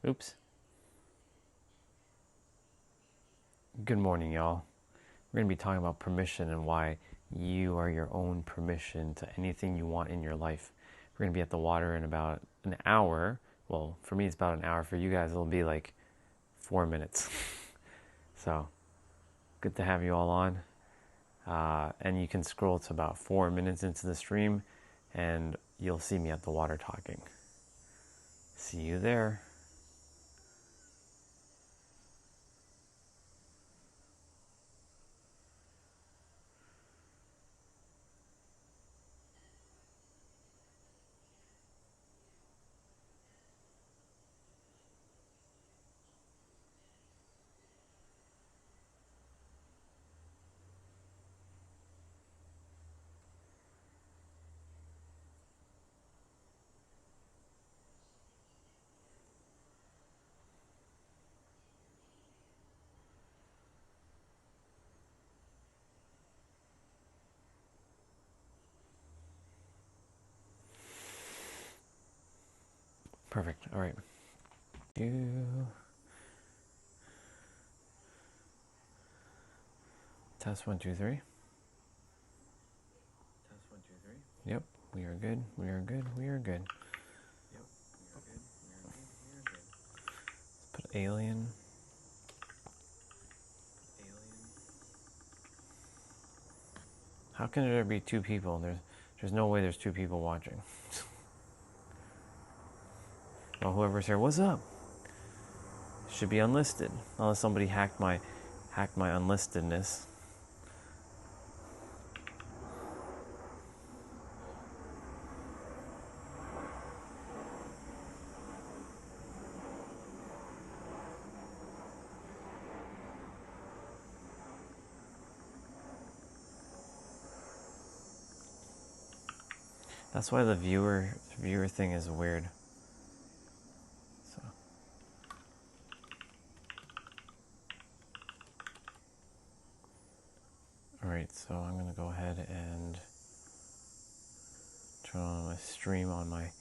Oops. Good morning, y'all. We're going to be talking about permission and why you are your own permission to anything you want in your life. We're going to be at the water in about an hour. Well, for me, it's about an hour. For you guys, it'll be like 4 minutes. So, good to have you all on. And you can scroll to about 4 minutes into the stream, and you'll see me at the water talking. See you there. Perfect. All right. Test 1, 2, 3. Test 1, 2, 3. Yep, we are good. We are good. We are good. Yep, we are good. We are good. We are good. Let's put alien. How can there be two people? There's no way there's two people watching. Well, whoever's here, what's up? Should be unlisted, unless somebody hacked my unlistedness. That's why the viewer thing is weird. So. Alright, so I'm gonna go ahead and turn on my stream on my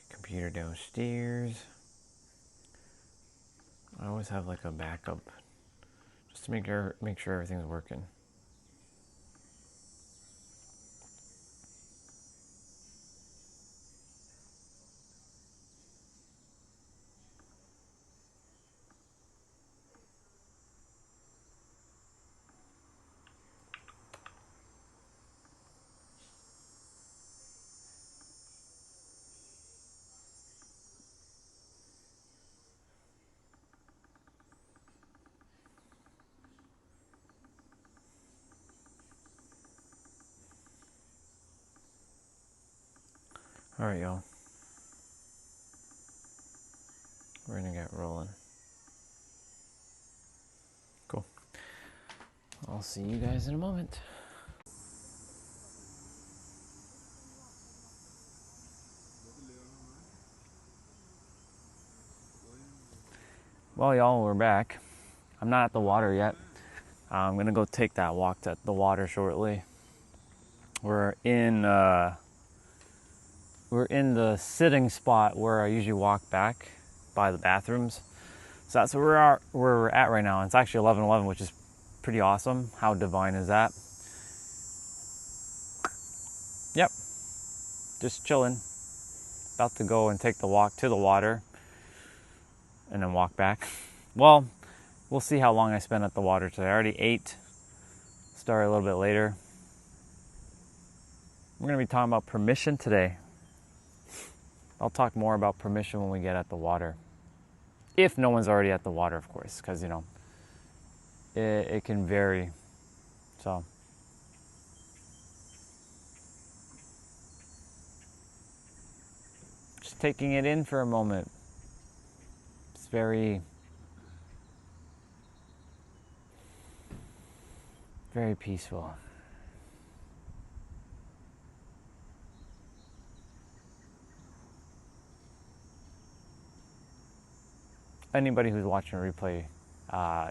computer downstairs. I always have like a backup just to make sure everything's working. Alright, y'all. We're gonna get rolling. Cool. I'll see you guys in a moment. Well, y'all, we're back. I'm not at the water yet. I'm gonna go take that walk to the water shortly. We're in the sitting spot where I usually walk back by the bathrooms. So that's where we're at right now. It's actually 11:11, which is pretty awesome. How divine is that? Yep, just chilling. About to go and take the walk to the water and then walk back. Well, we'll see how long I spend at the water today. I already ate. Started a little bit later. We're going to be talking about permission today. I'll talk more about permission when we get at the water. If no one's already at the water, of course, because, you know, it can vary. So, just taking it in for a moment. It's very, very peaceful. Anybody who's watching a replay,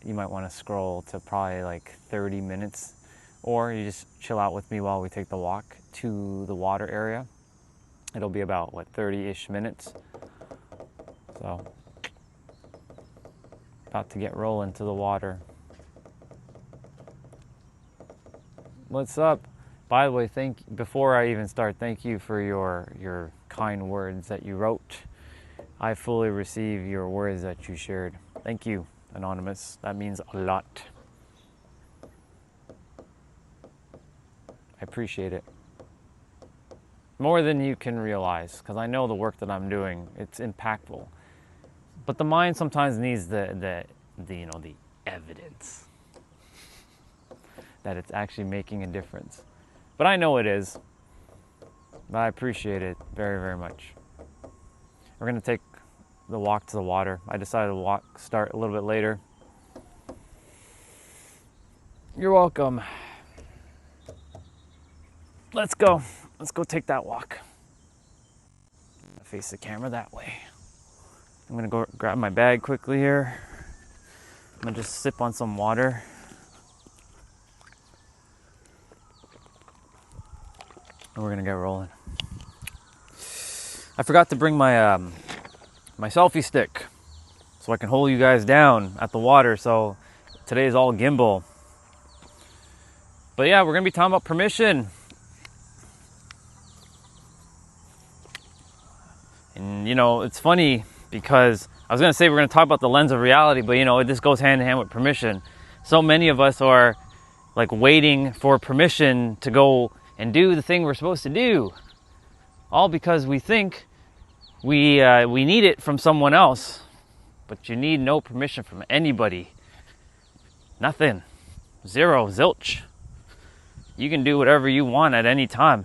you might want to scroll to probably like 30 minutes, or you just chill out with me while we take the walk to the water area. It'll be about, 30-ish minutes. So, About to get rolling to the water. What's up? By the way, before I even start, thank you for your kind words that you wrote. I fully receive your words that you shared. Thank you, Anonymous. That means a lot. I appreciate it. More than you can realize, because I know the work that I'm doing, it's impactful. But the mind sometimes needs the evidence that it's actually making a difference. But I know it is. But I appreciate it very, very much. We're going to take the walk to the water. I decided to start a little bit later. You're welcome. Let's go. Let's go take that walk. Face the camera that way. I'm going to go grab my bag quickly here. I'm going to just sip on some water. And we're going to get rolling. I forgot to bring my my selfie stick so I can hold you guys down at the water. So today is all gimbal. But yeah, we're going to be talking about permission. And you know, it's funny because I was going to say we're going to talk about the lens of reality, but you know, this goes hand in hand with permission. So many of us are like waiting for permission to go and do the thing we're supposed to do. All because we think we need it from someone else. But you need no permission from anybody. Nothing. Zero. Zilch. You can do whatever you want at any time.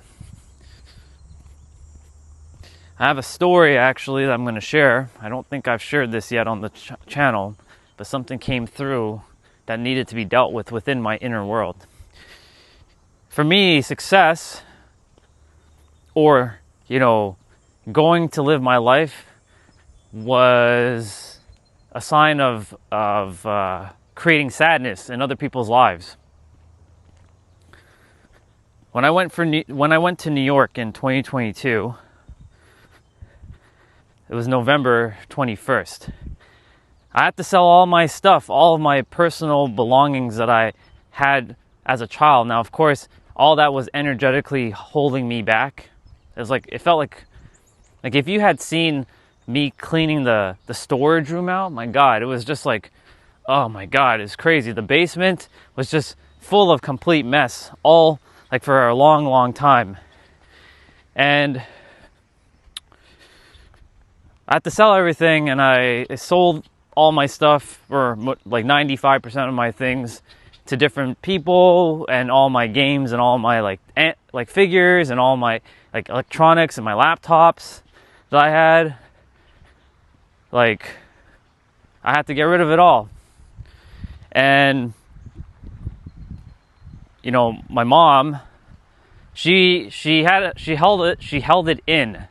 I have a story actually that I'm going to share. I don't think I've shared this yet on the channel, but something came through that needed to be dealt with within my inner world. For me, success, or, you know, going to live my life was a sign of creating sadness in other people's lives. When I went to New York in 2022, it was November 21st. I had to sell all my stuff, all of my personal belongings that I had as a child. Now, of course, all that was energetically holding me back. It felt like if you had seen me cleaning the storage room out, my God, it was just like, oh my God, it's crazy. The basement was just full of complete mess, all like for a long, long time. And I had to sell everything, and I sold all my stuff, or like 95% of my things, to different people, and all my games, and all my like figures, and all my like electronics, and my laptops that I had. Like, I had to get rid of it all. And you know, my mom, she held it in.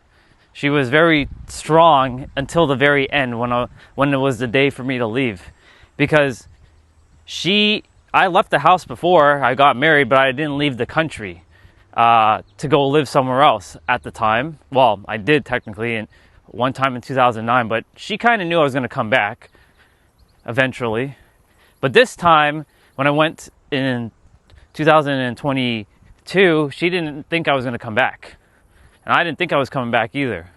She was very strong until the very end when it was the day for me to leave, because I left the house before I got married, but I didn't leave the country to go live somewhere else at the time. Well, I did technically one time in 2009, but she kind of knew I was going to come back eventually. But this time, when I went in 2022, she didn't think I was going to come back. And I didn't think I was coming back either.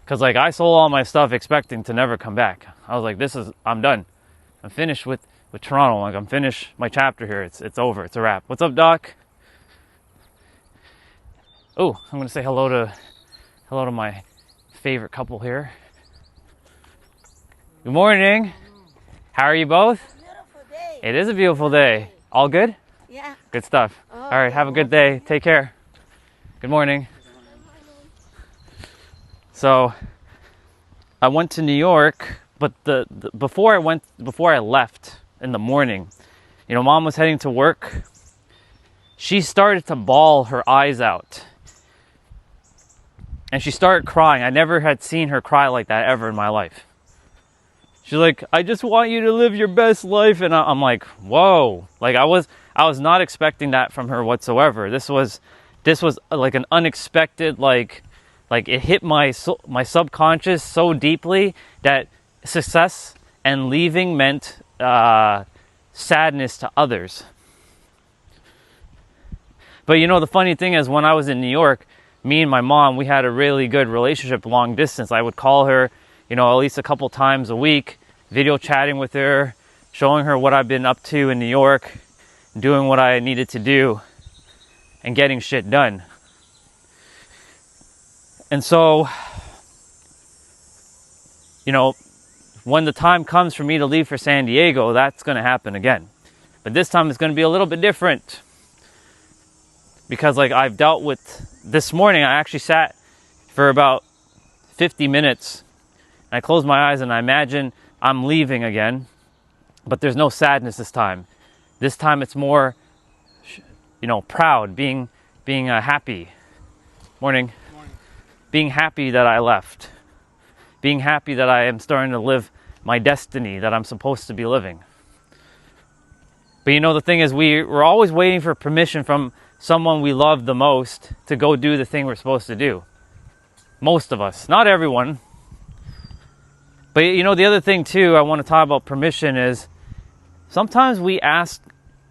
Because like, I sold all my stuff expecting to never come back. I was like, I'm done. I'm finished with Toronto. Like, I'm finished my chapter here. It's over. It's a wrap. What's up, Doc? Oh, I'm going to say hello to my favorite couple here. Good morning. How are you both? Beautiful day. It is a beautiful day. All good? Yeah. Good stuff. All right, have a good day. Take care. Good morning. So I went to New York, but before I left in the morning, you know, Mom was heading to work. She started to bawl her eyes out. And she started crying. I never had seen her cry like that ever in my life. She's like, I just want you to live your best life. And I'm like, whoa. Like, I was not expecting that from her whatsoever. This was like an unexpected, like it hit my subconscious so deeply that success and leaving meant sadness to others. But you know, the funny thing is, when I was in New York, me and my mom, we had a really good relationship, long distance. I would call her, you know, at least a couple times a week, video chatting with her, showing her what I've been up to in New York, doing what I needed to do, and getting shit done. And so, you know, when the time comes for me to leave for San Diego, that's going to happen again. But this time it's going to be a little bit different. Because like I've dealt with, this morning I actually sat for about 50 minutes. And I closed my eyes and I imagine I'm leaving again. But there's no sadness this time. This time it's more, you know, proud, being happy. Morning. Being happy that I left. Being happy that I am starting to live my destiny that I'm supposed to be living. But you know, the thing is, we're always waiting for permission from someone we love the most to go do the thing we're supposed to do. Most of us, not everyone. But you know, the other thing too, I want to talk about permission is sometimes we ask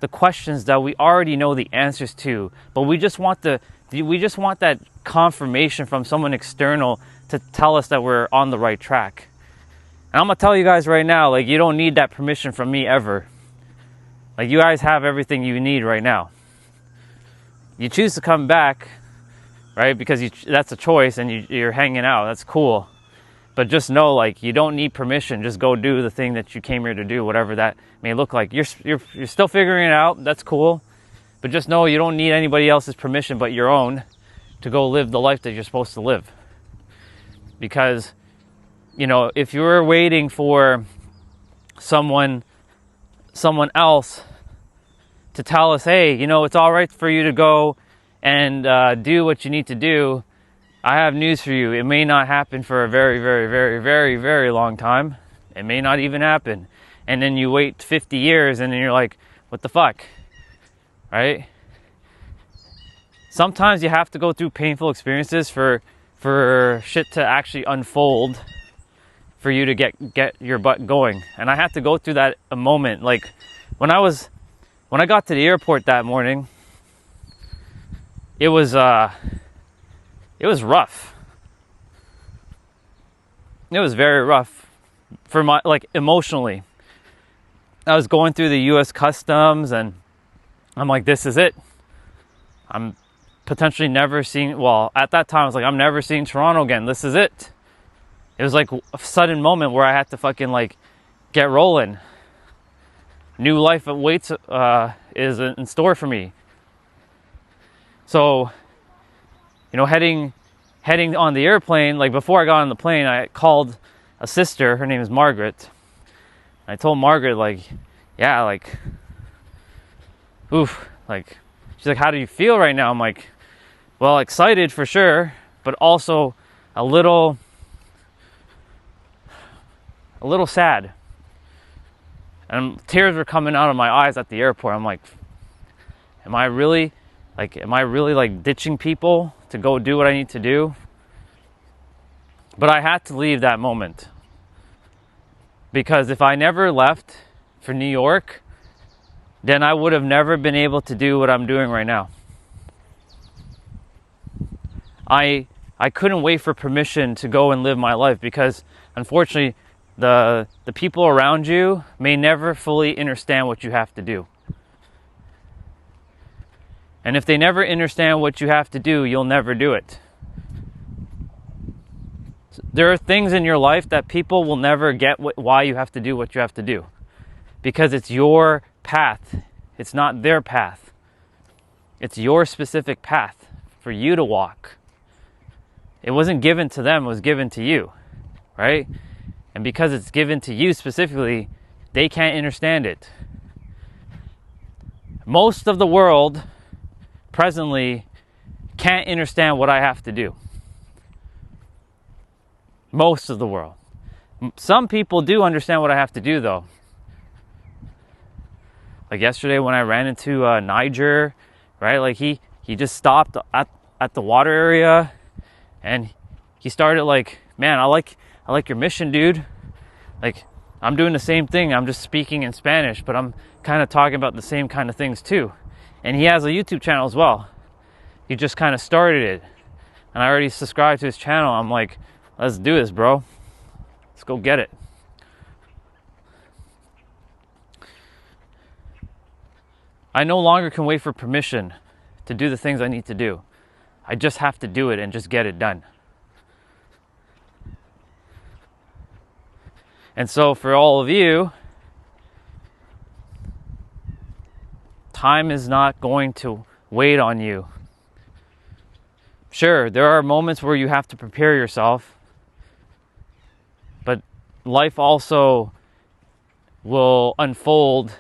the questions that we already know the answers to, but we just want that confirmation from someone external to tell us that we're on the right track. And I'm gonna tell you guys right now, like, you don't need that permission from me ever. Like, you guys have everything you need right now. You choose to come back, right? Because that's a choice, and you're hanging out. That's cool. But just know, like, you don't need permission. Just go do the thing that you came here to do, whatever that may look like. You're still figuring it out. That's cool. But just know you don't need anybody else's permission but your own to go live the life that you're supposed to live. Because, you know, if you're waiting for someone else to tell us, hey, you know, it's all right for you to go and do what you need to do, I have news for you. It may not happen for a very, very, very, very, very long time. It may not even happen. And then you wait 50 years and then you're like, what the fuck? Right? Sometimes you have to go through painful experiences for shit to actually unfold, for you to get your butt going. And I had to go through that a moment. Like, when I got to the airport that morning, it was rough. It was very rough for my, like, emotionally. I was going through the US customs and I'm like, this is it. I'm potentially never seeing, well, at that time I was like, I'm never seeing Toronto again. This is it. It was like a sudden moment where I had to fucking, like, get rolling. New life awaits is in store for me. So, you know, heading on the airplane, like, before I got on the plane, I called a sister. Her name is Margaret. I told Margaret, like, yeah, like, oof, like, she's like, how do you feel right now? I'm like, well, excited for sure, but also a little sad. And tears were coming out of my eyes at the airport. I'm like, am I really like ditching people to go do what I need to do? But I had to leave that moment. Because if I never left for New York, then I would have never been able to do what I'm doing right now. I couldn't wait for permission to go and live my life, because unfortunately the people around you may never fully understand what you have to do. And if they never understand what you have to do, you'll never do it. There are things in your life that people will never get why you have to do what you have to do. Because it's your path. It's not their path. It's your specific path for you to walk. It wasn't given to them, it was given to you. Right? And because it's given to you specifically, they can't understand it. Most of the world presently can't understand what I have to do. Most of the world. Some people do understand what I have to do, though. Like yesterday when I ran into Niger, right? Like he just stopped at the water area, and he started like, man, I like your mission, dude. Like, I'm doing the same thing. I'm just speaking in Spanish, but I'm kind of talking about the same kind of things too. And he has a YouTube channel as well. He just kind of started it. And I already subscribed to his channel. I'm like, let's do this, bro. Let's go get it. I no longer can wait for permission to do the things I need to do. I just have to do it and just get it done. And so for all of you, time is not going to wait on you. Sure, there are moments where you have to prepare yourself, but life also will unfold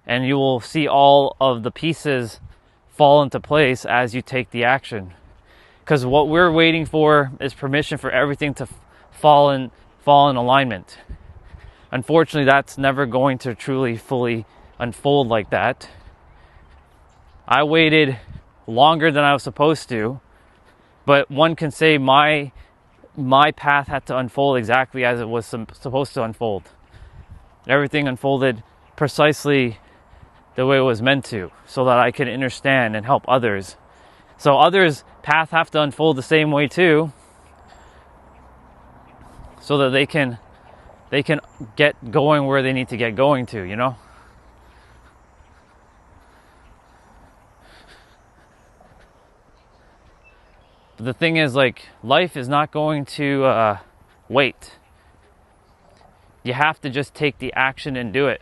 and you will see all of the pieces fall into place as you take the action. Because what we're waiting for is permission for everything to fall in alignment. Unfortunately, that's never going to truly fully unfold like that. I waited longer than I was supposed to, but one can say my path had to unfold exactly as it was supposed to unfold. Everything unfolded precisely the way it was meant to, so that I can understand and help others. So others' path have to unfold the same way too, so that they can get going where they need to get going to, you know? But the thing is, like, life is not going to wait. You have to just take the action and do it.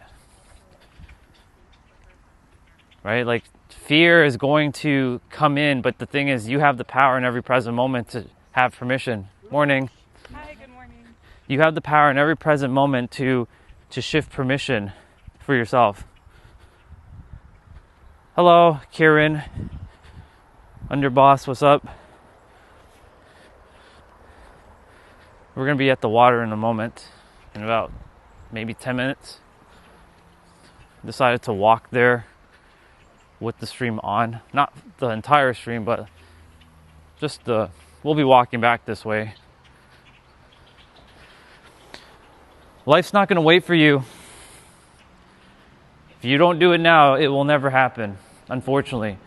Right? Like, fear is going to come in, but the thing is, you have the power in every present moment to have permission. Morning. Hi, good morning. You have the power in every present moment to shift permission for yourself. Hello, Kieran. Underboss, what's up? We're going to be at the water in a moment, in about maybe 10 minutes. Decided to walk there with the stream on. Not the entire stream, but just we'll be walking back this way. Life's not going to wait for you. If you don't do it now, it will never happen, unfortunately.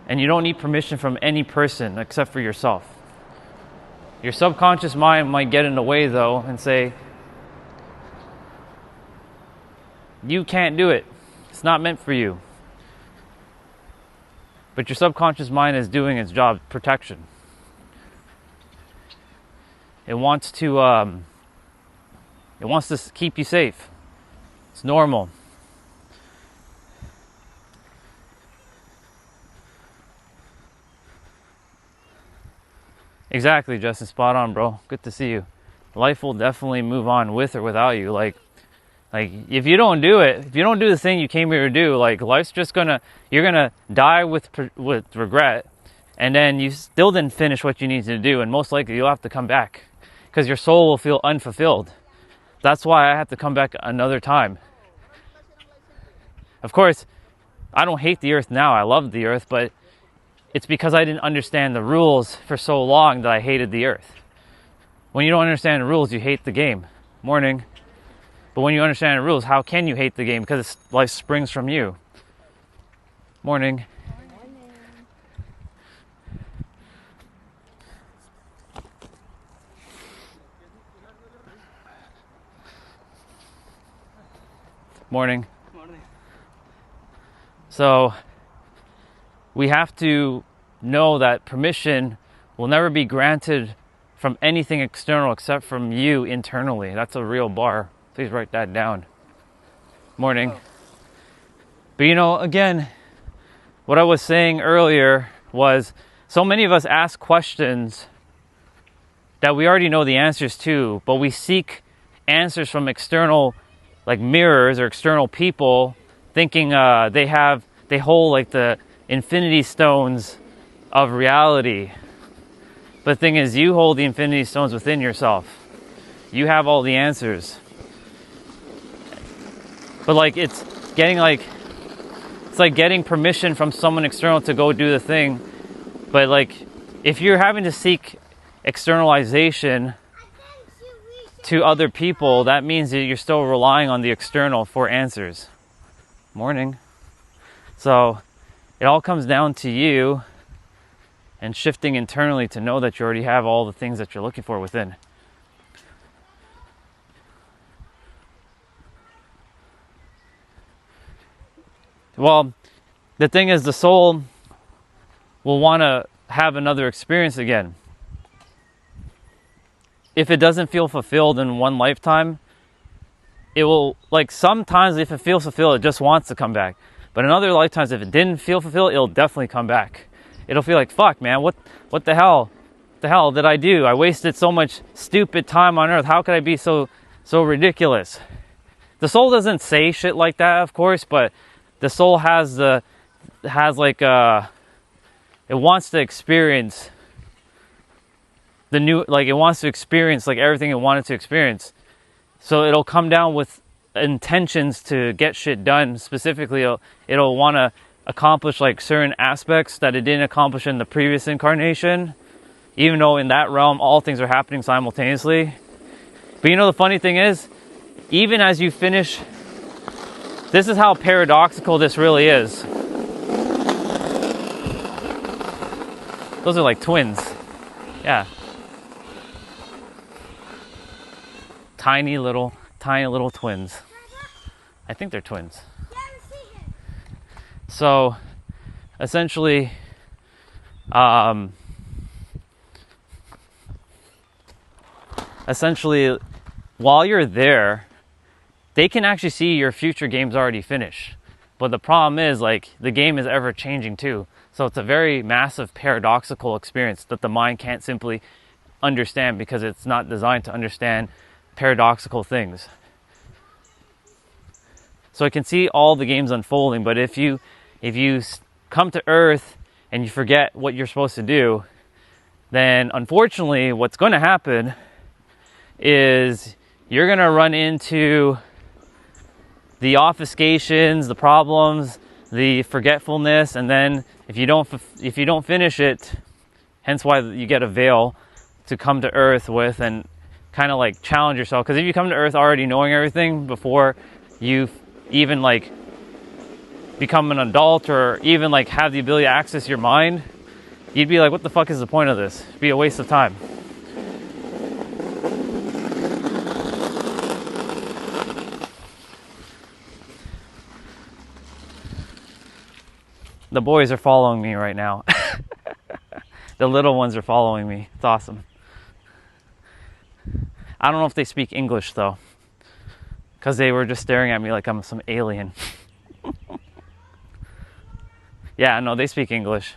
And you don't need permission from any person except for yourself. Your subconscious mind might get in the way, though, and say, you can't do it. It's not meant for you. But your subconscious mind is doing its job, protection. It wants to keep you safe. It's normal. Exactly, Justin. Spot on, bro. Good to see you. Life will definitely move on with or without you. Like if you don't do it, if you don't do the thing you came here to do, like life's just you're gonna die with regret, and then you still didn't finish what you need to do, and most likely you'll have to come back because your soul will feel unfulfilled. That's why I have to come back another time. Of course, I don't hate the earth now. I love the earth, but it's because I didn't understand the rules for so long that I hated the earth. When you don't understand the rules, you hate the game. Morning. But when you understand the rules, how can you hate the game? Because life springs from you. Morning. Morning. Morning. So we have to know that permission will never be granted from anything external except from you internally. That's a real bar. Please write that down. Morning. But again, what I was saying earlier was so many of us ask questions that we already know the answers to, but we seek answers from external, like mirrors or external people, thinking they hold like the infinity stones of reality. But the thing is, you hold the infinity stones within yourself. You have all the answers. But it's like getting permission from someone external to go do the thing. But if you're having to seek externalization, to other people, that means that you're still relying on the external for answers. Morning. So it all comes down to you and shifting internally to know that you already have all the things that you're looking for within. Well, the thing is, the soul will want to have another experience again. If it doesn't feel fulfilled in one lifetime, it will, like, sometimes if it feels fulfilled, it just wants to come back. But in other lifetimes, if it didn't feel fulfilled, it'll definitely come back. It'll feel like, fuck, man, what the hell? The hell did I do? I wasted so much stupid time on earth. How could I be so ridiculous? The soul doesn't say shit like that, of course, but the soul it wants to experience the new, like, it wants to experience like everything it wanted to experience. So it'll come down with intentions to get shit done. Specifically, it'll want to accomplish like certain aspects that it didn't accomplish in the previous incarnation, even though in that realm all things are happening simultaneously. But you know, the funny thing is, even as you finish, this is how paradoxical this really is. Those are like twins. Yeah. Tiny little twins. I think they're twins. So, essentially, while you're there, they can actually see your future game's already finished. But the problem is, like, the game is ever changing too. So it's a very massive paradoxical experience that the mind can't simply understand, because it's not designed to understand paradoxical things. So it can see all the games unfolding, but if you come to Earth and you forget what you're supposed to do, then unfortunately what's going to happen is you're going to run into the obfuscations, the problems, the forgetfulness, and then if you don't finish it, hence why you get a veil to come to Earth with and kind of like challenge yourself. Because if you come to Earth already knowing everything before you even like become an adult or even like have the ability to access your mind, you'd be like, what the fuck is the point of this? It'd be a waste of time. The boys are following me right now. The little ones are following me. It's awesome. I don't know if they speak English though, because they were just staring at me like I'm some alien. Yeah, no, they speak English.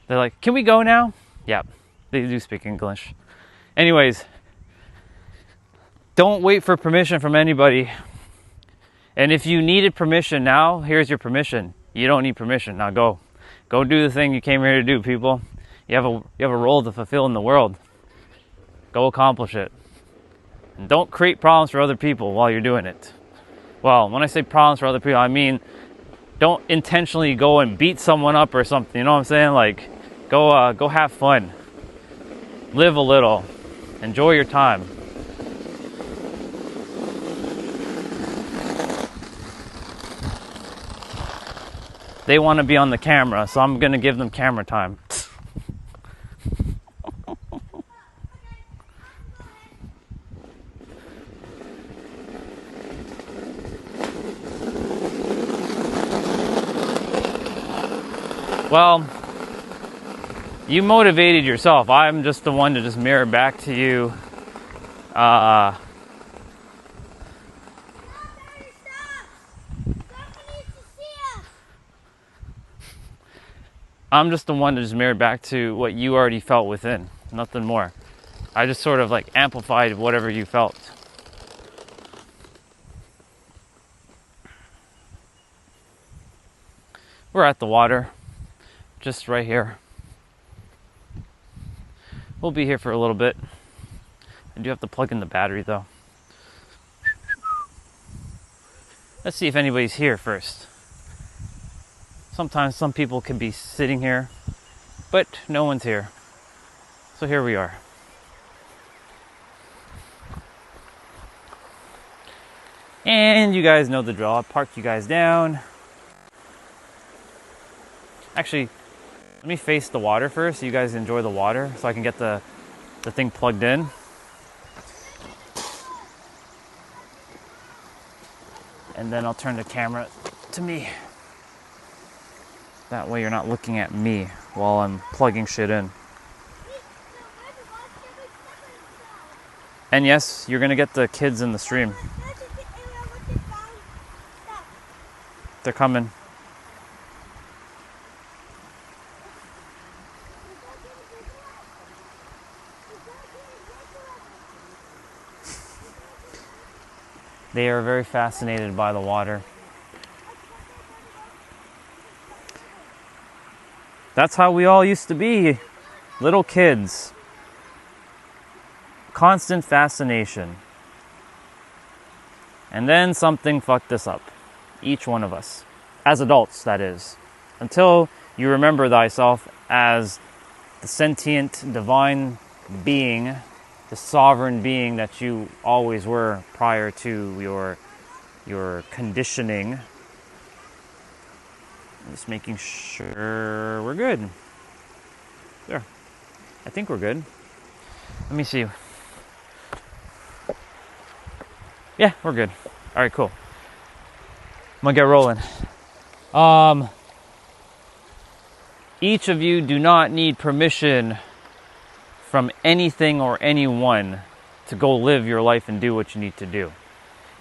They're like, can we go now? Yeah, they do speak English. Anyways, don't wait for permission from anybody. And if you needed permission now, here's your permission. You don't need permission. Now go. Go do the thing you came here to do, people. You have a role to fulfill in the world. Go accomplish it. And don't create problems for other people while you're doing it. Well, when I say problems for other people, I mean don't intentionally go and beat someone up or something. You know what I'm saying? Like, go have fun. Live a little. Enjoy your time. They want to be on the camera, so I'm going to give them camera time. Well, you motivated yourself. I'm just the one to just mirror back to you. I'm just the one to just mirror back to what you already felt within. Nothing more. I just sort of like amplified whatever you felt. We're at the water. Just right here. We'll be here for a little bit. I do have to plug in the battery though. Let's see if anybody's here first. Sometimes some people can be sitting here, but no one's here. So here we are. And you guys know the drill. I'll park you guys down. Actually, let me face the water first so you guys enjoy the water so I can get the thing plugged in. And then I'll turn the camera to me. That way you're not looking at me while I'm plugging shit in. And yes, you're gonna get the kids in the stream. They're coming. They are very fascinated by the water. That's how we all used to be, little kids. Constant fascination. And then something fucked us up. Each one of us. As adults, that is. Until you remember thyself as the sentient, divine being, the sovereign being that you always were prior to your conditioning. Just making sure we're good. There. I think we're good. Let me see. Yeah, we're good. All right, cool. I'm gonna get rolling. Each of you do not need permission from anything or anyone to go live your life and do what you need to do.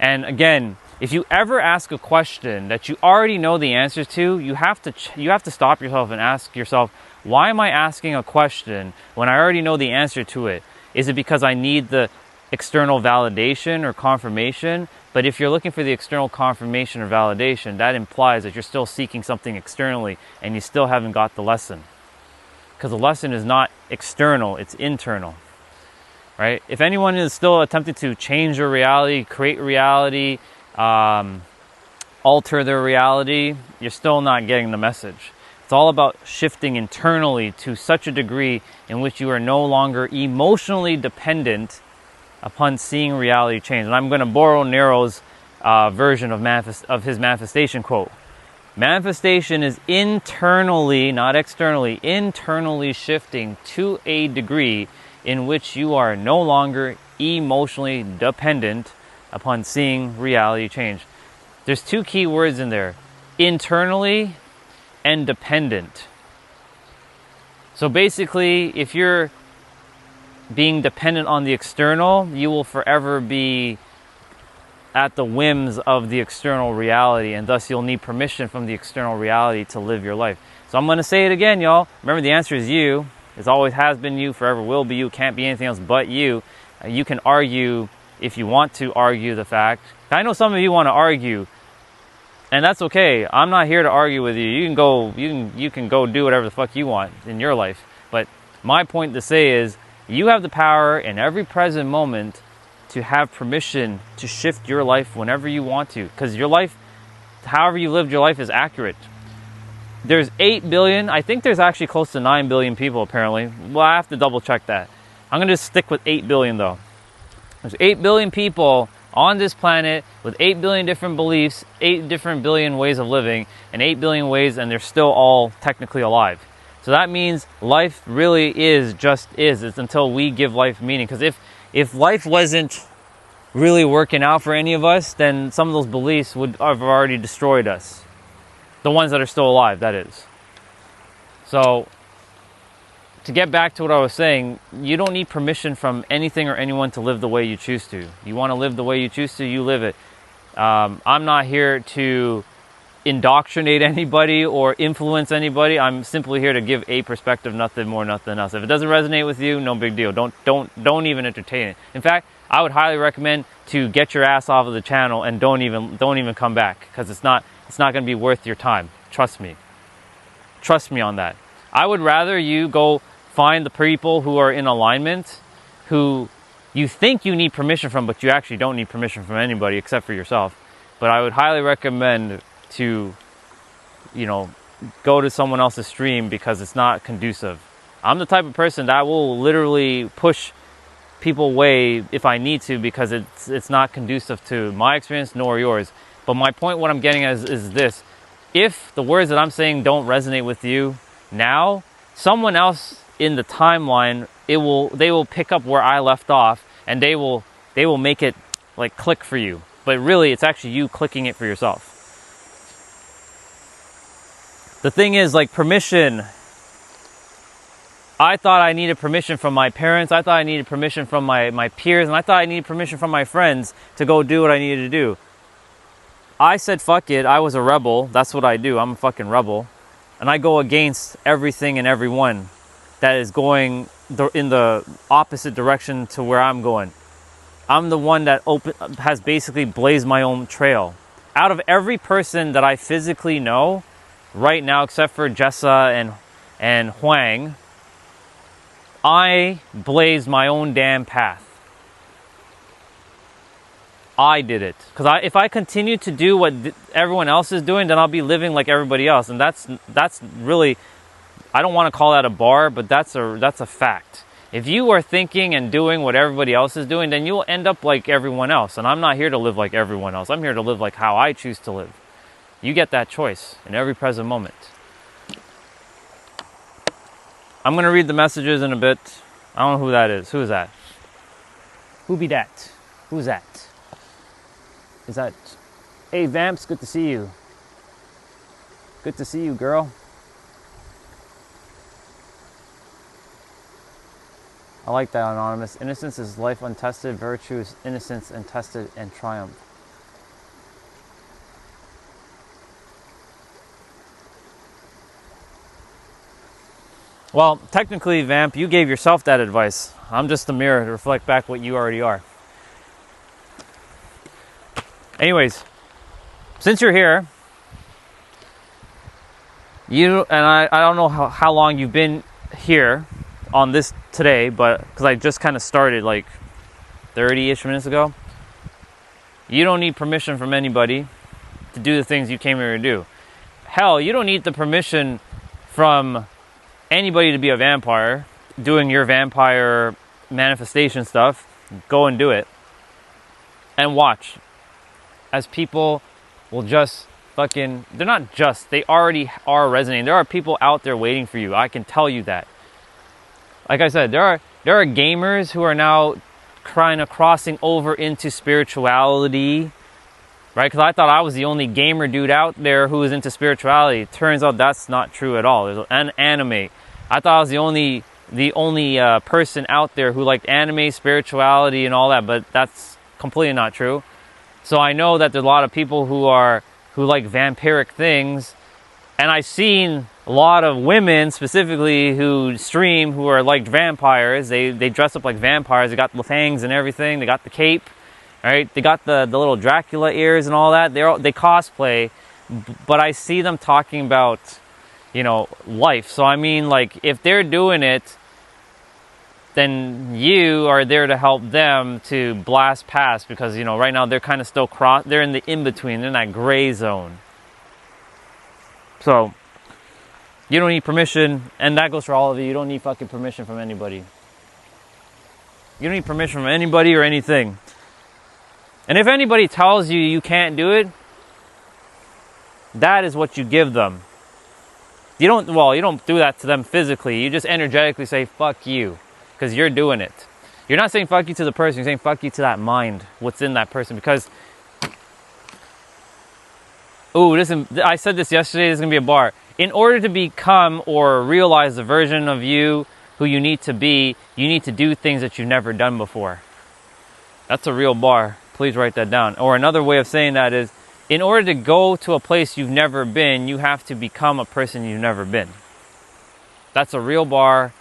And again, if you ever ask a question that you already know the answers to, you have to stop yourself and ask yourself, why am I asking a question when I already know the answer to it? Is it because I need the external validation or confirmation? But if you're looking for the external confirmation or validation, that implies that you're still seeking something externally and you still haven't got the lesson. Because the lesson is not external, it's internal. Right? If anyone is still attempting to change your reality, create reality, alter their reality, you're still not getting the message. It's all about shifting internally to such a degree in which you are no longer emotionally dependent upon seeing reality change. And I'm going to borrow Nero's version of his manifestation quote. Manifestation is internally, not externally, internally shifting to a degree in which you are no longer emotionally dependent upon seeing reality change. There's two key words in there: internally and dependent. So basically, if you're being dependent on the external, you will forever be at the whims of the external reality, and thus you'll need permission from the external reality to live your life. So I'm going to say it again, y'all. Remember, the answer is you. It always has been you, forever will be you, can't be anything else but you. You can argue if you want to argue the fact. I know some of you want to argue, and that's okay. I'm not here to argue with you. You can go do whatever the fuck you want in your life. But my point to say is, you have the power in every present moment to have permission to shift your life whenever you want to. Because your life, however you lived your life, is accurate. There's 8 billion, I think there's actually close to 9 billion people apparently. Well, I have to double check that. I'm going to stick with 8 billion though. There's 8 billion people on this planet with 8 billion different beliefs, 8 different billion ways of living, and 8 billion ways, and they're still all technically alive. So that means life really is just is. It's until we give life meaning. Because if life wasn't really working out for any of us, then some of those beliefs would have already destroyed us. The ones that are still alive, that is. So, to get back to what I was saying, you don't need permission from anything or anyone to live the way you choose to. You want to live the way you choose to, you live it. I'm not here to indoctrinate anybody or influence anybody. I'm simply here to give a perspective, nothing more, nothing else. If it doesn't resonate with you, no big deal. Don't even entertain it. In fact, I would highly recommend to get your ass off of the channel and don't even come back, because it's not going to be worth your time. Trust me. Trust me on that. I would rather you go find the people who are in alignment, who you think you need permission from, but you actually don't need permission from anybody except for yourself. But I would highly recommend to, go to someone else's stream, because it's not conducive. I'm the type of person that will literally push people away if I need to, because it's not conducive to my experience nor yours. But my point, what I'm getting at is this: if the words that I'm saying don't resonate with you now, someone else in the timeline, they will pick up where I left off, and they will make it like click for you. But really, it's actually you clicking it for yourself. The thing is, like, permission. I thought I needed permission from my parents. I thought I needed permission from my peers. And I thought I needed permission from my friends to go do what I needed to do. I said, fuck it. I was a rebel. That's what I do. I'm a fucking rebel. And I go against everything and everyone that is going in the opposite direction to where I'm going. I'm the one that has basically blazed my own trail. Out of every person that I physically know right now, except for Jessa and Huang, I blazed my own damn path. I did it. Because if I continue to do what everyone else is doing, then I'll be living like everybody else. And that's really, I don't want to call that a bar, but that's a fact. If you are thinking and doing what everybody else is doing, then you'll end up like everyone else. And I'm not here to live like everyone else. I'm here to live like how I choose to live. You get that choice in every present moment. I'm going to read the messages in a bit. I don't know who that is. Who is that? Who be that? Who's that? Is that... Hey, Vamps, good to see you. Good to see you, girl. I like that, Anonymous. Innocence is life untested. Virtue is innocence and tested and triumph. Well, technically, Vamp, you gave yourself that advice. I'm just a mirror to reflect back what you already are. Anyways, since you're here, I don't know how long you've been here on this today, but because I just kind of started like 30-ish minutes ago. You don't need permission from anybody to do the things you came here to do. Hell, you don't need the permission from anybody to be a vampire, doing your vampire manifestation stuff. Go and do it. And watch as people will just fucking, they're not just, they already are resonating. There are people out there waiting for you. I can tell you that. Like I said, there are gamers who are now kind of crossing over into spirituality, right? Because I thought I was the only gamer dude out there who was into spirituality. Turns out that's not true at all. There's an anime. I thought I was the only person out there who liked anime, spirituality, and all that, but that's completely not true. So I know that there's a lot of people who like vampiric things, and I've seen a lot of women specifically who stream who are like vampires. They dress up like vampires. They got the fangs and everything. They got the cape, right? They got the little Dracula ears and all that. They cosplay, but I see them talking about, you know, life. So I mean, like, if they're doing it, then you are there to help them to blast past, because, you know, right now they're kind of still they're in the in-between. They're in that gray zone. So you don't need permission, and that goes for all of you. You don't need fucking permission from anybody. You don't need permission from anybody or anything. And if anybody tells you you can't do it, that is what you give them. You don't do that to them physically. You just energetically say, fuck you, because you're doing it. You're not saying fuck you to the person. You're saying fuck you to that mind, what's in that person. Because, I said this yesterday, there's going to be a bar. In order to become or realize the version of you who you need to be, you need to do things that you've never done before. That's a real bar. Please write that down. Or another way of saying that is, in order to go to a place you've never been, you have to become a person you've never been. That's a real bar.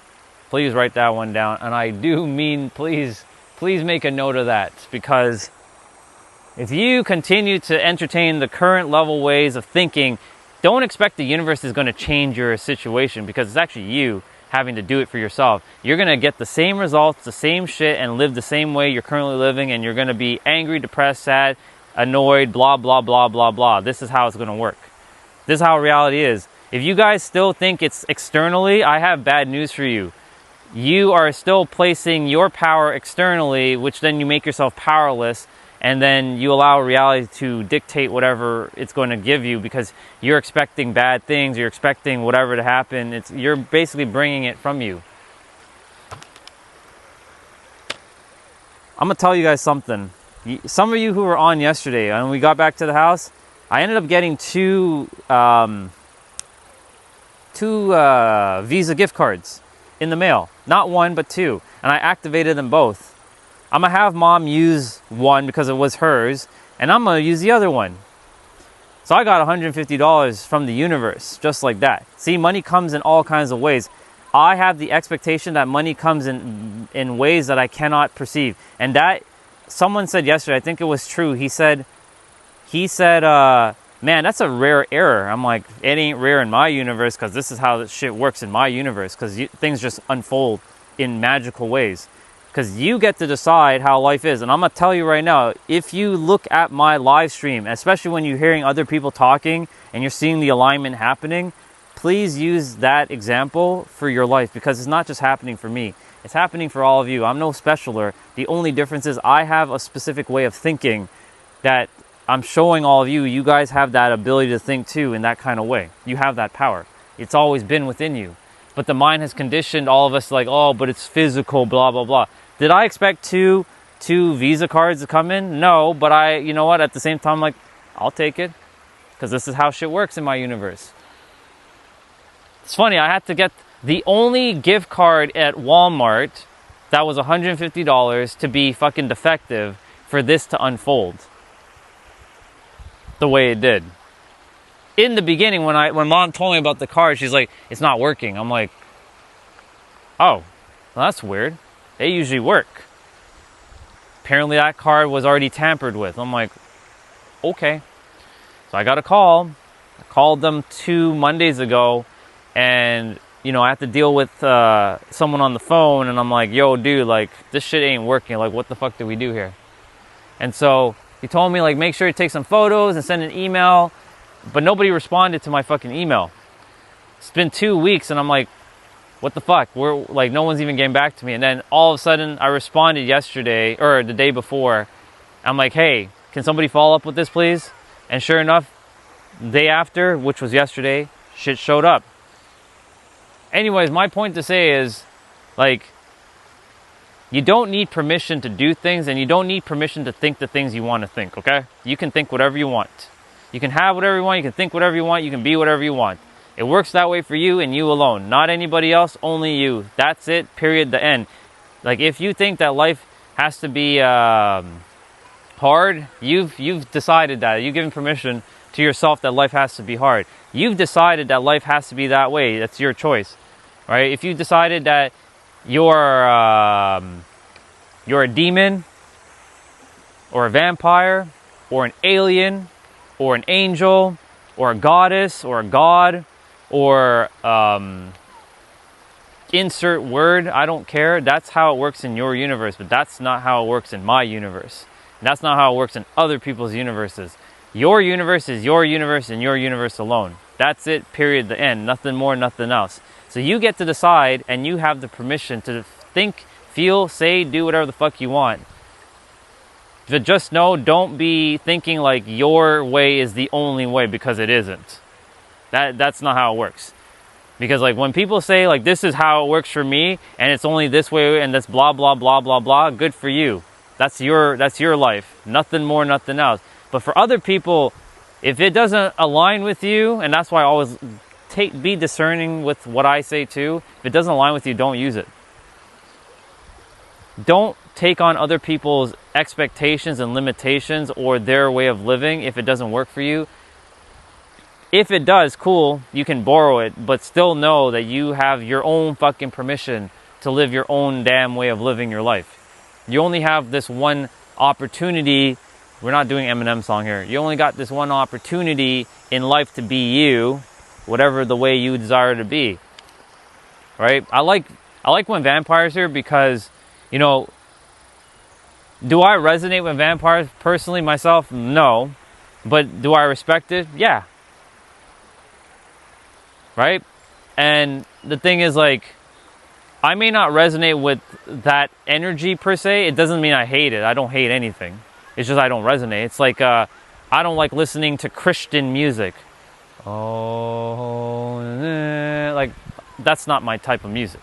Please write that one down. And I do mean, please make a note of that, because if you continue to entertain the current level ways of thinking, don't expect the universe is going to change your situation, because it's actually you having to do it for yourself. You're going to get the same results, the same shit, and live the same way you're currently living, and you're going to be angry, depressed, sad, annoyed, blah, blah, blah, blah, blah. This is how it's going to work. This is how reality is. If you guys still think it's externally, I have bad news for you. You are still placing your power externally, which then you make yourself powerless, and then you allow reality to dictate whatever it's going to give you because you're expecting bad things, you're expecting whatever to happen. You're basically bringing it from you. I'm going to tell you guys something. Some of you who were on yesterday, when we got back to the house, I ended up getting two Visa gift cards in the mail. Not one, but two. And I activated them both. I'm going to have mom use one because it was hers, and I'm going to use the other one. So I got $150 from the universe, just like that. See, money comes in all kinds of ways. I have the expectation that money comes in ways that I cannot perceive. And that, someone said yesterday, I think it was true, he said, man, that's a rare error. I'm like, it ain't rare in my universe because this is how this shit works in my universe because things just unfold in magical ways. Because you get to decide how life is. And I'm going to tell you right now, if you look at my live stream, especially when you're hearing other people talking and you're seeing the alignment happening, please use that example for your life because it's not just happening for me. It's happening for all of you. I'm no specialer. The only difference is I have a specific way of thinking that I'm showing all of you. You guys have that ability to think too in that kind of way. You have that power. It's always been within you. But the mind has conditioned all of us like, oh, but it's physical, blah, blah, blah. Did I expect two Visa cards to come in? No, but you know what? At the same time, like, I'll take it because this is how shit works in my universe. It's funny, I had to get the only gift card at Walmart that was $150 to be fucking defective for this to unfold the way it did. In the beginning, when mom told me about the card, she's like, it's not working. I'm like, oh, well, that's weird. They usually work. Apparently that card was already tampered with. I'm like, okay. So I got a call. I called them 2 Mondays ago, and you know, I have to deal with someone on the phone, and I'm like, yo, dude, like, this shit ain't working. Like, what the fuck do we do here? And so he told me, like, make sure you take some photos and send an email, but nobody responded to my fucking email. It's been 2 weeks, and I'm like, what the fuck? No one's even getting back to me. And then all of a sudden, I responded yesterday, or the day before. I'm like, hey, can somebody follow up with this, please? And sure enough, the day after, which was yesterday, shit showed up. Anyways, my point to say is, like, you don't need permission to do things, and you don't need permission to think the things you want to think, okay? You can think whatever you want. You can have whatever you want, you can think whatever you want, you can be whatever you want. It works that way for you and you alone. Not anybody else, only you. That's it, period, the end. Like, if you think that life has to be hard, you've decided that. You've given permission to yourself that life has to be hard. You've decided that life has to be that way. That's your choice, right? If you decided that you're a demon or a vampire or an alien or an angel or a goddess or a god or insert word, I don't care. That's how it works in your universe, but that's not how it works in my universe. And that's not how it works in other people's universes. Your universe is your universe and your universe alone. That's it, period, the end. Nothing more, nothing else. So you get to decide, and you have the permission to think, feel, say, do whatever the fuck you want. But just know, don't be thinking like your way is the only way, because it isn't. That's not how it works. Because like when people say like this is how it works for me and it's only this way and that's blah blah blah blah blah, good for you. That's your life. Nothing more, nothing else. But for other people, if it doesn't align with you, and that's why I always be discerning with what I say too. If it doesn't align with you, don't use it. Don't take on other people's expectations and limitations or their way of living if it doesn't work for you. If it does, cool, you can borrow it, but still know that you have your own fucking permission to live your own damn way of living your life. You only have this one opportunity. We're not doing Eminem song here. You only got this one opportunity in life to be you, whatever the way you desire to be. Right? I like when vampires here because, you know, do I resonate with vampires personally myself? No. But do I respect it? Yeah. right? And the thing is, like, I may not resonate with that energy per se. It doesn't mean I hate it. I don't hate anything. It's just I don't resonate. It's like I don't like listening to Christian music. Oh, like, that's not my type of music.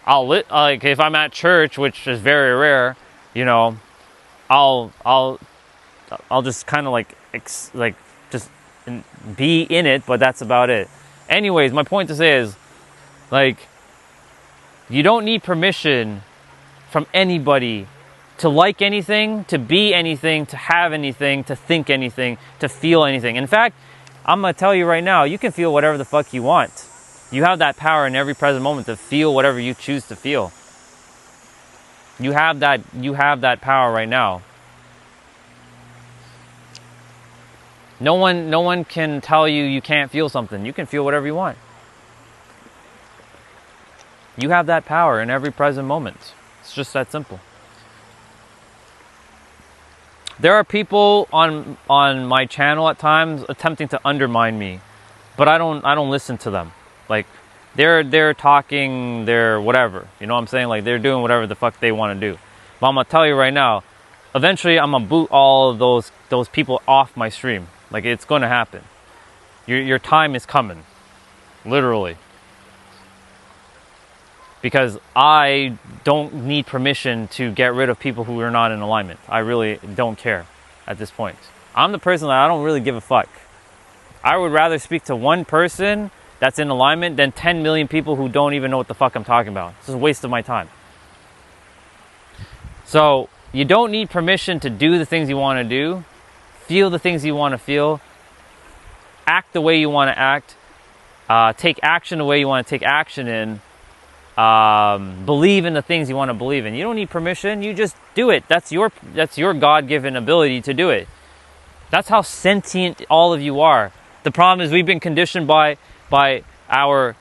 Like, if I'm at church, which is very rare, you know, I'll just kind of like just be in it, but that's about it. Anyways, my point to say is, like, you don't need permission from anybody to like anything, to be anything, to have anything, to think anything, to feel anything. In fact, I'm going to tell you right now, you can feel whatever the fuck you want. You have that power in every present moment to feel whatever you choose to feel. You have that power right now. No one can tell you you can't feel something. You can feel whatever you want. You have that power in every present moment. It's just that simple. There are people on my channel at times attempting to undermine me, but I don't listen to them. Like, they're talking, they're whatever. You know what I'm saying? Like, they're doing whatever the fuck they want to do. But I'm gonna tell you right now, eventually I'm gonna boot all of those people off my stream. Like, it's gonna happen. Your time is coming. Literally. Because I don't need permission to get rid of people who are not in alignment. I really don't care at this point. I'm the person that I don't really give a fuck. I would rather speak to one person that's in alignment than 10 million people who don't even know what the fuck I'm talking about. It's just a waste of my time. So, you don't need permission to do the things you want to do, feel the things you want to feel, act the way you want to act, take action the way you want to take action in, believe in the things you want to believe in. You don't need permission. You just do it. That's your God-given ability to do it. That's how sentient all of you are. The problem is we've been conditioned by our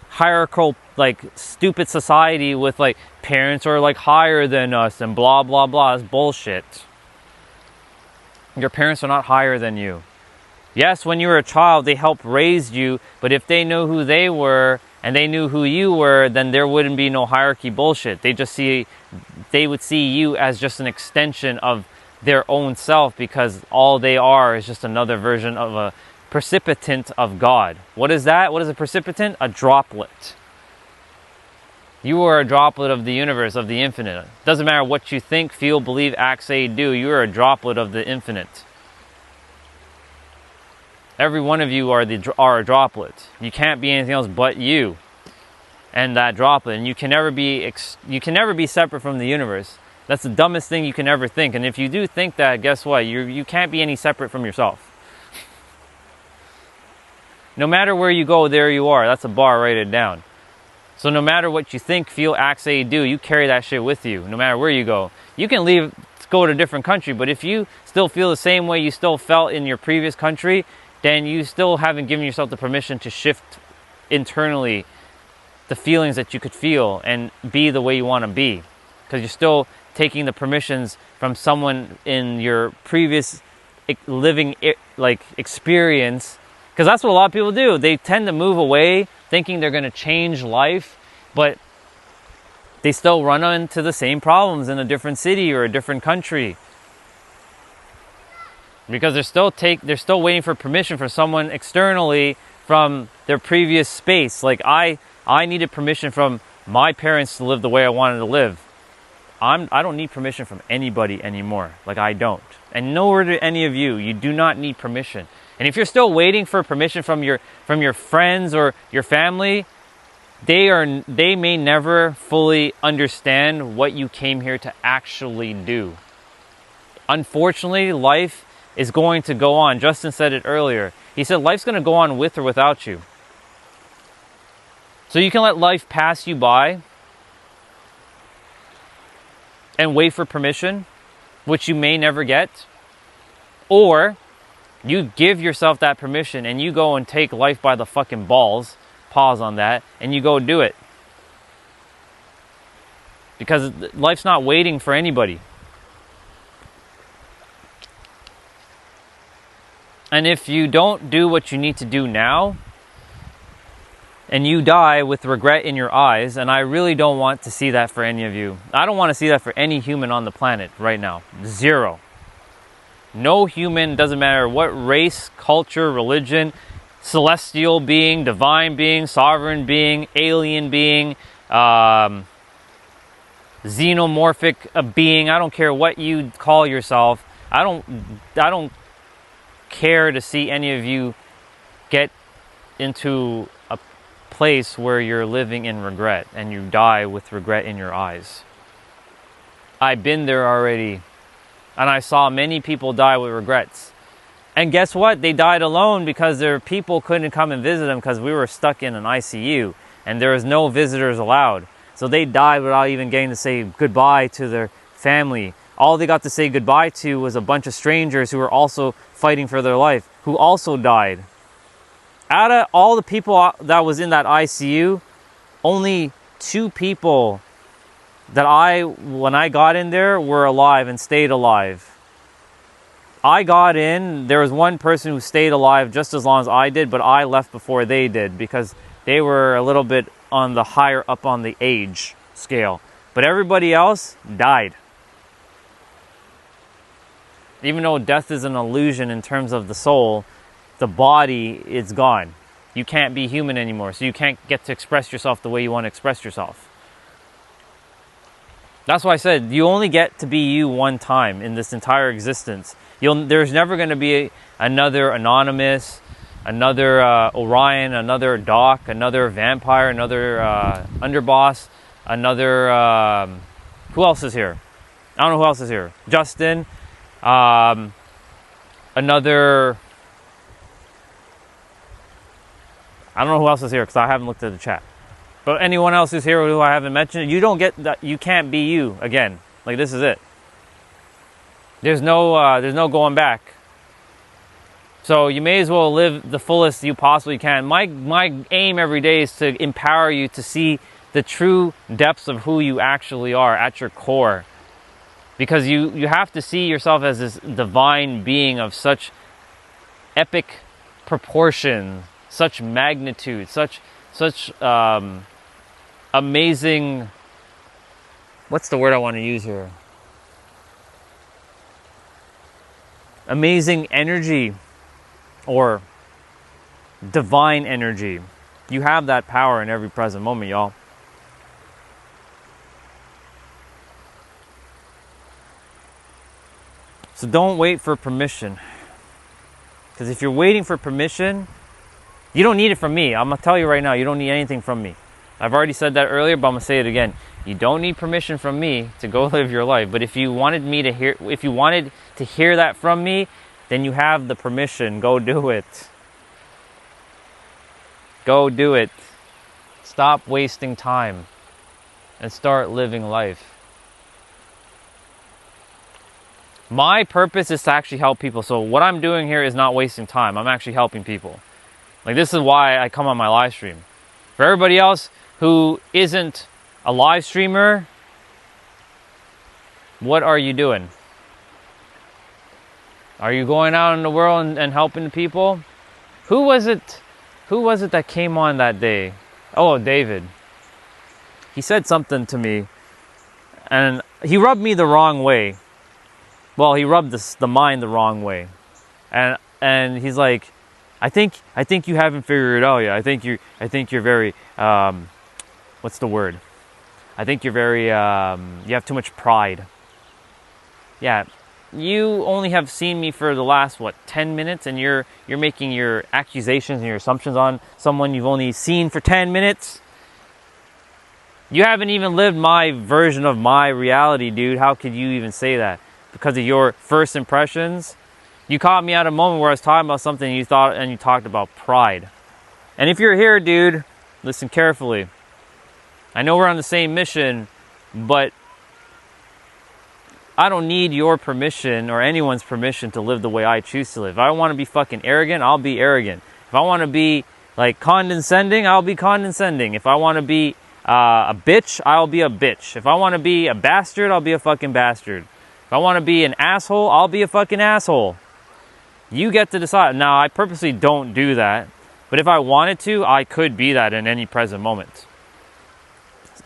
hierarchical, like, stupid society with, like, parents are, like, higher than us and blah blah blah. It's bullshit. Your parents are not higher than you. Yes, when you were a child, they helped raise you, but if they know who they were and they knew who you were, then there wouldn't be no hierarchy bullshit. They would see you as just an extension of their own self, because all they are is just another version of a precipitant of God. What is that? What is a precipitant? A droplet. You are a droplet of the universe, of the infinite. Doesn't matter what you think, feel, believe, act, say, do. You are a droplet of the infinite. Every one of you are a droplet. You can't be anything else but you and that droplet. And you can never be separate from the universe. That's the dumbest thing you can ever think. And if you do think that, guess what? You can't be any separate from yourself. No matter where you go, there you are. That's a bar. Write it down. So no matter what you think, feel, act, say, do, you carry that shit with you. No matter where you go. You can leave, go to a different country, but if you still feel the same way you still felt in your previous country, then you still haven't given yourself the permission to shift internally the feelings that you could feel and be the way you want to be. Because you're still taking the permissions from someone in your previous living experience. Because that's what a lot of people do. They tend to move away thinking they're going to change life, but they still run into the same problems in a different city or a different country. Because they're still waiting for permission from someone externally from their previous space. Like I needed permission from my parents to live the way I wanted to live. I don't need permission from anybody anymore. Like, I don't. And nor do any of you. You do not need permission. And if you're still waiting for permission from your friends or your family, they may never fully understand what you came here to actually do. Unfortunately, life is going to go on. Justin said it earlier. He said life's going to go on with or without you. So you can let life pass you by and wait for permission, which you may never get. Or you give yourself that permission and you go and take life by the fucking balls, pause on that, and you go do it. Because life's not waiting for anybody. And if you don't do what you need to do now, and you die with regret in your eyes, and I really don't want to see that for any of you. I don't want to see that for any human on the planet right now. Zero. No human, doesn't matter what race, culture, religion, celestial being, divine being, sovereign being, alien being, xenomorphic being. I don't care what you call yourself. I don't care to see any of you get into a place where you're living in regret and you die with regret in your eyes. I've been there already, and I saw many people die with regrets. And guess what? They died alone because their people couldn't come and visit them because we were stuck in an ICU and there was no visitors allowed. So they died without even getting to say goodbye to their family. All they got to say goodbye to was a bunch of strangers who were also fighting for their life, who also died. Out of all the people that was in that ICU, only 2 people that when I got in there, were alive and stayed alive. I got in, there was one person who stayed alive just as long as I did, but I left before they did because they were a little bit on the higher up on the age scale. But everybody else died. Even though death is an illusion in terms of the soul, the body is gone. You can't be human anymore, so you can't get to express yourself the way you want to express yourself. That's why I said you only get to be you one time in this entire existence. There's never going to be another Anonymous, another Orion, another Doc, another Vampire, another Underboss, another... who else is here? I don't know who else is here. Justin. Another... I don't know who else is here because I haven't looked at the chat. But anyone else who's here who I haven't mentioned, you don't get that. You can't be you again. Like, this is it. There's no going back. So you may as well live the fullest you possibly can. My aim every day is to empower you to see the true depths of who you actually are at your core. Because you have to see yourself as this divine being of such epic proportion, such magnitude, such amazing, what's the word I want to use here? Amazing energy or divine energy. You have that power in every present moment, y'all. So don't wait for permission. Because if you're waiting for permission, you don't need it from me. I'm going to tell you right now, you don't need anything from me. I've already said that earlier, but I'm going to say it again. You don't need permission from me to go live your life. But if you wanted to hear that from me, then you have the permission. Go do it. Go do it. Stop wasting time and start living life. My purpose is to actually help people. So what I'm doing here is not wasting time. I'm actually helping people. Like, this is why I come on my live stream. For everybody else who isn't a live streamer, what are you doing? Are you going out in the world and helping people? Who was it that came on that day? Oh, David. He said something to me, and he rubbed me the wrong way. Well, he rubbed the mind the wrong way. And he's like, I think you haven't figured it out yet. I think you're very what's the word? I think you're very you have too much pride. Yeah. You only have seen me for the last 10 minutes, and you're making your accusations and your assumptions on someone you've only seen for 10 minutes. You haven't even lived my version of my reality, dude. How could you even say that? Because of your first impressions? You caught me at a moment where I was talking about something you talked about pride. And if you're here, dude, listen carefully. I know we're on the same mission, but I don't need your permission or anyone's permission to live the way I choose to live. If I want to be fucking arrogant, I'll be arrogant. If I want to be like condescending, I'll be condescending. If I want to be a bitch, I'll be a bitch. If I want to be a bastard, I'll be a fucking bastard. If I want to be an asshole, I'll be a fucking asshole. You get to decide. Now, I purposely don't do that, but if I wanted to, I could be that in any present moment.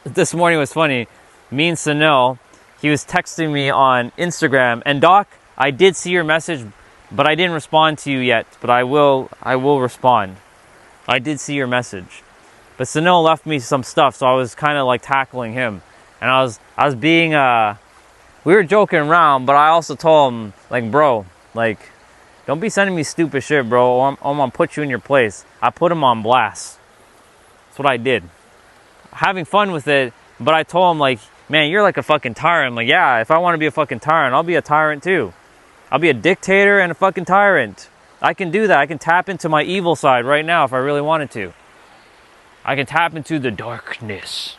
This morning was funny. Me and Sanel, he was texting me on Instagram, and Doc, I did see your message, but I didn't respond to you yet, but I will respond. I did see your message. But Sanel left me some stuff, so I was kind of like tackling him. And I was being, we were joking around, but I also told him, like, bro, like, don't be sending me stupid shit, bro, or I'm gonna put you in your place. I put him on blast. That's what I did. Having fun with it, but I told him, like, man, you're like a fucking tyrant. I'm like, yeah, if I want to be a fucking tyrant, I'll be a tyrant too. I'll be a dictator and a fucking tyrant. I can do that. I can tap into my evil side right now if I really wanted to. I can tap into the darkness.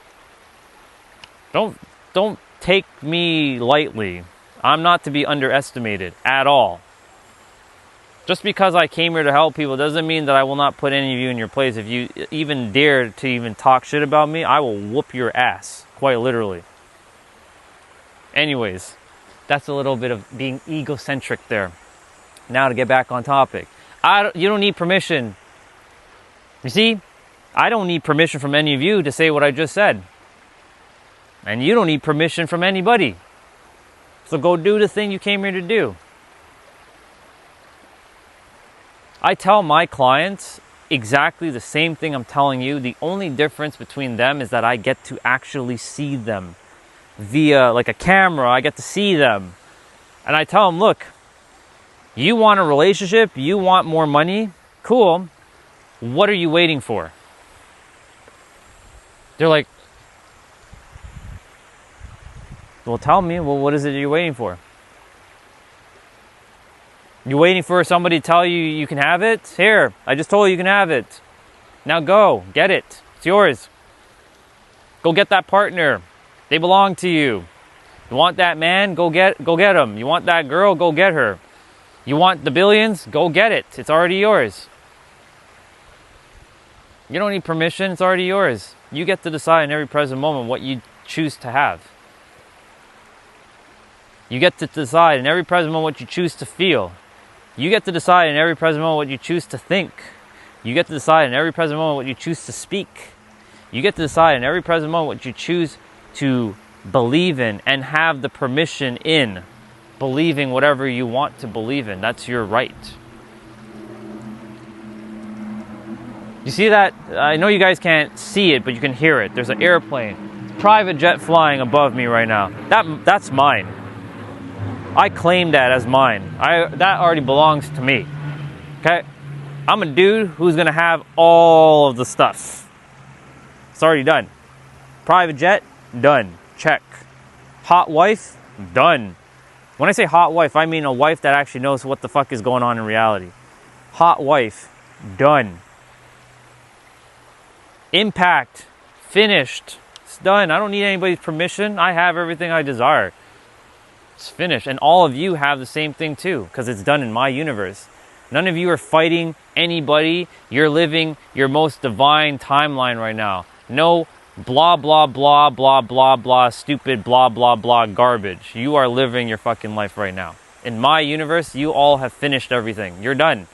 Don't take me lightly. I'm not to be underestimated at all. Just because I came here to help people doesn't mean that I will not put any of you in your place. If you even dare to even talk shit about me, I will whoop your ass, quite literally. Anyways, that's a little bit of being egocentric there. Now to get back on topic. You don't need permission. You see, I don't need permission from any of you to say what I just said. And you don't need permission from anybody. So go do the thing you came here to do. I tell my clients exactly the same thing I'm telling you. The only difference between them is that I get to actually see them via like a camera. I get to see them. And I tell them, look, you want a relationship? You want more money? Cool. What are you waiting for? They're like, well, tell me, well, what is it you're waiting for? You're waiting for somebody to tell you you can have it? Here, I just told you you can have it. Now go, get it. It's yours. Go get that partner. They belong to you. You want that man? Go get him. You want that girl? Go get her. You want the billions? Go get it. It's already yours. You don't need permission. It's already yours. You get to decide in every present moment what you choose to have. You get to decide in every present moment what you choose to feel. You get to decide in every present moment what you choose to think. You get to decide in every present moment what you choose to speak. You get to decide in every present moment what you choose to believe in and have the permission in believing whatever you want to believe in. That's your right. You see that? I know you guys can't see it, but you can hear it. There's an airplane, private jet flying above me right now. That's mine. I claim that as mine. That already belongs to me. Okay? I'm a dude who's gonna have all of the stuff. It's already done. Private jet, done. Check. Hot wife, done. When I say hot wife, I mean a wife that actually knows what the fuck is going on in reality. Hot wife, done. Impact, finished. It's done. I don't need anybody's permission. I have everything I desire. It's finished. And all of you have the same thing too, because it's done in my universe. None of you are fighting anybody. You're living your most divine timeline right now. No blah, blah, blah, blah, blah, blah, stupid blah, blah, blah garbage. You are living your fucking life right now. In my universe, you all have finished everything. You're done.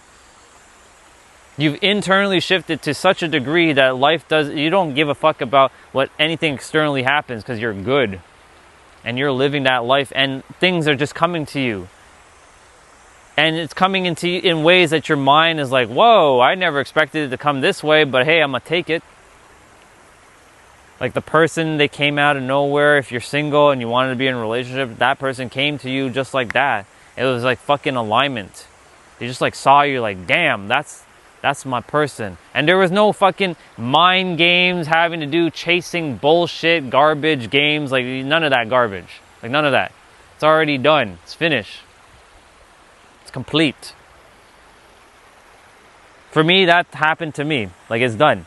You've internally shifted to such a degree that you don't give a fuck about what anything externally happens because you're good. And you're living that life and things are just coming to you. And it's coming into you in ways that your mind is like, whoa, I never expected it to come this way, but hey, I'm gonna take it. Like the person, they came out of nowhere. If you're single and you wanted to be in a relationship, that person came to you just like that. It was like fucking alignment. They just like saw you like, damn, that's my person. And there was no fucking mind games having to do chasing bullshit, garbage games. Like none of that garbage. Like none of that. It's already done. It's finished. It's complete. For me, that happened to me. Like it's done.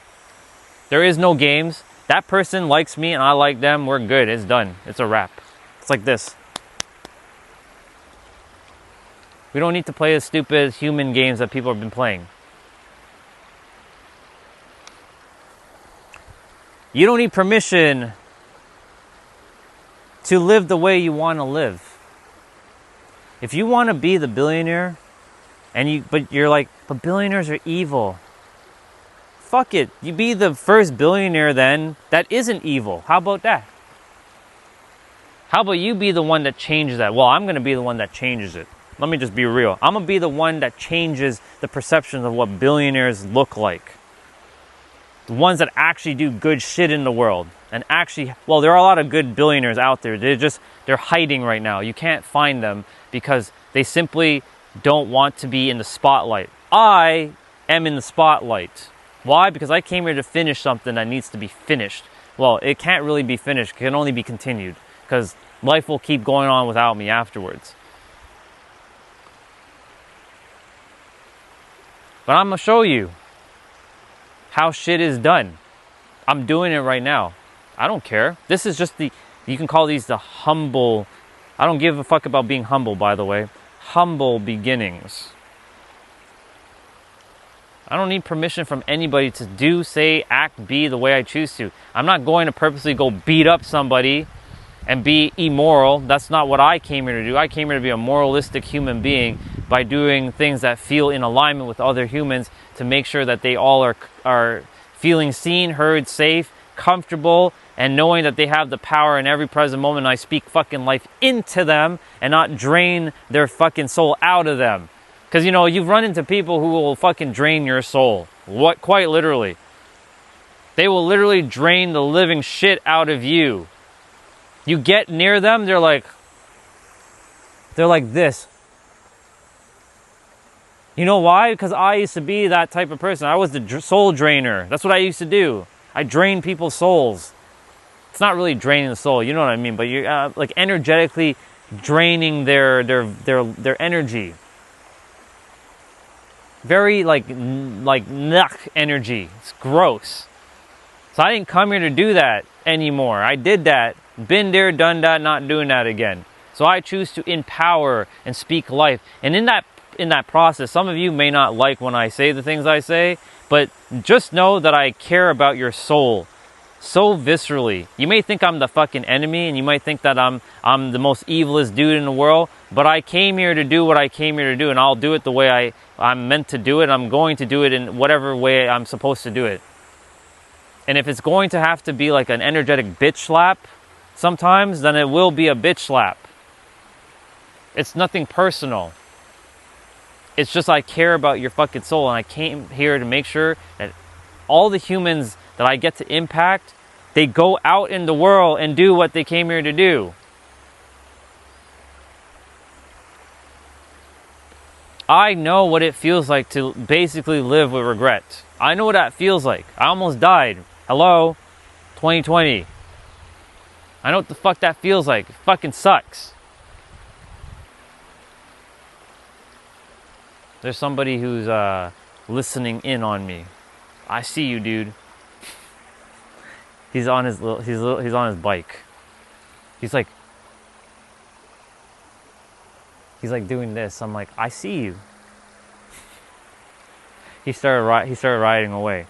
There is no games. That person likes me and I like them. We're good. It's done. It's a wrap. It's like this. We don't need to play the stupid human games that people have been playing. You don't need permission to live the way you want to live. If you want to be the billionaire But you're like, but billionaires are evil. Fuck it. You be the first billionaire then that isn't evil. How about that? How about you be the one that changes that? Well, I'm going to be the one that changes it. Let me just be real. I'm going to be the one that changes the perception of what billionaires look like. The ones that actually do good shit in the world. And actually, well, there are a lot of good billionaires out there. They're hiding right now. You can't find them because they simply don't want to be in the spotlight. I am in the spotlight. Why? Because I came here to finish something that needs to be finished. Well, it can't really be finished. It can only be continued. Because life will keep going on without me afterwards. But I'm going to show you how shit is done. I'm doing it right now. I don't care. This is just you can call these the humble, I don't give a fuck about being humble, by the way. Humble beginnings. I don't need permission from anybody to do, say, act, be the way I choose to. I'm not going to purposely go beat up somebody and be immoral. That's not what I came here to do. I came here to be a moralistic human being by doing things that feel in alignment with other humans to make sure that they all are feeling seen, heard, safe, comfortable, and knowing that they have the power in every present moment. I speak fucking life into them and not drain their fucking soul out of them. Because, you know, you've run into people who will fucking drain your soul. What? Quite literally. They will literally drain the living shit out of you. You get near them, they're like this. You know why? Because I used to be that type of person. I was the soul drainer. That's what I used to do. I drain people's souls. It's not really draining the soul, you know what I mean? But you're like energetically draining their energy. Very like nuck energy. It's gross. So I didn't come here to do that anymore. I did that. Been there, done that, not doing that again. So I choose to empower and speak life. And in that process, some of you may not like when I say the things I say, but just know that I care about your soul so viscerally. You may think I'm the fucking enemy, and you might think that I'm the most evilest dude in the world, but I came here to do what I came here to do, and I'll do it the way I'm meant to do it. I'm going to do it in whatever way I'm supposed to do it. And if it's going to have to be like an energetic bitch slap sometimes, then it will be a bitch slap. It's nothing personal. It's just I care about your fucking soul, and I came here to make sure that all the humans that I get to impact, they go out in the world and do what they came here to do. I know what it feels like to basically live with regret. I know what that feels like. I almost died. Hello? 2020. I know what the fuck that feels like. It fucking sucks. There's somebody who's listening in on me. I see you, dude. He's on his bike. He's like doing this. I'm like, I see you. He started riding away.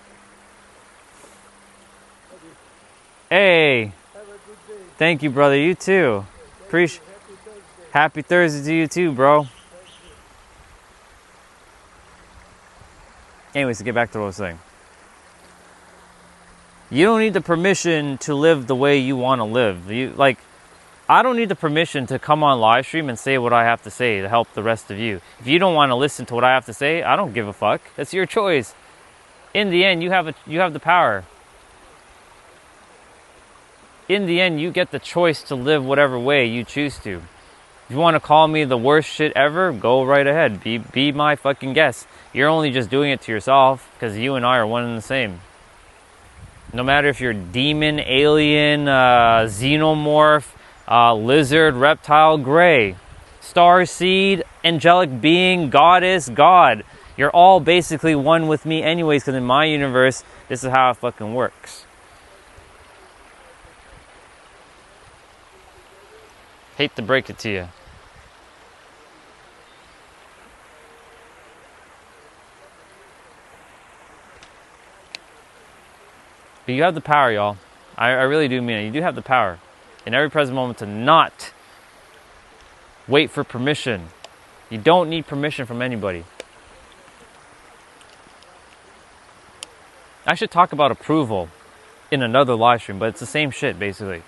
Hey. Have a good day. Thank you, brother. You too. Appreciate. Happy Thursday to you too, bro. Anyways, to get back to what I was saying. You don't need the permission to live the way you want to live. I don't need the permission to come on live stream and say what I have to say to help the rest of you. If you don't want to listen to what I have to say, I don't give a fuck. It's your choice. In the end, you have the power. In the end, you get the choice to live whatever way you choose to. If you want to call me the worst shit ever, go right ahead. Be my fucking guest. You're only just doing it to yourself because you and I are one and the same. No matter if you're demon, alien, xenomorph, lizard, reptile, gray, star seed, angelic being, goddess, God. You're all basically one with me anyways, because in my universe, this is how it fucking works. Hate to break it to you. But you have the power, y'all. I really do mean it. You do have the power in every present moment to not wait for permission. You don't need permission from anybody. I should talk about approval in another live stream, but it's the same shit basically.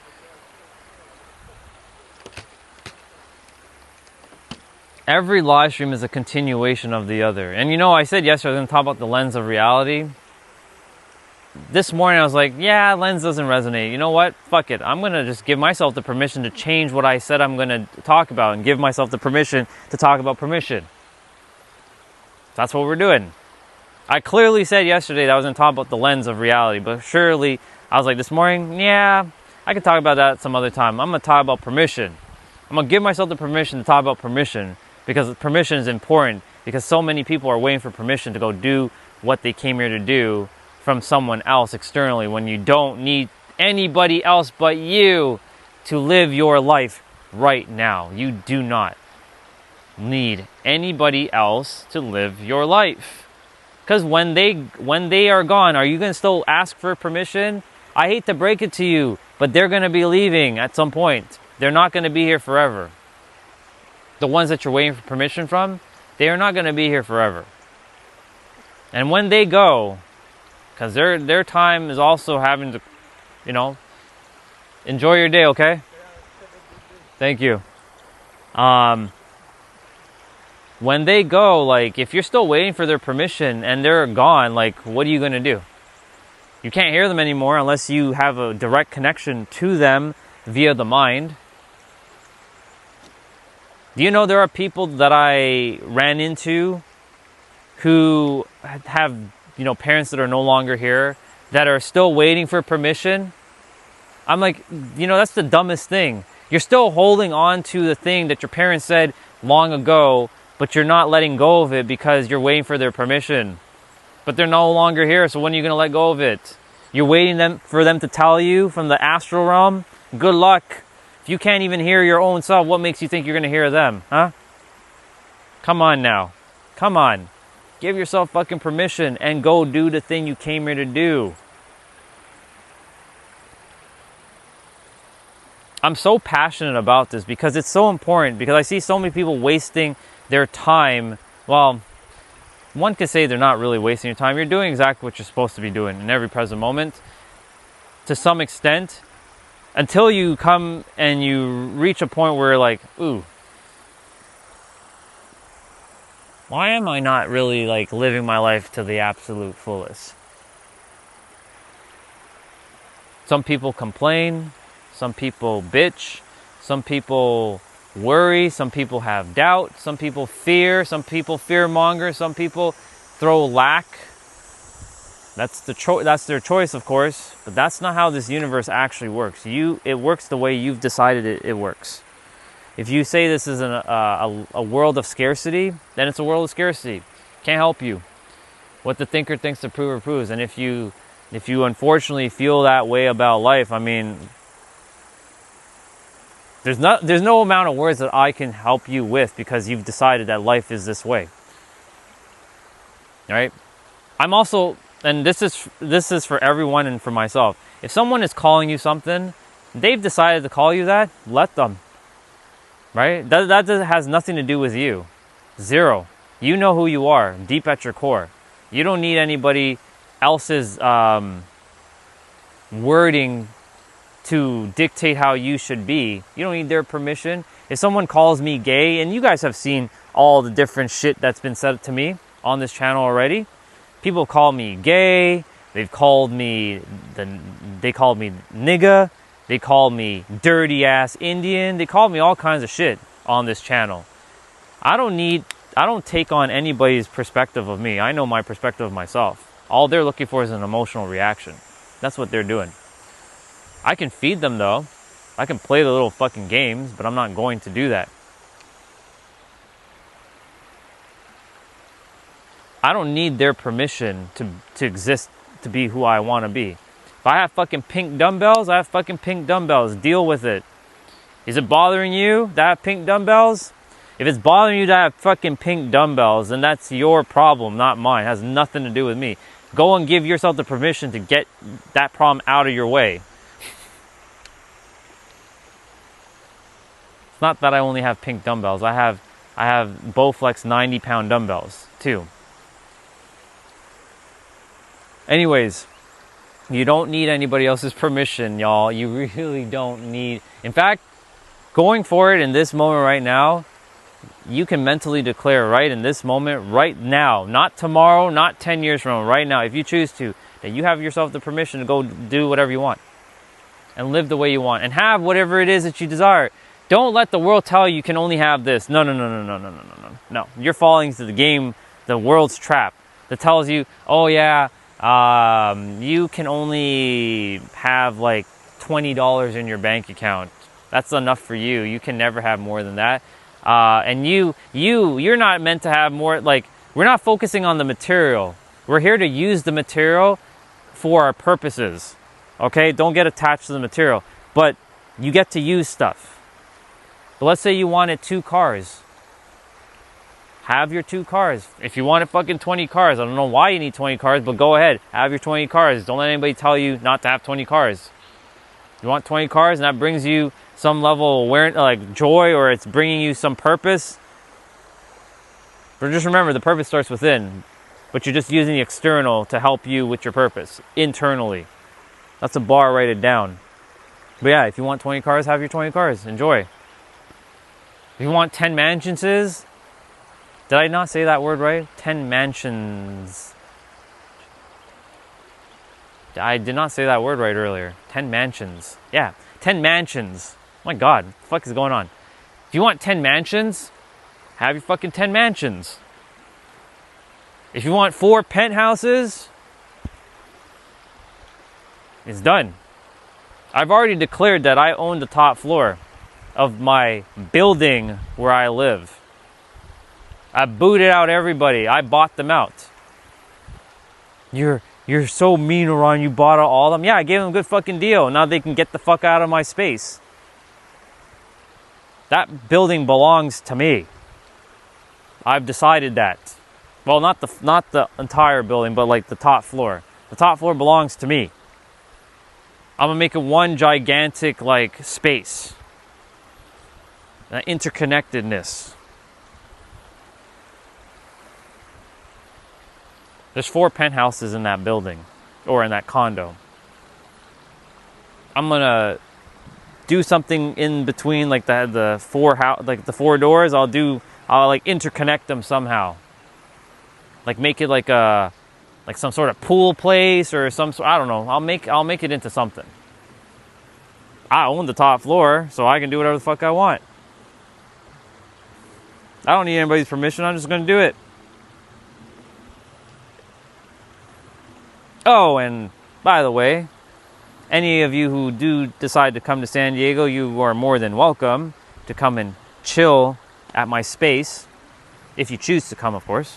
Every live stream is a continuation of the other. And you know, I said yesterday I was going to talk about the lens of reality. This morning I was like, yeah, lens doesn't resonate. You know what? Fuck it. I'm going to just give myself the permission to change what I said I'm going to talk about and give myself the permission to talk about permission. That's what we're doing. I clearly said yesterday that I was going to talk about the lens of reality, but surely I was like this morning, yeah, I can talk about that some other time. I'm going to talk about permission. I'm going to give myself the permission to talk about permission. Because permission is important, because so many people are waiting for permission to go do what they came here to do from someone else externally, when you don't need anybody else but you to live your life right now. You do not need anybody else to live your life. Because when they are gone, are you going to still ask for permission? I hate to break it to you, but they're going to be leaving at some point. They're not going to be here forever. The ones that you're waiting for permission from, they are not going to be here forever. And when they go, because their time is also having to, you know, enjoy your day, okay? Thank you. When they go, like, if you're still waiting for their permission and they're gone, like, what are you going to do? You can't hear them anymore unless you have a direct connection to them via the mind. Do you know there are people that I ran into who have, you know, parents that are no longer here that are still waiting for permission? I'm like, you know, that's the dumbest thing. You're still holding on to the thing that your parents said long ago, but you're not letting go of it because you're waiting for their permission. But they're no longer here, so when are you going to let go of it? You're waiting for them to tell you from the astral realm? Good luck. If you can't even hear your own self, what makes you think you're going to hear them, huh? Come on now. Come on. Give yourself fucking permission and go do the thing you came here to do. I'm so passionate about this because it's so important, because I see so many people wasting their time. Well, one could say they're not really wasting your time. You're doing exactly what you're supposed to be doing in every present moment to some extent, until you come and you reach a point where you're like, ooh, why am I not really like living my life to the absolute fullest? Some people complain, some people bitch, some people worry, some people have doubt, some people fear monger, some people throw lack. That's their choice, of course, but that's not how this universe actually works. It works the way you've decided it works. If you say this is a world of scarcity, then it's a world of scarcity. Can't help you. What the thinker thinks, the prover proves. And if you unfortunately feel that way about life, I mean, there's no amount of words that I can help you with, because you've decided that life is this way. All right? I'm also, and this is for everyone and for myself. If someone is calling you something, they've decided to call you that, let them. Right? That has nothing to do with you. Zero. You know who you are, deep at your core. You don't need anybody else's wording to dictate how you should be. You don't need their permission. If someone calls me gay, and you guys have seen all the different shit that's been said to me on this channel already. People call me gay. They called me nigga. They call me dirty ass Indian. They call me all kinds of shit on this channel. I don't take on anybody's perspective of me. I know my perspective of myself. All they're looking for is an emotional reaction. That's what they're doing. I can feed them though. I can play the little fucking games, but I'm not going to do that. I don't need their permission to exist, to be who I want to be. If I have fucking pink dumbbells, I have fucking pink dumbbells. Deal with it. Is it bothering you that I have pink dumbbells? If it's bothering you to have fucking pink dumbbells, then that's your problem, not mine. It has nothing to do with me. Go and give yourself the permission to get that problem out of your way. It's not that I only have pink dumbbells. I have Bowflex 90-pound dumbbells too. Anyways, you don't need anybody else's permission, y'all. You really don't need. In fact, going forward in this moment right now, you can mentally declare right in this moment, right now, not tomorrow, not 10 years from now, right now, if you choose to, that you have yourself the permission to go do whatever you want and live the way you want and have whatever it is that you desire. Don't let the world tell you can only have this. No. You're falling into the game, the world's trap that tells you, oh yeah, you can only have like $20 in your bank account. That's enough for you. You can never have more than that. And you're not meant to have more. Like, we're not focusing on the material. We're here to use the material for our purposes. Okay? Don't get attached to the material. But you get to use stuff. But let's say you wanted 2 cars. Have your 2 cars. If you wanted fucking 20 cars, I don't know why you need 20 cars, but go ahead. Have your 20 cars. Don't let anybody tell you not to have 20 cars. You want 20 cars and that brings you some level of awareness, like joy, or it's bringing you some purpose. But just remember, the purpose starts within. But you're just using the external to help you with your purpose internally. That's a bar, write it down. But yeah, if you want 20 cars, have your 20 cars. Enjoy. If you want 10 mansions, did I not say that word right? 10 mansions. I did not say that word right earlier. 10 mansions. Yeah, 10 mansions. Oh my God, what the fuck is going on? If you want 10 mansions, have your fucking 10 mansions. If you want 4 penthouses, it's done. I've already declared that I own the top floor of my building where I live. I booted out everybody. I bought them out. You're so mean, Orion. You bought out all of them. Yeah, I gave them a good fucking deal. Now they can get the fuck out of my space. That building belongs to me. I've decided that. Well, not the entire building, but like the top floor. The top floor belongs to me. I'm gonna make it one gigantic like space. Interconnectedness. There's 4 penthouses in that building, or in that condo. I'm gonna do something in between, like the 4 doors. I'll like interconnect them somehow. Like make it like some sort of pool place or some sort. I don't know. I'll make it into something. I own the top floor, so I can do whatever the fuck I want. I don't need anybody's permission. I'm just gonna do it. Oh, and by the way, any of you who do decide to come to San Diego, you are more than welcome to come and chill at my space, if you choose to come, of course.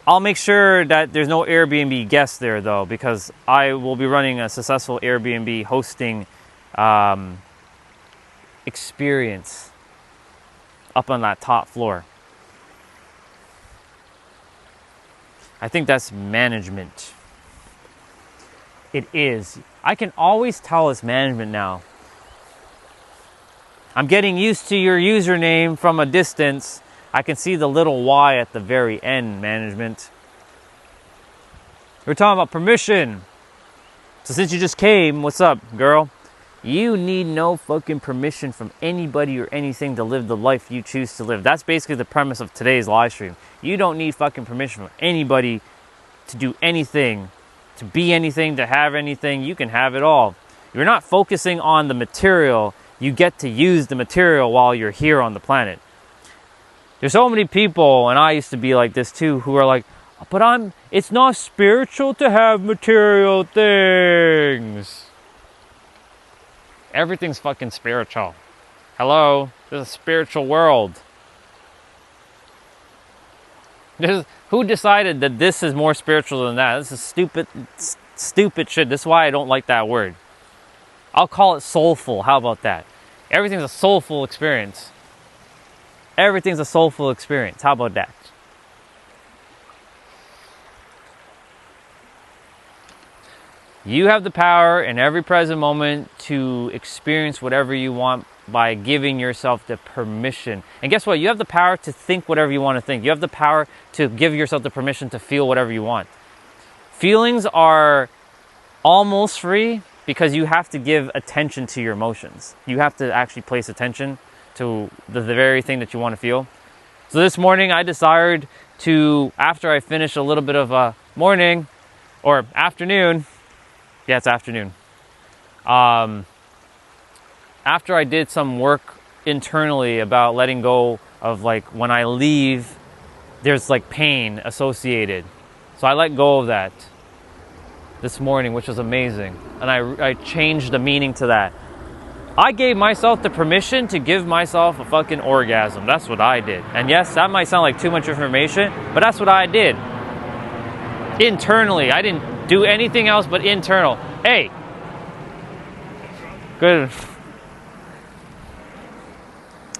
I'll make sure that there's no Airbnb guests there, though, because I will be running a successful Airbnb hosting experience up on that top floor. I think that's management. It is. I can always tell it's management now. I'm getting used to your username from a distance. I can see the little Y at the very end, management. We're talking about permission. So since you just came, what's up, girl? You need no fucking permission from anybody or anything to live the life you choose to live. That's basically the premise of today's live stream. You don't need fucking permission from anybody to do anything, to be anything, to have anything. You can have it all. You're not focusing on the material. You get to use the material while you're here on the planet. There's so many people, and I used to be like this too, who are like, but it's not spiritual to have material things. Everything's fucking spiritual. Hello? There's a spiritual world. Who decided that this is more spiritual than that? This is stupid shit. This is why I don't like that word. I'll call it soulful. How about that? Everything's a soulful experience. Everything's a soulful experience. How about that? You have the power in every present moment to experience whatever you want by giving yourself the permission. And guess what? You have the power to think whatever you want to think. You have the power to give yourself the permission to feel whatever you want. Feelings are almost free because you have to give attention to your emotions. You have to actually place attention to the very thing that you want to feel. So this morning I decided to, after I finished a little bit of a morning or afternoon, yeah, it's afternoon. After I did some work internally about letting go of like when I leave, there's like pain associated. So I let go of that this morning, which was amazing. And I changed the meaning to that. I gave myself the permission to give myself a fucking orgasm. That's what I did. And yes, that might sound like too much information, but that's what I did. Internally. I didn't do anything else but internal. Hey. Good.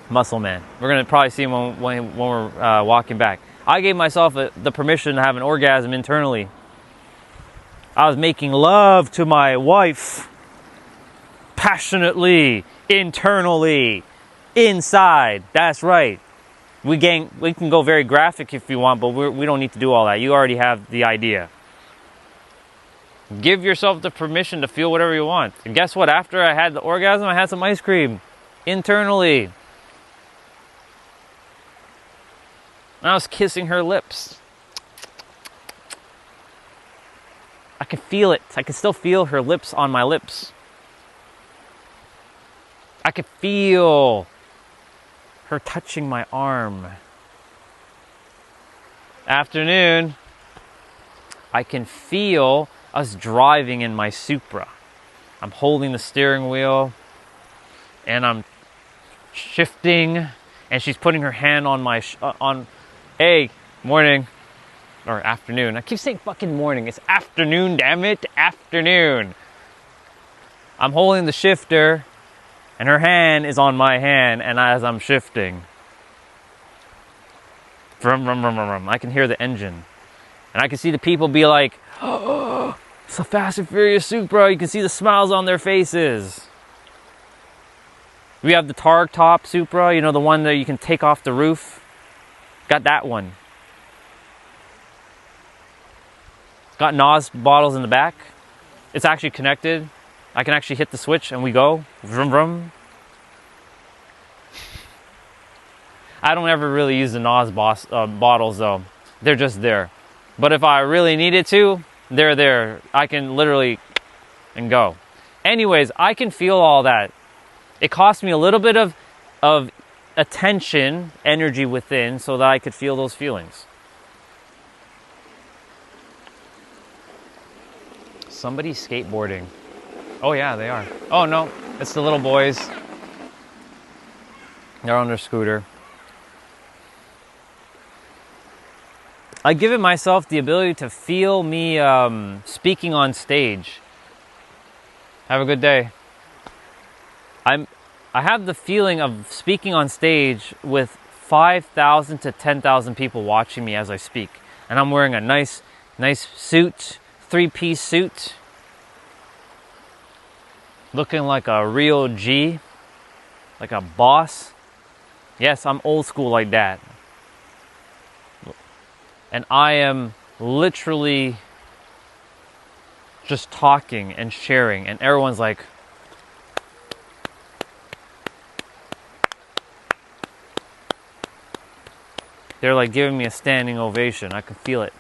Muscle man. We're going to probably see him when we're walking back. I gave myself the permission to have an orgasm internally. I was making love to my wife. Passionately, internally, inside. That's right. We can go very graphic if you want, but we don't need to do all that. You already have the idea. Give yourself the permission to feel whatever you want. And guess what? After I had the orgasm, I had some ice cream. Internally. I was kissing her lips. I can feel it. I can still feel her lips on my lips. I could feel her touching my arm. Afternoon, I can feel us driving in my Supra. I'm holding the steering wheel and I'm shifting, and she's putting her hand on my hey, morning or afternoon. I keep saying fucking morning. It's afternoon, damn it, afternoon. I'm holding the shifter. And her hand is on my hand, and as I'm shifting, vroom, vroom, vroom, vroom, vroom, I can hear the engine. And I can see the people be like, oh, it's a Fast and Furious Supra. You can see the smiles on their faces. We have the Targ Top Supra, you know, the one that you can take off the roof. Got that one. Got NOS bottles in the back. It's actually connected. I can actually hit the switch and we go. Vroom, vroom. I don't ever really use the NOS bottles though. They're just there. But if I really needed to, they're there. I can literally and go. Anyways, I can feel all that. It cost me a little bit of attention, energy within, so that I could feel those feelings. Somebody's skateboarding. Oh yeah, they are. Oh no, it's the little boys. They're on their scooter. I've given myself the ability to feel me speaking on stage. Have a good day. I have the feeling of speaking on stage with 5,000 to 10,000 people watching me as I speak. And I'm wearing a nice suit, 3-piece suit. Looking like a real G, like a boss. Yes, I'm old school like that. And I am literally just talking and sharing, and everyone's like, they're like giving me a standing ovation. I can feel it.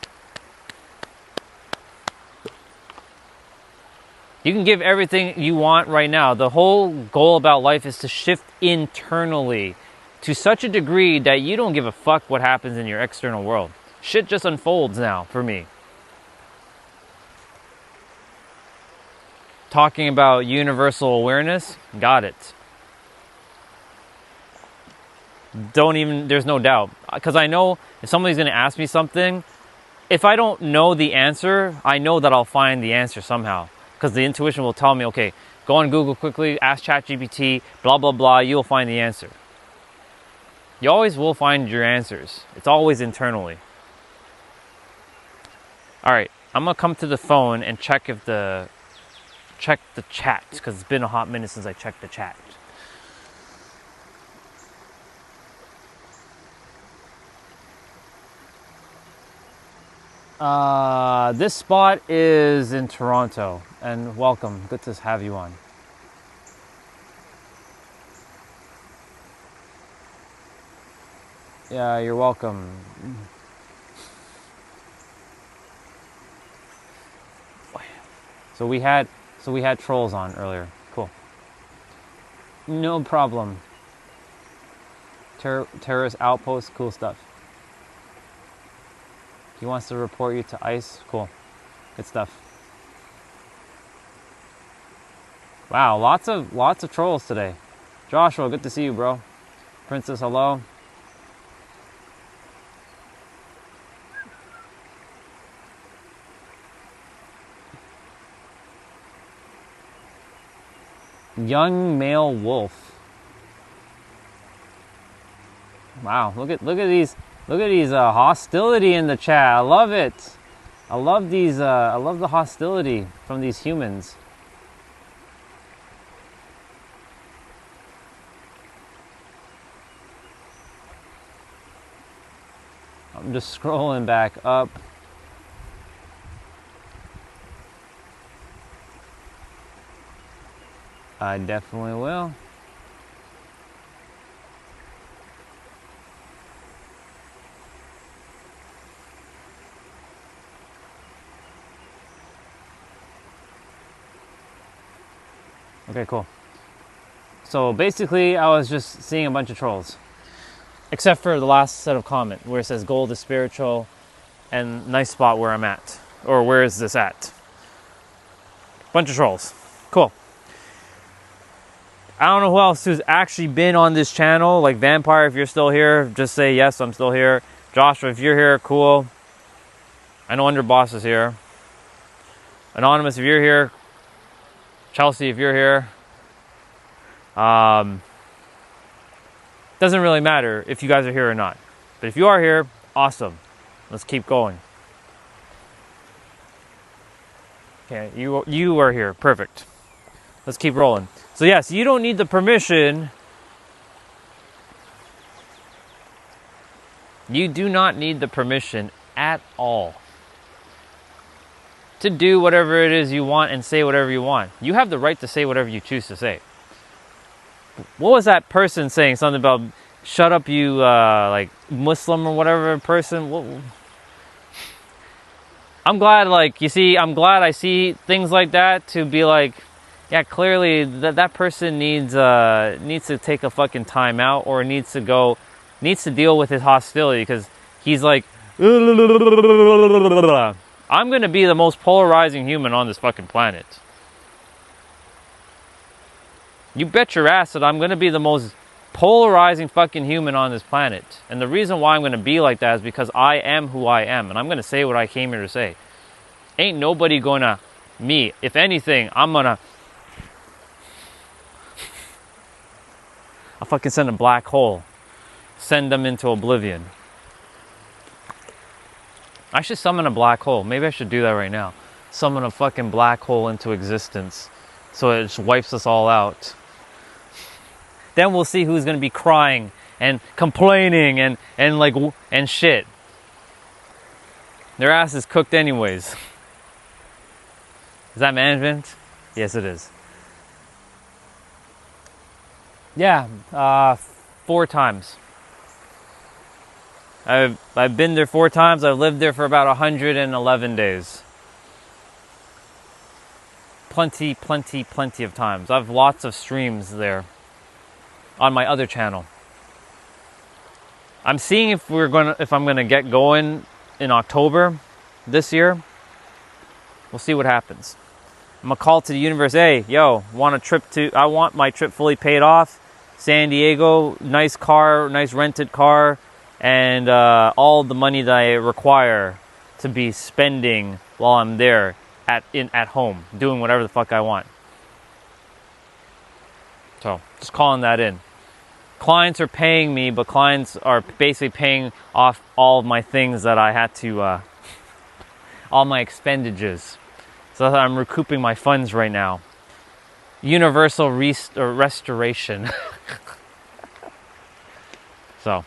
You can give everything you want right now. The whole goal about life is to shift internally to such a degree that you don't give a fuck what happens in your external world. Shit just unfolds now for me. Talking about universal awareness, got it. There's no doubt. Because I know if somebody's going to ask me something, if I don't know the answer, I know that I'll find the answer somehow. Because the intuition will tell me, okay, go on Google quickly, ask ChatGPT, blah, blah, blah, you'll find the answer. You always will find your answers. It's always internally. All right, I'm going to come to the phone and check the chat, because it's been a hot minute since I checked the chat. This spot is in Toronto, and welcome. Good to have you on. Yeah, you're welcome. So we had trolls on earlier. Cool. No problem. Terrorist outpost, cool stuff. He wants to report you to ICE. Cool. Good stuff. Wow, lots of trolls today. Joshua, good to see you, bro. Princess, hello. Young male wolf. Wow, look at these hostility in the chat. I love it. I love these I love the hostility from these humans. I'm just scrolling back up. I definitely will. Okay, cool. So basically, I was just seeing a bunch of trolls. Except for the last set of comment where it says gold is spiritual and nice spot where I'm at. Or where is this at? Bunch of trolls. Cool. I don't know who else who's actually been on this channel. Like Vampire, if you're still here, just say yes, I'm still here. Joshua, if you're here, cool. I know Underboss is here. Anonymous, if you're here. Chelsea, if you're here. Doesn't really matter if you guys are here or not. But if you are here, awesome. Let's keep going. Okay, you are here. Perfect. Let's keep rolling. So yes, you don't need the permission. You do not need the permission at all to do whatever it is you want and say whatever you want. You have the right to say whatever you choose to say. What was that person saying? Something about shut up, you like Muslim or whatever person. I'm glad, like, you see, I'm glad I see things like that to be like, yeah, clearly that person needs to take a fucking time out or needs to deal with his hostility because he's like, I'm gonna be the most polarizing human on this fucking planet. You bet your ass that I'm going to be the most polarizing fucking human on this planet. And the reason why I'm going to be like that is because I am who I am. And I'm going to say what I came here to say. Ain't nobody going to me. If anything, I'll fucking send a black hole. Send them into oblivion. I should summon a black hole. Maybe I should do that right now. Summon a fucking black hole into existence. So it just wipes us all out. Then we'll see who's going to be crying and complaining and shit. Their ass is cooked anyways. Is that management? Yes, it is. Yeah, 4 times. I've been there 4 times. I've lived there for about 111 days. Plenty of times. I have lots of streams there. On my other channel. I'm seeing if I'm gonna get going in October this year. We'll see what happens. I'm gonna call to the universe, hey, yo, I want my trip fully paid off. San Diego, nice car, nice rented car, and all the money that I require to be spending while I'm there at home, doing whatever the fuck I want. So, just calling that in. Clients are paying me, but clients are basically paying off all of my things that I had to, all my expenditures. So I'm recouping my funds right now. Universal restoration. So,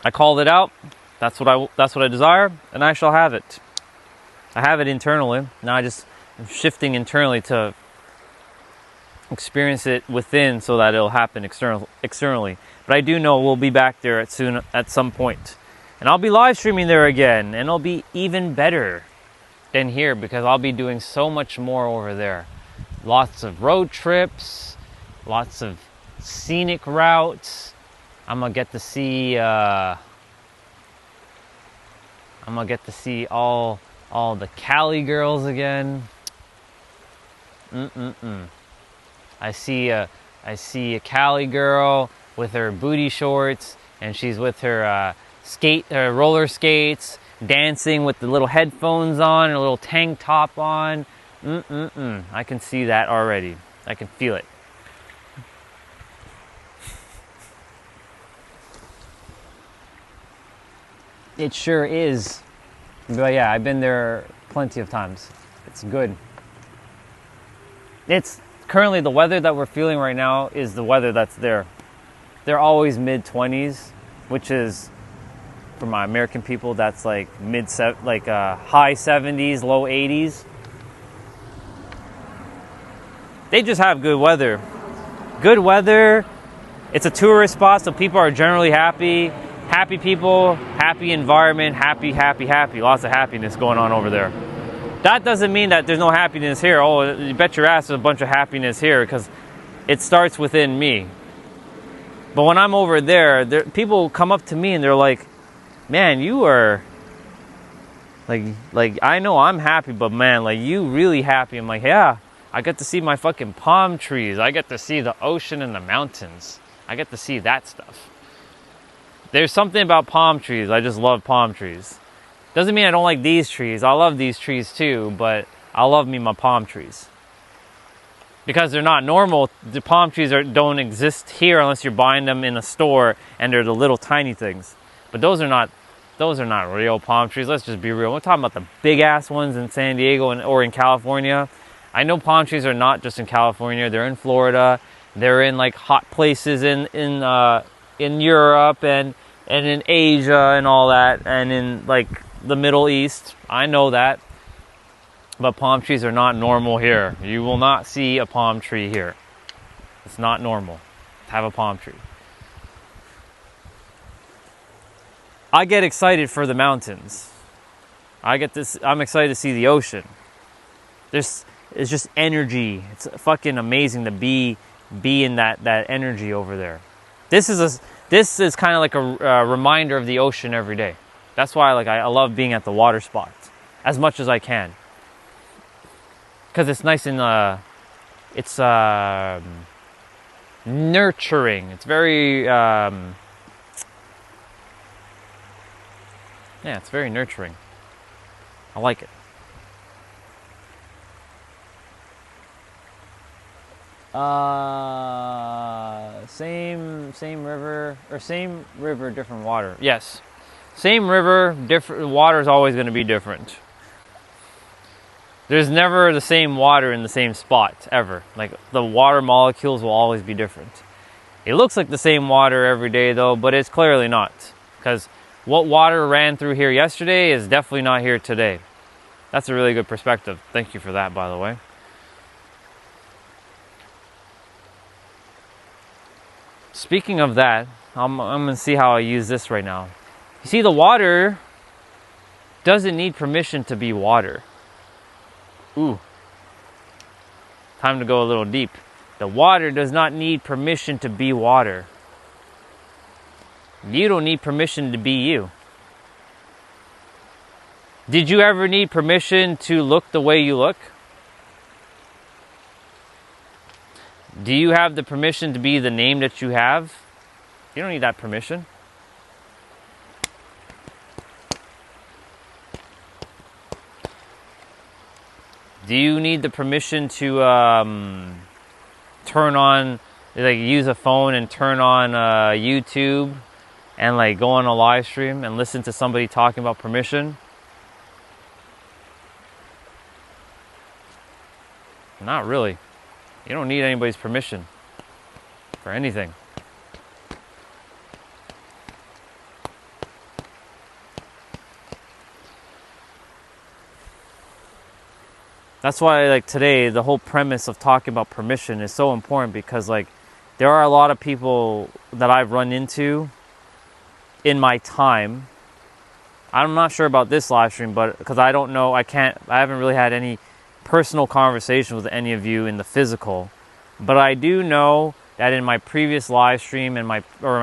I called it out. That's what I desire, and I shall have it. I have it internally. Now I'm shifting internally to experience it within so that it'll happen externally. But I do know we'll be back there at some point. And I'll be live streaming there again, and it'll be even better than here because I'll be doing so much more over there. Lots of road trips, lots of scenic routes. I'm gonna get to see all the Cali girls again. I see a Cali girl with her booty shorts, and she's with her roller skates, dancing with the little headphones on and a little tank top on. I can see that already. I can feel it. It sure is. But yeah, I've been there plenty of times. It's good. It's currently the weather that we're feeling right now is the weather that's there. They're always mid-20s, which is, for my American people, that's like high 70s, low 80s. They just have good weather. Good weather. It's a tourist spot, so people are generally happy. Happy people, happy environment, happy. Lots of happiness going on over there. That doesn't mean that there's no happiness here. Oh, you bet your ass there's a bunch of happiness here because it starts within me. But when I'm over there, people come up to me and they're like, man, you are like I know I'm happy, but man, like you really happy. I'm like, yeah, I get to see my fucking palm trees. I get to see the ocean and the mountains. I get to see that stuff. There's something about palm trees. I just love palm trees. Doesn't mean I don't like these trees. I love these trees too, but I love me my palm trees. Because they're not normal. The palm trees don't exist here unless you're buying them in a store, and they're the little tiny things. But those are not real palm trees. Let's just be real. We're talking about the big ass ones in San Diego or in California. I know palm trees are not just in California. They're in Florida. They're in like hot places in Europe and in Asia and all that, and in like the Middle East. I know that. But palm trees are not normal here. You will not see a palm tree here. It's not normal to have a palm tree. I get excited for the mountains. I'm excited to see the ocean. It's just energy. It's fucking amazing to be in that energy over there. This is kind of like a reminder of the ocean every day. That's why I love being at the water spots as much as I can. Because it's nice and it's nurturing. It's very it's very nurturing. I like it. Same river, different water. Yes, same river, different water is always going to be different. There's never the same water in the same spot, ever. Like, the water molecules will always be different. It looks like the same water every day, though, but it's clearly not. Because what water ran through here yesterday is definitely not here today. That's a really good perspective. Thank you for that, by the way. Speaking of that, I'm going to see how I use this right now. You see, the water doesn't need permission to be water. Ooh, time to go a little deep. The water does not need permission to be water. You don't need permission to be you. Did you ever need permission to look the way you look? Do you have the permission to be the name that you have? You don't need that permission. Do you need the permission to turn on, use a phone and turn on YouTube and go on a live stream and listen to somebody talking about permission? Not really. You don't need anybody's permission for anything. That's why, like, today, the whole premise of talking about permission is so important, because, like, there are a lot of people that I've run into in my time. I'm not sure about this live stream, but because I don't know, I haven't really had any personal conversations with any of you in the physical. But I do know that in my previous live stream and my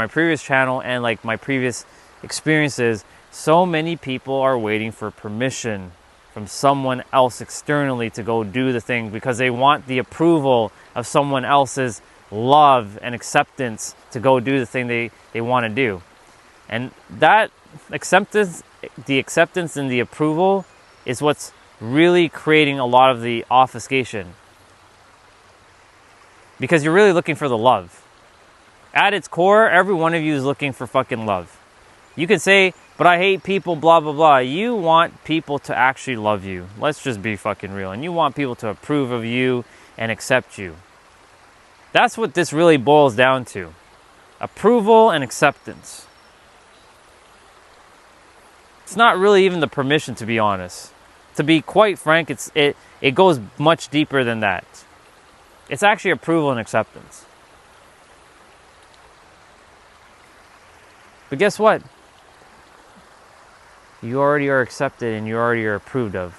previous channel and like my previous experiences, so many people are waiting for permission from someone else externally to go do the thing, because they want the approval of someone else's love and acceptance to go do the thing they want to do. And that acceptance, the acceptance and the approval, is what's really creating a lot of the obfuscation. Because you're really looking for the love. At its core, every one of you is looking for fucking love. You can say, but I hate people, blah, blah, blah. You want people to actually love you. Let's just be fucking real. And you want people to approve of you and accept you. That's what this really boils down to. Approval and acceptance. It's not really even the permission, to be honest. To be quite frank, it goes much deeper than that. It's actually approval and acceptance. But guess what? You already are accepted and you already are approved of.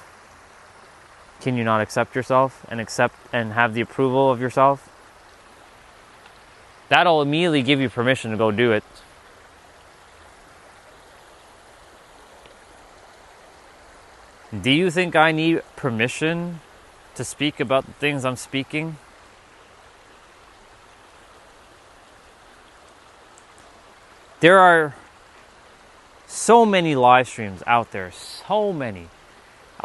Can you not accept yourself and accept and have the approval of yourself? That'll immediately give you permission to go do it. Do you think I need permission to speak about the things I'm speaking? There are so many live streams out there, so many.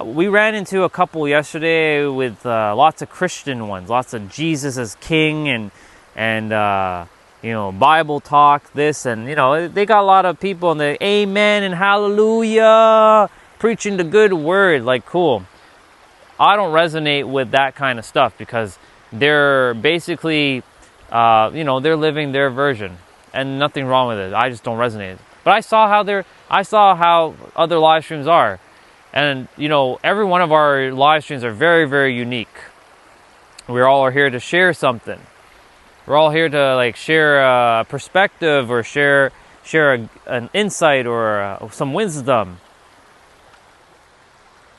We ran into a couple yesterday with lots of Christian ones, lots of Jesus as King and Bible talk, this, and they got a lot of people in the amen and hallelujah, preaching the good word, like, cool. I don't resonate with that kind of stuff, because they're basically, they're living their version, and nothing wrong with it. I just don't resonate. But I saw how other live streams are. And, every one of our live streams are very, very unique. We all are here to share something. We're all here to, share a perspective or share an insight or some wisdom.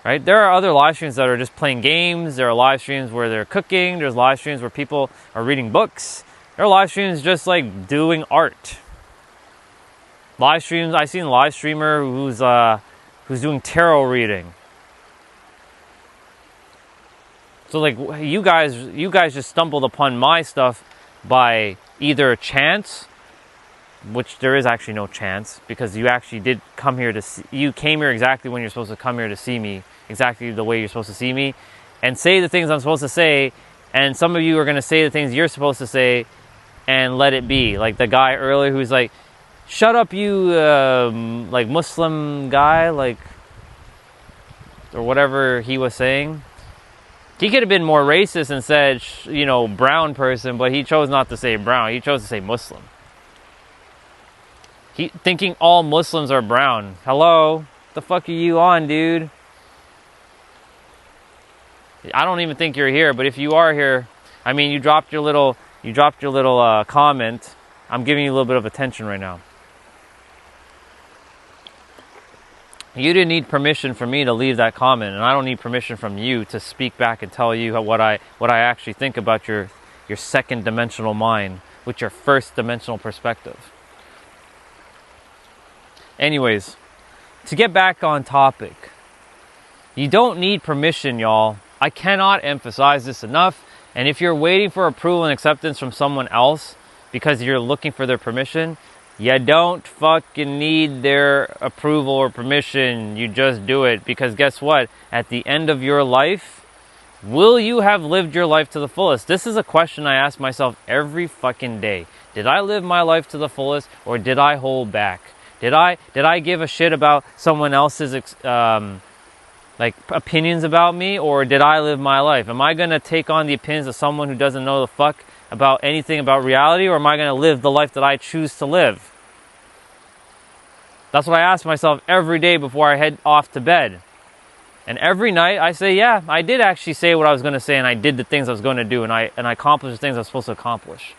Right? There are other live streams that are just playing games. There are live streams where they're cooking. There's live streams where people are reading books. There are live streams just doing art. Live streams, I've seen a live streamer who's doing tarot reading. So you guys just stumbled upon my stuff by either chance, which there is actually no chance, because you actually did come here you came here exactly when you're supposed to come here to see me, exactly the way you're supposed to see me, and say the things I'm supposed to say, and some of you are going to say the things you're supposed to say, and let it be. Like the guy earlier who's like, shut up, you Muslim guy, or whatever he was saying. He could have been more racist and said, brown person, but he chose not to say brown. He chose to say Muslim. Thinking all Muslims are brown. Hello? The fuck are you on, dude? I don't even think you're here, but if you are here, you dropped your little comment. I'm giving you a little bit of attention right now. You didn't need permission from me to leave that comment, and I don't need permission from you to speak back and tell you what I actually think about your second dimensional mind with your first dimensional perspective. Anyways, to get back on topic, you don't need permission, y'all. I cannot emphasize this enough. And if you're waiting for approval and acceptance from someone else because you're looking for their permission, you don't fucking need their approval or permission. You just do it, because guess what? At the end of your life, will you have lived your life to the fullest? This is a question I ask myself every fucking day. Did I live my life to the fullest, or did I hold back? Did I give a shit about someone else's opinions about me, or did I live my life? Am I going to take on the opinions of someone who doesn't know the fuck about anything about reality, or am I going to live the life that I choose to live? That's what I ask myself every day before I head off to bed. And every night I say, yeah, I did actually say what I was going to say, and I did the things I was going to do, and I accomplished the things I was supposed to accomplish.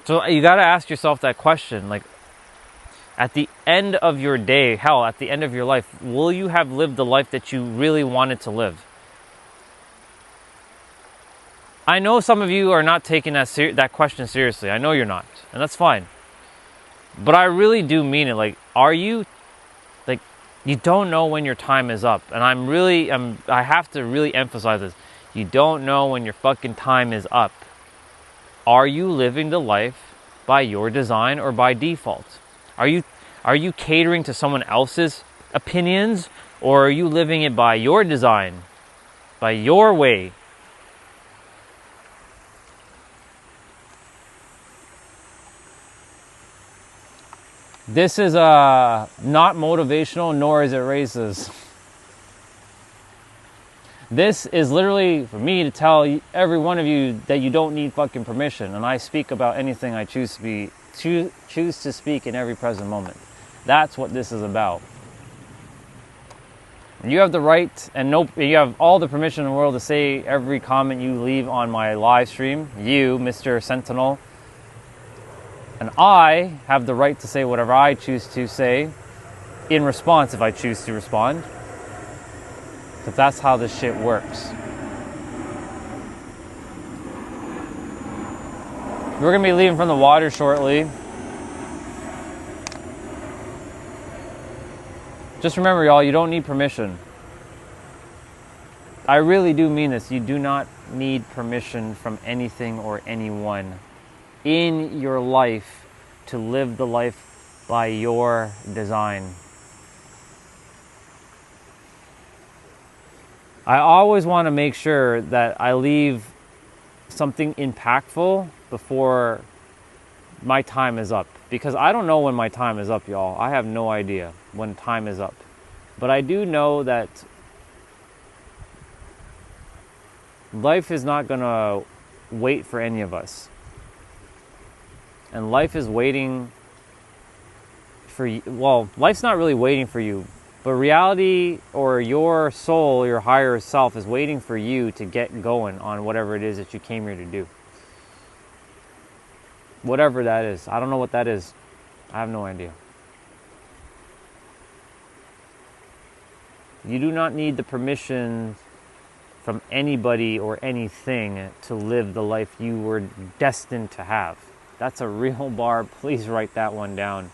So you got to ask yourself that question, like, at the end of your day, hell, at the end of your life, will you have lived the life that you really wanted to live? I know some of you are not taking that question seriously. I know you're not, and that's fine. But I really do mean it. Like, are you, like, you don't know when your time is up. And I have to really emphasize this. You don't know when your fucking time is up. Are you living the life by your design or by default? Are you catering to someone else's opinions, or are you living it by your design, by your way? This is not motivational, nor is it racist. This is literally for me to tell every one of you that you don't need fucking permission, and I speak about anything I choose to speak in every present moment. That's what this is about. You have the right, and you have all the permission in the world to say every comment you leave on my live stream. You, Mr. Sentinel. And I have the right to say whatever I choose to say in response if I choose to respond. Because that's how this shit works. We're going to be leaving from the water shortly. Just remember, y'all, you don't need permission. I really do mean this. You do not need permission from anything or anyone in your life to live the life by your design. I always want to make sure that I leave something impactful before my time is up. Because I don't know when my time is up, y'all. I have no idea when time is up. But I do know that life is not going to wait for any of us. And life is waiting for you. Well, life's not really waiting for you. But reality, or your soul, your higher self, is waiting for you to get going on whatever it is that you came here to do. Whatever that is. I don't know what that is. I have no idea. You do not need the permission from anybody or anything to live the life you were destined to have. That's a real bar. Please write that one down.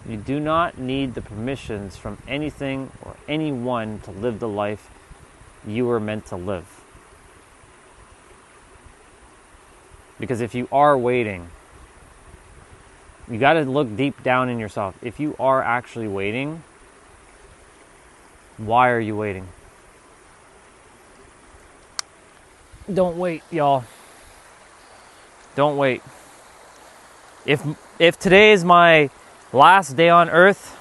You do not need the permissions from anything or anyone to live the life you were meant to live. Because if you are waiting, you got to look deep down in yourself. If you are actually waiting, why are you waiting? Don't wait, y'all. Don't wait. If today is my last day on earth,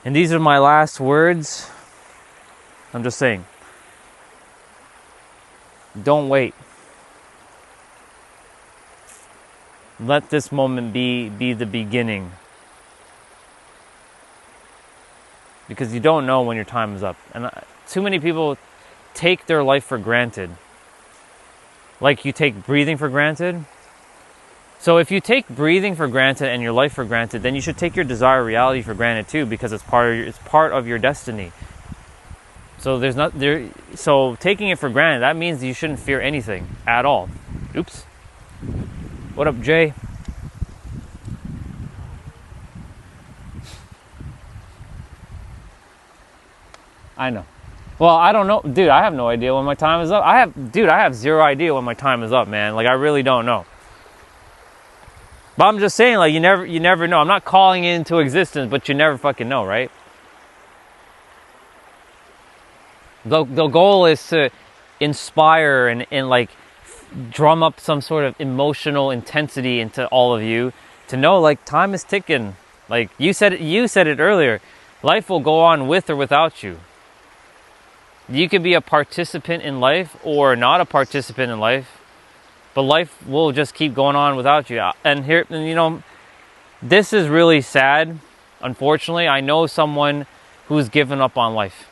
and these are my last words, I'm just saying, don't wait. Let this moment be the beginning. Because you don't know when your time is up. And too many people take their life for granted. Like you take breathing for granted. So if you take breathing for granted and your life for granted, then you should take your desired reality for granted too, because it's part of your destiny. So taking it for granted, that means you shouldn't fear anything at all. Oops. What up, Jay? I know. Well, I don't know. Dude, I have no idea when my time is up. I have zero idea when my time is up, man. Like, I really don't know. But I'm just saying, like, you never know. I'm not calling it into existence, but you never fucking know, right? The goal is to inspire and like drum up some sort of emotional intensity into all of you to know like time is ticking. Like you said it earlier. Life will go on with or without you. You could be a participant in life or not a participant in life, but life will just keep going on without you. And here, you know, this is really sad. Unfortunately, I know someone who's given up on life.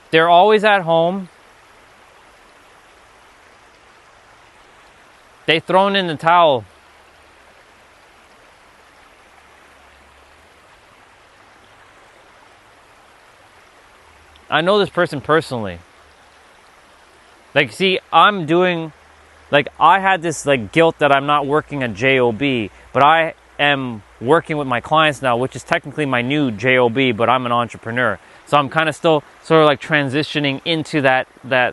They're always at home. They've thrown in the towel. I know this person personally. Like, see, I'm doing, like, I had this, like, guilt that I'm not working a JOB, but I am working with my clients now, which is technically my new JOB, but I'm an entrepreneur. So I'm kind of still sort of, like, transitioning into that,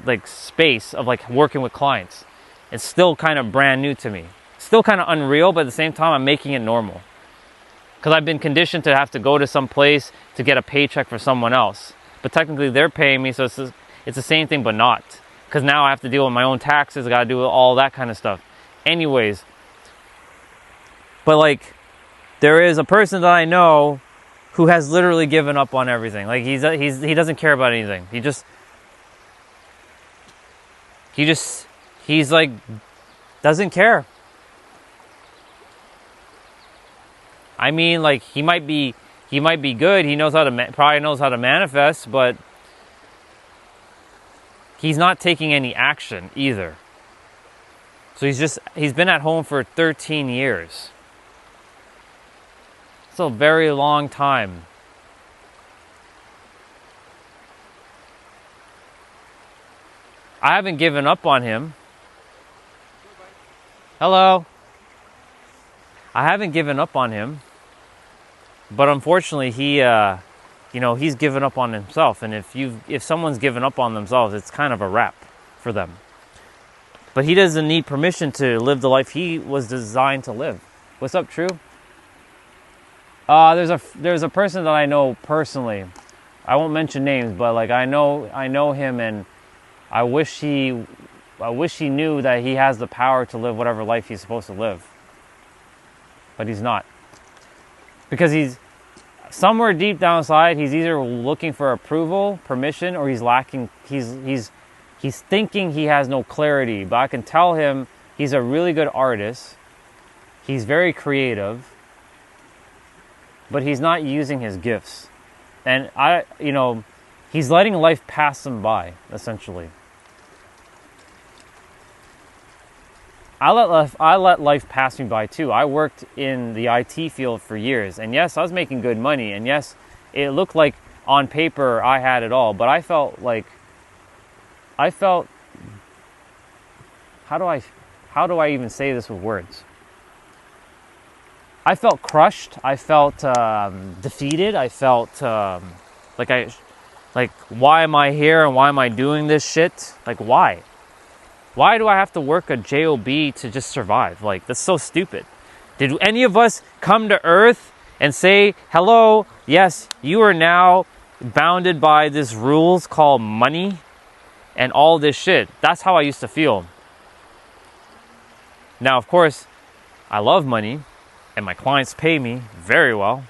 like, space of, like, working with clients. It's still kind of brand new to me. Still kind of unreal, but at the same time, I'm making it normal. Because I've been conditioned to have to go to some place to get a paycheck for someone else. But technically, they're paying me, so it's the same thing, but not. Because now I have to deal with my own taxes. I got to do all that kind of stuff. Anyways. But like, there is a person that I know who has literally given up on everything. Like, he doesn't care about anything. He's like, doesn't care. I mean, like, he might be good. He knows how to probably knows how to manifest, but he's not taking any action either. So he's been at home for 13 years. It's a very long time. I haven't given up on him. Hello. I haven't given up on him. But unfortunately, he's given up on himself. And if someone's given up on themselves, it's kind of a wrap for them. But he doesn't need permission to live the life he was designed to live. What's up, True? There's a person that I know personally. I won't mention names, but like I know him, and I wish he knew that he has the power to live whatever life he's supposed to live. But he's not. Because he's somewhere deep down inside, he's either looking for approval, permission, or he's lacking. He's thinking he has no clarity. But I can tell him he's a really good artist. He's very creative, but he's not using his gifts. And he's letting life pass him by, essentially. I let life pass me by too. I worked in the IT field for years, and yes, I was making good money, and yes, it looked like on paper I had it all, but I felt how do I even say this with words? I felt crushed. I felt defeated. I felt like why am I here and why am I doing this shit? Like, why? Why do I have to work a JOB to just survive? Like, that's so stupid. Did any of us come to Earth and say, hello, yes, you are now bounded by this rules called money and all this shit? That's how I used to feel. Now, of course, I love money and my clients pay me very well.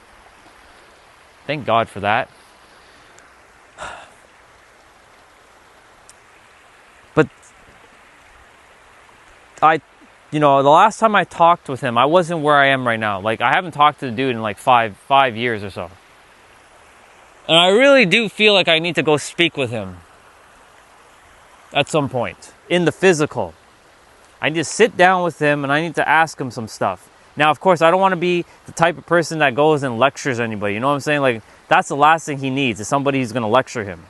Thank God for that. But the last time I talked with him, I wasn't where I am right now. Like, I haven't talked to the dude in like five years or so. And I really do feel like I need to go speak with him at some point in the physical. I need to sit down with him and I need to ask him some stuff. Now, of course, I don't want to be the type of person that goes and lectures anybody. You know what I'm saying? Like, that's the last thing he needs, is somebody who's going to lecture him.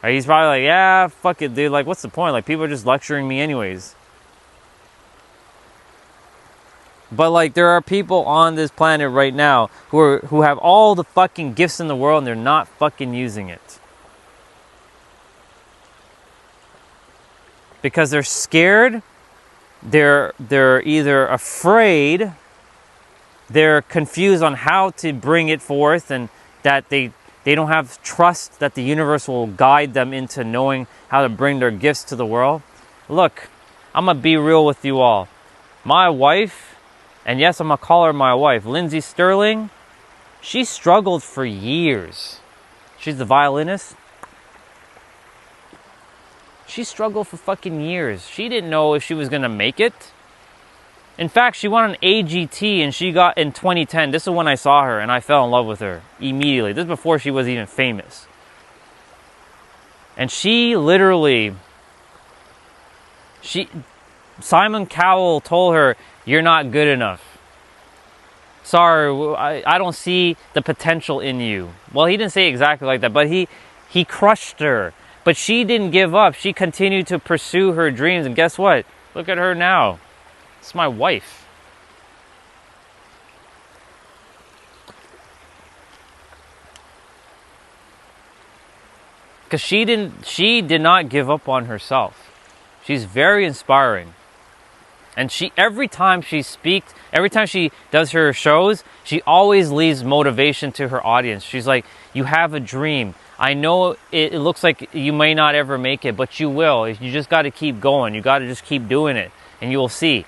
Right? He's probably like, yeah, fuck it, dude. Like, what's the point? Like, people are just lecturing me anyways. But like, there are people on this planet right now who have all the fucking gifts in the world and they're not fucking using it. Because they're scared, they're either afraid, they're confused on how to bring it forth, and that they They don't have trust that the universe will guide them into knowing how to bring their gifts to the world. Look, I'm going to be real with you all. My wife, and yes, I'm going to call her my wife, Lindsay Sterling, she struggled for years. She's the violinist. She struggled for fucking years. She didn't know if she was going to make it. In fact, she went on AGT and she got in 2010. This is when I saw her and I fell in love with her immediately. This is before she was even famous. And she literally, Simon Cowell told her, "You're not good enough. Sorry, I don't see the potential in you." Well, he didn't say exactly like that, but he crushed her. But she didn't give up. She continued to pursue her dreams. And guess what? Look at her now. It's my wife. Because she did not give up on herself. She's very inspiring. And every time she speaks, every time she does her shows, she always leaves motivation to her audience. She's like, "You have a dream. I know it looks like you may not ever make it, but you will. You just got to keep going. You got to just keep doing it, and you will see."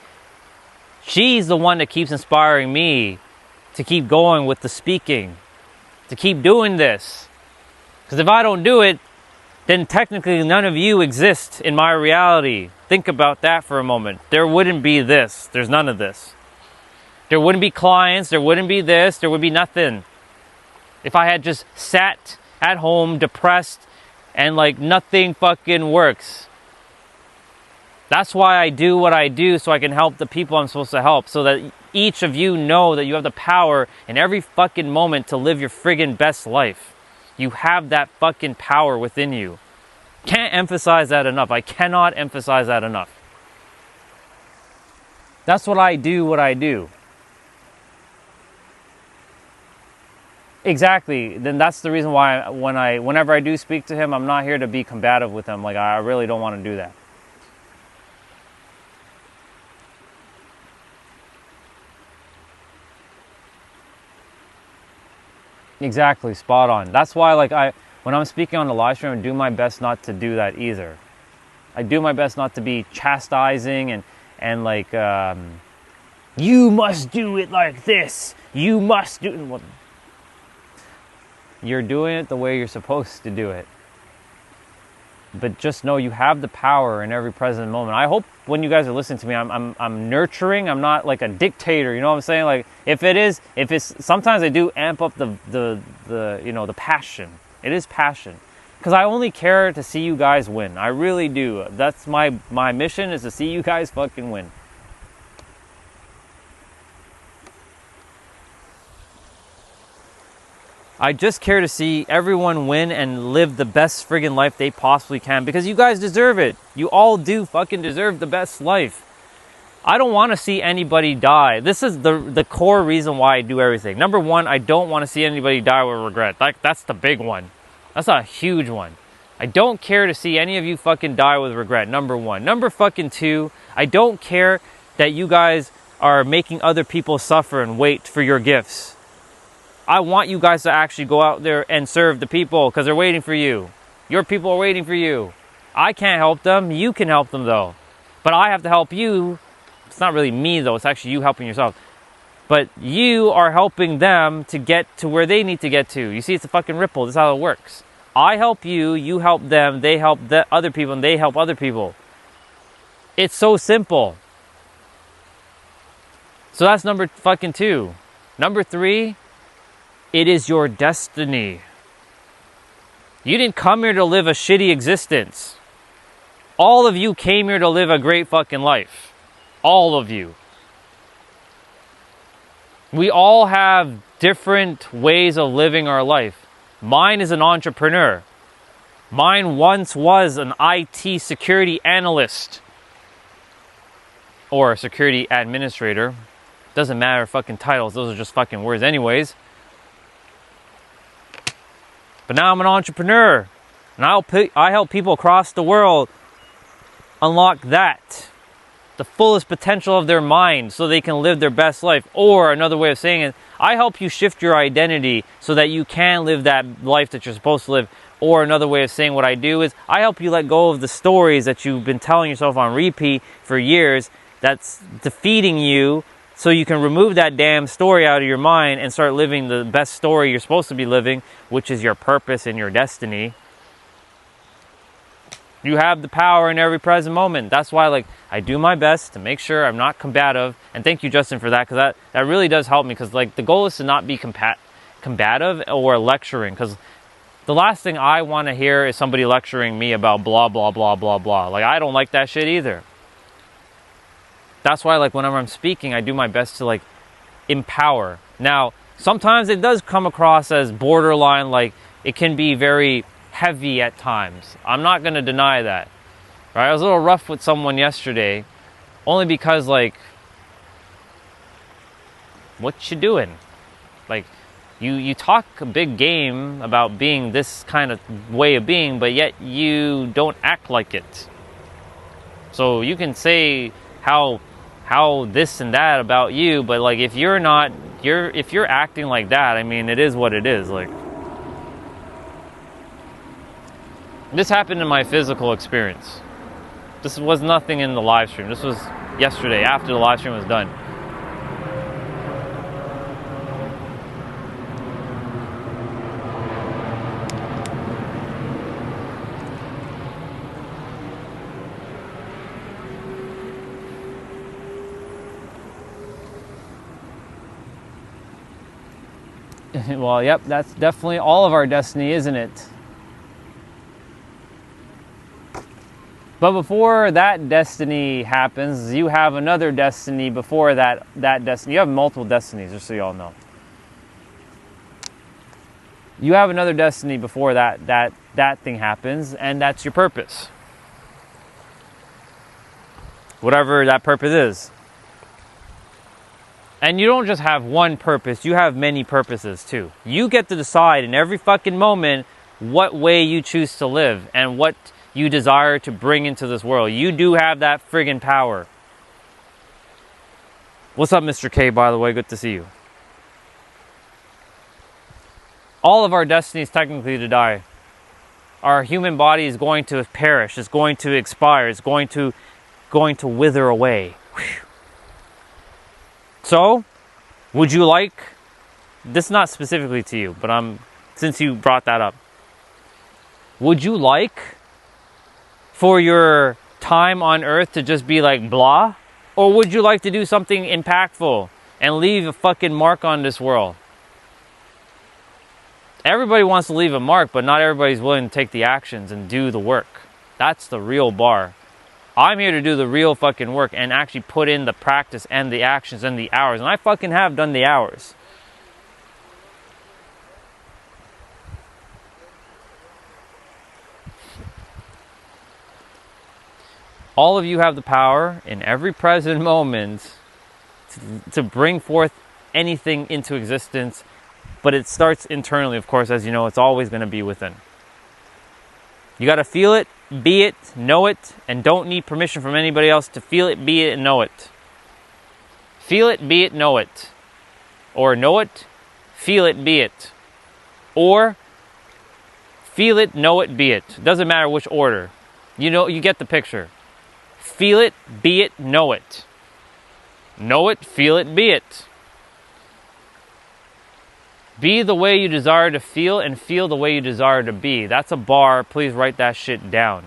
She's the one that keeps inspiring me to keep going with the speaking, to keep doing this. Because if I don't do it, then technically none of you exist in my reality. Think about that for a moment. There wouldn't be this. There's none of this. There wouldn't be clients. There wouldn't be this. There would be nothing. If I had just sat at home depressed and like nothing fucking works. That's why I do what I do, so I can help the people I'm supposed to help, so that each of you know that you have the power in every fucking moment to live your friggin' best life. You have that fucking power within you. Can't emphasize that enough. I cannot emphasize that enough. That's what I do, what I do. Exactly. Then that's the reason why whenever I do speak to him, I'm not here to be combative with him. Like, I really don't want to do that. Exactly, spot on. That's why, like, when I'm speaking on the live stream, I do my best not to do that either. I do my best not to be chastising and like, you must do it like this. You must do it. Well, you're doing it the way you're supposed to do it. But just know you have the power in every present moment. I hope when you guys are listening to me, I'm nurturing. I'm not like a dictator. You know what I'm saying? Like, if it's sometimes I do amp up the passion. It is passion, because I only care to see you guys win. I really do. That's my mission, is to see you guys fucking win. I just care to see everyone win and live the best friggin' life they possibly can, because you guys deserve it. You all do fucking deserve the best life. I don't want to see anybody die. This is the core reason why I do everything. Number one, I don't want to see anybody die with regret. That's the big one. That's a huge one. I don't care to see any of you fucking die with regret. Number one. Number fucking two, I don't care that you guys are making other people suffer and wait for your gifts. I want you guys to actually go out there and serve the people, because they're waiting for you. Your people are waiting for you. I can't help them. You can help them, though. But I have to help you. It's not really me, though. It's actually you helping yourself. But you are helping them to get to where they need to get to. You see, it's a fucking ripple. This is how it works. I help you, you help them, they help the other people, and they help other people. It's so simple. So that's number fucking two. Number three, it is your destiny. You didn't come here to live a shitty existence. All of you came here to live a great fucking life. All of you. We all have different ways of living our life. Mine is an entrepreneur. Mine once was an IT security analyst. Or a security administrator. Doesn't matter fucking titles. Those are just fucking words anyways. But now I'm an entrepreneur. And I help people across the world unlock that. the fullest potential of their mind so they can live their best life. Or another way of saying it, I help you shift your identity so that you can live that life that you're supposed to live. Or another way of saying what I do is I help you let go of the stories that you've been telling yourself on repeat for years that's defeating you, so you can remove that damn story out of your mind and start living the best story you're supposed to be living, which is your purpose and your destiny. You have the power in every present moment. That's why, like, I do my best to make sure I'm not combative. And thank you, Justin, for that, because that really does help me. Because, like, the goal is to not be combative or lecturing. Because the last thing I want to hear is somebody lecturing me about blah, blah, blah, blah, blah. Like, I don't like that shit either. That's why, like, whenever I'm speaking, I do my best to, like, empower. Now, sometimes it does come across as borderline, like, it can be very heavy at times. I'm not going to deny that. Right? I was a little rough with someone yesterday, only because, like, what you doing? Like, you talk a big game about being this kind of way of being, but yet you don't act like it. So you can say how this and that about you, but, like, if you're acting like that, I mean, it is what it is. Like, this happened in my physical experience. This was nothing in the live stream. This was yesterday after the live stream was done. Well, yep, that's definitely all of our destiny, isn't it? But before that destiny happens, you have another destiny before that destiny. You have multiple destinies, just so you all know. You have another destiny before that thing happens, and that's your purpose. Whatever that purpose is. And you don't just have one purpose, you have many purposes too. You get to decide in every fucking moment what way you choose to live and what you desire to bring into this world. You do have that friggin' power. What's up, Mr. K, by the way? Good to see you. All of our destiny is technically to die. Our human body is going to perish. It's going to expire. It's going to wither away. Whew. So, would you like, this is not specifically to you, but since you brought that up, would you like for your time on earth to just be like blah? Or would you like to do something impactful and leave a fucking mark on this world? Everybody wants to leave a mark, but not everybody's willing to take the actions and do the work. That's the real bar. I'm here to do the real fucking work and actually put in the practice and the actions and the hours. And I fucking have done the hours. All of you have the power in every present moment to bring forth anything into existence. But it starts internally, of course. As you know, it's always going to be within. You got to feel it, be it, know it, and don't need permission from anybody else to feel it, be it, and know it. Feel it, be it, know it. Or know it, feel it, be it. Or feel it, know it, be it. Doesn't matter which order. You know, you get the picture. Feel it, be it, know it. Know it, feel it, be it. Be the way you desire to feel and feel the way you desire to be. That's a bar. Please write that shit down.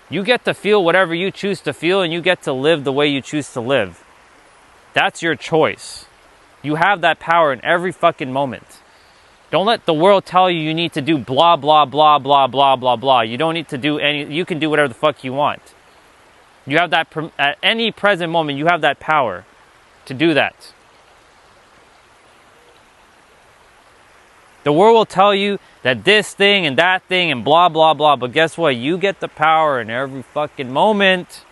You get to feel whatever you choose to feel and you get to live the way you choose to live. That's your choice. You have that power in every fucking moment. Don't let the world tell you need to do blah, blah, blah, blah, blah, blah, blah. You don't need to do you can do whatever the fuck you want. You have that, at any present moment, you have that power to do that. The world will tell you that this thing and that thing and blah, blah, blah. But guess what? You get the power in every fucking moment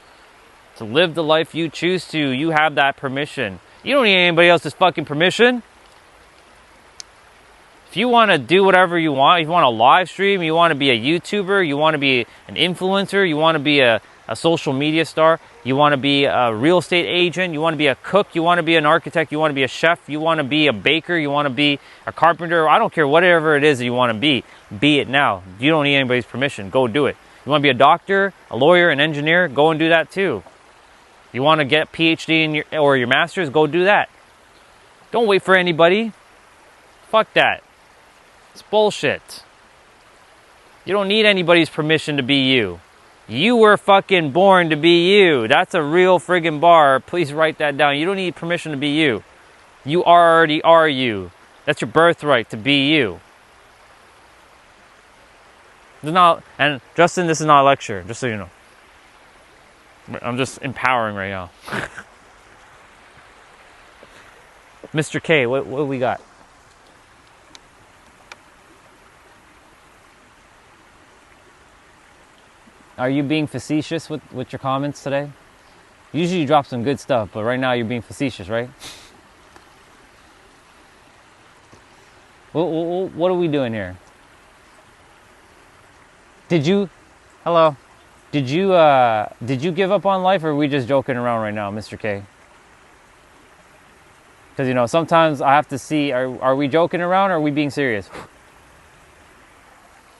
to live the life you choose to. You have that permission. You don't need anybody else's fucking permission. If you want to do whatever you want, if you want to live stream, you want to be a YouTuber, you want to be an influencer, you want to be a social media star, You want to be a real estate agent. You want to be a cook. You want to be an architect. You want to be a chef. You want to be a baker. You want to be a carpenter. I don't care, whatever it is that you want to be. Be it now. You don't need anybody's permission. Go do it. You want to be a doctor, a lawyer, an engineer? Go and do that too. You want to get a PhD in your master's? Go do that. Don't wait for anybody. Fuck that. It's bullshit. You don't need anybody's permission to be you. You were fucking born to be you. That's a real friggin' bar. Please write that down. You don't need permission to be you. You already are you. That's your birthright, to be you. And Justin, this is not a lecture, just so you know. I'm just empowering right now. Mr. K, what we got? Are you being facetious with your comments today? Usually you drop some good stuff, but right now you're being facetious, right? What are we doing here? Hello? Did you give up on life, or are we just joking around right now, Mr. K? Because, sometimes I have to see, are we joking around, or are we being serious?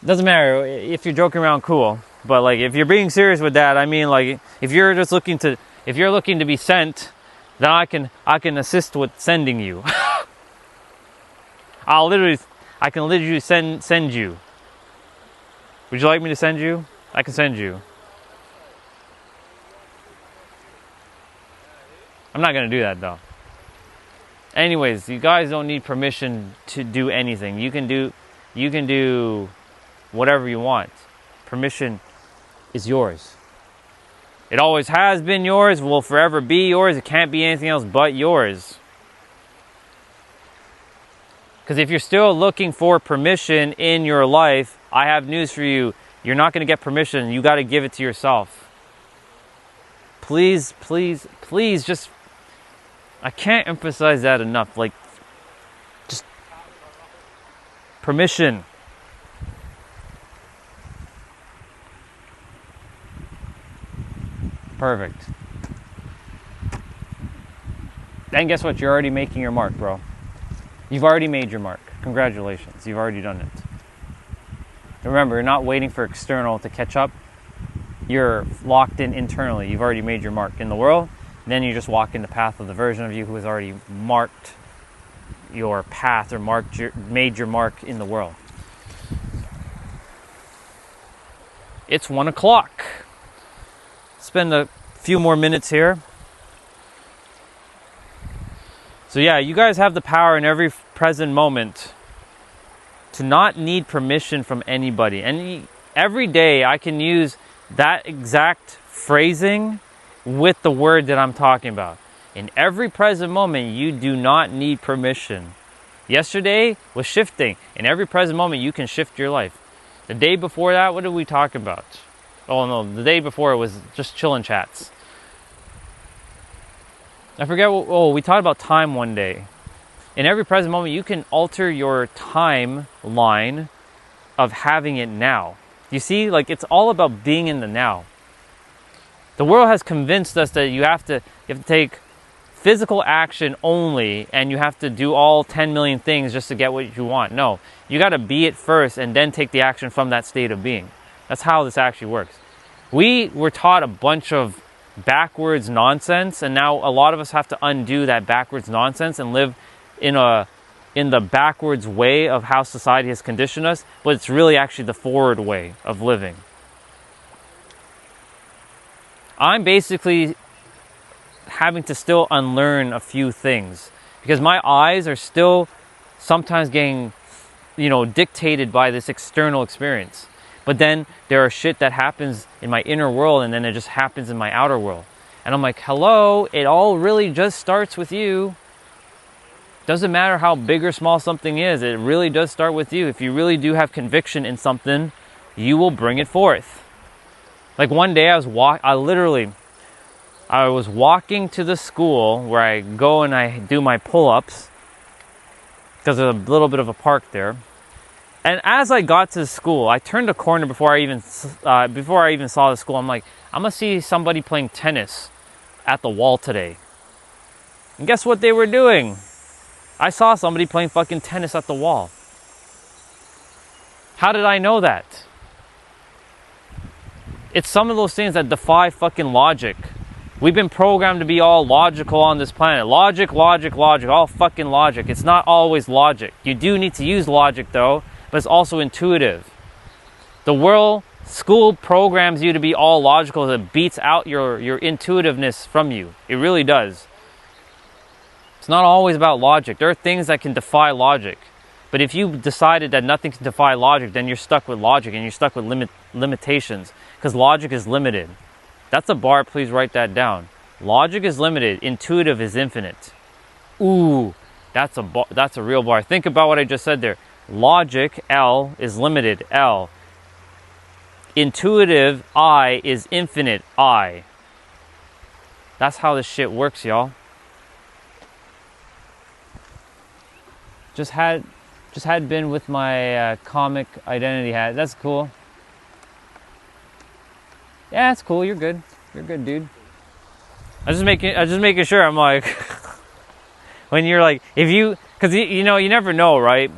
Doesn't matter. If you're joking around, cool. But, like, if you're being serious with that, I mean, like, if you're looking to be sent, then I can assist with sending you. I can literally send you. Would you like me to send you? I can send you. I'm not going to do that, though. Anyways, you guys don't need permission to do anything. You can do whatever you want. Permission is yours. It always has been yours, will forever be yours. It can't be anything else but yours. Because if you're still looking for permission in your life, I have news for you. You're not going to get permission. You got to give it to yourself. Please, please, please, just... I can't emphasize that enough. Like, just... permission. Perfect. Then guess what? You're already making your mark, bro. You've already made your mark. Congratulations. You've already done it. Remember, you're not waiting for external to catch up. You're locked in internally. You've already made your mark in the world. Then you just walk in the path of the version of you who has already marked your path or made your mark in the world. It's 1 o'clock. Spend a few more minutes here. So yeah, you guys have the power in every present moment to not need permission from anybody. And every day I can use that exact phrasing with the word that I'm talking about. In every present moment, you do not need permission. Yesterday was shifting. In every present moment, you can shift your life. The day before that, what did we talk about? Oh no, the day before it was just chillin' chats. I forget we talked about time one day. In every present moment, you can alter your timeline of having it now. You see, like, it's all about being in the now. The world has convinced us that you have to take physical action only, and you have to do all 10 million things just to get what you want. No, you got to be it first and then take the action from that state of being. That's how this actually works. We were taught a bunch of backwards nonsense, and now a lot of us have to undo that backwards nonsense and live in the backwards way of how society has conditioned us, but it's really actually the forward way of living. I'm basically having to still unlearn a few things because my eyes are still sometimes getting, dictated by this external experience. But then there are shit that happens in my inner world, and then it just happens in my outer world. And I'm like, hello, it all really just starts with you. Doesn't matter how big or small something is, it really does start with you. If you really do have conviction in something, you will bring it forth. Like one day I was walking to the school where I go and I do my pull-ups because there's a little bit of a park there. And as I got to the school, I turned a corner before I even saw the school. I'm like, I'm gonna see somebody playing tennis at the wall today. And guess what they were doing? I saw somebody playing fucking tennis at the wall. How did I know that? It's some of those things that defy fucking logic. We've been programmed to be all logical on this planet. Logic, logic, logic, all fucking logic. It's not always logic. You do need to use logic though, but it's also intuitive. The world, school programs you to be all logical. It beats out your intuitiveness from you. It really does. It's not always about logic. There are things that can defy logic. But if you decided that nothing can defy logic, then you're stuck with logic and you're stuck with limitations. Because logic is limited. That's a bar, please write that down. Logic is limited, intuitive is infinite. Ooh, that's a real bar. Think about what I just said there. Logic, L, is limited, L. Intuitive, I, is infinite, I. That's how this shit works, y'all. Just had been with my comic identity hat. That's cool. Yeah, that's cool. You're good. You're good, dude. I just making sure. I'm like, when you're like, because you know, you never know, right?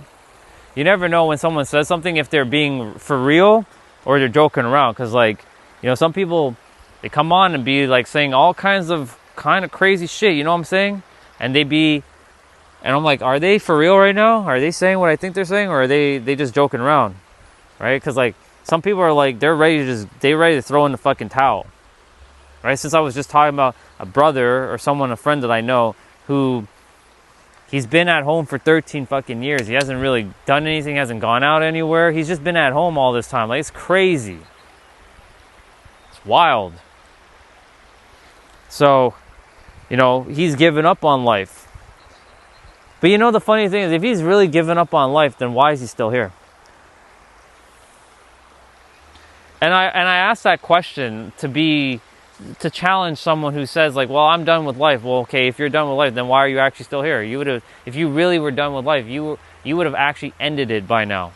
You never know when someone says something if they're being for real or they're joking around. Because like, you know, some people, they come on and be like saying all kinds of crazy shit. You know what I'm saying? And I'm like, are they for real right now? Are they saying what I think they're saying, or are they just joking around, right? Because like some people are like they're ready to throw in the fucking towel, right? Since I was just talking about a brother or a friend that I know who he's been at home for 13 fucking years. He hasn't really done anything, hasn't gone out anywhere. He's just been at home all this time. Like it's crazy. It's wild. So, you know, he's given up on life. But you know the funny thing is, if he's really given up on life, then why is he still here? And I asked that question to challenge someone who says like, well, I'm done with life. Well, okay, if you're done with life, then why are you actually still here? If you really were done with life, you would have actually ended it by now.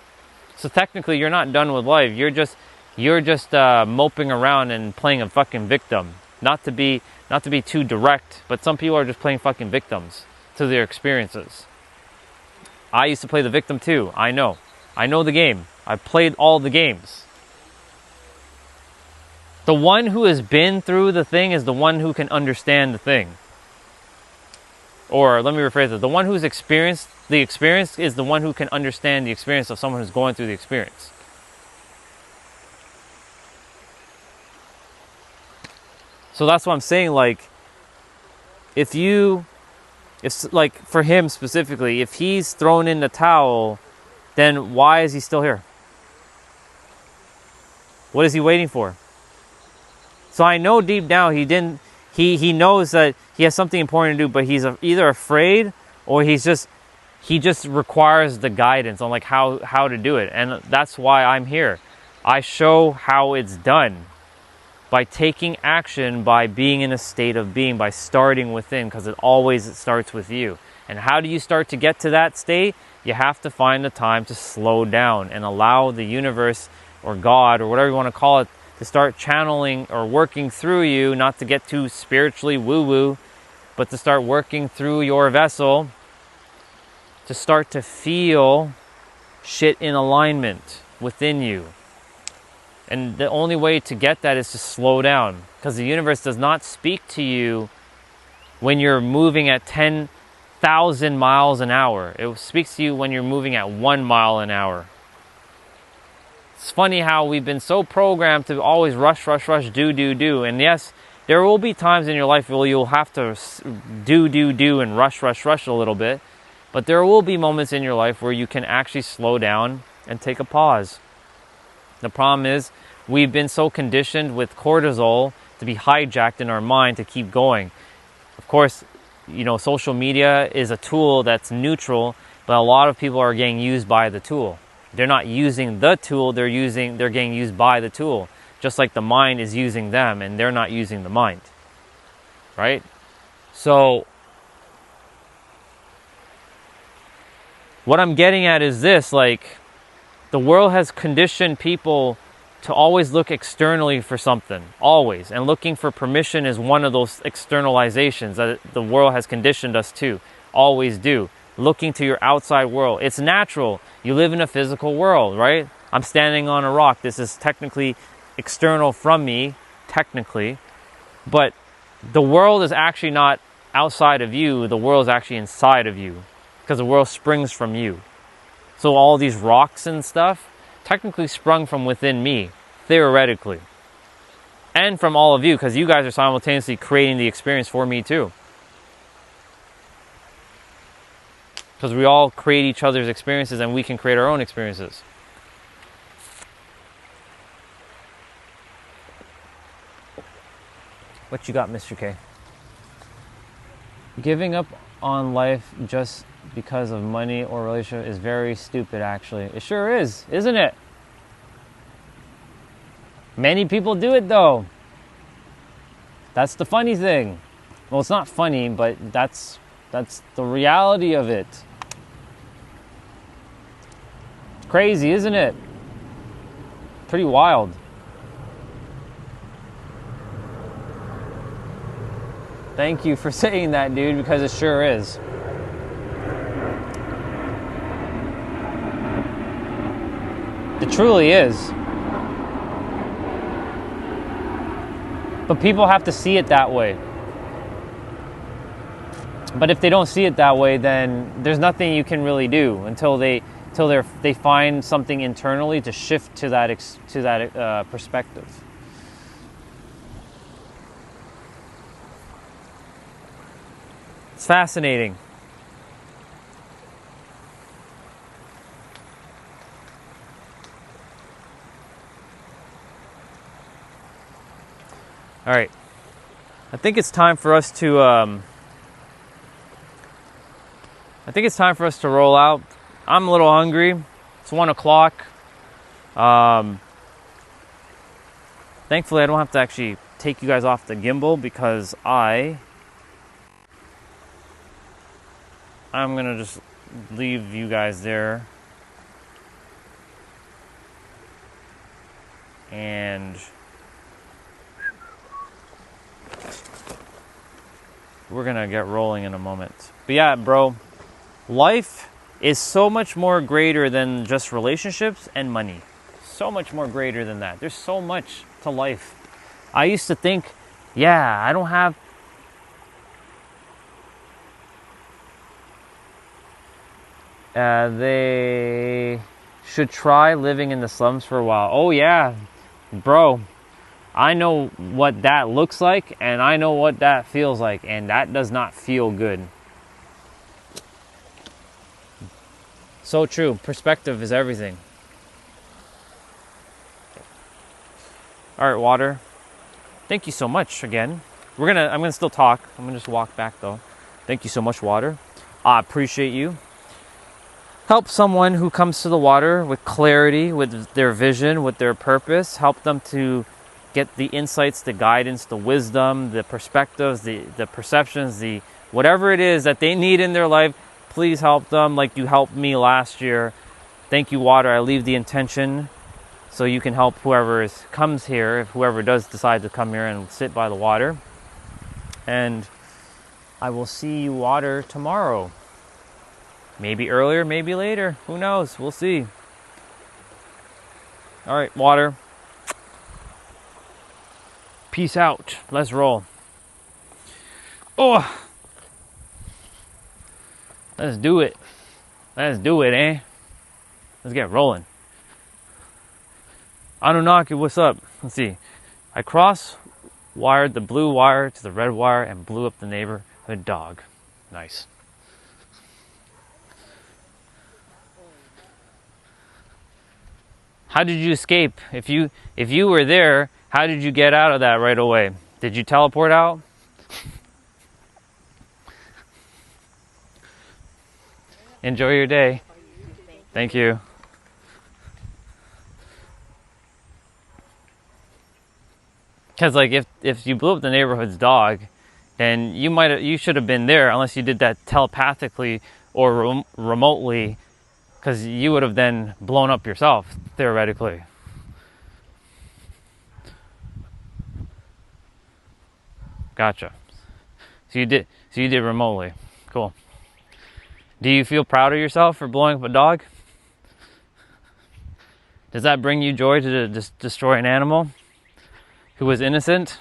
So technically, you're not done with life. You're just moping around and playing a fucking victim. Not to be too direct, but some people are just playing fucking victims to their experiences. I used to play the victim too. I know the game. I've played all the games. The one who has been through the thing is the one who can understand the thing. Or let me rephrase it. The one who's experienced the experience is the one who can understand the experience of someone who's going through the experience. So that's what I'm saying. Like, if like for him specifically, if he's thrown in the towel, then why is he still here? What is he waiting for? So I know deep down he knows that he has something important to do, but he's either afraid or he just requires the guidance on like how to do it. And that's why I'm here. I show how it's done. By taking action, by being in a state of being, by starting within, because it always starts with you. And how do you start to get to that state? You have to find the time to slow down and allow the universe or God or whatever you want to call it to start channeling or working through you, not to get too spiritually woo-woo, but to start working through your vessel, to start to feel shit in alignment within you. And the only way to get that is to slow down, because the universe does not speak to you when you're moving at 10,000 miles an hour. It speaks to you when you're moving at 1 mile an hour. It's funny how we've been so programmed to always rush, do. And yes, there will be times in your life where you'll have to do and rush a little bit. But there will be moments in your life where you can actually slow down and take a pause. The problem is we've been so conditioned with cortisol to be hijacked in our mind to keep going. Of course, you know, social media is a tool that's neutral, but a lot of people are getting used by the tool. They're not using the tool, they're getting used by the tool. Just like the mind is using them and they're not using the mind. Right? So what I'm getting at is this, like, the world has conditioned people to always look externally for something, always. And looking for permission is one of those externalizations that the world has conditioned us to always do. Looking to your outside world. It's natural. You live in a physical world, right? I'm standing on a rock. This is technically external from me, technically. But the world is actually not outside of you. The world is actually inside of you, because the world springs from you. So all these rocks and stuff technically sprung from within me, theoretically. And from all of you, because you guys are simultaneously creating the experience for me too. Because we all create each other's experiences, and we can create our own experiences. What you got, Mr. K? Giving up on life just because of money or relationship is very stupid, actually. It sure is, isn't it? Many people do it, though. That's the funny thing. Well, it's not funny, but that's the reality of it. Crazy, isn't it? Pretty wild. Thank you for saying that, dude, because it sure is. It truly is. But people have to see it that way. But if they don't see it that way, then there's nothing you can really do until they find something internally to shift to that perspective. It's fascinating. All right. I think it's time for us to roll out. I'm a little hungry. It's 1 o'clock. Thankfully, I don't have to actually take you guys off the gimbal, because I'm gonna just leave you guys there. And we're gonna get rolling in a moment. But yeah, bro, life is so much more greater than just relationships and money. So much more greater than that. There's so much to life. I used to think, yeah, I don't have... they should try living in the slums for a while. Oh yeah, bro. I know what that looks like, and I know what that feels like, and that does not feel good. So true. Perspective is everything. All right, water. Thank you so much again. I'm gonna still talk. I'm gonna just walk back though. Thank you so much, water. I appreciate you. Help someone who comes to the water with clarity, with their vision, with their purpose. Help them to get the insights, the guidance, the wisdom, the perspectives, the perceptions, the whatever it is that they need in their life. Please help them like you helped me last year. Thank you, water. I leave the intention so you can help whoever comes here, if whoever does decide to come here and sit by the water. And I will see you, water, tomorrow. Maybe earlier, maybe later. Who knows? We'll see. All right, water. Peace out. Let's roll. Oh, let's do it. Let's do it, eh? Let's get rolling. Anunnaki, what's up? Let's see. I cross-wired the blue wire to the red wire and blew up the neighborhood dog. Nice. How did you escape? If you were there, how did you get out of that right away? Did you teleport out? Enjoy your day. Thank you. Because like if you blew up the neighborhood's dog, then you should have been there, unless you did that telepathically or remotely, because you would have then blown up yourself theoretically. Gotcha. So you did remotely. Cool. Do you feel proud of yourself for blowing up a dog? Does that bring you joy to destroy an animal who was innocent?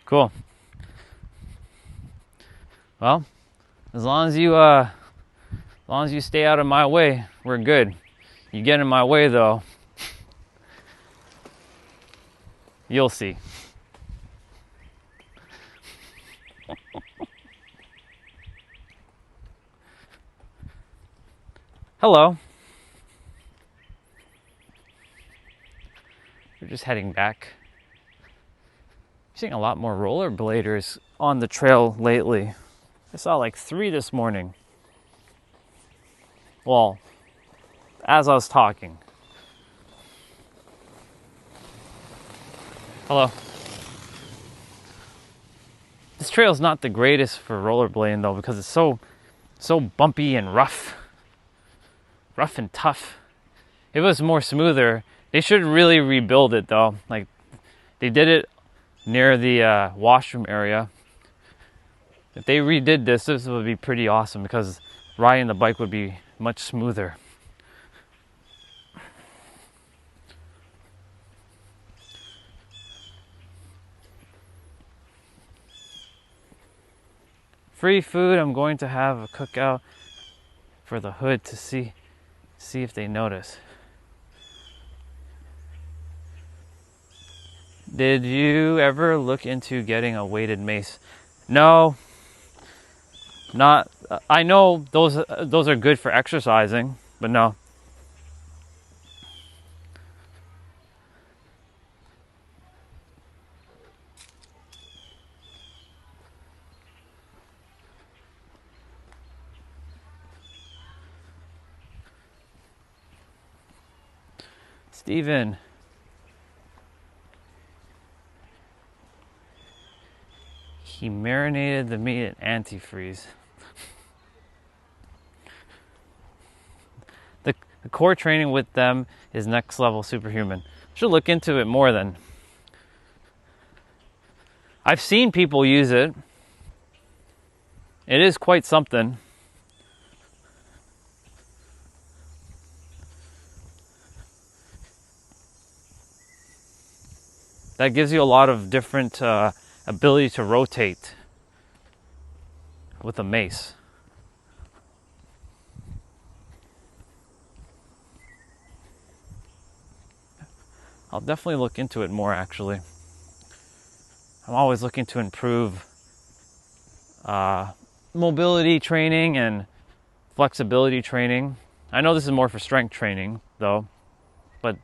Cool. Well, as long as you stay out of my way, we're good. You get in my way though, you'll see. Hello. We're just heading back. I'm seeing a lot more rollerbladers on the trail lately. I saw like 3 this morning. Well, as I was talking. Hello. This trail is not the greatest for rollerblading though, because it's so bumpy and rough and tough. If it was more smoother, they should really rebuild it though. Like they did it near the washroom area. If they redid this would be pretty awesome because riding the bike would be much smoother. Free food. I'm going to have a cookout for the hood to see if they notice. Did you ever look into getting a weighted mace? No. Not. I know those are good for exercising, but no. Steven. He marinated the meat in antifreeze. The core training with them is next level superhuman. Should look into it more then. I've seen people use it. It is quite something. That gives you a lot of different ability to rotate with a mace. I'll definitely look into it more actually. I'm always looking to improve mobility training and flexibility training. I know this is more for strength training though, but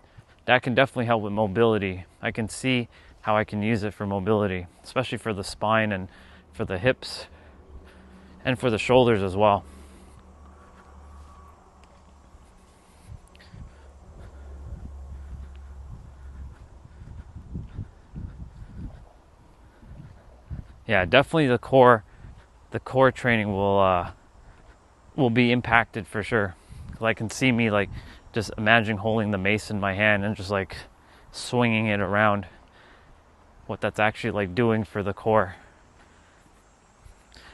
that can definitely help with mobility. I can see how I can use it for mobility, especially for the spine and for the hips and for the shoulders as well. Yeah, definitely the core training will be impacted for sure. 'Cause I can see me like just imagining holding the mace in my hand and just like swinging it around. What that's actually like doing for the core.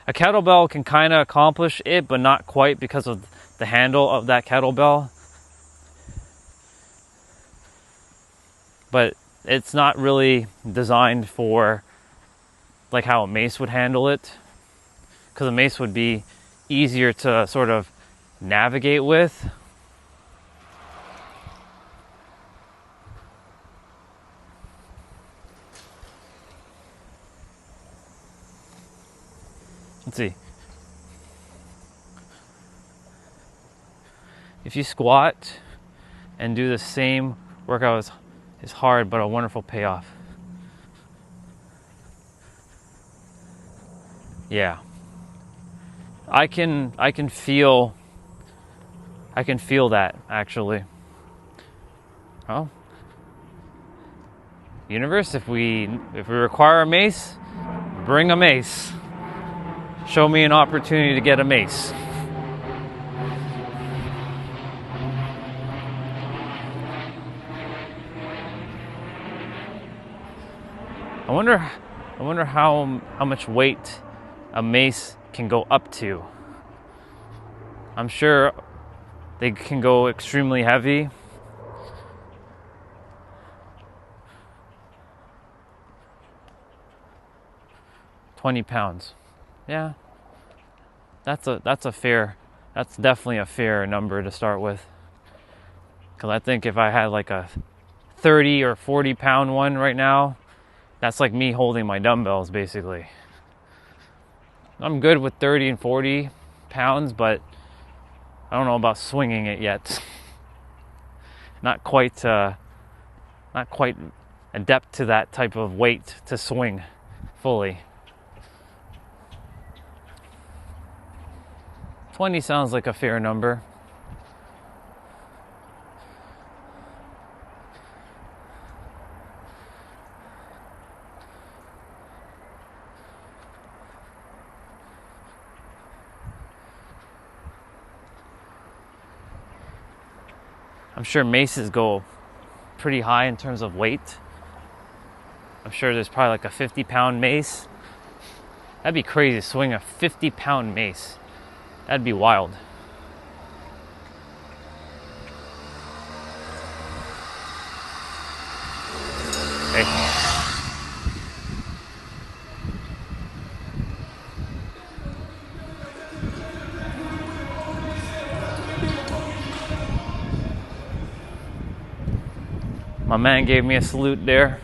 A kettlebell can kind of accomplish it, but not quite because of the handle of that kettlebell. But it's not really designed for like how a mace would handle it, because a mace would be easier to sort of navigate with. Let's see. If you squat and do the same workout is hard, but a wonderful payoff. Yeah. I can feel that actually. Well, universe, if we require a mace, bring a mace. Show me an opportunity to get a mace. I wonder how much weight a mace can go up to. I'm sure they can go extremely heavy. £20. Yeah, that's definitely a fair number to start with. Because I think if I had like a 30 or 40 pound one right now, that's like me holding my dumbbells basically. I'm good with 30 and 40 pounds, but I don't know about swinging it yet. Not quite adept to that type of weight to swing fully. 20 sounds like a fair number. I'm sure maces go pretty high in terms of weight. I'm sure there's probably like a 50-pound mace. That'd be crazy to swing a 50-pound mace. That'd be wild. Hey. My man gave me a salute there.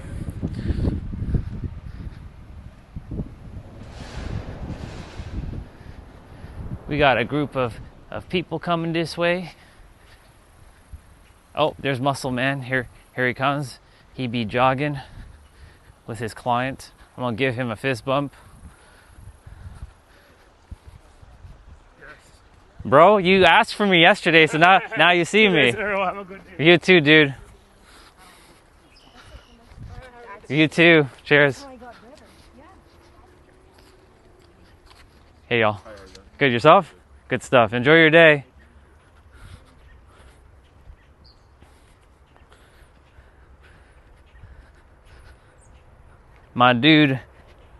We got a group of people coming this way. Oh, there's Muscle Man. Here he comes. He be jogging with his client. I'm gonna give him a fist bump. Yes. Bro, you asked for me yesterday, so now you see me. Have a good day. You too, dude. You too. Cheers. Hey, y'all. Good, yourself? Good stuff. Enjoy your day. My dude,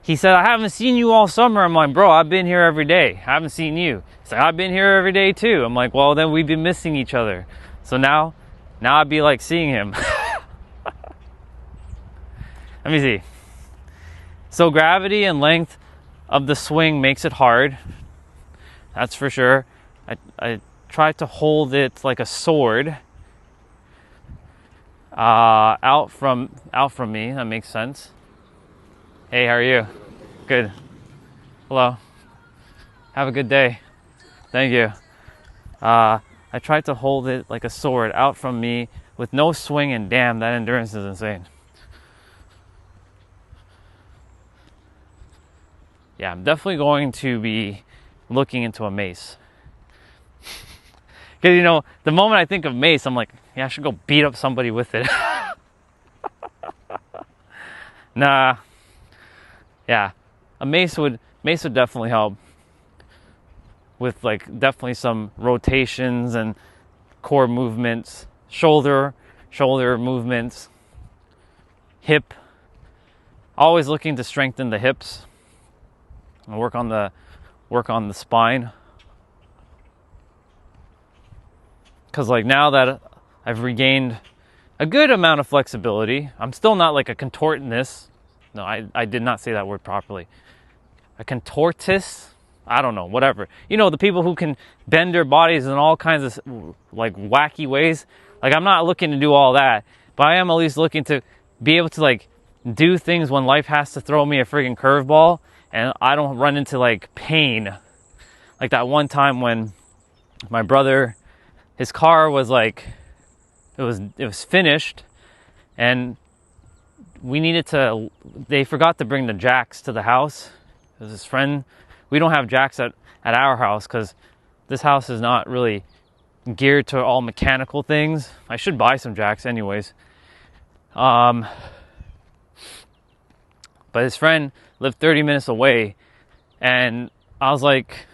he said, I haven't seen you all summer. I'm like, bro, I've been here every day. I haven't seen you. He's like, I've been here every day too. I'm like, well, then we've been missing each other. So now I'd be like seeing him. Let me see. So gravity and length of the swing makes it hard. That's for sure. I try to hold it like a sword out from me. That makes sense. Hey, how are you? Good. Hello. Have a good day. Thank you. I try to hold it like a sword out from me with no swing, and damn, that endurance is insane. Yeah, I'm definitely going to be looking into a mace. Because, you know, the moment I think of mace, I'm like, yeah, I should go beat up somebody with it. Nah. Yeah, a mace would definitely help with like definitely some rotations and core movements, shoulder movements, hip. Always looking to strengthen the hips and work on the spine. Because like now that I've regained a good amount of flexibility, I'm still not like a contortionist. No, I did not say that word properly. A contortist? I don't know, whatever. You know, the people who can bend their bodies in all kinds of like wacky ways. Like, I'm not looking to do all that, but I am at least looking to be able to like do things when life has to throw me a friggin' curveball and I don't run into like pain. Like that one time when my brother, his car was like, it was finished, and they forgot to bring the jacks to the house. It was his friend. We don't have jacks at our house because this house is not really geared to all mechanical things. I should buy some jacks anyways. But his friend lived 30 minutes away, and I was like,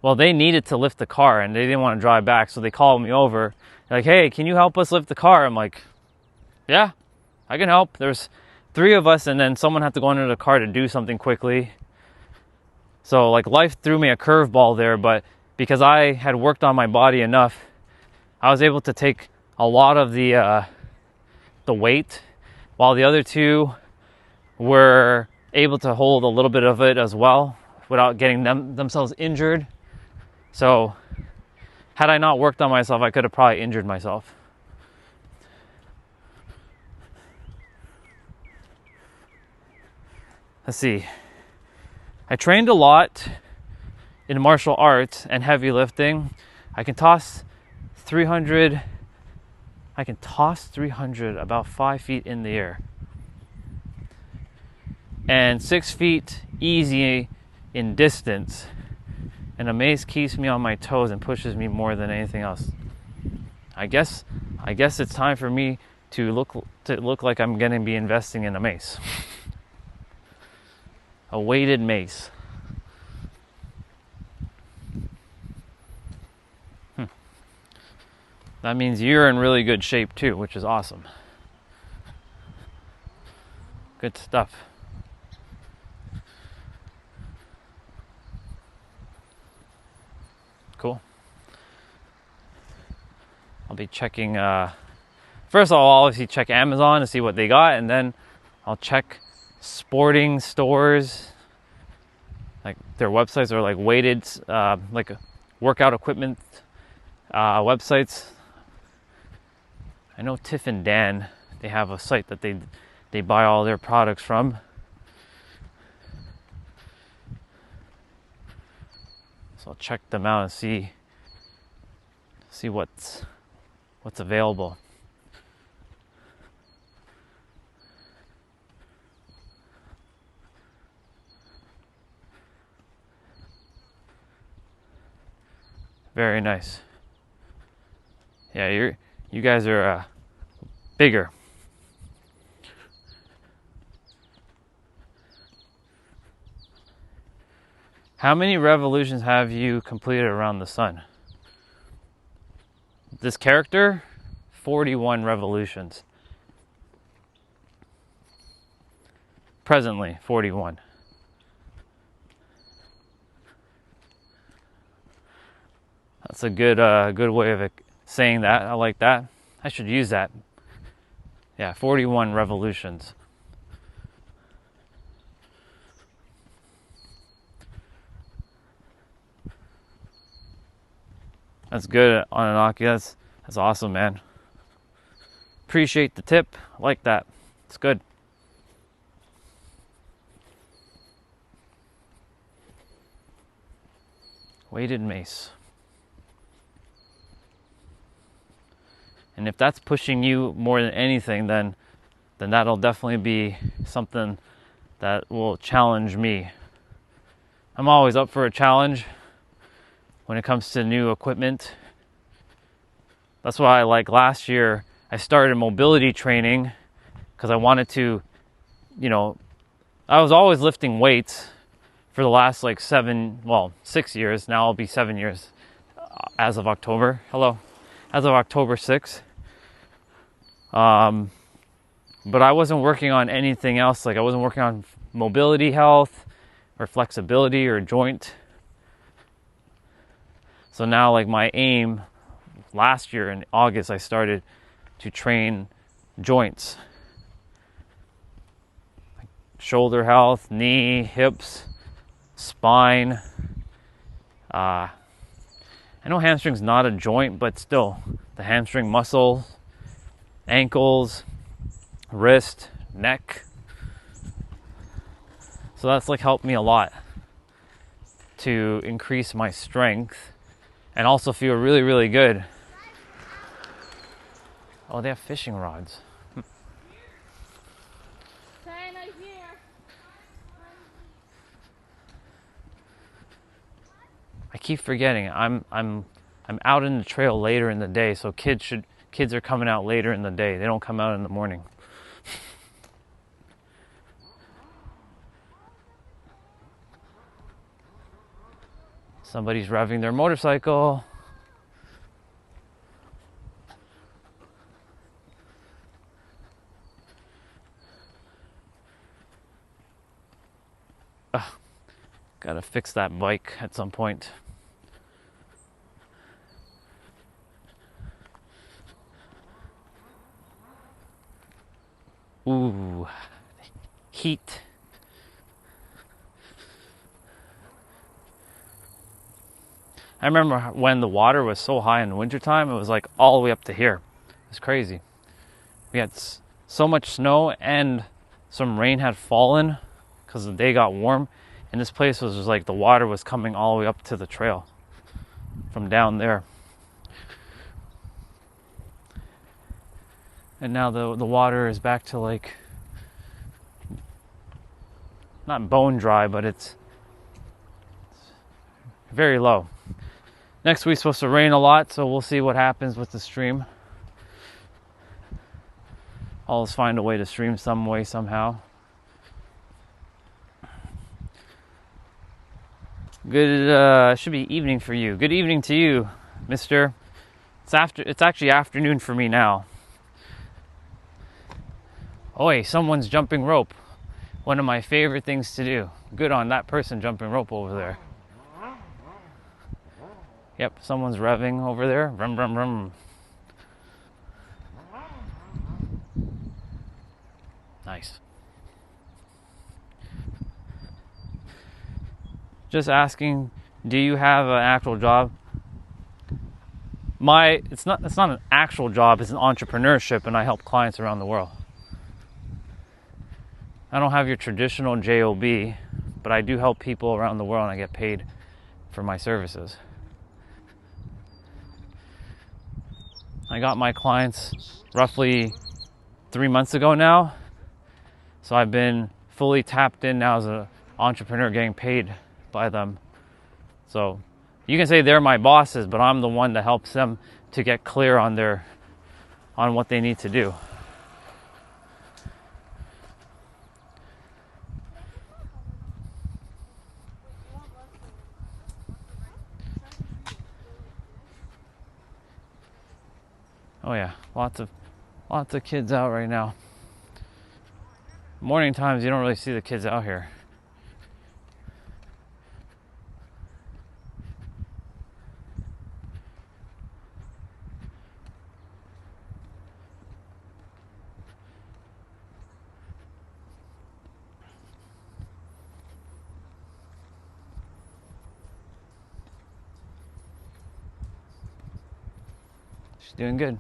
well, they needed to lift the car and they didn't want to drive back, so they called me over. They're like, hey, can you help us lift the car? I'm like, yeah, I can help. There's 3 of us, and then someone had to go under the car to do something quickly. So like life threw me a curveball there, but because I had worked on my body enough, I was able to take a lot of the weight, while the other 2 were able to hold a little bit of it as well without getting themselves injured. So had I not worked on myself, I could have probably injured myself. Let's see. I trained a lot in martial arts and heavy lifting. I can toss 300 about 5 feet in the air. And 6 feet easy in distance. And a mace keeps me on my toes and pushes me more than anything else. I guess it's time for me to look like I'm going to be investing in a mace. A weighted mace. That means you're in really good shape too, which is awesome. Good stuff. Cool. I'll be checking, first I'll obviously check Amazon to see what they got, and then I'll check sporting stores. Like their websites are like weighted, like workout equipment websites. I know Tiff and Dan, they have a site that they buy all their products from. So I'll check them out and see what's available. Very nice. Yeah, you guys are bigger. How many revolutions have you completed around the sun? This character, 41 revolutions. Presently, 41. That's a good way of saying that. I like that. I should use that. Yeah, 41 revolutions. That's good, Anunnaki. That's awesome, man. Appreciate the tip. I like that. It's good. Weighted mace. And if that's pushing you more than anything, then that'll definitely be something that will challenge me. I'm always up for a challenge when it comes to new equipment. That's why, like last year, I started mobility training because I wanted to, I was always lifting weights for the last 6 years. Now it'll be 7 years as of October. As of October 6th. But I wasn't working on anything else. Like I wasn't working on mobility health or flexibility or joint. So now like my aim last year in August, I started to train joints. Like shoulder health, knee, hips, spine. I know hamstring's not a joint, but still the hamstring muscle, ankles, wrist, neck. So that's like helped me a lot to increase my strength and also feel really, really good. Oh, they have fishing rods. I keep forgetting. I'm out in the trail later in the day, so kids are coming out later in the day. They don't come out in the morning. Somebody's revving their motorcycle. Gotta fix that bike at some point. Ooh, heat. I remember when the water was so high in the wintertime, it was like all the way up to here. It was crazy. We had so much snow and some rain had fallen because the day got warm. And this place was just like the water was coming all the way up to the trail from down there. And now the water is back to like, not bone dry, but it's very low. Next week's supposed to rain a lot, so we'll see what happens with the stream. I'll always find a way to stream some way, somehow. Good, should be evening for you. Good evening to you, mister. It's actually afternoon for me now. Oh, hey, someone's jumping rope. One of my favorite things to do. Good on that person jumping rope over there. Yep, someone's revving over there. Brum, brum, brum. Nice. Just asking, do you have an actual job? It's not an actual job, it's an entrepreneurship, and I help clients around the world. I don't have your traditional job, but I do help people around the world and I get paid for my services. I got my clients roughly 3 months ago now, so I've been fully tapped in now as an entrepreneur, getting paid by them. So you can say they're my bosses, but I'm the one that helps them to get clear on what they need to do. Oh yeah, lots of kids out right now. Morning times you don't really see the kids out here. She's doing good.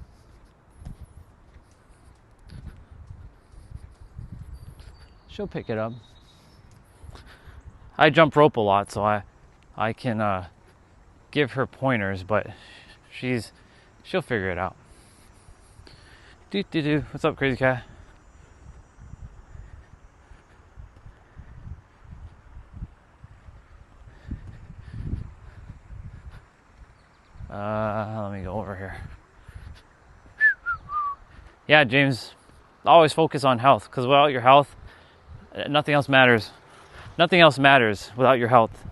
She'll pick it up. I jump rope a lot, so I can give her pointers, but she'll figure it out. Do. What's up, crazy cat? Let me go over here. Yeah, James, always focus on health, because without your health, nothing else matters. Nothing else matters without your health.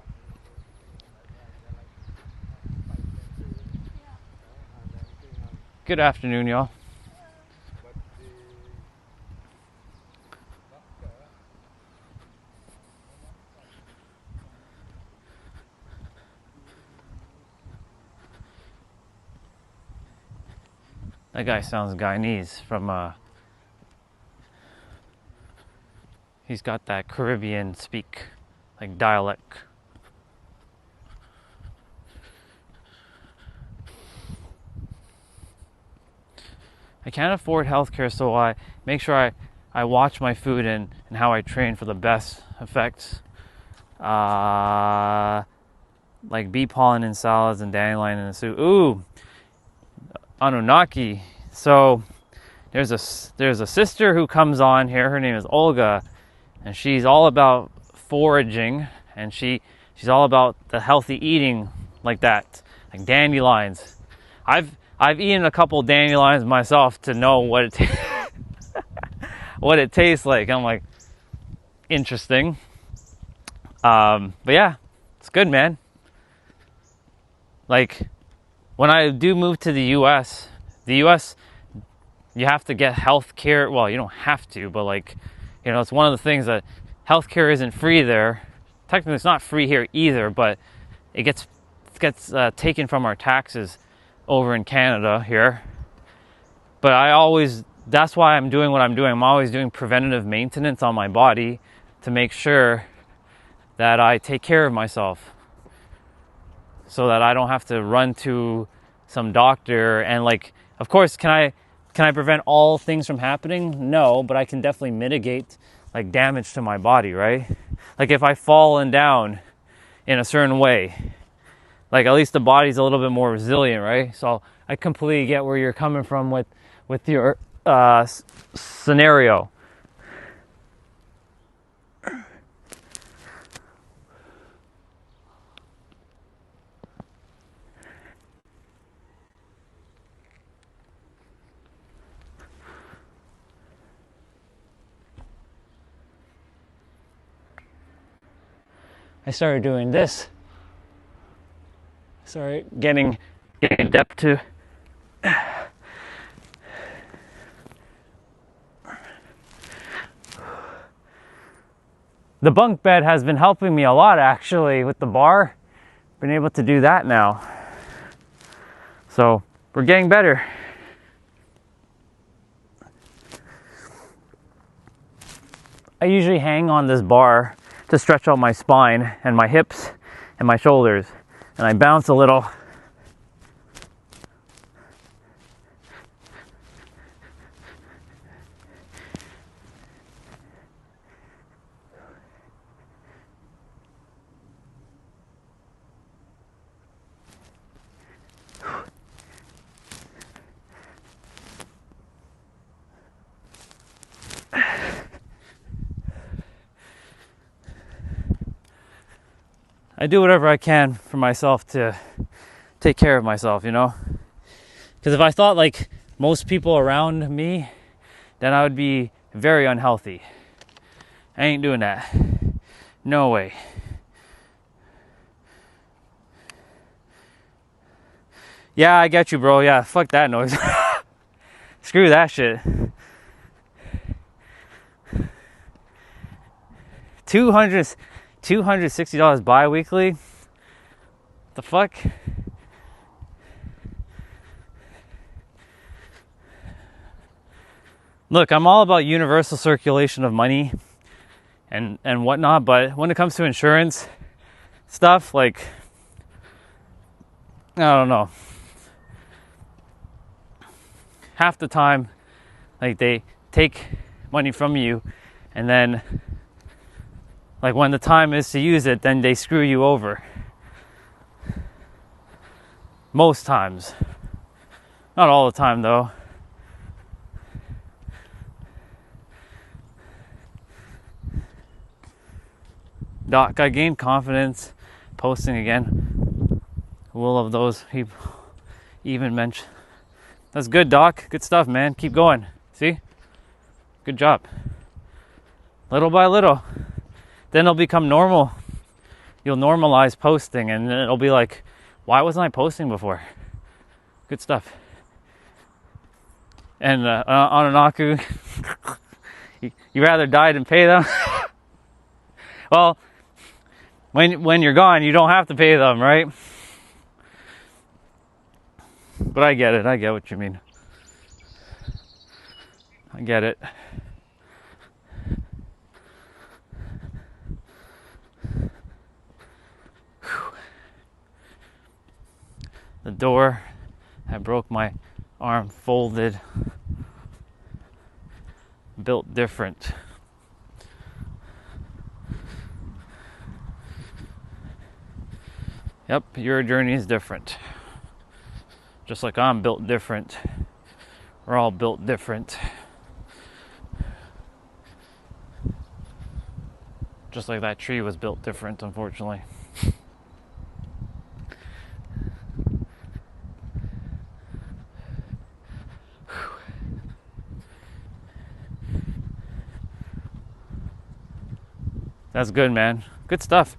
Good afternoon, y'all. That guy sounds Guyanese from he's got that Caribbean speak, like dialect. I can't afford healthcare, so I make sure I watch my food and how I train for the best effects. Like bee pollen in salads and dandelion in the soup. Ooh, Anunnaki. So there's a sister who comes on here. Her name is Olga, and she's all about foraging, and she's all about the healthy eating, like that, like dandelions. I've eaten a couple dandelions myself to know what it what it tastes like. I'm like, interesting. But yeah, it's good, man. Like, when I do move to the US, you have to get health care. Well, you don't have to, but like, it's one of the things that healthcare isn't free there. technically it's not free here either, but it gets taken from our taxes over in Canada here. But that's why I'm doing what I'm doing. I'm always doing preventative maintenance on my body to make sure that I take care of myself, so that I don't have to run to some doctor. And like, of course, can I prevent all things from happening? No, but I can definitely mitigate like damage to my body, right? Like if I fallen down in a certain way, like at least the body's a little bit more resilient, right? So I completely get where you're coming from with your scenario. I started doing this. Sorry, getting depth to. The bunk bed has been helping me a lot actually with the bar. Been able to do that now. So we're getting better. I usually hang on this bar to stretch out my spine and my hips and my shoulders, and I bounce a little. I do whatever I can for myself to take care of myself, you know? Because if I thought like most people around me, then I would be very unhealthy. I ain't doing that. No way. Yeah, I get you, bro. Yeah, fuck that noise. Screw that shit. 260 bi-weekly? The fuck? Look, I'm all about universal circulation of money and whatnot, but when it comes to insurance stuff, like, I don't know. Half the time, like, they take money from you, and then like when the time is to use it, then they screw you over. Most times. Not all the time though. Doc, I gained confidence posting again. Will of those people even mention. That's good, Doc. Good stuff, man. Keep going. See? Good job. Little by little. Then it'll become normal. You'll normalize posting, and then it'll be like, why wasn't I posting before? Good stuff. And Ananaku, you rather die than pay them? Well, when you're gone, you don't have to pay them, right? But I get it. I get what you mean. I get it. The door, I broke my arm, folded, built different. Yep, your journey is different. Just like I'm built different. We're all built different. Just like that tree was built different, unfortunately. That's good, man. Good stuff.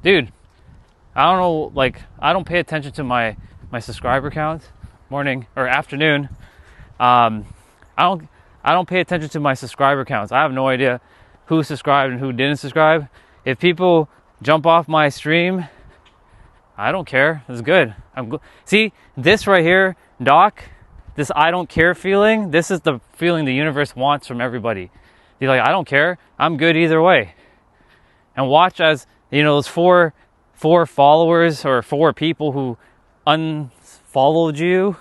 Dude, I don't know, like, I don't pay attention to my subscriber count, morning or afternoon. I don't pay attention to my subscriber counts. I have no idea who subscribed and who didn't subscribe. If people jump off my stream. I don't care. It's good. See, this right here, Doc, this I don't care feeling, this is the feeling the universe wants from everybody. You're like, I don't care. I'm good either way. And watch as, those four followers or 4 people who unfollowed you,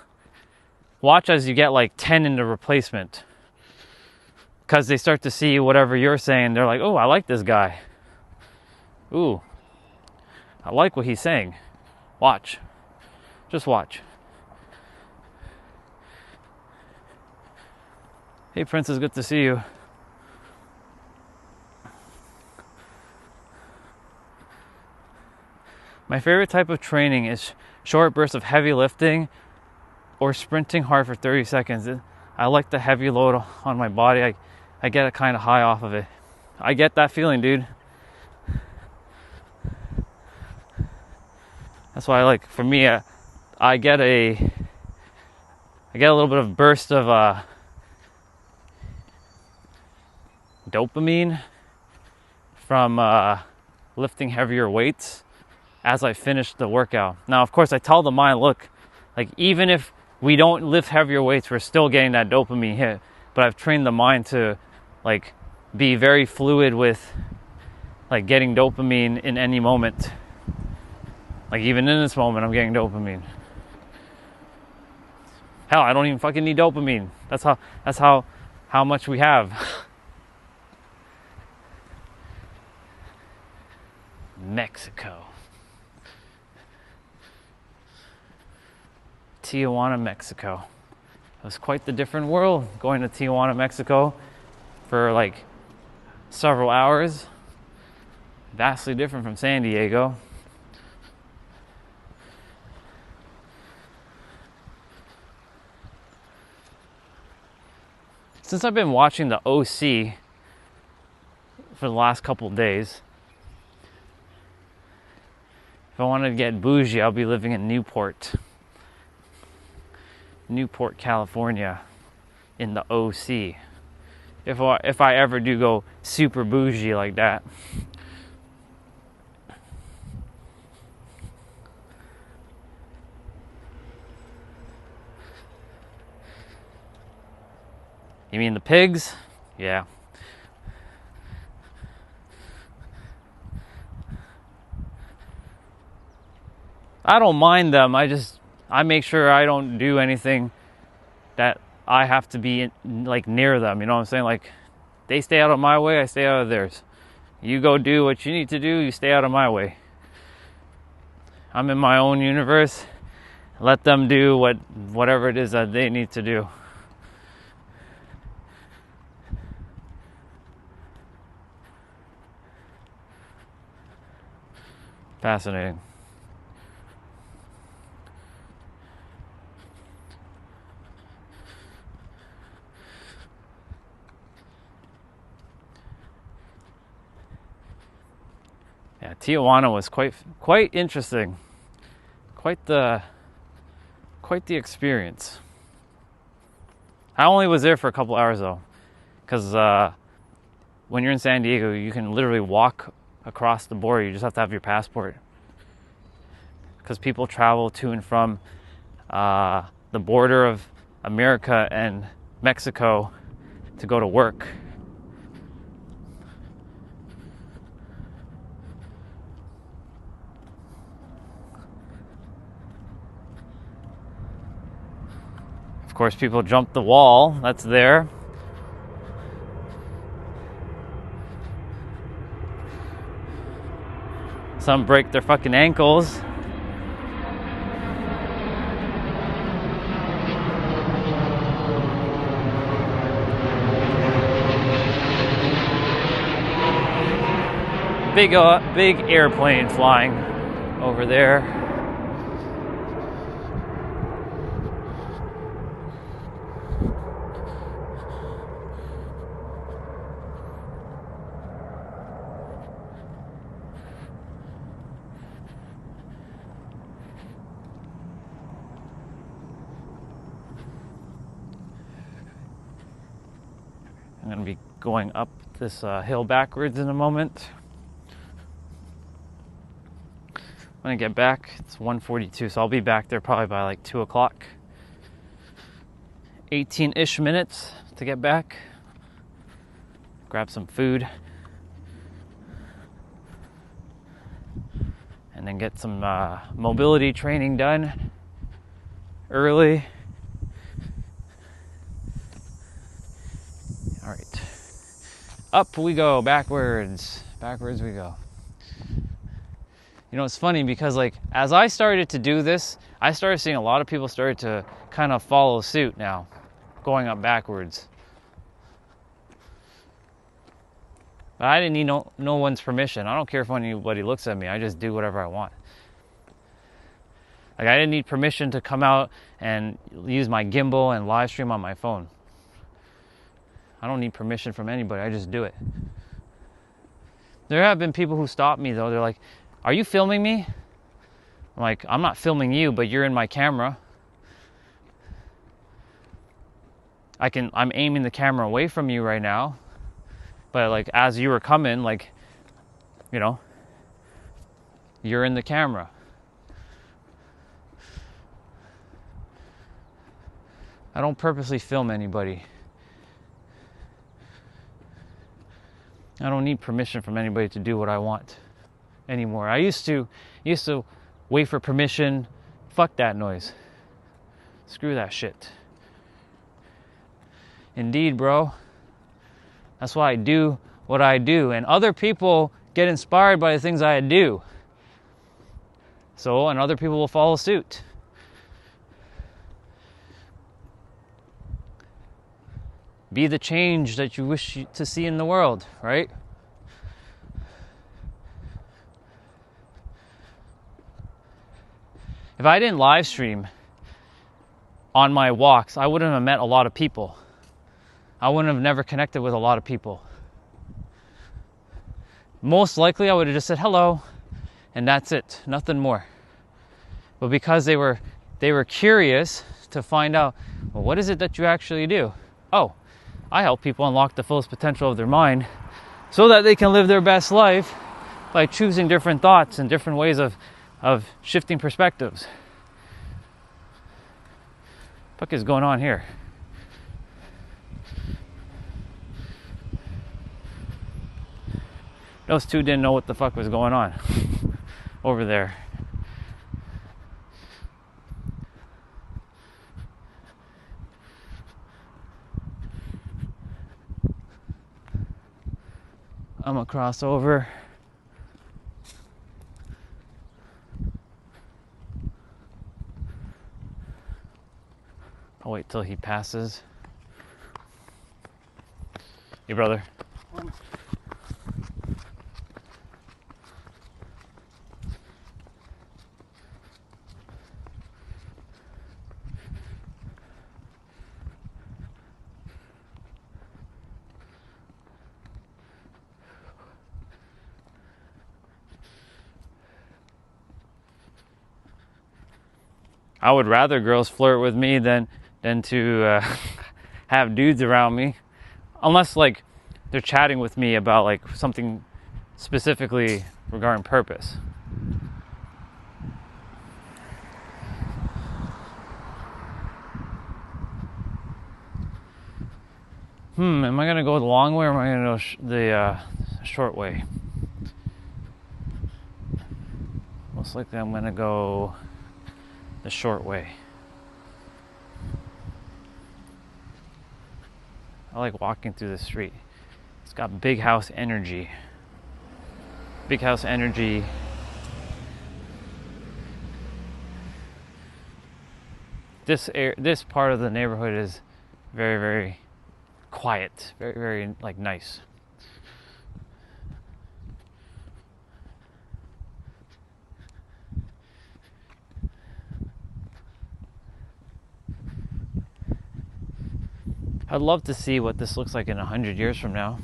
watch as you get like 10 into replacement. Because they start to see whatever you're saying. They're like, oh, I like this guy. Ooh, I like what he's saying. Watch. Just watch. Hey, Princess, good to see you. My favorite type of training is short bursts of heavy lifting or sprinting hard for 30 seconds. I like the heavy load on my body. I get a kind of high off of it. I get that feeling, dude. That's why for me, I get a little bit of burst of dopamine from lifting heavier weights as I finish the workout. Now, of course, I tell the mind, look, like even if we don't lift heavier weights, we're still getting that dopamine hit. But I've trained the mind to like be very fluid with like getting dopamine in any moment. Like even in this moment, I'm getting dopamine. Hell, I don't even fucking need dopamine. That's how much we have. Mexico. Tijuana, Mexico. It was quite the different world going to Tijuana, Mexico for like several hours. Vastly different from San Diego. Since I've been watching the OC for the last couple of days, if I wanted to get bougie, I'll be living in Newport, California, in the OC. If I ever do go super bougie like that. You mean the pigs? Yeah. I don't mind them. I make sure I don't do anything that I have to be like near them. You know what I'm saying? Like they stay out of my way, I stay out of theirs. You go do what you need to do, you stay out of my way. I'm in my own universe. Let them do whatever it is that they need to do. Fascinating. Yeah, Tijuana was quite interesting. Quite the experience. I only was there for a couple hours though, because when you're in San Diego, you can literally walk across the border. You just have to have your passport, because people travel to and from the border of America and Mexico to go to work. Of course, people jump the wall that's there. Some break their fucking ankles. Big airplane flying over there. I'm going to be going up this hill backwards in a moment. when I get back. It's 1:42, so I'll be back there probably by like 2 o'clock. 18-ish minutes to get back. Grab some food. And then get some mobility training done early. All right. Up we go, backwards. Backwards we go. You know, it's funny because like as I started to do this, I started seeing a lot of people started to kind of follow suit now, going up backwards. But I didn't need no one's permission. I don't care if anybody looks at me. I just do whatever I want. Like I didn't need permission to come out and use my gimbal and live stream on my phone. I don't need permission from anybody. I just do it. There have been people who stop me though. They're like, "Are you filming me?" I'm like, "I'm not filming you, but you're in my camera. I'm aiming the camera away from you right now. But like as you were coming, like, you know, you're in the camera." I don't purposely film anybody. I don't need permission from anybody to do what I want anymore. I used to wait for permission. Fuck that noise. Screw that shit. Indeed, bro. That's why I do what I do. And other people get inspired by the things I do. And other people will follow suit. Be the change that you wish to see in the world, right? If I didn't live stream on my walks, I wouldn't have met a lot of people. I wouldn't have never connected with a lot of people. Most likely I would have just said hello and that's it, nothing more. But because they were curious to find out, well, what is it that you actually do? Oh, I help people unlock the fullest potential of their mind so that they can live their best life by choosing different thoughts and different ways of shifting perspectives. What the fuck is going on here? Those two didn't know what the fuck was going on over there. I'm gonna cross over. I'll wait till he passes. Hey, brother. I would rather girls flirt with me than to have dudes around me, unless like they're chatting with me about like something specifically regarding purpose. Am I gonna go the long way or am I gonna go the short way? Most likely I'm gonna go the short way. I like walking through the street. It's got big house energy. Big house energy. This part of the neighborhood is very, very quiet. Very, very like nice. I'd love to see what this looks like in 100 years from now.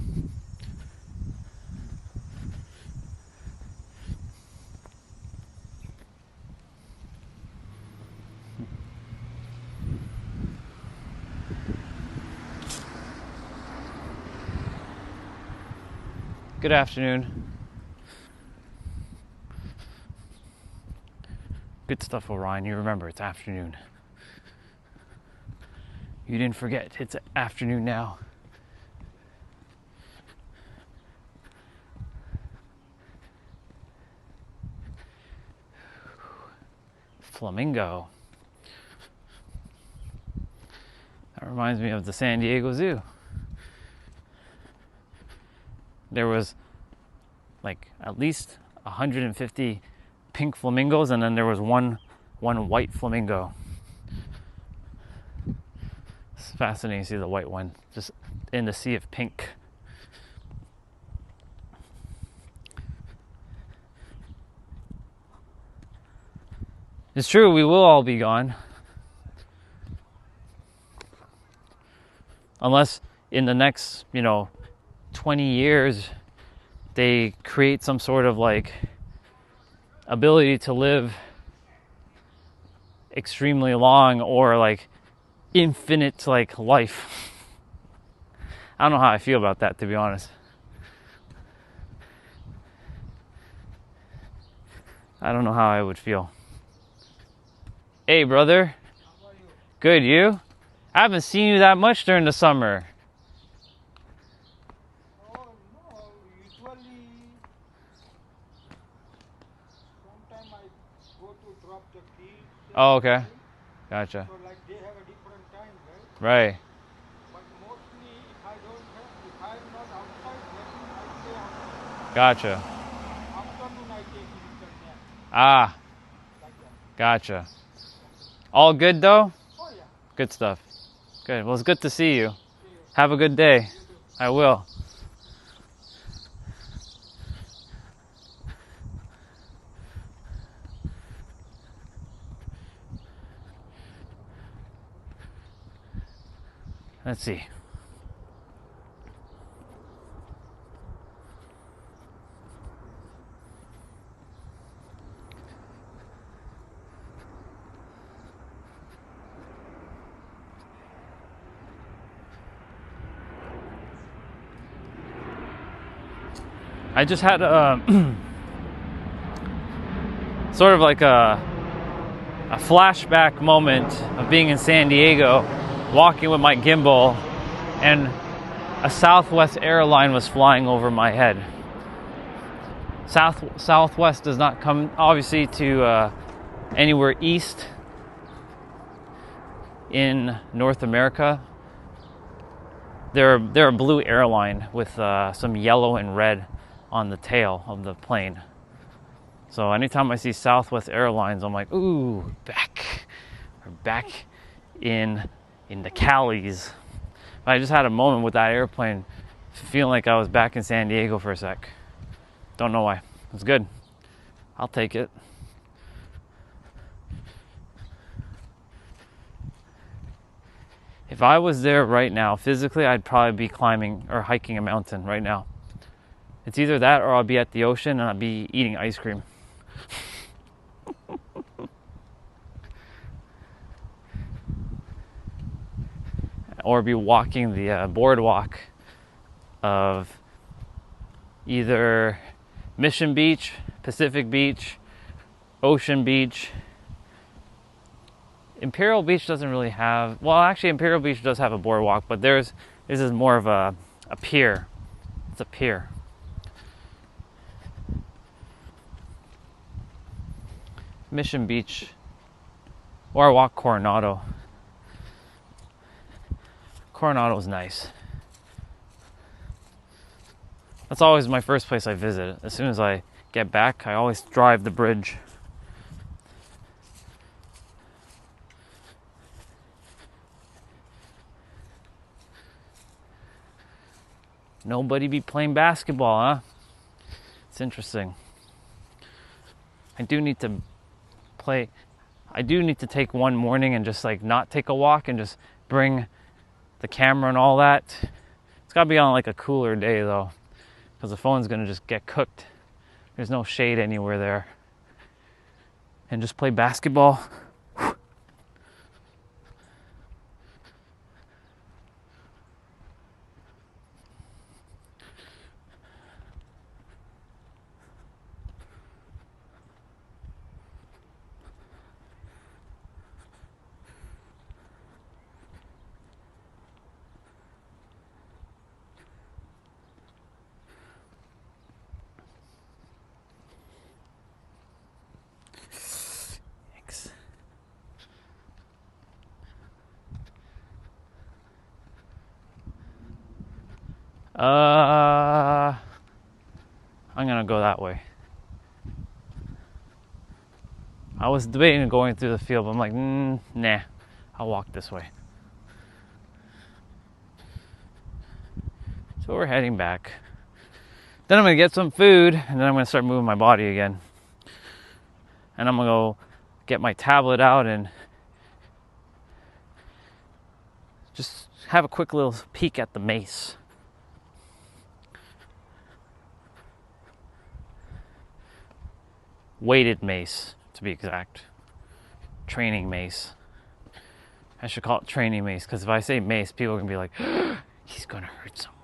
Good afternoon. Good stuff, Orion. You remember, it's afternoon. You didn't forget, it's afternoon now. Flamingo. That reminds me of the San Diego Zoo. There was like at least 150 pink flamingos, and then there was one white flamingo. It's fascinating to see the white one just in the sea of pink. It's true, we will all be gone. Unless in the next, 20 years, they create some sort of like ability to live extremely long or like infinite like life. I don't know how I feel about that, to be honest. I don't know how I would feel. Hey, brother. How are you? Good, you? I haven't seen you that much during the summer. Oh, no, usually sometime I go to drop the kids. Oh, okay. Gotcha. So like they have a different time, right? Right. But mostly if I'm not outside, then I stay outside. Gotcha. Afternoon I take little nap, Ah, like that. gotcha. All good though? Oh yeah. Good stuff. Good. Well, it's good to see you. See you. Have a good day. You too. I will. Let's see. I just had a sort of like a flashback moment of being in San Diego, walking with my gimbal, and a Southwest airline was flying over my head. Southwest does not come obviously to anywhere east in North America. They're a blue airline with some yellow and red on the tail of the plane. So anytime I see Southwest Airlines, I'm like, ooh, back in the Calis. But I just had a moment with that airplane, feeling like I was back in San Diego for a sec. Don't know why. It's good. I'll take it. If I was there right now, physically, I'd probably be climbing or hiking a mountain right now. It's either that or I'll be at the ocean and I'll be eating ice cream. Or be walking the boardwalk of either Mission Beach, Pacific Beach, Ocean Beach. Imperial Beach doesn't really have, well, actually Imperial Beach does have a boardwalk, but this is more of a pier. It's a pier. Mission Beach, or I walk Coronado. Coronado's nice. That's always my first place I visit. As soon as I get back, I always drive the bridge. Nobody be playing basketball, huh? It's interesting. I do need to take one morning and just like not take a walk and just bring the camera and all that. It's gotta be on like a cooler day though, because the phone's gonna just get cooked. There's no shade anywhere there. And just play basketball. I'm gonna go that way. I was debating going through the field, but I'm like, nah, I'll walk this way. So we're heading back. Then I'm gonna get some food, and then I'm gonna start moving my body again. And I'm gonna go get my tablet out and just have a quick little peek at the mace. Weighted mace, to be exact. Training mace. I should call it training mace, because if I say mace, people are gonna be like, he's gonna hurt someone.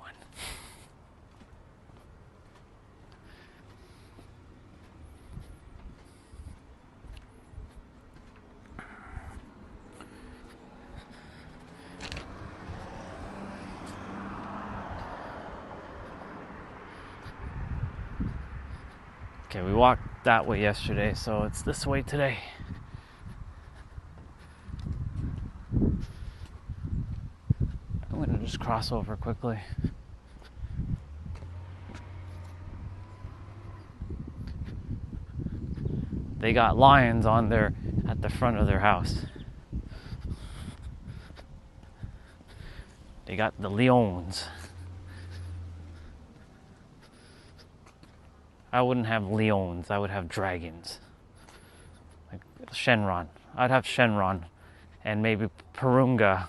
Okay, we walked that way yesterday, so it's this way today. I'm gonna just cross over quickly. They got lions on there at the front of their house. They got the lions. I wouldn't have lions, I would have dragons. Like Shenron. I'd have Shenron and maybe Purunga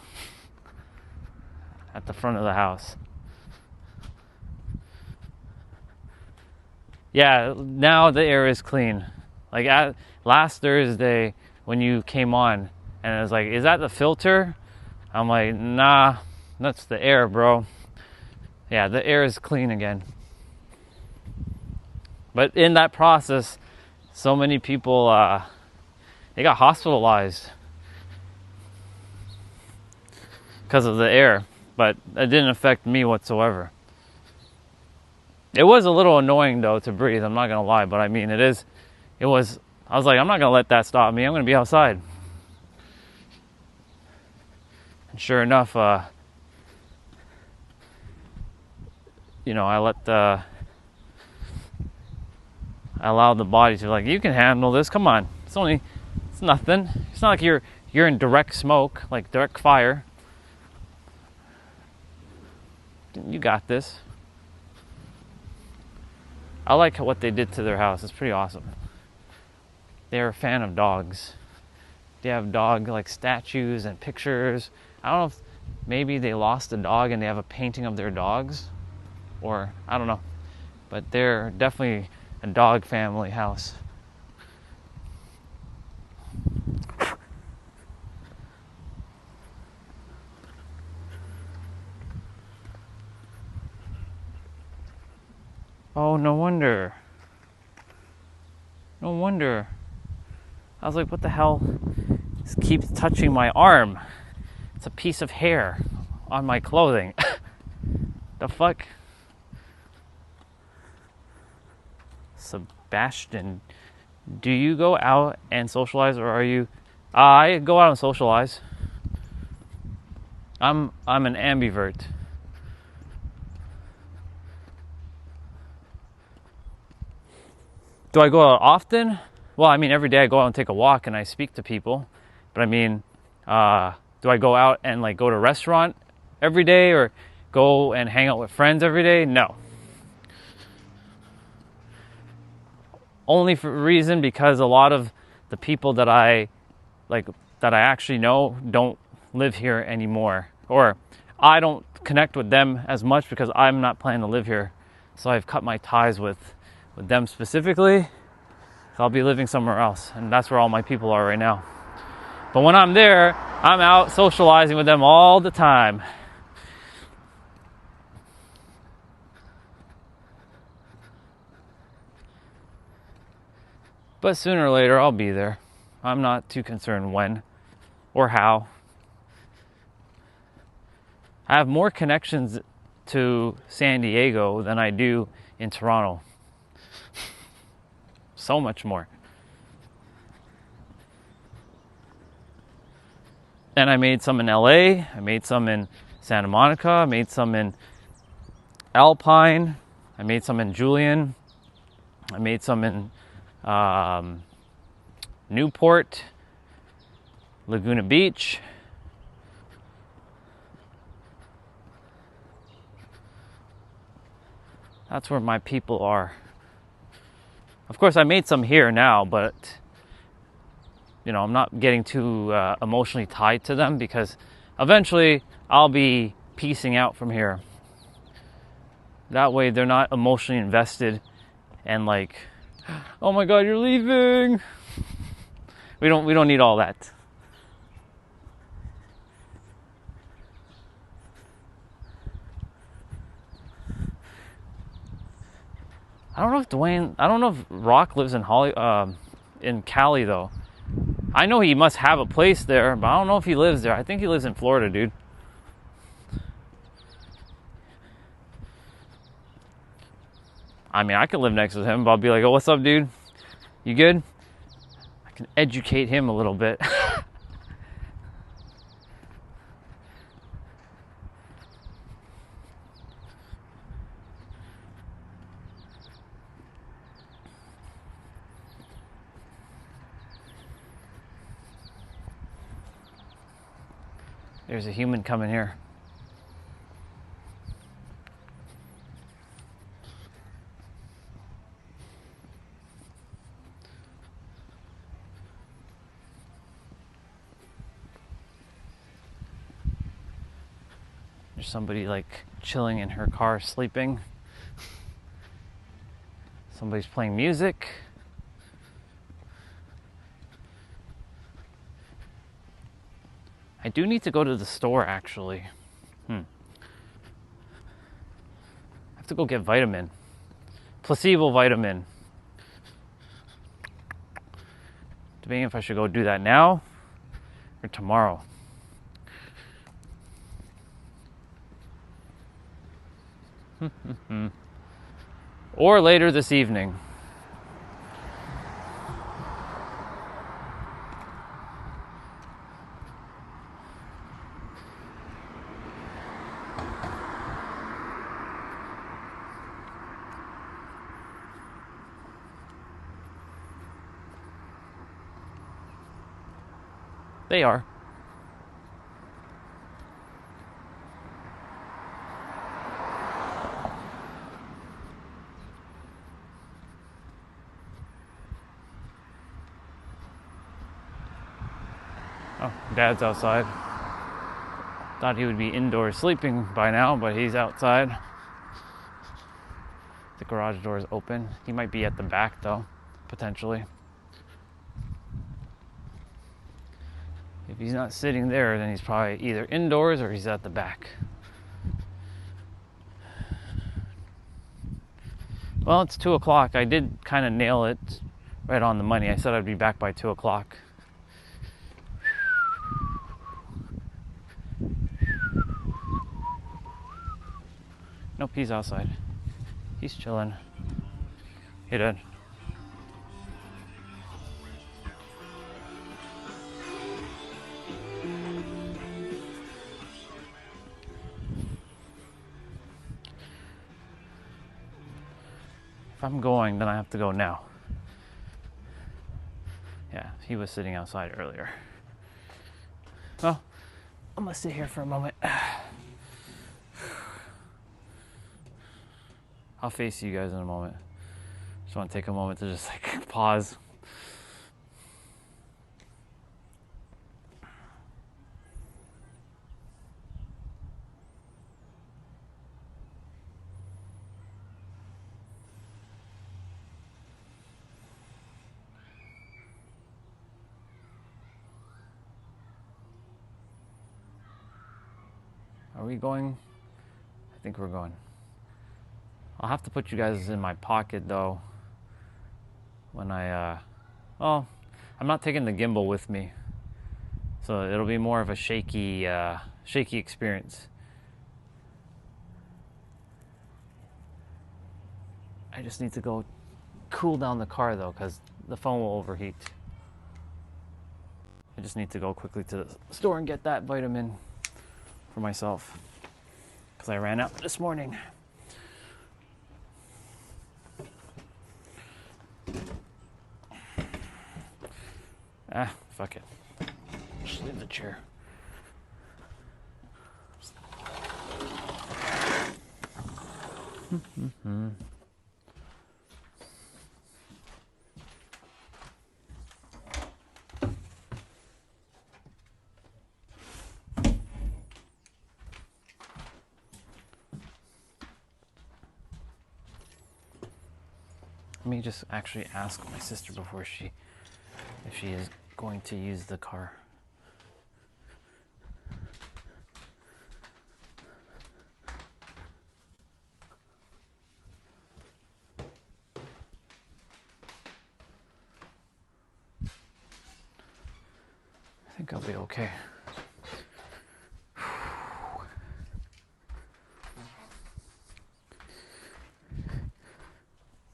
at the front of the house. Yeah, now the air is clean. Like last Thursday when you came on and it was like, is that the filter? I'm like, nah, that's the air, bro. Yeah, the air is clean again. But in that process, so many people, they got hospitalized because of the air, but it didn't affect me whatsoever. It was a little annoying though to breathe, I'm not gonna lie, but I mean, I was like, I'm not gonna let that stop me, I'm gonna be outside. And sure enough, I allowed the body to, like, you can handle this, come on, it's nothing. It's not like you're in direct smoke, like direct fire. You got this. I like what they did to their house. It's pretty awesome. They're a fan of dogs. They have dog like statues and pictures. I don't know if maybe they lost a dog and they have a painting of their dogs, or I don't know, but they're definitely a dog family house. Oh, no wonder. No wonder. I was like, what the hell? This keeps touching my arm. It's a piece of hair on my clothing. The fuck? Sebastian, do you go out and socialize, or are you... I go out and socialize. I'm an ambivert. Do I go out often? Well, I mean, every day I go out and take a walk and I speak to people. But I mean, do I go out and like go to a restaurant every day or go and hang out with friends every day? No. Only for a reason because a lot of the people that I actually know don't live here anymore. Or I don't connect with them as much because I'm not planning to live here. So I've cut my ties with them specifically. I'll be living somewhere else, and that's where all my people are right now. But when I'm there, I'm out socializing with them all the time. But sooner or later, I'll be there. I'm not too concerned when or how. I have more connections to San Diego than I do in Toronto. So much more. And I made some in LA, I made some in Santa Monica, I made some in Alpine. I made some in Julian. I made some in Newport, Laguna Beach. That's where my people are. Of course, I made some here now, but you know, I'm not getting too emotionally tied to them because eventually I'll be piecing out from here. That way they're not emotionally invested and like, oh my God, you're leaving. We don't need all that. I don't know if Rock lives in in Cali though. I know he must have a place there, but I don't know if he lives there. I think he lives in Florida, dude. I mean, I could live next to him, but I'll be like, oh, what's up, dude? You good? I can educate him a little bit. There's a human coming here. There's somebody like chilling in her car, sleeping. Somebody's playing music. I do need to go to the store actually. I have to go get vitamin. Placebo vitamin. Debating if I should go do that now or tomorrow. Or later this evening. They are. Oh, Dad's outside. Thought he would be indoors sleeping by now, but he's outside. The garage door is open. He might be at the back though, potentially. If he's not sitting there, then he's probably either indoors or he's at the back. Well, it's 2 o'clock. I did kind of nail it right on the money. I said I'd be back by 2 o'clock. Nope, he's outside. He's chilling. Hey, Dad. If I'm going, then I have to go now. Yeah, he was sitting outside earlier. Well, I'm gonna sit here for a moment. I'll face you guys in a moment. Just want to take a moment to just like pause. Are we going? I think we're going. I'll have to put you guys in my pocket though when well, I'm not taking the gimbal with me, so it'll be more of a shaky experience. I just need to go cool down the car though, because the phone will overheat. I just need to go quickly to the store and get that vitamin for myself, because I ran out this morning. Ah, fuck it. Just leave the chair. Let me just actually ask my sister before if she is going to use the car. I think I'll be okay.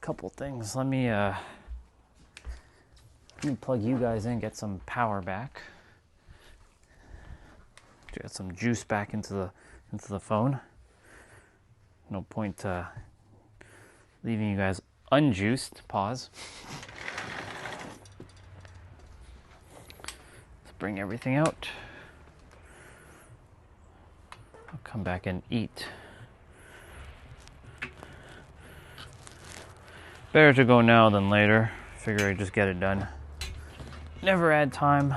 Couple things. Let me plug you guys in, get some power back. Get some juice back into the phone. No point leaving you guys unjuiced. Pause. Let's bring everything out. I'll come back and eat. Better to go now than later. Figure I just get it done. Never add time.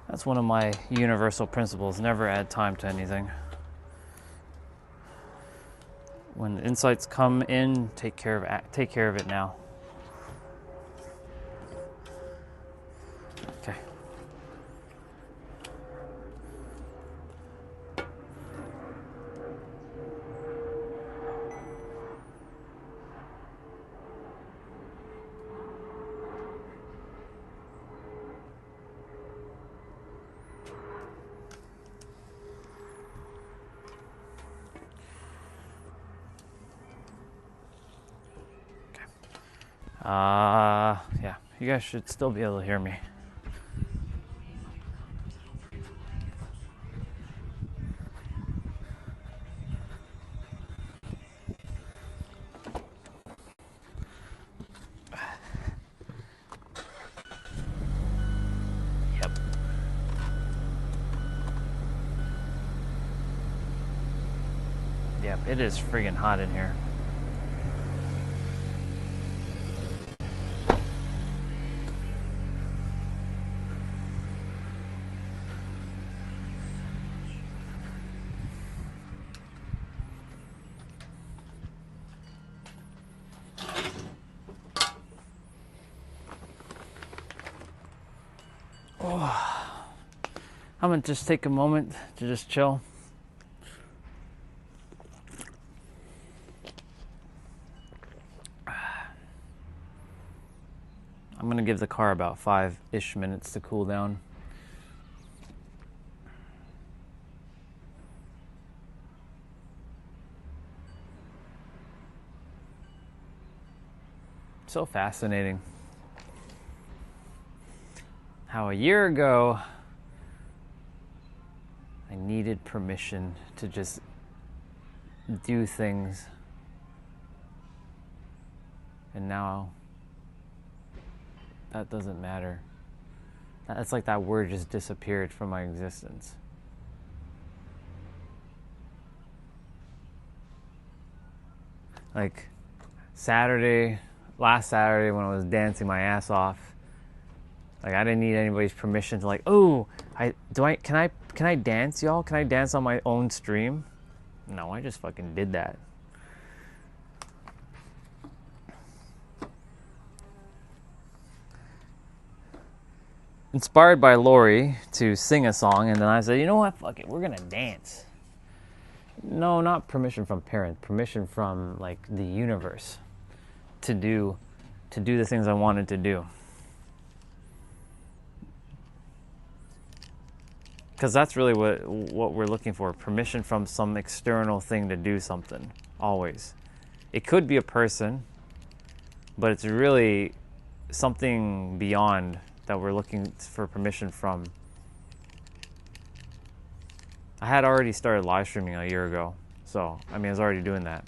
That's one of my universal principles. Never add time to anything. When the insights come in, take care of it now. Okay. Yeah, you guys should still be able to hear me. Yep. Yep, it is friggin' hot in here. I'm gonna just take a moment to just chill. I'm gonna give the car about 5-ish minutes to cool down. So fascinating how a year ago I needed permission to just do things, and now that doesn't matter. It's like that word just disappeared from my existence. Like last Saturday when I was dancing my ass off, like I didn't need anybody's permission to can I dance, y'all? Can I dance on my own stream? No, I just fucking did that. Inspired by Lori to sing a song, and then I said, you know what, fuck it, we're gonna dance. No, not permission from parents, permission from like the universe to do the things I wanted to do. Because that's really what we're looking for, permission from some external thing to do something, always. It could be a person, but it's really something beyond that we're looking for permission from. I had already started live streaming a year ago, so, I mean, I was already doing that.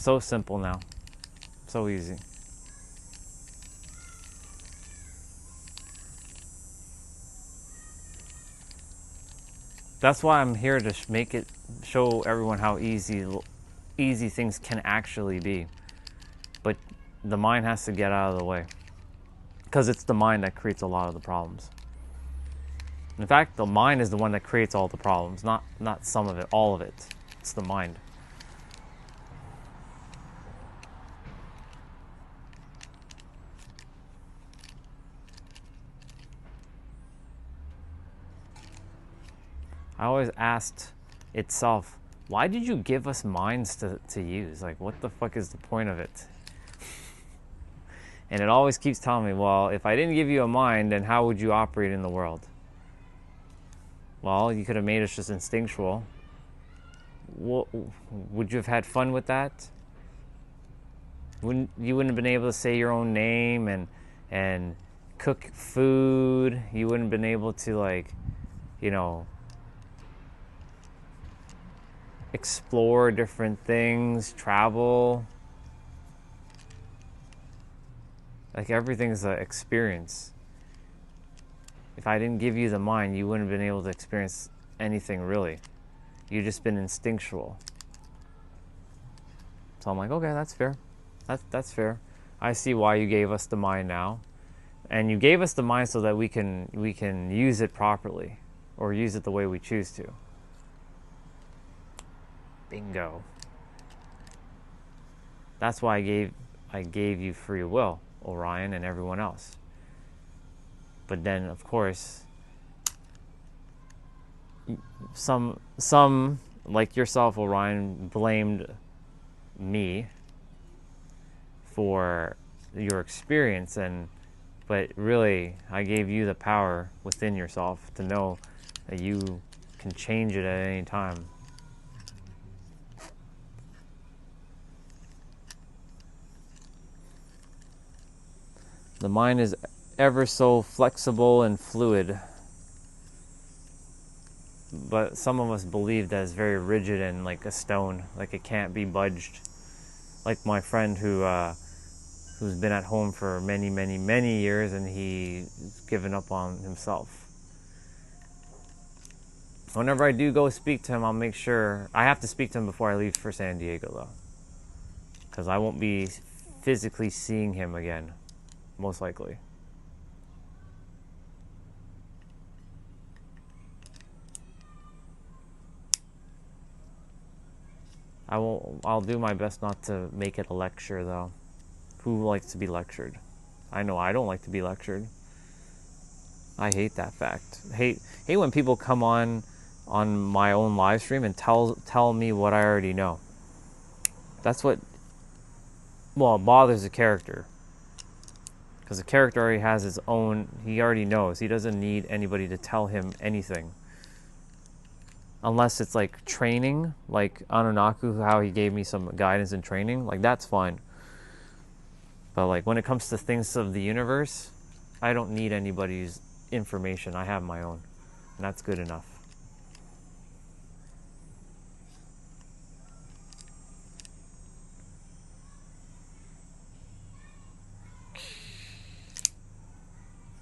so simple now. So easy. That's why I'm here to show everyone how easy things can actually be. But the mind has to get out of the way, because it's the mind that creates a lot of the problems. In fact, the mind is the one that creates all the problems, not some of it, all of it. It's the mind. I always asked itself, why did you give us minds to use? Like, what the fuck is the point of it? And it always keeps telling me, well, if I didn't give you a mind, then how would you operate in the world? Well, you could have made us just instinctual. Would you have had fun with that? You wouldn't have been able to say your own name and cook food. You wouldn't have been able to, like, you know, explore different things, travel. Like, everything's an experience. If I didn't give you the mind, you wouldn't have been able to experience anything really. You've just been instinctual. So I'm like, okay, that's fair. That's fair. I see why you gave us the mind now. And you gave us the mind so that we can use it properly, or use it the way we choose to. Bingo. That's why I gave you free will, Orion, and everyone else. But then, of course, some like yourself, Orion, blamed me for your experience, but really, I gave you the power within yourself to know that you can change it at any time. The mind is ever so flexible and fluid, but some of us believe that it's very rigid and like a stone, like it can't be budged. Like my friend who's been at home for many years, and he's given up on himself. Whenever I do go speak to him, I'll make sure I have to speak to him before I leave for San Diego, though, because I won't be physically seeing him again, most likely. I'll do my best not to make it a lecture, though. Who likes to be lectured? I know I don't like to be lectured. I hate that fact. Hate when people come on my own live stream and tell me what I already know. That's what, well, it bothers the character. Because the character already has his own, he already knows. He doesn't need anybody to tell him anything. Unless it's like training, like Anunaku, how he gave me some guidance and training, like that's fine. But like when it comes to things of the universe, I don't need anybody's information. I have my own, and that's good enough.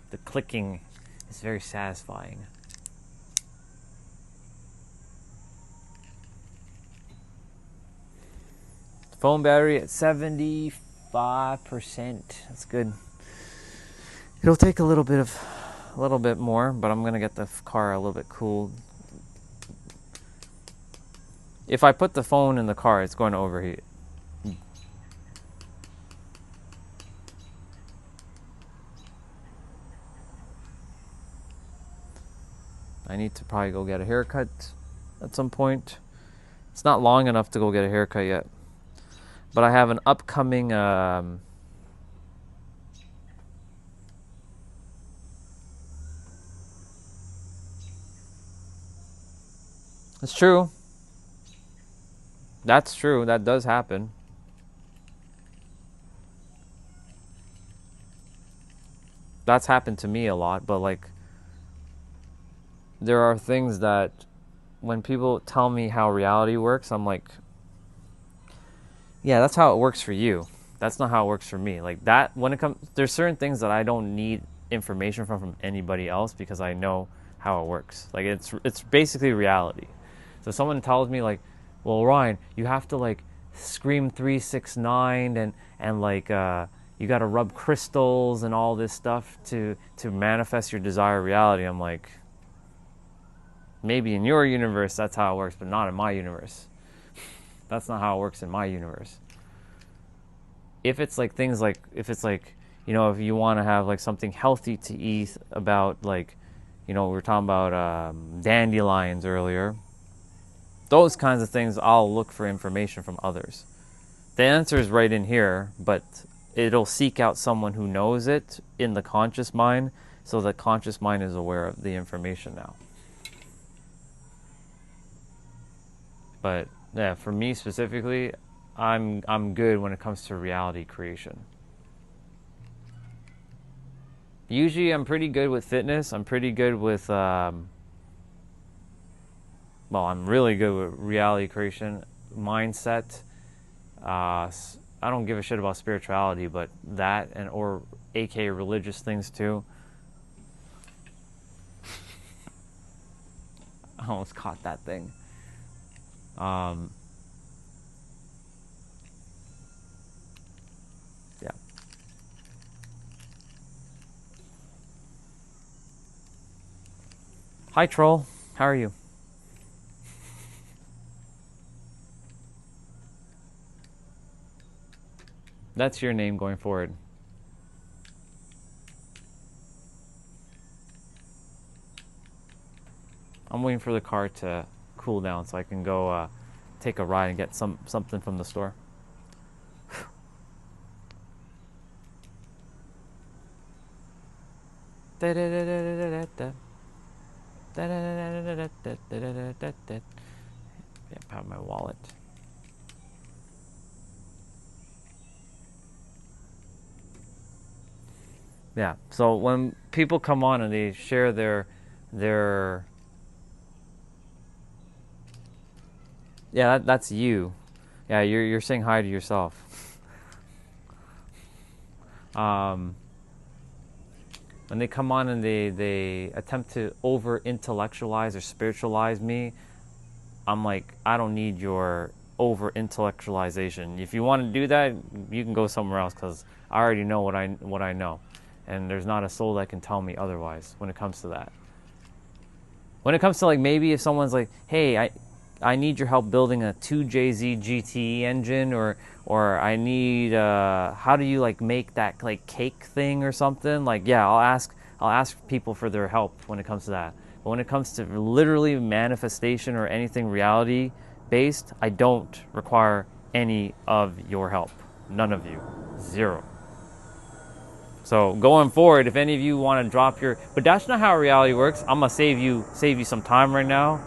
The clicking is very satisfying. Phone battery at 75%. That's good. It'll take a little bit more, but I'm gonna get the car a little bit cooled. If I put the phone in the car, it's going to overheat. I need to probably go get a haircut at some point. It's not long enough to go get a haircut yet. But I have an upcoming it's true. That's true. That does happen. That's happened to me a lot, but like there are things that when people tell me how reality works, I'm like, Yeah, that's how it works for you. That's not how it works for me. Like that, when it comes, there's certain things that I don't need information from anybody else because I know how it works. Like it's basically reality. So someone tells me like, well, Ryan, you have to like scream 369 and like you got to rub crystals and all this stuff to manifest your desired reality. I'm like, maybe in your universe that's how it works, but not in my universe. That's not how it works in my universe. If it's like things like, if it's like, if you want to have like something healthy to eat, about like, we were talking about dandelions earlier, those kinds of things, I'll look for information from others. The answer is right in here, but it'll seek out someone who knows it in the conscious mind, so the conscious mind is aware of the information now. But yeah, for me specifically, I'm good when it comes to reality creation. Usually I'm pretty good with fitness. I'm pretty good with I'm really good with reality creation, mindset. I don't give a shit about spirituality, but that, and or aka religious things too. I almost caught that thing. Yeah. Hi, troll. How are you? That's your name going forward. I'm waiting for the car to cool down so I can go take a ride and get something from the store. Yeah, have my wallet. Yeah. So when people come on and they share their yeah, that's you. Yeah, you're saying hi to yourself. When they come on and they attempt to over intellectualize or spiritualize me, I'm like, I don't need your over intellectualization. If you want to do that, you can go somewhere else, because I already know what I know, and there's not a soul that can tell me otherwise when it comes to that. When it comes to like, maybe if someone's like, hey, I need your help building a 2JZ GTE engine, or I need how do you like make that like cake thing or something, like, yeah, I'll ask people for their help when it comes to that. But when it comes to literally manifestation or anything reality based, I don't require any of your help. None of you. Zero. So going forward, if any of you want to drop your, but that's not how reality works. I'm gonna save you some time right now.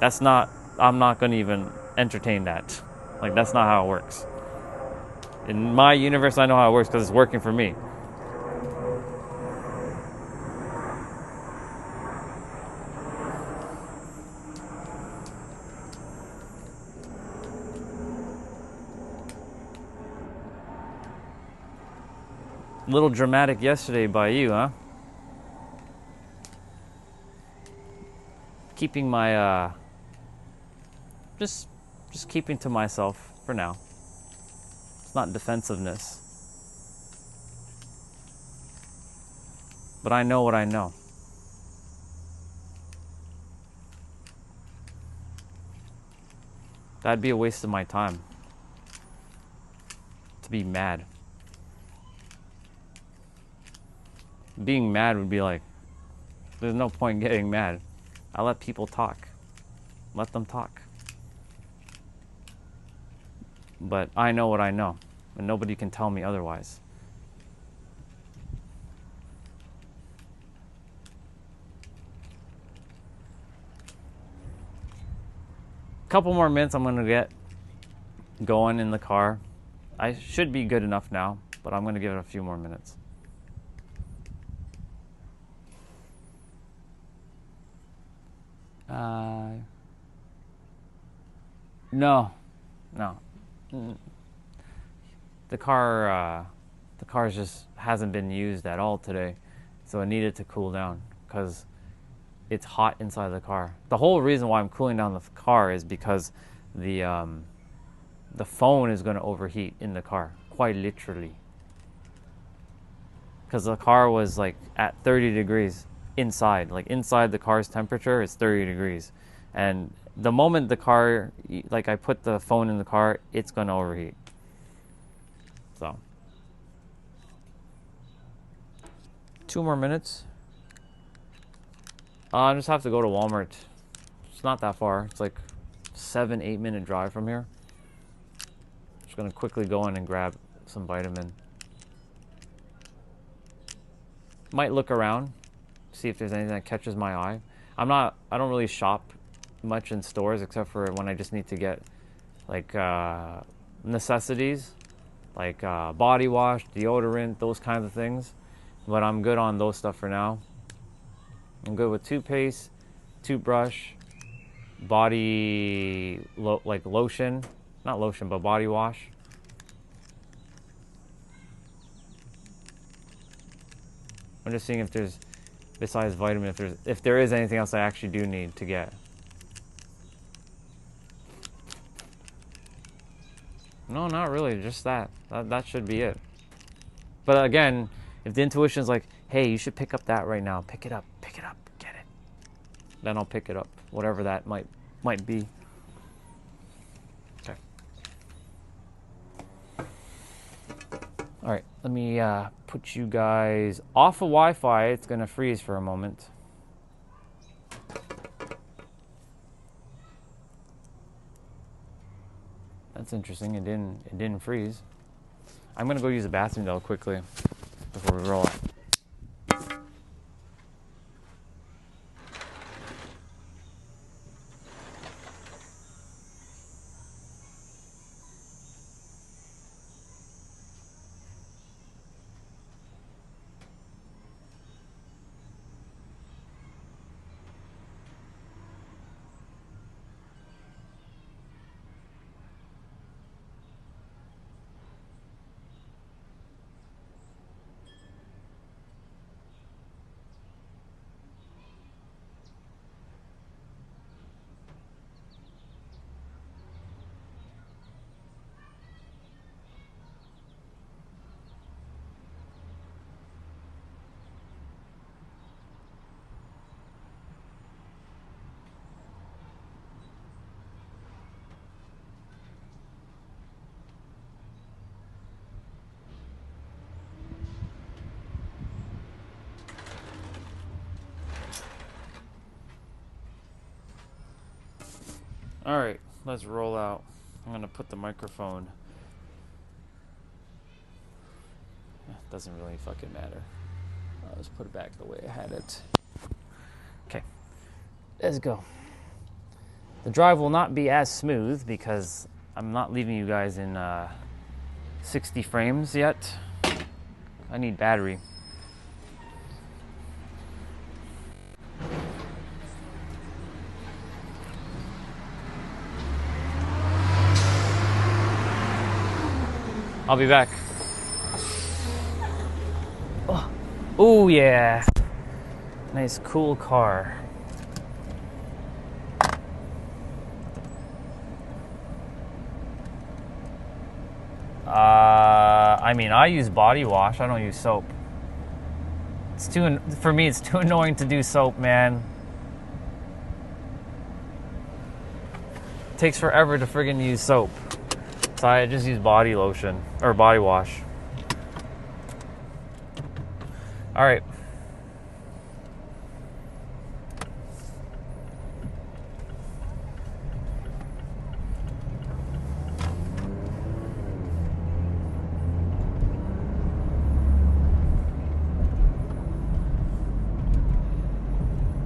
That's not. I'm not gonna even entertain that. Like, that's not how it works. In my universe, I know how it works because it's working for me. A little dramatic yesterday by you, huh? Keeping my just keeping to myself for now. It's not defensiveness, but I know what I know. That'd be a waste of my time to be mad. Being mad would be like, there's no point in getting mad. I let people talk. Let them talk. But I know what I know, and nobody can tell me otherwise. Couple more minutes, I'm gonna get going in the car. I should be good enough now, but I'm gonna give it a few more minutes. No. the car just hasn't been used at all today, so it needed to cool down because it's hot inside the car. The whole reason why I'm cooling down the car is because the phone is going to overheat in the car, quite literally. Because the car was like at 30 degrees inside. Like inside the car's temperature is 30 degrees. And the moment the car, like I put the phone in the car, it's going to overheat. So, 2 more minutes. I just have to go to Walmart. It's not that far. It's like 7-8 minute drive from here. Just gonna quickly go in and grab some vitamin. Might look around, see if there's anything that catches my eye. I don't really shop much in stores except for when I just need to get like necessities, like body wash, deodorant, those kinds of things. But I'm good on those stuff for now. I'm good with toothpaste, toothbrush, like lotion, not lotion, but body wash. I'm just seeing if there's, besides vitamin, if there is anything else I actually do need to get. No, not really, just that. That should be it. But again, if the intuition is like, hey, you should pick up that right now, pick it up, get it. Then I'll pick it up, whatever that might be. Okay. All right, let me put you guys off of Wi-Fi. It's gonna freeze for a moment. That's interesting. It didn't freeze. I'm gonna go use the bathroom though quickly before we roll. All right, let's roll out. I'm gonna put the microphone. Doesn't really fucking matter. I'll just put it back the way I had it. Okay, let's go. The drive will not be as smooth because I'm not leaving you guys in 60 frames yet. I need battery. I'll be back. Oh yeah. Nice cool car. I mean, I use body wash. I don't use soap. For me, it's too annoying to do soap, man. It takes forever to friggin' use soap. So I just use body lotion or body wash. All right.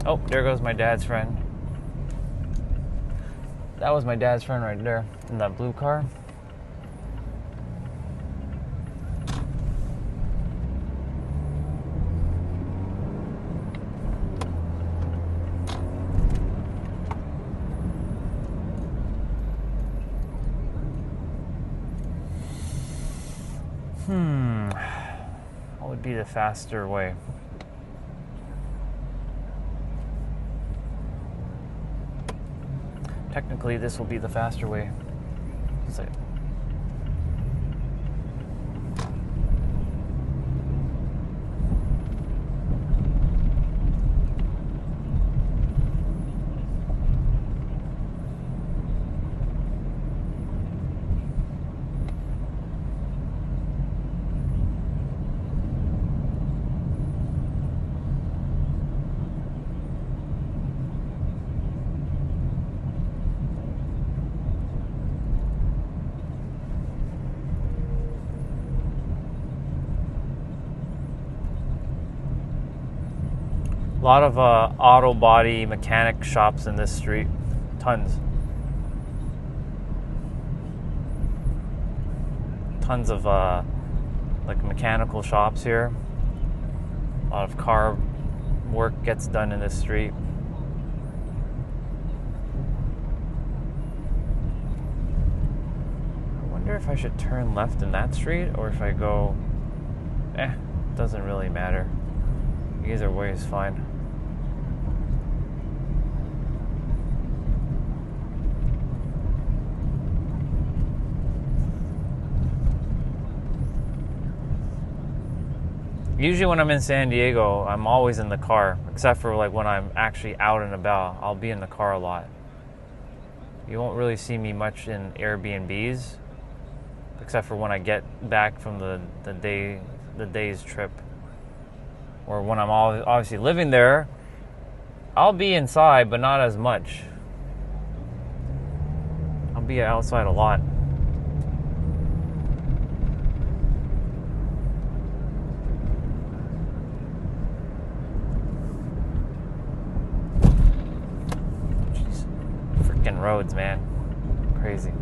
Oh, there goes my dad's friend. That was my dad's friend right there in that blue car. What would be the faster way? Technically, this will be the faster way. So, a lot of auto body mechanic shops in this street. Tons. Tons of like mechanical shops here. A lot of car work gets done in this street. I wonder if I should turn left in that street or if I go... doesn't really matter. Either way is fine. Usually when I'm in San Diego, I'm always in the car, except for like when I'm actually out and about. I'll be in the car a lot. You won't really see me much in Airbnbs, except for when I get back from the day's trip. Or when I'm obviously living there, I'll be inside, but not as much. I'll be outside a lot. Jeez. Freaking roads, man. Crazy.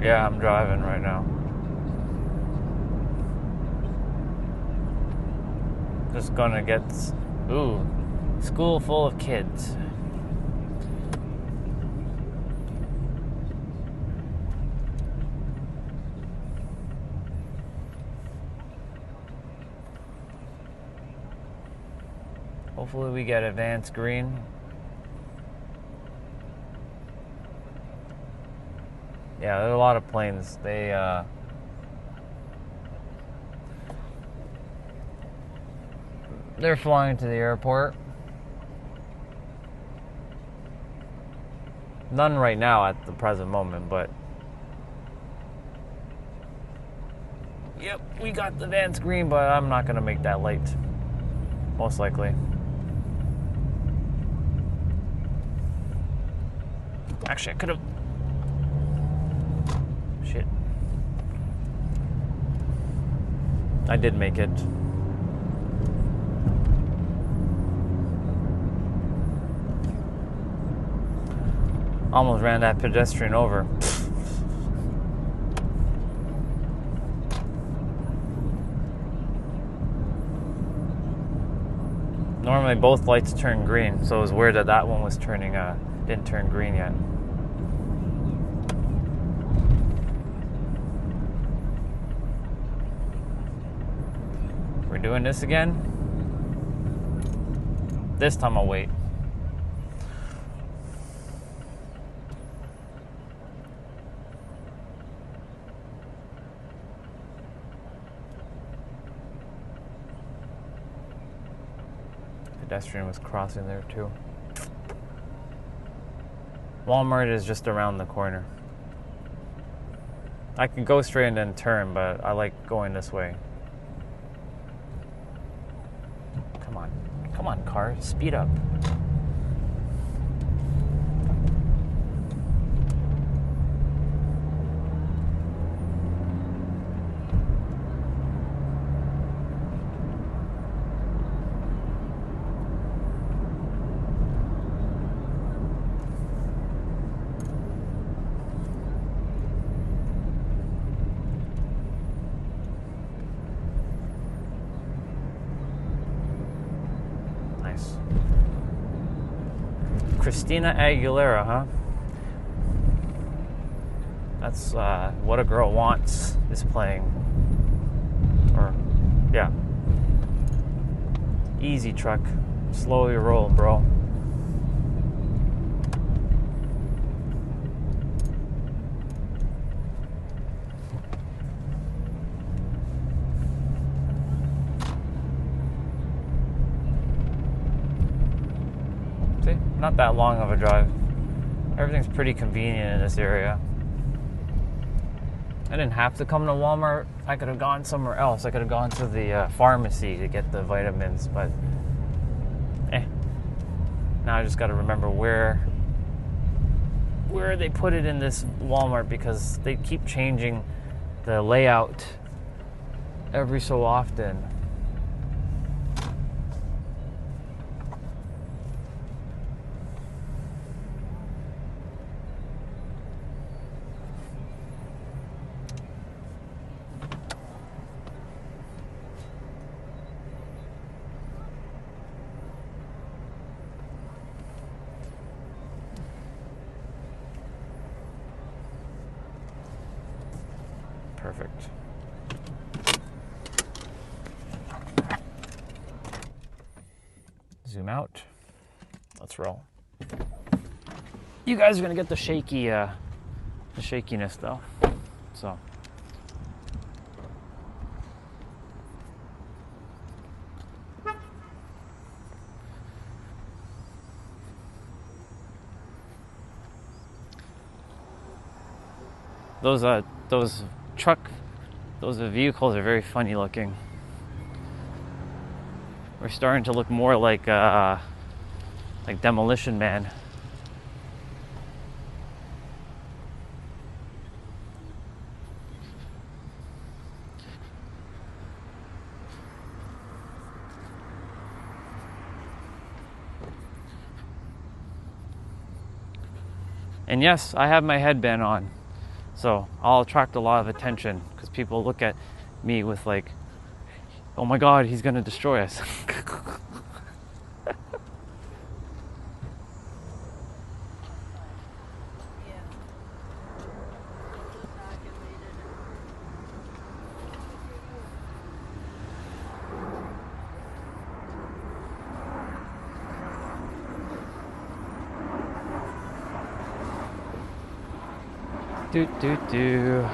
Yeah, I'm driving right now. Just gonna get... Ooh, school full of kids. Hopefully we get advanced green. Yeah, there are a lot of planes. They're flying to the airport. None right now at the present moment, but... Yep, we got the advanced green, but I'm not going to make that light. Most likely. Actually, I could have... Shit. I did make it. Almost ran that pedestrian over. Normally both lights turn green, so it was weird that that one was turning, didn't turn green yet. We're doing this again. This time I'll wait. Pedestrian was crossing there too. Walmart is just around the corner. I can go straight and then turn, but I like going this way. Come on. Come on, car. Speed up. Christina Aguilera, huh? That's What a Girl Wants is playing. Or, yeah. Easy, truck. Slowly roll, bro. See? Not that long of a drive. Everything's pretty convenient in this area. I didn't have to come to Walmart. I could have gone somewhere else. I could have gone to the pharmacy to get the vitamins, but now I just got to remember where they put it in this Walmart, because they keep changing the layout every so often. Perfect. Zoom out. Let's roll. You guys are gonna get the shakiness though. So. Those vehicles are very funny looking. We're starting to look more like Demolition Man. And yes, I have my headband on, so I'll attract a lot of attention, because people look at me with like, oh my God, he's gonna destroy us. Do. You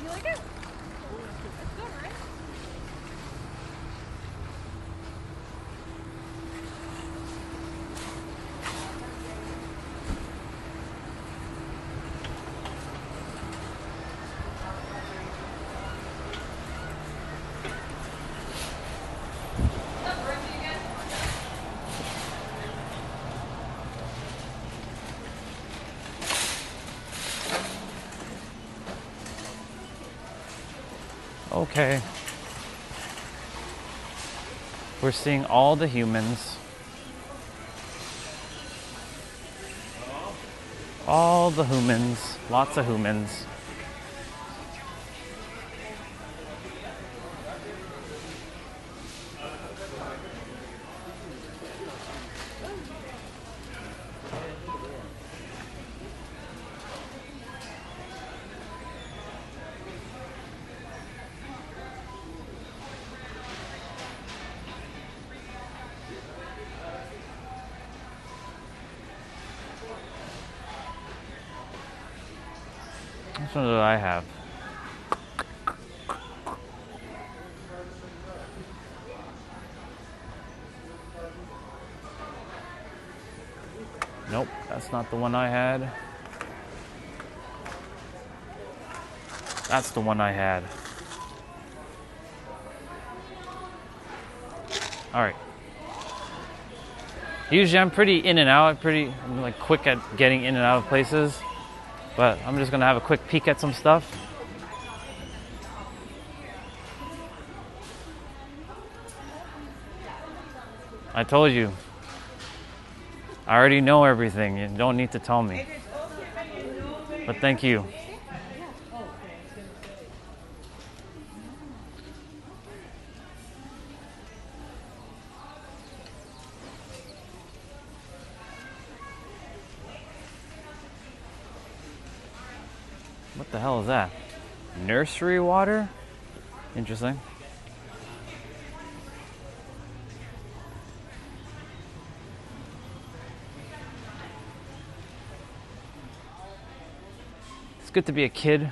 like it? It's good, right? Okay. We're seeing all the humans. All the humans. Lots of humans. Which one do I have? Nope, that's not the one I had. That's the one I had. All right. Usually I'm pretty in and out, I'm like quick at getting in and out of places, but I'm just gonna have a quick peek at some stuff. I told you. I already know everything. You don't need to tell me. But thank you. What the hell is that? Nursery water? Interesting. It's good to be a kid.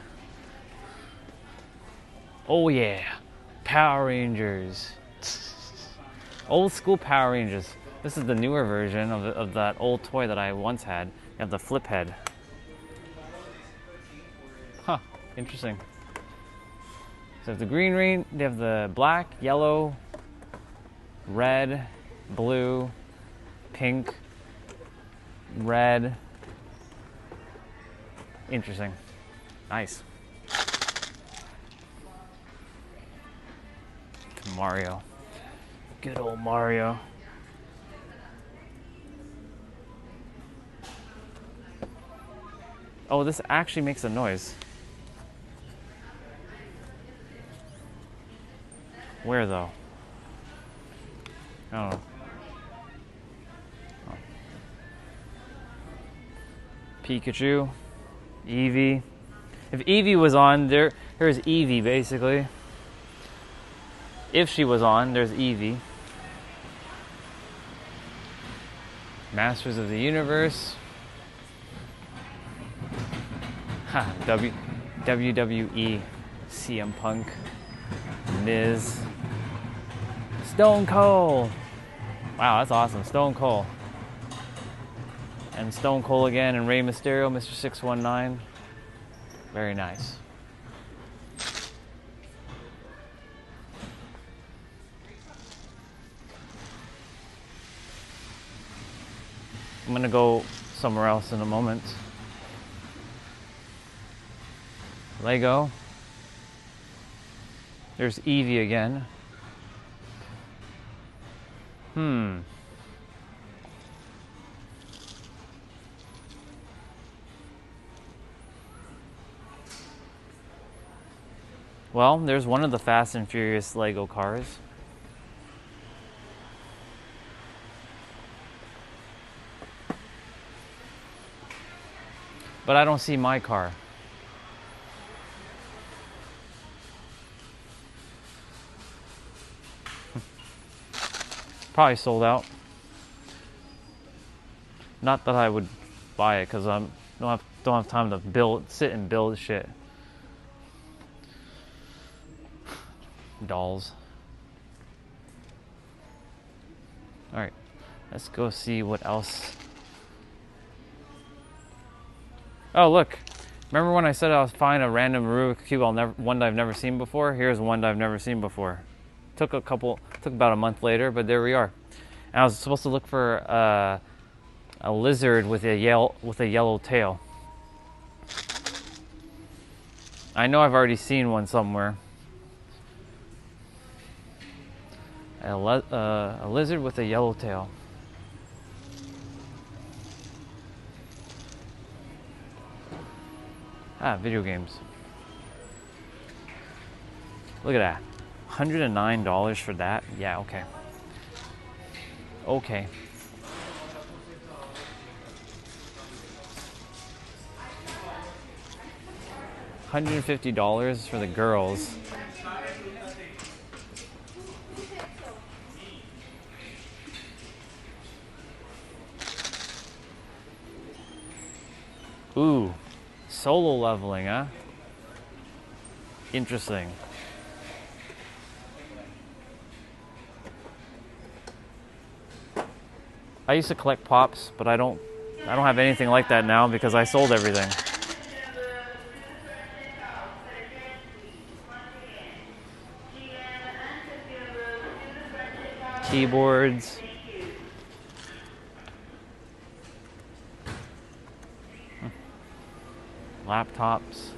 Oh yeah, Power Rangers. Old school Power Rangers. This is the newer version of that old toy that I once had. You have the flip head. Huh, interesting. So the green rain, they have the black, yellow, red, blue, pink, red. Interesting. Nice. Mario. Good old Mario. Oh, this actually makes a noise. Where though? I don't know. Oh. Pikachu. Eevee. If Eevee was on, here's Eevee basically. If she was on, there's Eevee. Masters of the Universe. Ha, WWE. CM Punk. Miz. Stone Cold. Wow, that's awesome. Stone Cold. And Stone Cold again, and Rey Mysterio, Mr. 619. Very nice. I'm gonna go somewhere else in a moment. Lego. There's Eevee again. Well, there's one of the Fast and Furious Lego cars. But I don't see my car. Probably sold out. Not that I would buy it because I don't have time to sit and build shit. Dolls. All right, let's go see what else. Oh look, remember when I said I was finding a random Rubik's cube one that I've never seen before? Here's one that I've never seen before. Took about a month later, but there we are. And I was supposed to look for a lizard with a yellow tail. I know I've already seen one somewhere. A lizard with a yellow tail. Video games. Look at that. $109 for that? Yeah, okay. Okay. $150 for the girls. Ooh, solo leveling, huh? Interesting. I used to collect pops, but I don't have anything like that now because I sold everything. Keyboards. Laptops.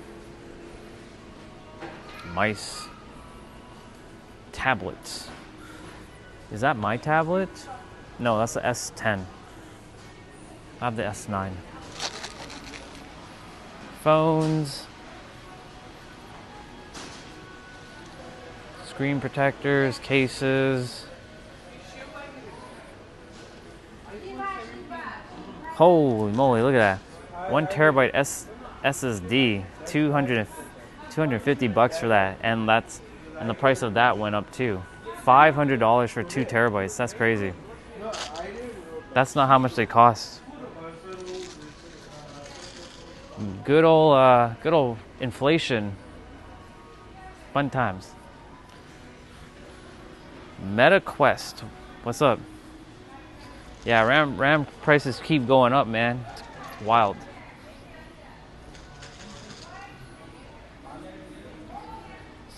Mice. Tablets. Is that my tablet? No, that's the S10. I have the S9. Phones. Screen protectors, cases. Holy moly, look at that. 1 terabyte SSD, 250 bucks for that, and the price of that went up too. $500 for 2 terabytes. That's crazy. That's not how much they cost. Good old inflation. Fun times. Meta Quest, what's up? Yeah, RAM prices keep going up, man. It's wild.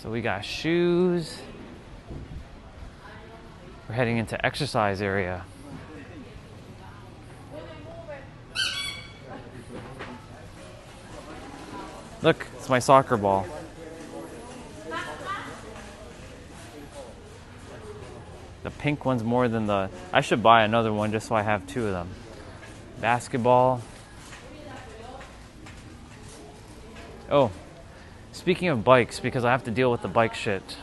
So we got shoes. We're heading into exercise area. Look, it's my soccer ball. The pink one's more than the... I should buy another one just so I have 2 of them. Basketball. Oh, speaking of bikes, because I have to deal with the bike shit.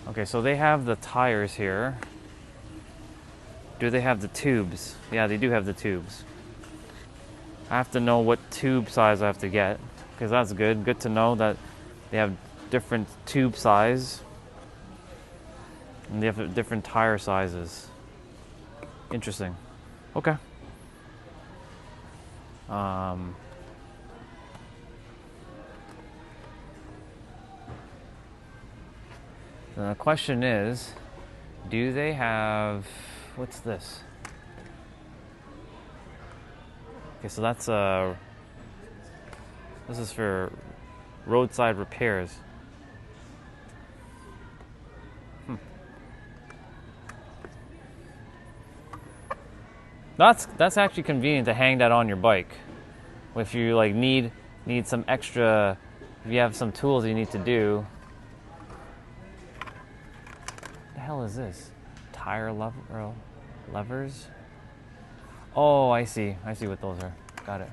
Okay, so they have the tires here. Do they have the tubes? Yeah, they do have the tubes. I have to know what tube size I have to get, because that's good. Good to know that they have different tube size. And they have different tire sizes. Interesting. Okay. The question is, do they have... What's this? Okay, so that's this is for roadside repairs. That's actually convenient to hang that on your bike. If you like need some extra, if you have some tools you need to do. What the hell is this? Tire levers? Oh, I see what those are. Got it.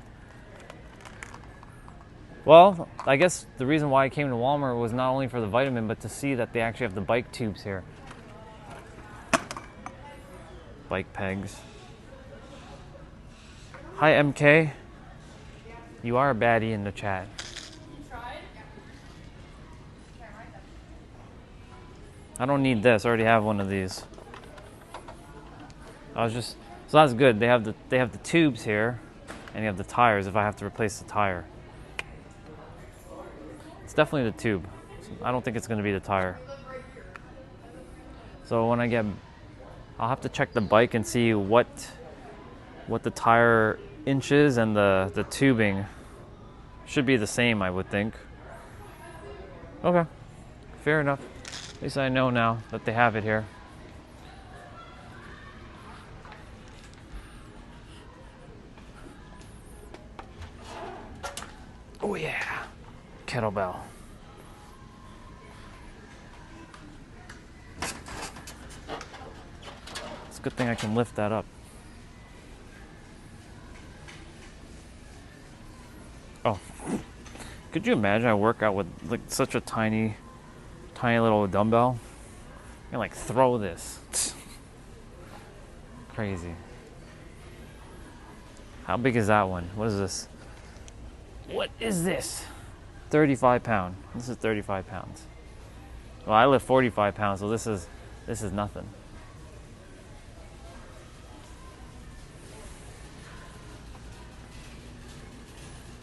Well, I guess the reason why I came to Walmart was not only for the vitamin, but to see that they actually have the bike tubes here. Bike pegs. Hi, MK. You are a baddie in the chat. You tried? I don't need this. I already have one of these. So that's good. They have the tubes here, and you have the tires if I have to replace the tire. It's definitely the tube. I don't think it's going to be the tire. So when I'll have to check the bike and see what the tire inches and the tubing should be the same, I would think. Okay, fair enough. At least I know now that they have it here. Oh yeah, kettlebell. It's a good thing I can lift that up. Oh, could you imagine I work out with like such a tiny little dumbbell? I can like throw this. Crazy. How big is that one? What is this? What is this? 35 pound. This is 35 pounds. Well, I lift 45 pounds, so this is nothing.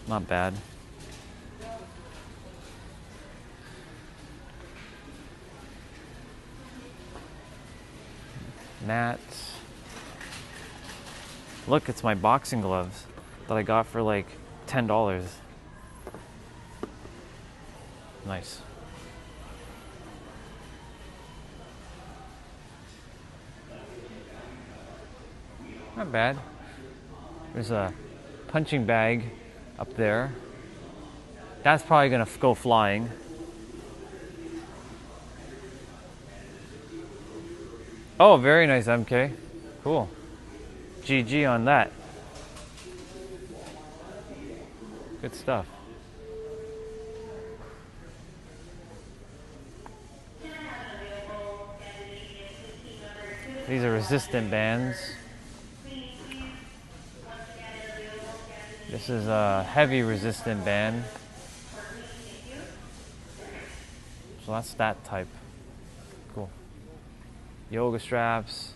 Not bad. Mats. Look, it's my boxing gloves that I got for like $10. Nice. Not bad. There's a punching bag up there. That's probably gonna go flying. Oh, very nice, MK. Cool. GG on that. Good stuff. These are resistant bands. This is a heavy resistant band. So that's that type. Cool. Yoga straps.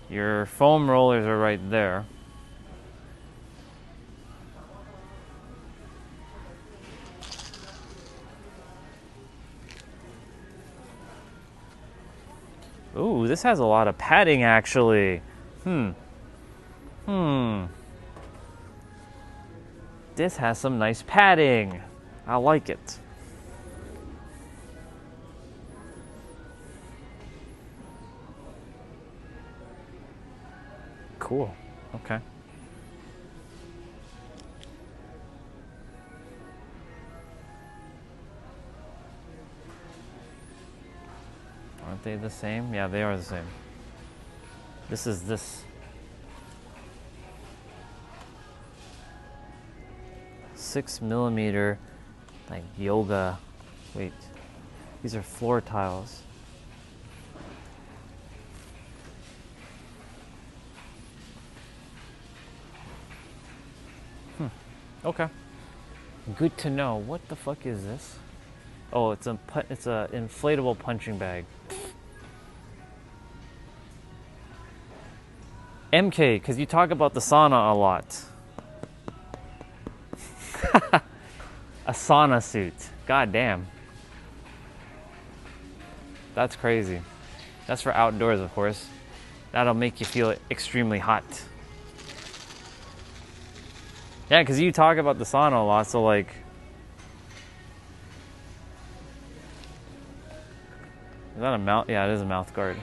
Your foam rollers are right there. Ooh, this has a lot of padding actually. This has some nice padding. I like it. Cool. Okay. Aren't they the same? Yeah, they are the same. This is this. 6mm, like yoga. Wait, these are floor tiles. Okay. Good to know. What the fuck is this? Oh, it's a inflatable punching bag. MK, because you talk about the sauna a lot. A sauna suit. God damn. That's crazy. That's for outdoors, of course. That'll make you feel extremely hot. Yeah, because you talk about the sauna a lot, so like... Is that a mouth? Yeah, it is a mouth guard.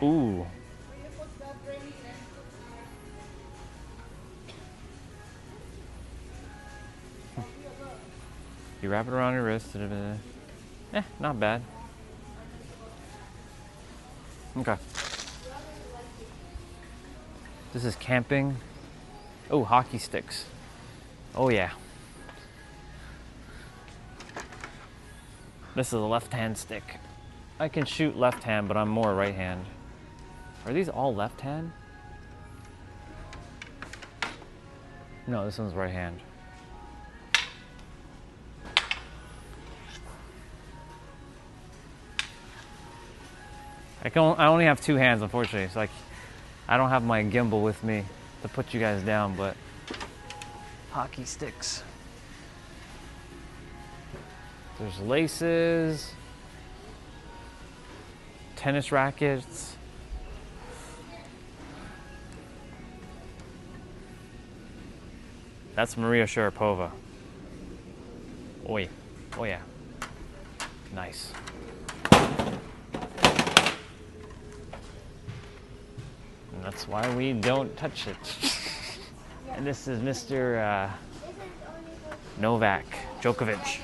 Ooh. You wrap it around your wrist. Not bad. Okay. This is camping. Oh, hockey sticks. Oh yeah. This is a left-hand stick. I can shoot left hand, but I'm more right hand. Are these all left hand? No, this one's right hand. I only have two hands, unfortunately. It's like I don't have my gimbal with me to put you guys down, but hockey sticks. There's laces, tennis rackets. That's Maria Sharapova. Oi. Oh yeah. Nice. And that's why we don't touch it. And this is Mr. Novak Djokovic.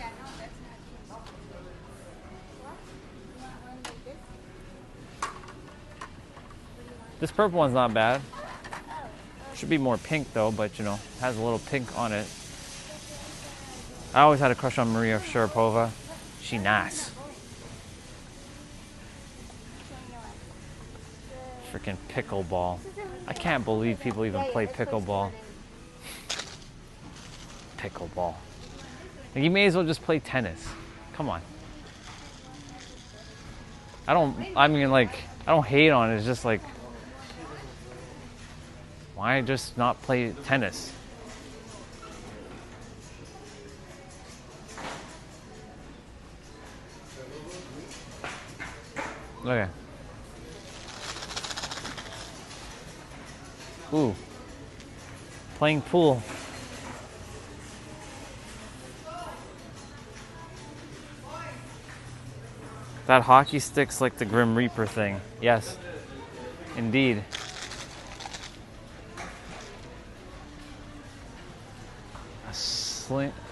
This purple one's not bad. Should be more pink though, but you know, has a little pink on it. I always had a crush on Maria Sharapova. She nice. Freaking pickleball. I can't believe people even play pickleball. Pickleball. Like, you may as well just play tennis. Come on. I don't hate on it. It's just like, why just not play tennis? Okay. Ooh. Playing pool. That hockey stick's like the Grim Reaper thing. Yes. Indeed.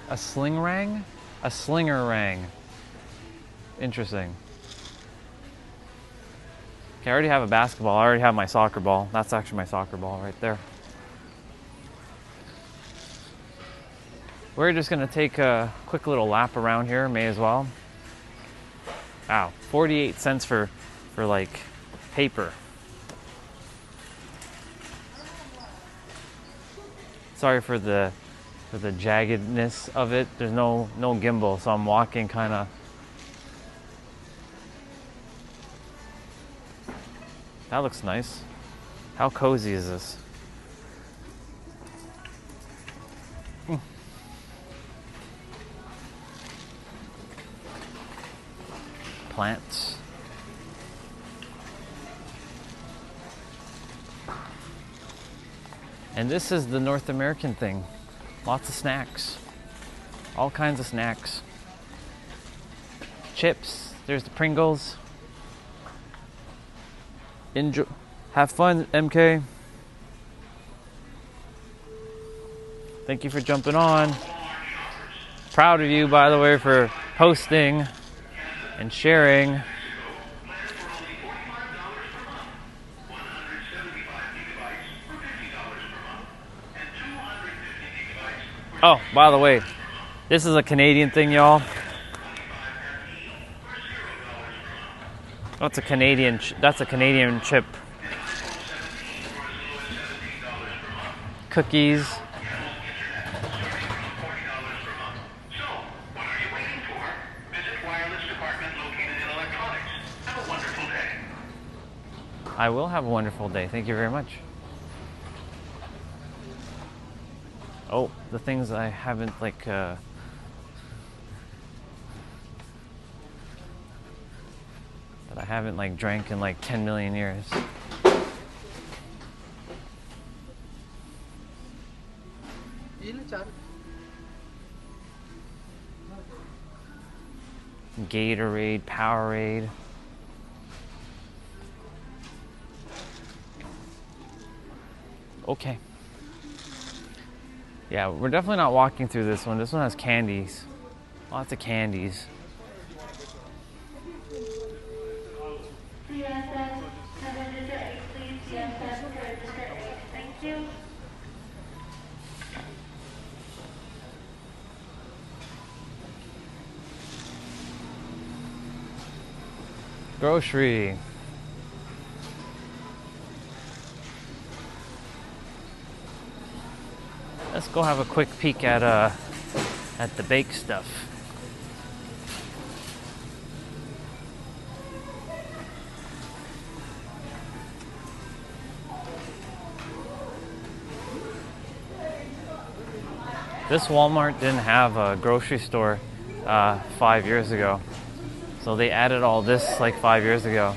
A sling rang? A slinger rang. Interesting. Okay, I already have a basketball. I already have my soccer ball. That's actually my soccer ball right there. We're just gonna take a quick little lap around here, may as well. Wow, 48 cents for like paper. Sorry for the jaggedness of it. There's no gimbal, so I'm walking kind of. That looks nice. How cozy is this? Plants. And this is the North American thing. Lots of snacks. All kinds of snacks. Chips. There's the Pringles. Enjoy. Have fun, MK. Thank you for jumping on. Proud of you, by the way, for posting and sharing. Oh, by the way, this is a Canadian thing, y'all. That's a Canadian chip. Cookies. I will have a wonderful day. Thank you very much. Oh, the things I haven't that I haven't drank in 10 million years. Gatorade, Powerade. Okay. Yeah, we're definitely not walking through this one. This one has candies. Lots of candies. Thank you. Grocery. Let's go have a quick peek at the bake stuff. This Walmart didn't have a grocery store 5 years ago. So they added all this 5 years ago.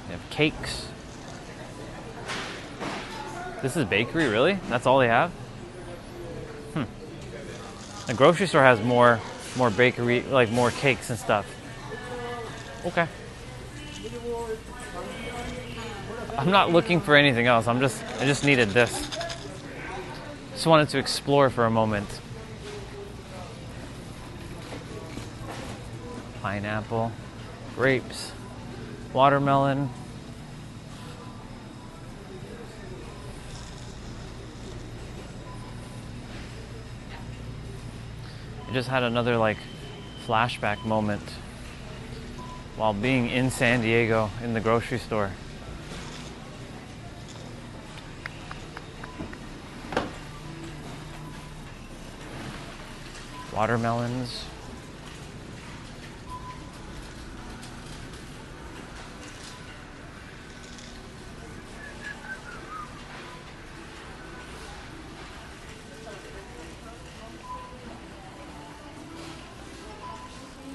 They have cakes. This is bakery, really? That's all they have? The grocery store has more bakery, more cakes and stuff. Okay. I'm not looking for anything else. I just needed this. Just wanted to explore for a moment. Pineapple, grapes, watermelon. I just had another flashback moment while being in San Diego in the grocery store. Watermelons.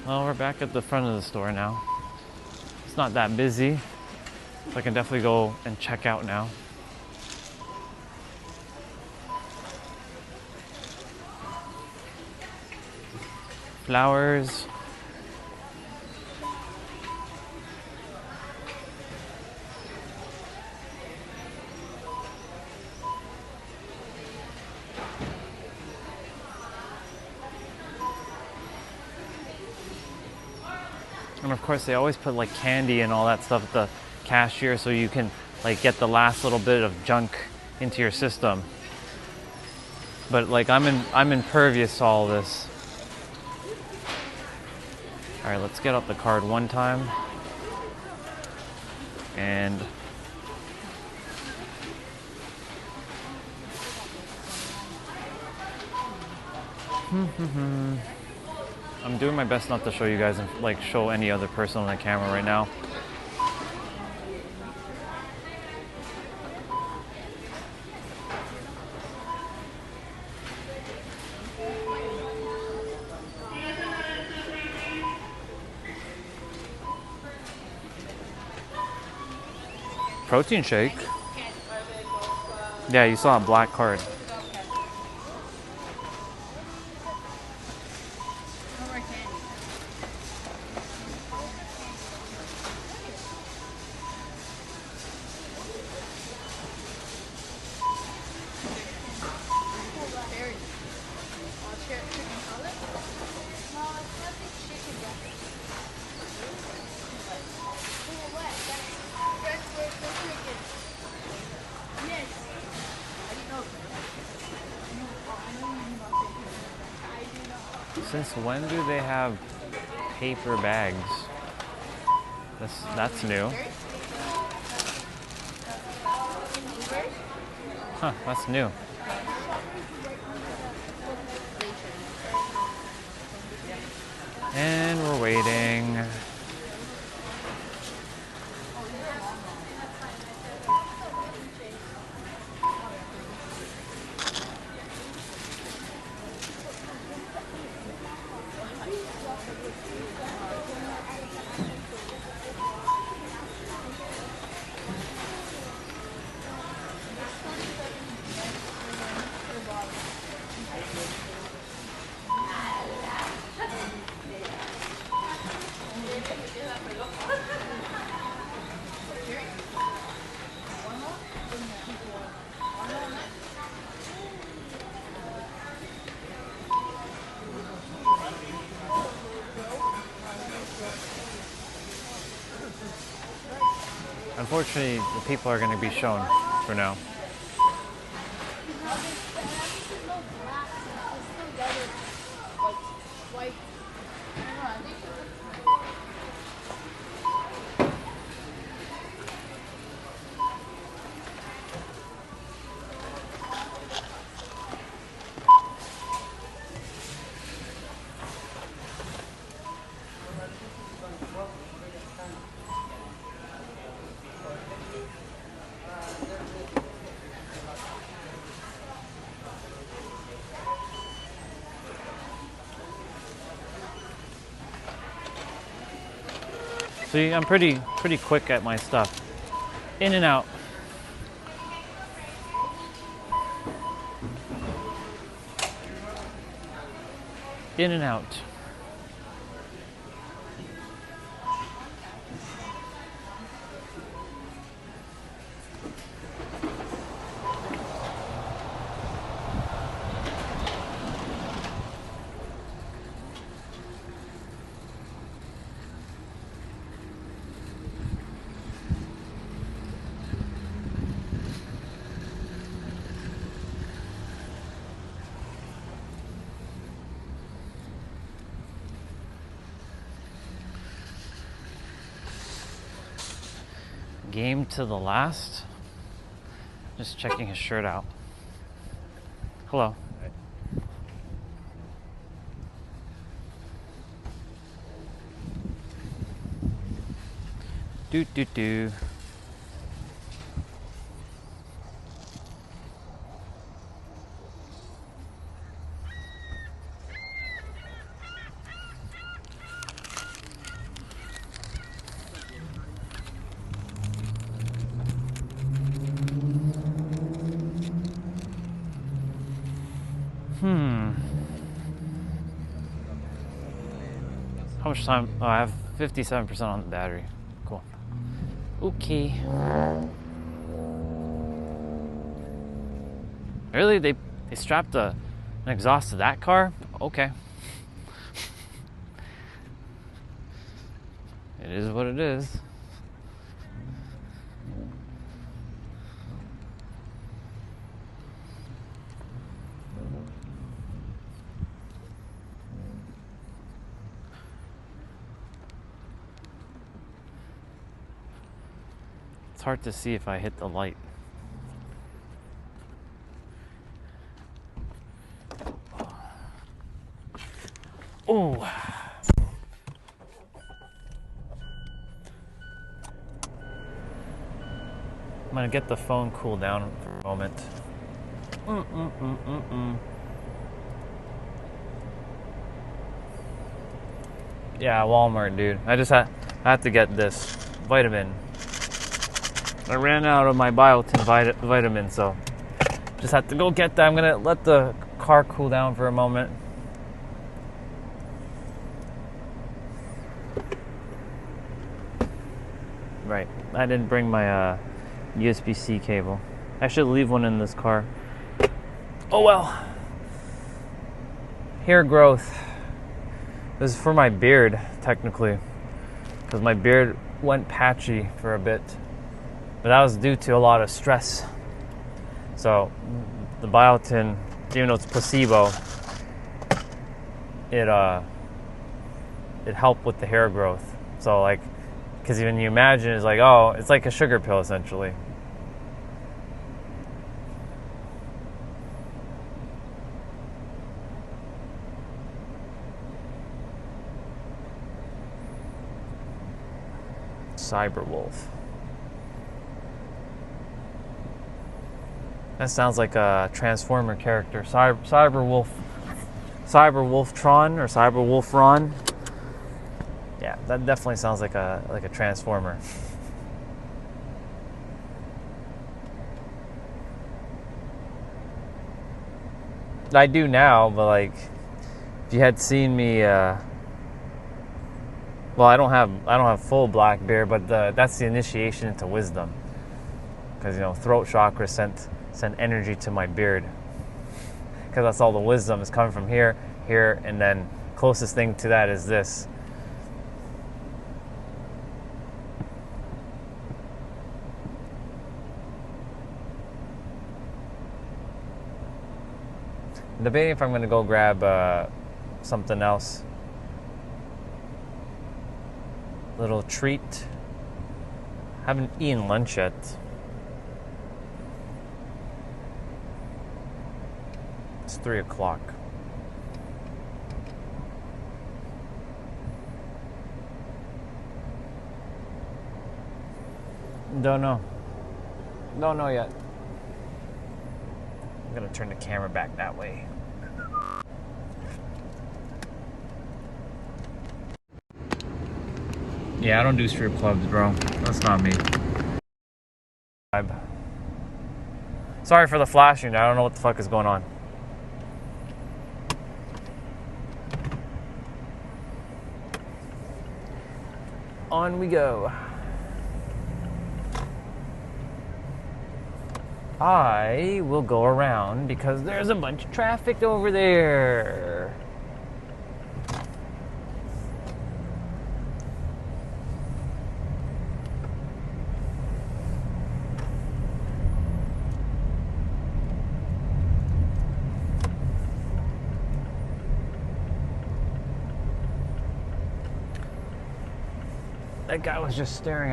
Well, we're back at the front of the store now. It's not that busy, so I can definitely go and check out now. Flowers. And of course they always put candy and all that stuff at the cashier so you can get the last little bit of junk into your system. But I'm impervious to all this. All right, let's get out the card one time. And I'm doing my best not to show you guys and like show any other person on the camera right now. Protein shake. Yeah, you saw a black card. Since when do they have paper bags? That's new. Huh, that's new. And we're waiting. Unfortunately, the people are going to be shown for now. See, I'm pretty quick at my stuff. In and out. In and out. Game to the last. Just checking his shirt out. Hello. Do do do. How much time? Oh, I have 57% on the battery. Cool. Okay. Really? They strapped an exhaust to that car? Okay. It is what it is. It's hard to see if I hit the light. Oh. I'm gonna get the phone cool down for a moment. Yeah, Walmart, dude. I had to get this vitamin. I ran out of my biotin vitamin, so just had to go get that. I'm gonna let the car cool down for a moment. Right, I didn't bring my USB-C cable. I should leave one in this car. Oh well. Hair growth. This is for my beard, technically, because my beard went patchy for a bit, but that was due to a lot of stress. So the biotin, even though it's placebo, it helped with the hair growth. So like, because when you imagine, it's like, oh, it's like a sugar pill essentially. Cyberwolf. That sounds like a Transformer character. Cyberwolf. Cyberwolftron or Cyberwolfron. Yeah, that definitely sounds like a Transformer. I do now, but like, if you had seen me, well, I don't have full black beard, but that's the initiation into wisdom. Because throat chakra sent energy to my beard. Because that's all the wisdom is coming from here, and then closest thing to that is this. I'm debating if I'm gonna go grab something else. Little treat. Haven't eaten lunch yet. It's 3 o'clock. Don't know yet. I'm gonna turn the camera back that way. Yeah, I don't do strip clubs, bro. That's not me. Sorry for the flashing. I don't know what the fuck is going on. On we go. I will go around because there's a bunch of traffic over there. That guy was just staring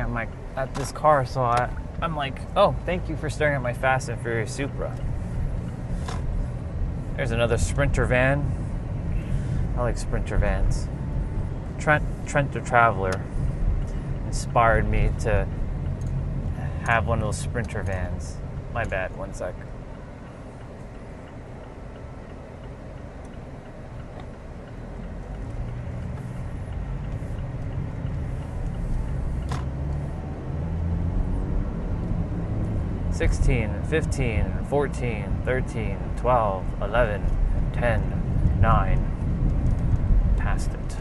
at this car, so I'm like, oh, thank you for staring at my Fast and Furious Supra. There's another Sprinter van. I like Sprinter vans. Trent the Traveler inspired me to have one of those Sprinter vans. My bad, one sec. $16, $15, $14, $13, $12, $11, $10, $9. Passed it.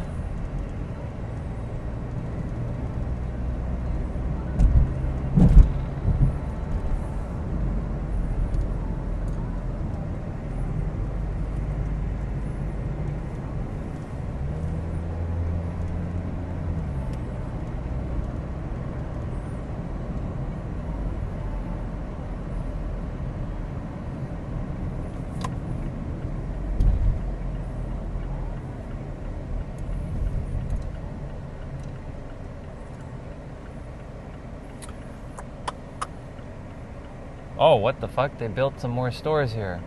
Oh, what the fuck? They built some more stores here.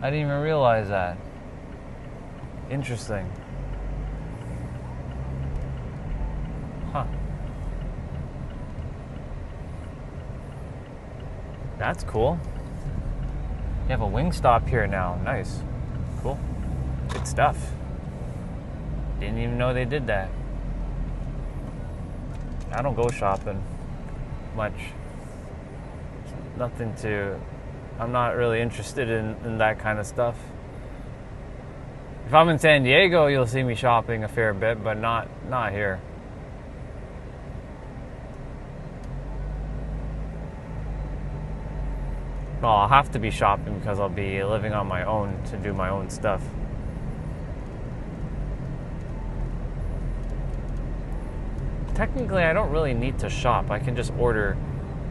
I didn't even realize that. Interesting. Huh. That's cool. You have a Wingstop here now. Nice. Cool. Good stuff. Didn't even know they did that. I don't go shopping much. Nothing to... I'm not really interested in that kind of stuff. If I'm in San Diego, you'll see me shopping a fair bit, but not here. Well, I'll have to be shopping because I'll be living on my own to do my own stuff. Technically, I don't really need to shop. I can just order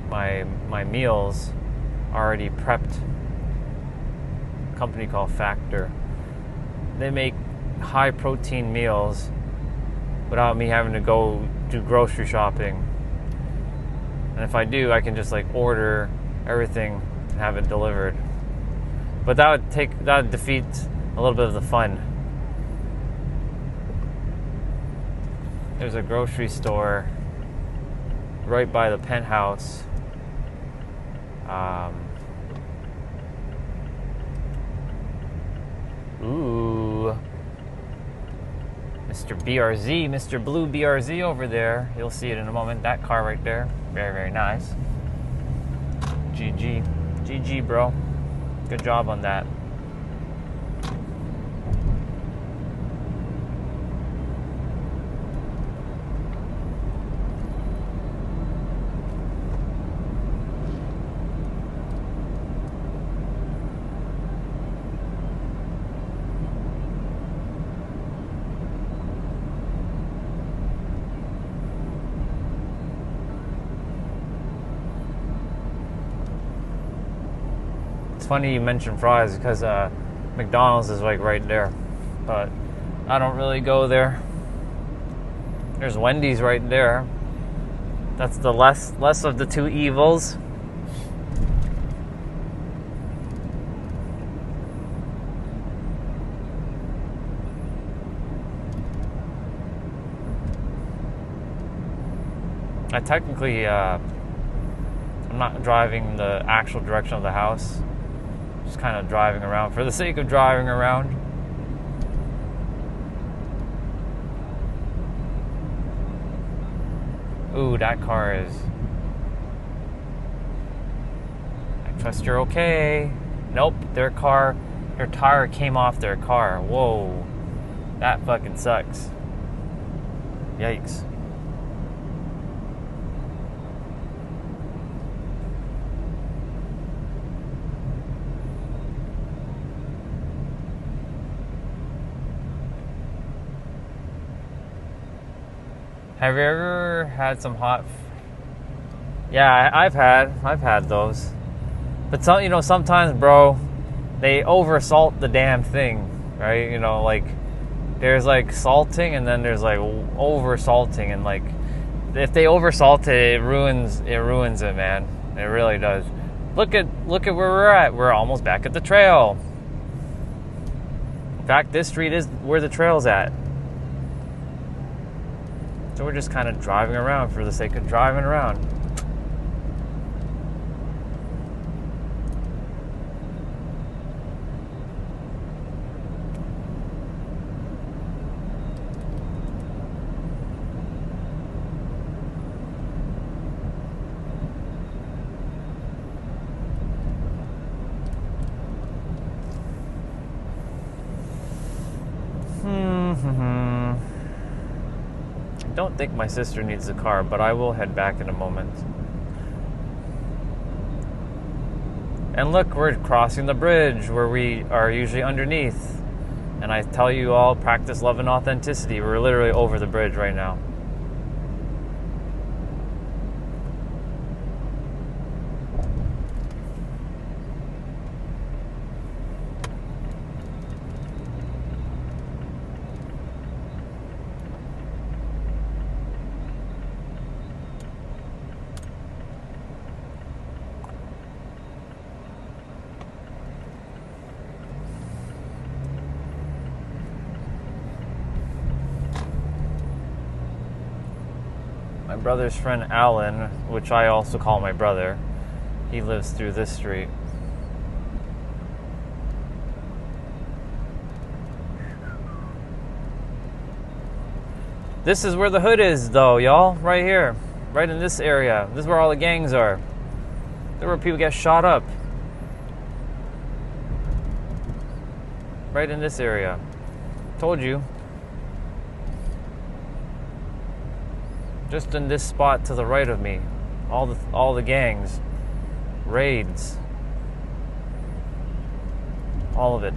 my meals already prepped. A company called Factor. They make high protein meals without me having to go do grocery shopping. And if I do, I can just like order everything and have it delivered. But that would defeat a little bit of the fun. There's a grocery store right by the penthouse. Ooh. Mr. BRZ, Mr. Blue BRZ over there. You'll see it in a moment. That car right there. Very, very nice. GG. GG, bro. Good job on that. It's funny you mentioned fries because McDonald's is like right there, but I don't really go there. There's Wendy's right there. That's the less of the two evils. I technically I'm not driving the actual direction of the house. Just kind of driving around for the sake of driving around. Ooh, that car is... I trust you're okay. Nope, their tire came off their car. Whoa. That fucking sucks. Yikes. Have you ever had some hot? Yeah, I've had those. But sometimes, bro, they over salt the damn thing, right? Like there's like salting and then there's like over salting, and like if they over salt it, it ruins it, man. It really does. Look at where we're at. We're almost back at the trail. In fact, this street is where the trail's at. So we're just kind of driving around for the sake of driving around. I don't think my sister needs a car, but I will head back in a moment. And look, we're crossing the bridge where we are usually underneath. And I tell you all, practice love and authenticity. We're literally over the bridge right now. brother's friend Alan, which I also call my brother, he lives through this street. This is where the hood is, though, y'all. Right here. Right in this area. This is where all the gangs are. This is where people get shot up. Right in this area. Told you. Just in this spot to the right of me. All the gangs. Raids. All of it.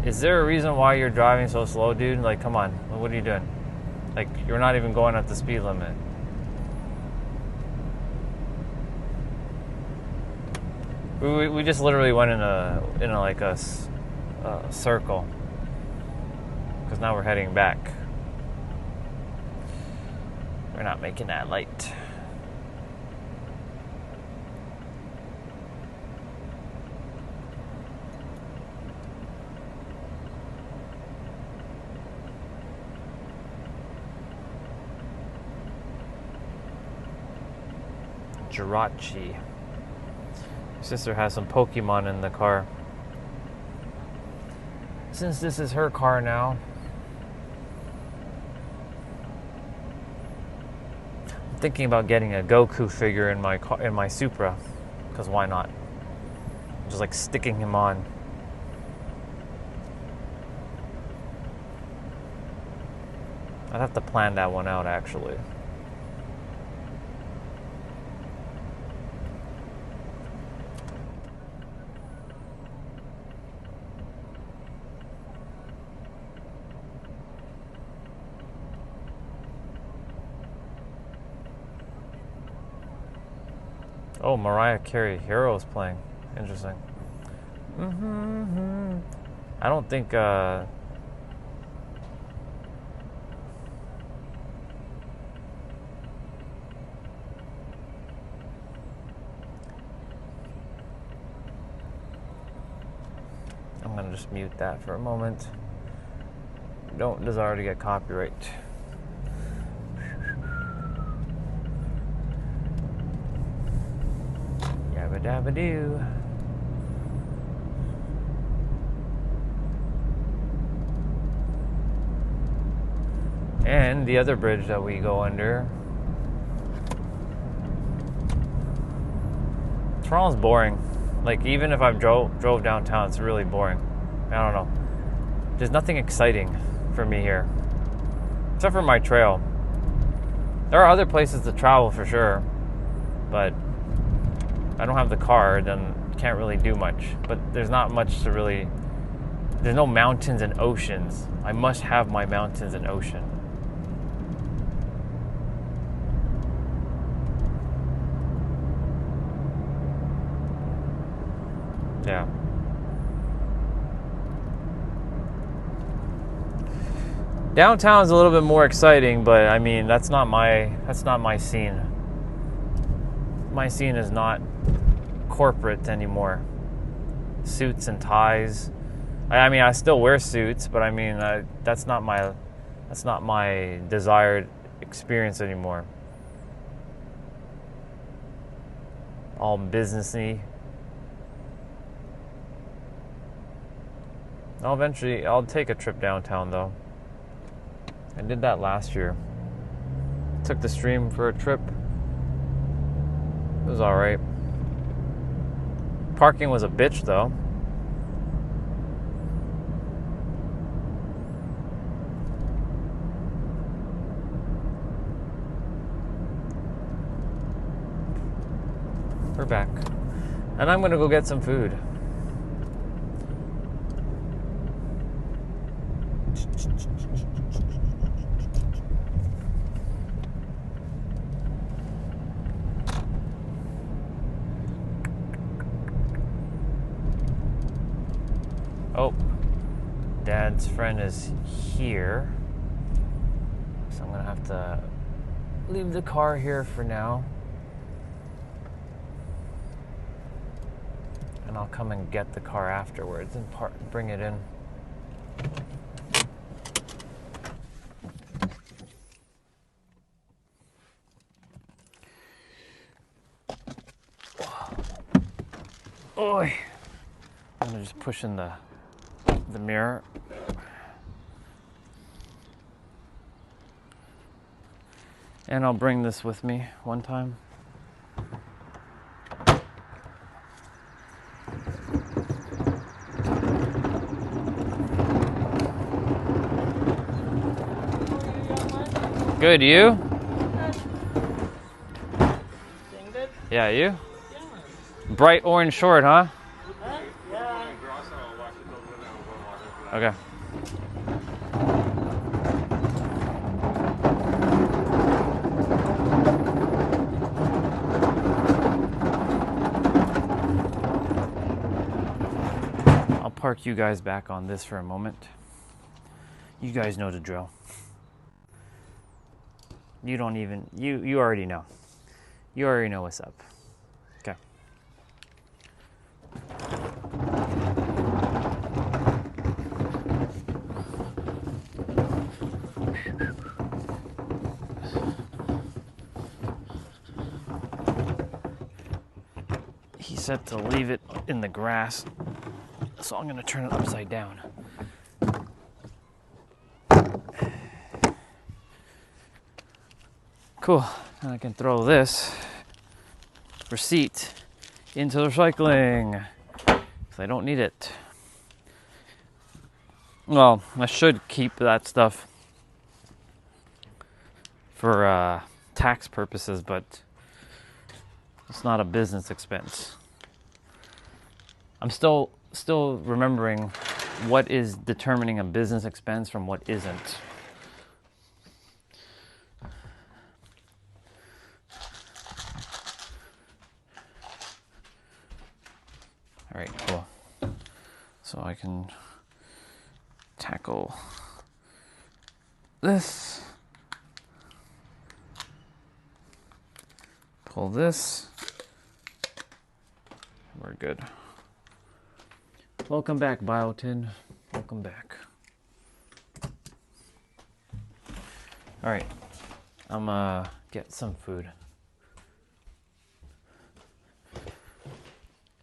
Is there a reason why you're driving so slow, dude? Like, come on. What are you doing? Like, you're not even going at the speed limit. We just literally went in a circle. Because now we're heading back. We're not making that light. Jirachi. My sister has some Pokemon in the car. Since this is her car now, I'm thinking about getting a Goku figure in my Supra, because why not? Just like sticking him on. I'd have to plan that one out, actually. Oh, Mariah Carey Heroes playing. Interesting. I don't think I'm gonna just mute that for a moment. Don't desire to get copyright. Yabba doo. And the other bridge that we go under. Toronto's boring. Like, even if I drove downtown, it's really boring. I don't know. There's nothing exciting for me here. Except for my trail. There are other places to travel for sure. But I don't have the car, then can't really do much. But there's not much to really... There's no mountains and oceans. I must have my mountains and ocean. Yeah. Downtown's a little bit more exciting, but I mean, that's not my scene. My scene is not corporate anymore. Suits and ties. I mean, I still wear suits, but I mean, that's not my desired experience anymore. All businessy. I'll take a trip downtown though. I did that last year. Took the stream for a trip. It was alright. Parking was a bitch though. We're back. And I'm gonna go get some food. Oh, Dad's friend is here, so I'm gonna have to leave the car here for now. And I'll come and get the car afterwards and bring it in. Oi! I'm gonna just push in the mirror. And I'll bring this with me one time. Good, you? Yeah, you? Bright orange short, huh? Okay. I'll park you guys back on this for a moment. You guys know the drill. You don't even, you already know. You already know what's up. Okay. He said to leave it in the grass, so I'm going to turn it upside down. Cool. And I can throw this receipt into the recycling because I don't need it. Well, I should keep that stuff for tax purposes, but it's not a business expense. I'm still remembering what is determining a business expense from what isn't. All right, cool. So I can tackle this. Pull this. We're good. Welcome back, Biotin. Welcome back. All right, I'm get some food.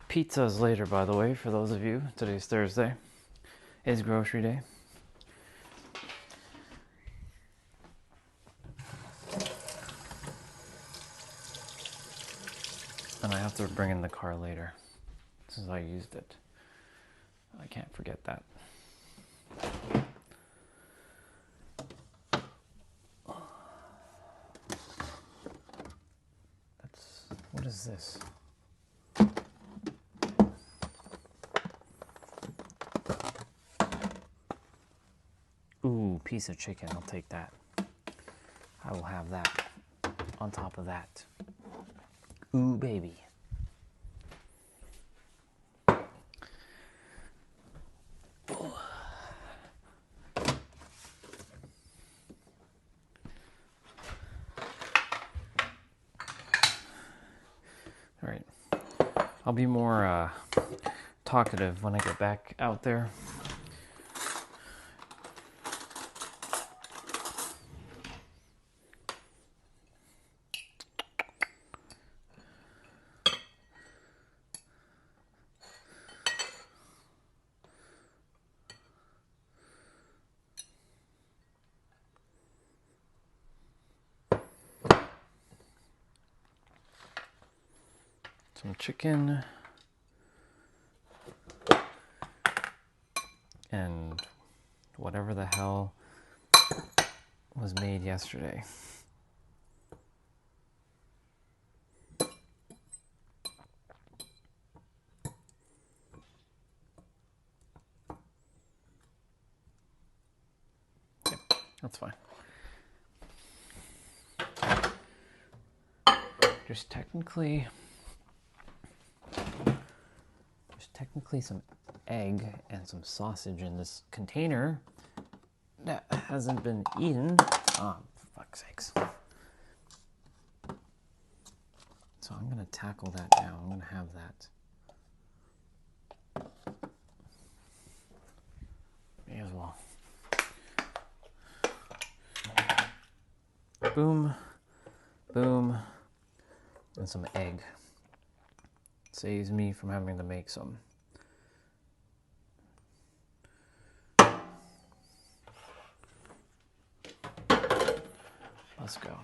Pizza's later, by the way, for those of you. Today's Thursday. It's grocery day. And I have to bring in the car later, since I used it. I can't forget that. What is this? Ooh, piece of chicken, I'll take that. I will have that on top of that. Ooh, baby. All right, I'll be more talkative when I get back out there. Some chicken and whatever the hell was made yesterday. Okay, that's fine. There's technically some egg and some sausage in this container that hasn't been eaten. Oh, for fuck's sakes. So I'm going to tackle that now. I'm going to have that. May as well. Boom, boom, and some egg. Saves me from having to make some. Let's go.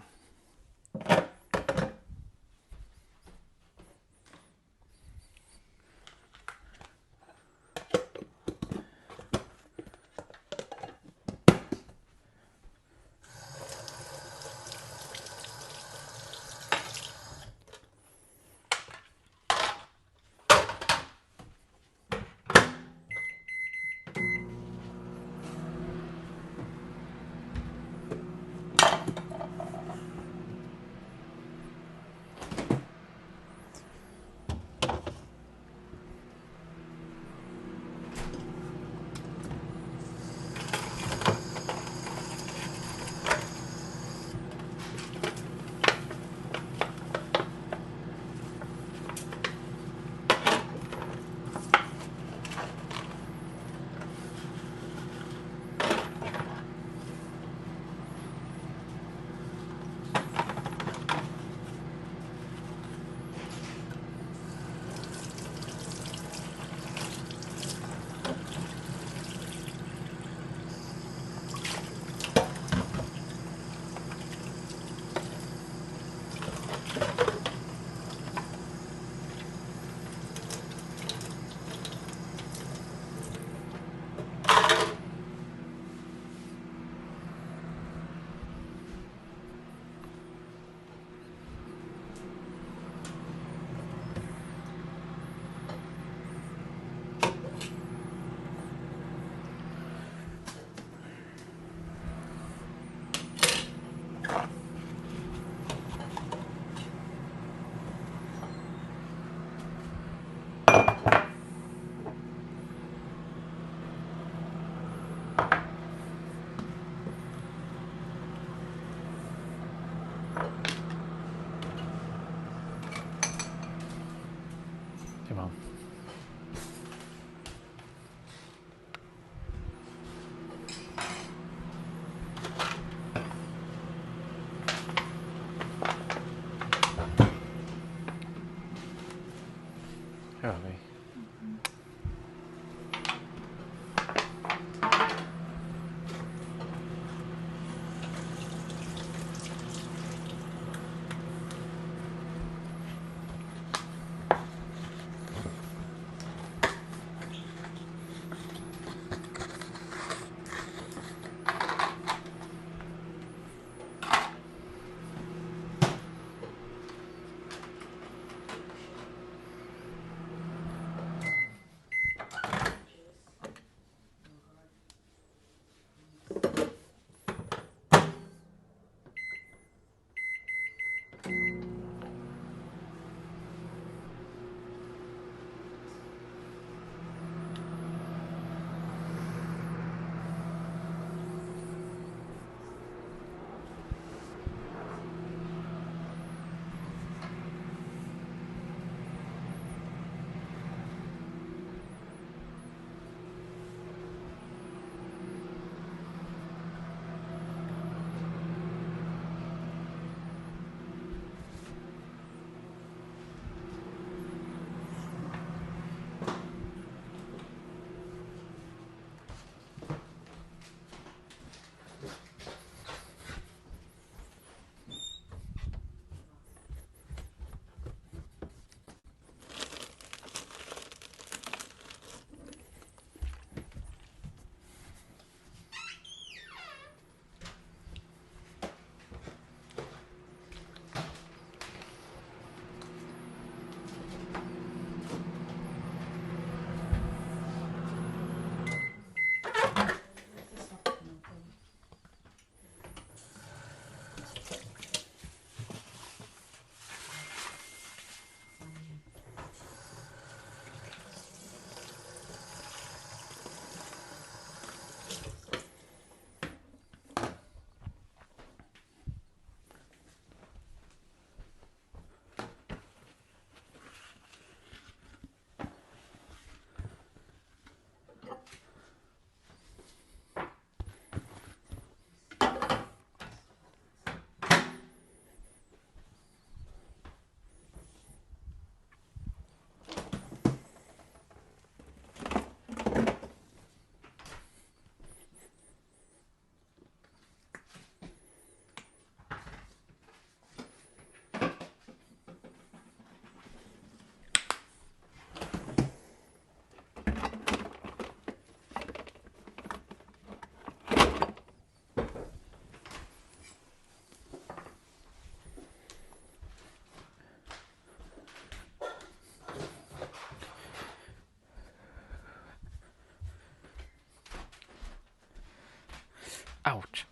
Ouch.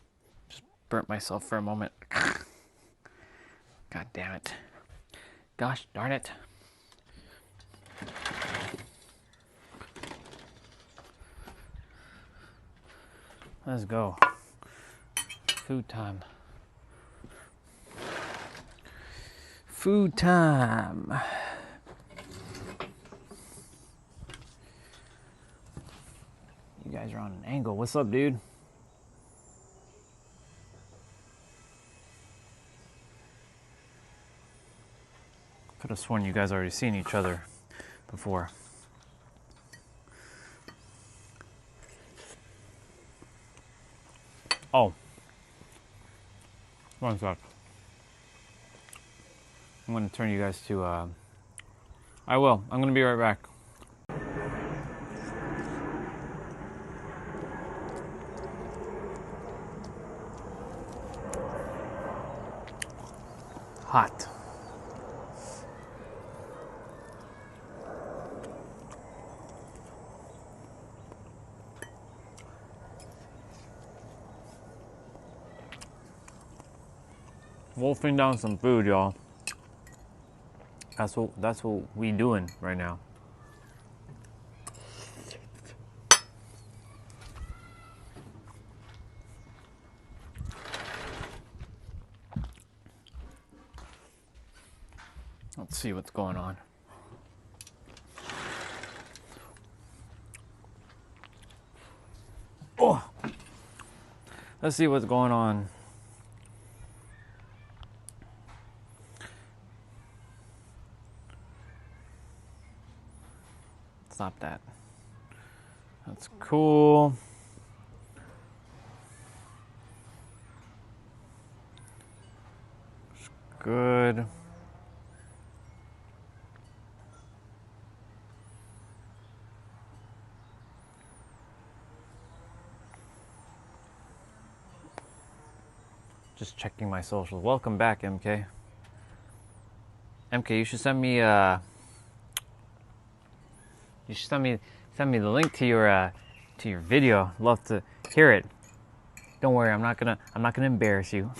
Just burnt myself for a moment. God damn it. Gosh darn it. Let's go. Food time. Food time. You guys are on an angle. What's up, dude? Could have sworn you guys already seen each other before. Oh. One sec. I'm going to turn you guys to, I will. I'm going to be right back. Hot. Wolfing down some food, y'all. That's what we doing right now. Let's see what's going on. Oh, let's see what's going on. Stop that. That's cool. It's good. Just checking my socials. Welcome back, MK. MK, you should send me send me the link to your video. Love to hear it. Don't worry, I'm not gonna embarrass you.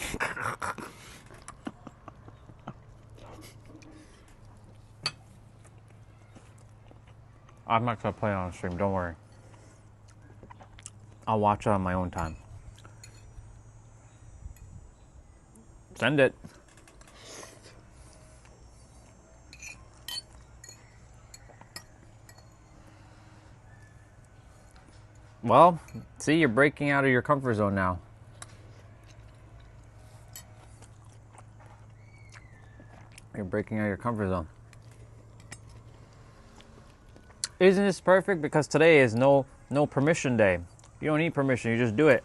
I'm not gonna play it on stream. Don't worry. I'll watch it on my own time. Send it. Well, see, you're breaking out of your comfort zone now. You're breaking out of your comfort zone. Isn't this perfect? Because today is no permission day. You don't need permission, you just do it.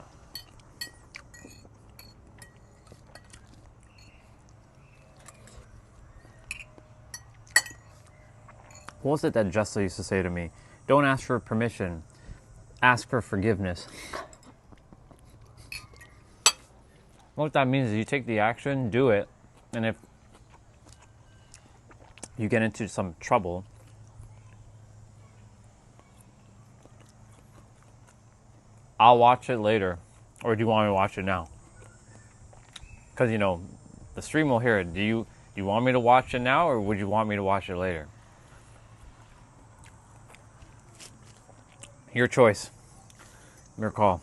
What was it that Jessa used to say to me? Don't ask for permission, ask for forgiveness. What that means is you take the action, do it, and if you get into some trouble, I'll watch it later. Or do you want me to watch it now? Because, you know, the stream will hear it. Do you want me to watch it now, or would you want me to watch it later? Your choice. Your call.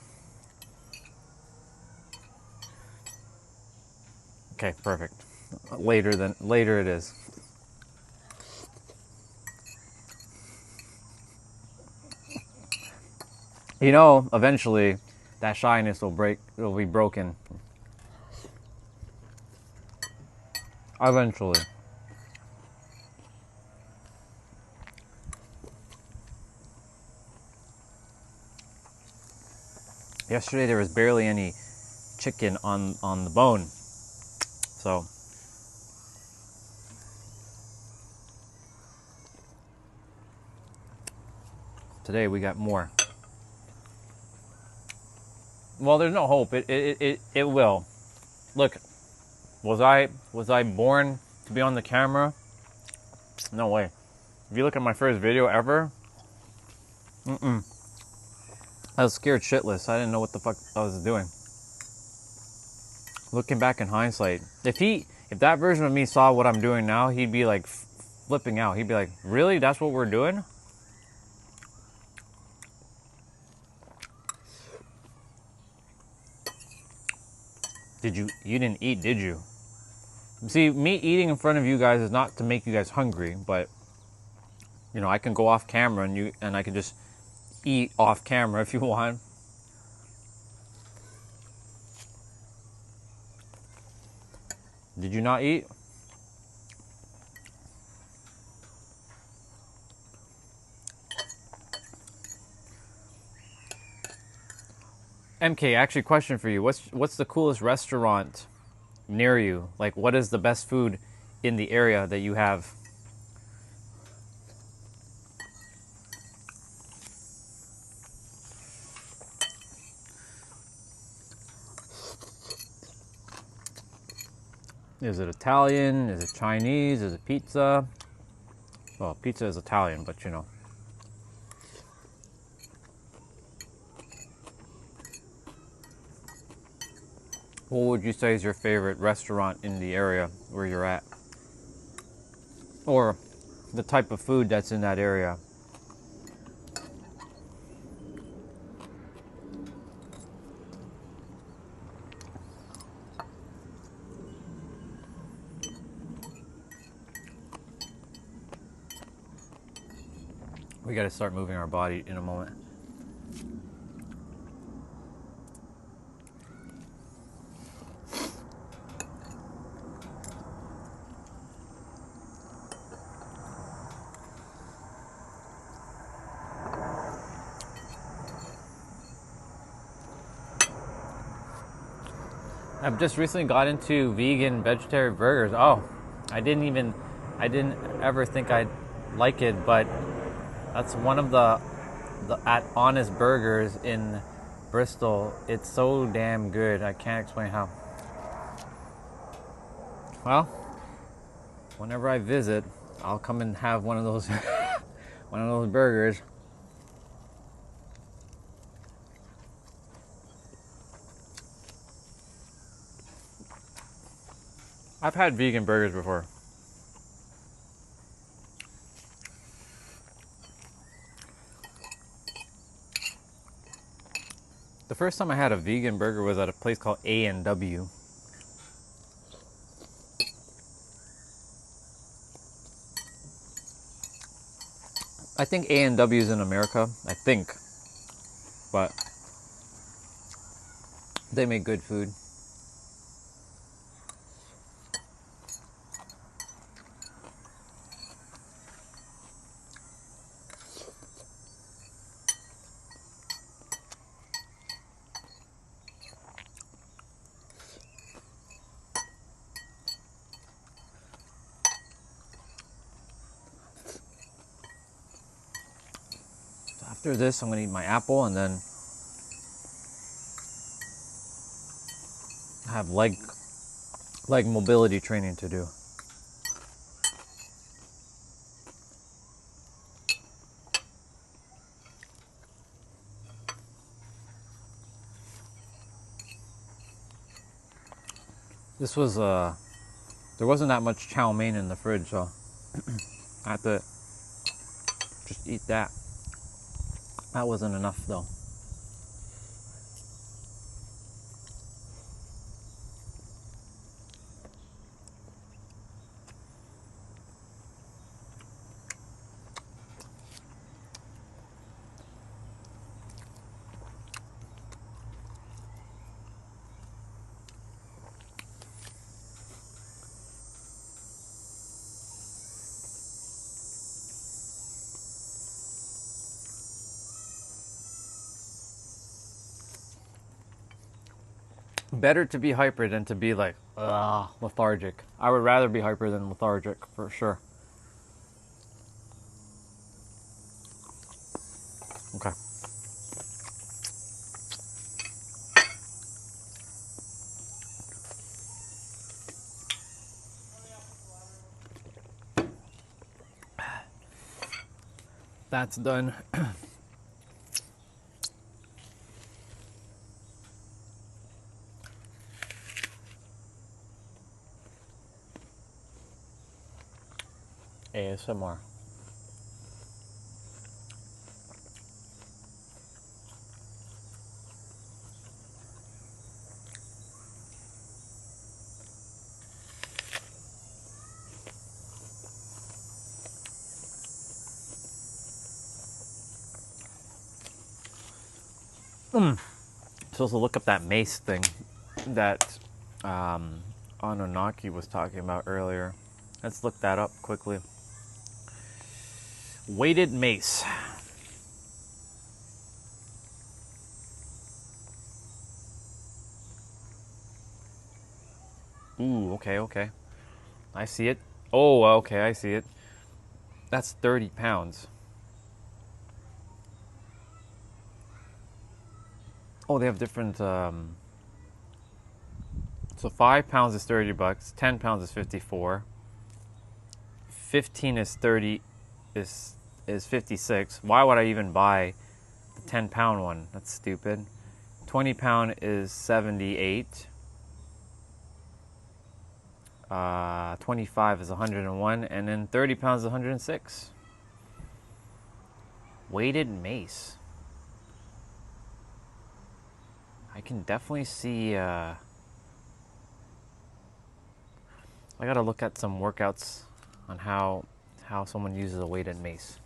Okay, perfect. Later it is. You know, eventually that shyness will be broken. Eventually. Yesterday there was barely any chicken on the bone. So today we got more. Well, there's no hope. It will. Look, was I born to be on the camera? No way. If you look at my first video ever, I was scared shitless. I didn't know what the fuck I was doing. looking back in hindsight, if that version of me saw what I'm doing now, he'd be like flipping out. He'd be like, "Really? That's what we're doing?" You didn't eat, did you? See, me eating in front of you guys is not to make you guys hungry, but you know, I can go off camera and I can just eat off camera if you want. Did you not eat? MK, actually, question for you. What's the coolest restaurant near you? Like, what is the best food in the area that you have? Is it Italian? Is it Chinese? Is it pizza? Well, pizza is Italian, but you know. What would you say is your favorite restaurant in the area where you're at? Or the type of food that's in that area? We got to start moving our body in a moment. I've just recently got into vegan, vegetarian burgers. Oh, I didn't ever think I'd like it, but that's one of the at Honest Burgers in Bristol. It's so damn good. I can't explain how. Well, whenever I visit, I'll come and have one of those one of those burgers. I've had vegan burgers before. The first time I had a vegan burger was at a place called A&W. I think A&W is in America. I think. But they make good food. After this, I'm going to eat my apple and then have leg mobility training to do. This was there wasn't that much chow mein in the fridge, so I had to just eat that. That wasn't enough though. Better to be hyper than to be like lethargic. I would rather be hyper than lethargic for sure. Okay. That's done. ASMR. Supposed to look up that mace thing that Anunnaki was talking about earlier. Let's look that up quickly. Weighted mace. Ooh, okay. I see it. Oh, okay, I see it. That's 30 pounds. Oh, they have different. So 5 pounds is $30. 10 pounds is 54. 15 is 30. Is 56. Why would I even buy the 10-pound one? That's stupid. 20-pound is 78. 25 is 101, and then 30 pounds is 106. Weighted mace. I can definitely see. I gotta look at some workouts on how someone uses a weighted mace.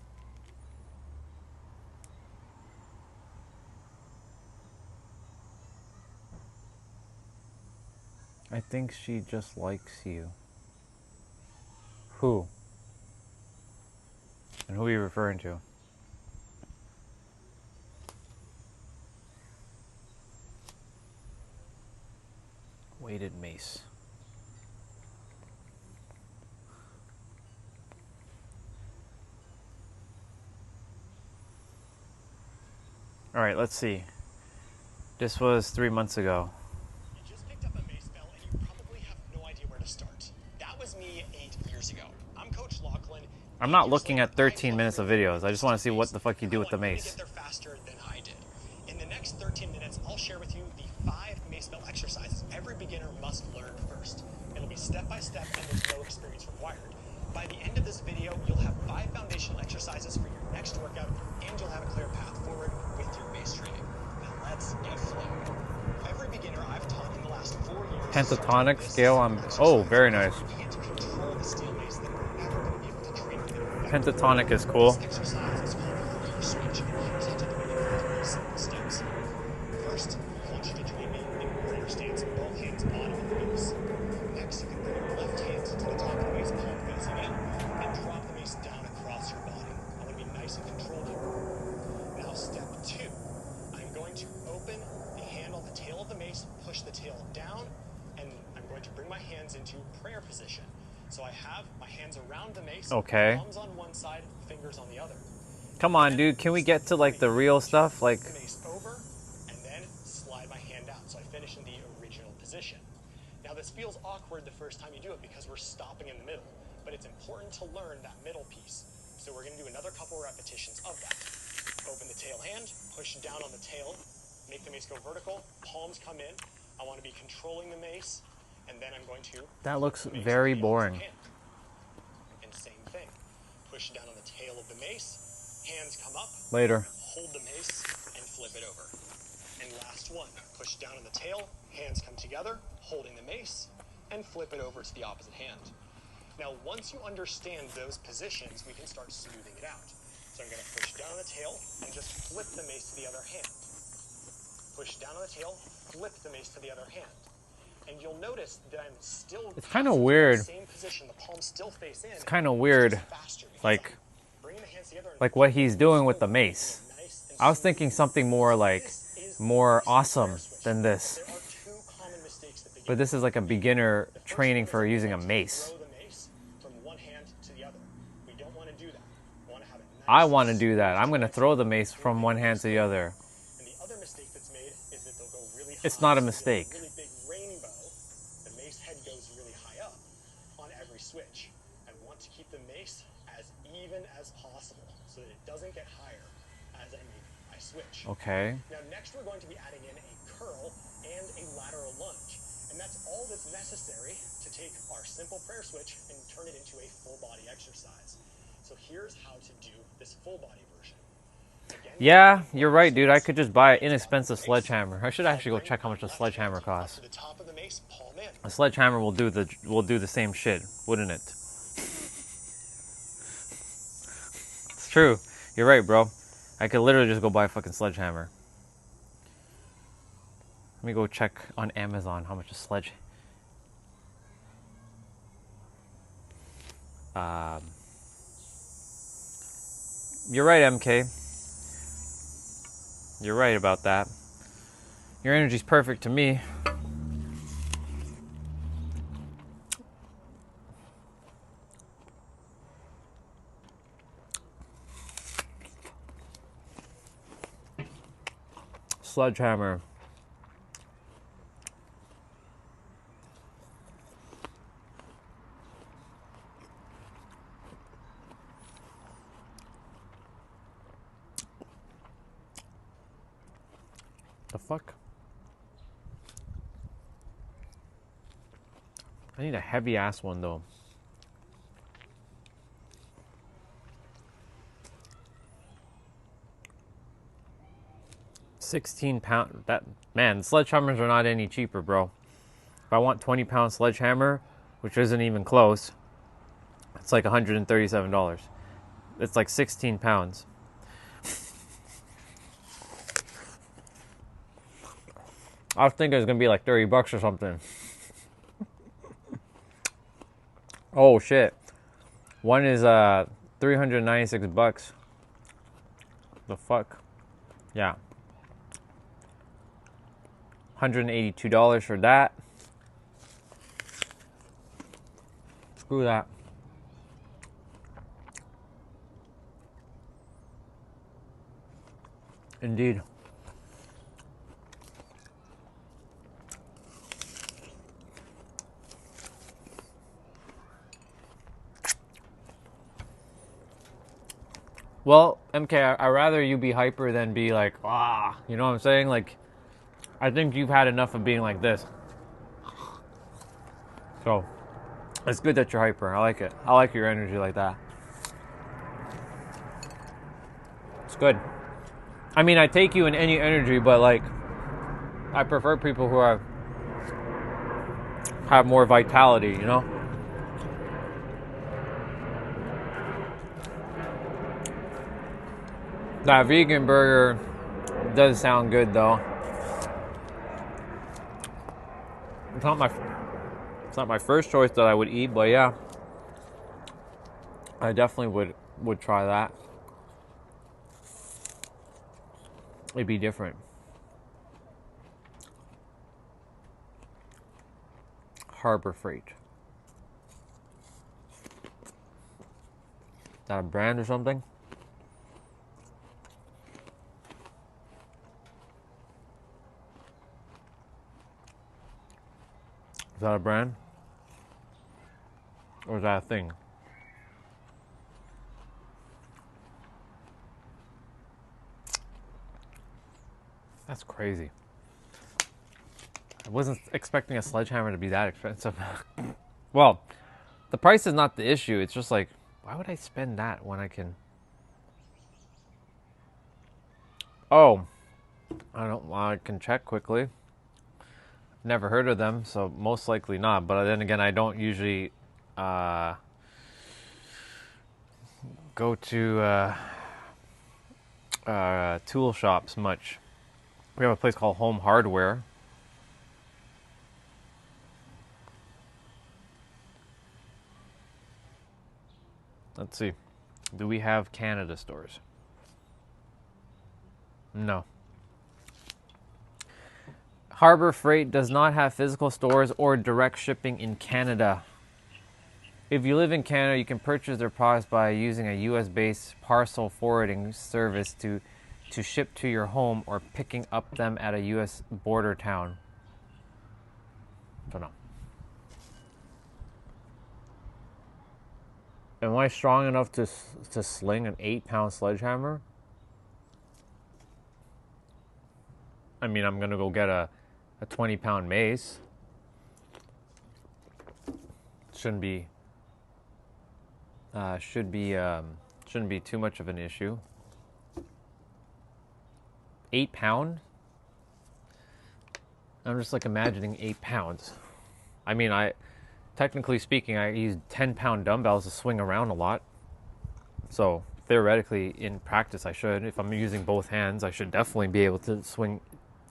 I think she just likes you. Who? And who are you referring to? Weighted mace. All right, let's see. This was 3 months ago. You just picked up a mace bell and you probably have no idea where to start. That was me 8 years ago. I'm Coach Lachlan. I'm not looking at 13 minutes of videos. I just want to see what the fuck you do with the I want you to mace. get there faster than I did. In the next 13 minutes, I'll share with you the 5 mace bell exercises every beginner must learn first. It'll be step by step and there's no experience required. By the end of this video, you'll have 5 foundational exercises for your next workout and you'll have a clear path forward with your mace training. Now let's get flowing. Every beginner I've taught in the last 4 years. Pentatonic scale on. Oh, very nice. Begin to control the steel mace that we're never going to be able to train with it. Pentatonic is cool. This exercise is called warrior switch, and here's how to do it in 3 simple steps. First, I want you to join me in warrior stance, both hands bottom of the mace. Next, you can bring your left hand to the top of the mace, palm facing in, and drop the mace down across your body. I want to be nice and controlled here. Now, step 2. I'm going to open the hand on the tail of the mace, push the tail down, and I'm going to bring my hands into prayer position. So I have my hands around the mace, Okay. thumbs on one side, fingers on the other. Come on, dude. Can we get to like the real stuff? Like, The mace over, and then slide my hand out. So I finish in the original position. Now this feels awkward the first time you do it because we're stopping in the middle, but it's important to learn that middle piece. So we're going to do another couple repetitions of that. Open the tail hand, push down on the tail, make the mace go vertical, palms come in. I want to be controlling the mace, and then I'm going to that looks flip the mace very to the opposite boring. hand. And same thing. Push down on the tail of the mace, hands come up, Later. hold the mace, and flip it over. And last one, push down on the tail, hands come together, holding the mace, and flip it over to the opposite hand. Now, once you understand those positions, we can start smoothing it out. So I'm going to push down on the tail and just flip the mace to the other hand. Push down on the tail, flip the mace to the other hand. And you'll notice that I'm still It's kinda passing to weird. the same position, the palms still face in. It's kind of weird, Just faster because like I'm bringing the hands together and like what he's doing with the mace. nice and I was smooth. thinking something more like more awesome than this. There are 2 common mistakes that But this is like a beginner The first training one is for we using a want to mace. throw the mace from one hand to the other. We don't want to do that. We want to have it nice I and want to do smooth that. I'm going to throw the mace trajectory. from one hand to the other. And the other mistake that's made is that they'll go really high. It's not a So you get mistake. really big rainbow. The mace head goes really high up on every switch. I want to keep the mace as even as possible so that it doesn't get higher as I make my switch. Okay. Now next we're going to be adding in a curl and a lateral lunge. And And that's all that's necessary to take our simple prayer switch and turn it into a full body exercise. So here's how to do this full body version. Again, Yeah, you're right, dude. I could just buy an inexpensive sledgehammer. I should actually go check how much a sledgehammer costs. to the top of the mace, palm in. A sledgehammer will do the same shit, wouldn't it? It's true. You're right, bro. I could literally just go buy a fucking sledgehammer. Let me go check on Amazon how much a sledge. You're right, MK. You're right about that. Your energy's perfect to me. Sledgehammer. The fuck? I need a heavy ass one though. £16. That man, sledgehammers are not any cheaper, bro. If I want 20-pound sledgehammer, which isn't even close, it's like $137. It's like 16 pounds. I was thinking it was gonna be like $30 or something. Oh shit. One is $396. The fuck? Yeah. $182 for that. Screw that. Indeed. Well, MK, I'd rather you be hyper than be like, you know what I'm saying? Like, I think you've had enough of being like this. So, it's good that you're hyper. I like it. I like your energy like that. It's good. I mean, I take you in any energy, but like, I prefer people who have more vitality, you know? That vegan burger does sound good though. It's not my first choice that I would eat, but yeah, I definitely would try that. It'd be different. Harbor Freight. Is that a brand or something? Is that a brand? Or is that a thing? That's crazy. I wasn't expecting a sledgehammer to be that expensive. Well, the price is not the issue. It's just like, why would I spend that when I can... Oh, I can check quickly. Never heard of them, so most likely not. But then again, I don't usually go to tool shops much. We have a place called Home Hardware. Let's see. Do we have Canada stores? No. Harbor Freight does not have physical stores or direct shipping in Canada. If you live in Canada, you can purchase their products by using a US-based parcel forwarding service to ship to your home or picking up them at a US border town. Don't know. Am I strong enough to sling an 8-pound sledgehammer? I mean, I'm gonna go get a 20-pound mace. shouldn't be shouldn't be too much of an issue. 8 pound? I'm just like imagining 8 pounds. I mean, technically speaking, I use 10-pound dumbbells to swing around a lot. So theoretically, in practice, I should. If I'm using both hands, I should definitely be able to swing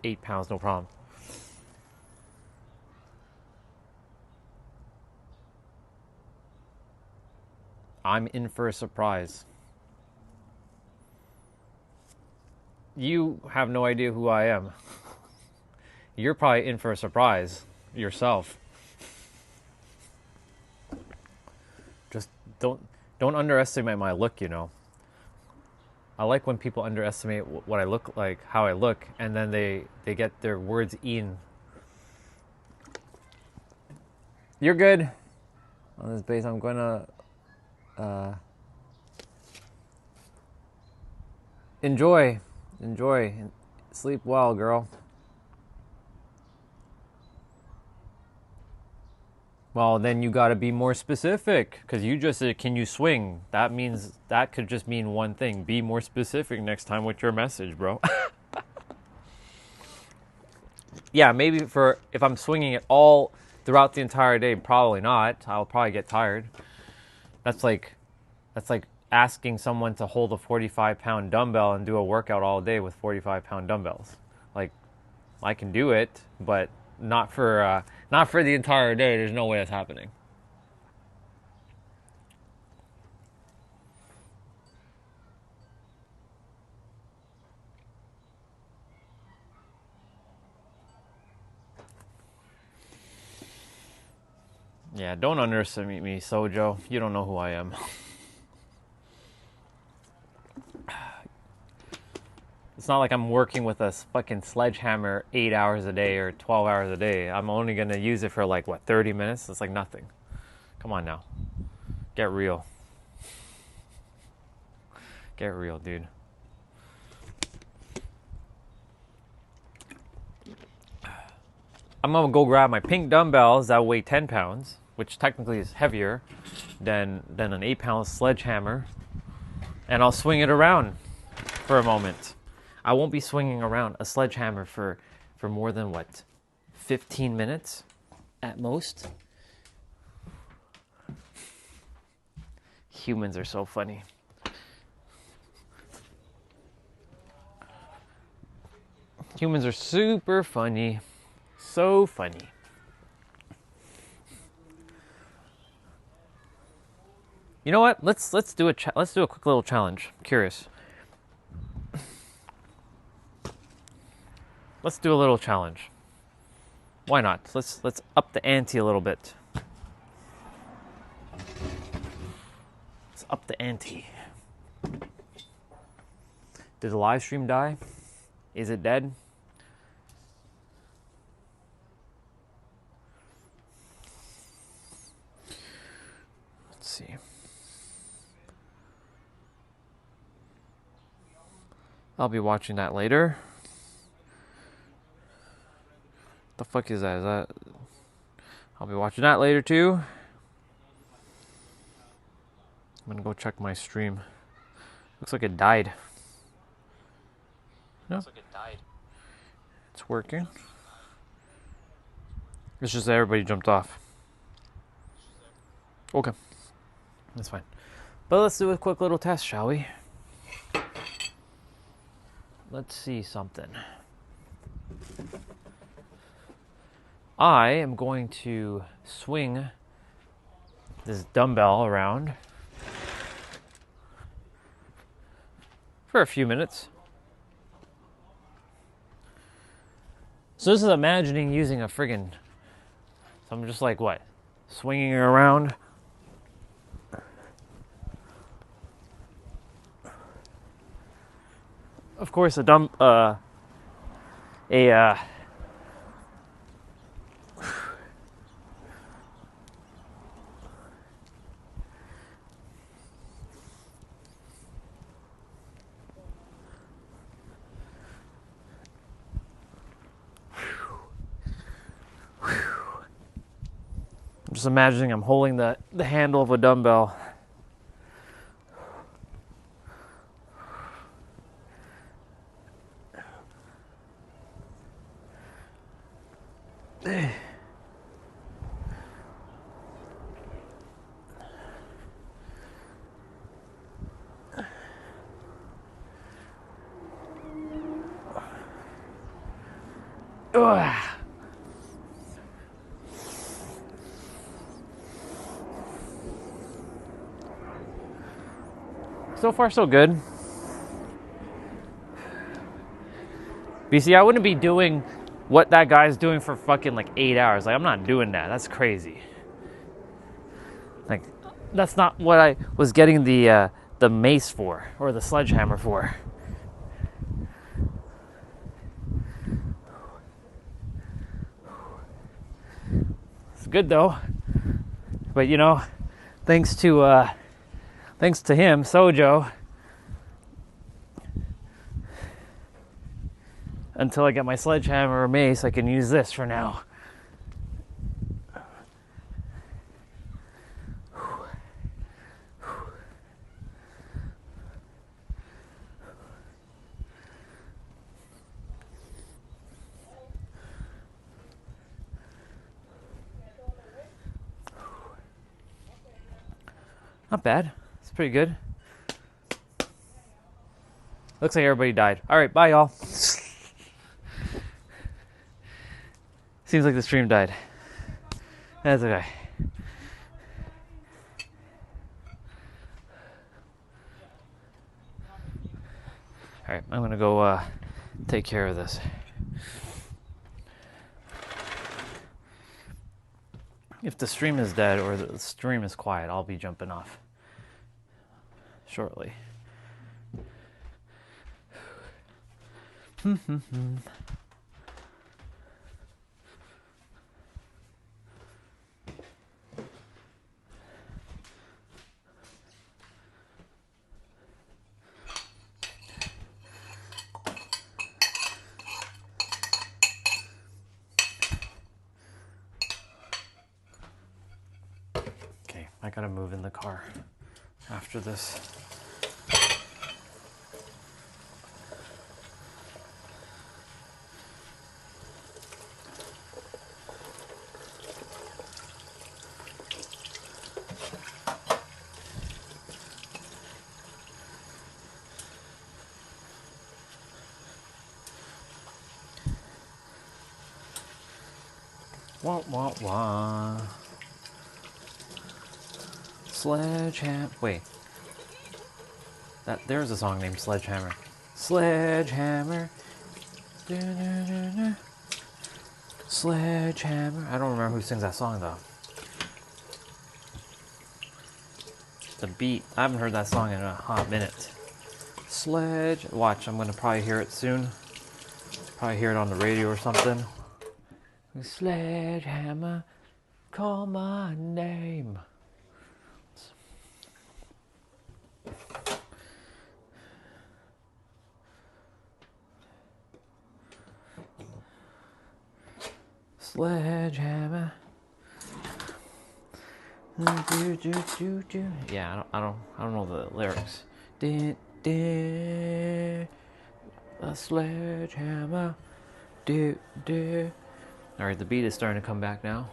8 pounds, no problem. I'm in for a surprise. You have no idea who I am. You're probably in for a surprise yourself. Just don't underestimate my look, you know. I like when people underestimate what I look like, how I look, and then they get their words in. You're good. On this base, I'm gonna enjoy, sleep well, girl. Well, then you got to be more specific, because you just said, can you swing? That could just mean one thing. Be more specific next time with your message, bro. Yeah, maybe if I'm swinging it all throughout the entire day, probably not. I'll probably get tired. That's like asking someone to hold a 45-pound dumbbell and do a workout all day with 45-pound dumbbells. Like, I can do it, but not for the entire day. There's no way that's happening. Yeah, don't underestimate me, Sojo. You don't know who I am. It's not like I'm working with a fucking sledgehammer 8 hours a day or 12 hours a day. I'm only going to use it for 30 minutes? It's like nothing. Come on now. Get real. Get real, dude. I'm going to go grab my pink dumbbells that weigh 10 pounds, which technically is heavier than an 8-pound sledgehammer, and I'll swing it around for a moment. I won't be swinging around a sledgehammer for more than 15 minutes at most. Humans are so funny. Humans are super funny. So funny. You know what? Let's do a quick little challenge. I'm curious. Let's do a little challenge. Why not? Let's up the ante a little bit. Let's up the ante. Did the live stream die? Is it dead? Let's see. I'll be watching that later. The fuck is that? I'll be watching that later too. I'm gonna go check my stream. Looks like it died. No? Looks like it died. It's working. It's just that everybody jumped off. Okay. That's fine. But let's do a quick little test, shall we? Let's see something. I am going to swing this dumbbell around for a few minutes. So this is imagining using a friggin'... So I'm just like, what? Swinging it around. Of course, just imagining I'm holding the handle of a dumbbell. Ugh. So far, so good. But you see, I wouldn't be doing what that guy's doing for fucking like 8 hours. Like, I'm not doing that. That's crazy. Like, that's not what I was getting the mace for, or the sledgehammer for. It's good though. But you know, thanks to him, Sojo, until I get my sledgehammer or mace, I can use this for now. Not bad. It's pretty good. Looks like everybody died. All right, bye, y'all. Seems like the stream died. That's okay. All right, I'm gonna go take care of this. If the stream is dead or the stream is quiet, I'll be jumping off shortly. Okay, I gotta move in the car after this. Wah, wah, wah. Sledgehammer. Wait. There's a song named Sledgehammer. Sledgehammer. Da-da-da-da. Sledgehammer. I don't remember who sings that song though. The beat. I haven't heard that song in a hot minute. Sledge. Watch, I'm gonna probably hear it soon. Probably hear it on the radio or something. Sledgehammer, call my name. Sledgehammer. Yeah, I don't know the lyrics. A sledgehammer. All right, the beat is starting to come back now.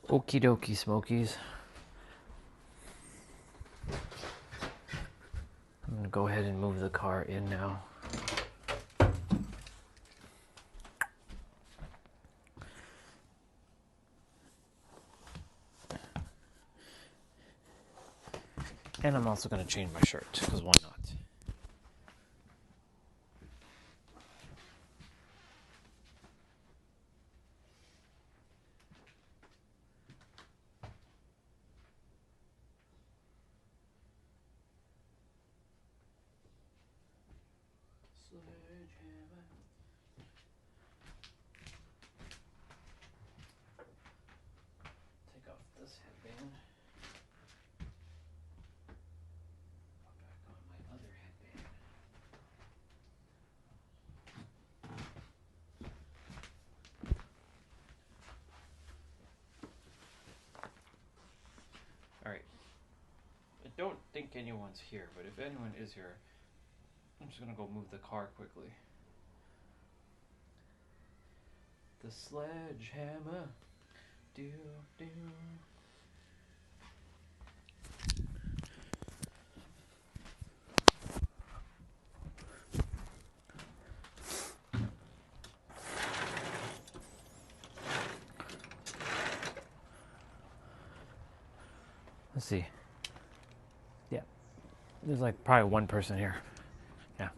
Okie dokie, Smokies. I'm gonna go ahead and move the car in now. And I'm also gonna change my shirt, because why not? Take off this headband. Put back on my other Alright. I don't think anyone's here, but if anyone is here, I'm just gonna go move the car quickly. The sledgehammer. Do, do. Let's see. Yeah. There's like probably one person here. Yeah.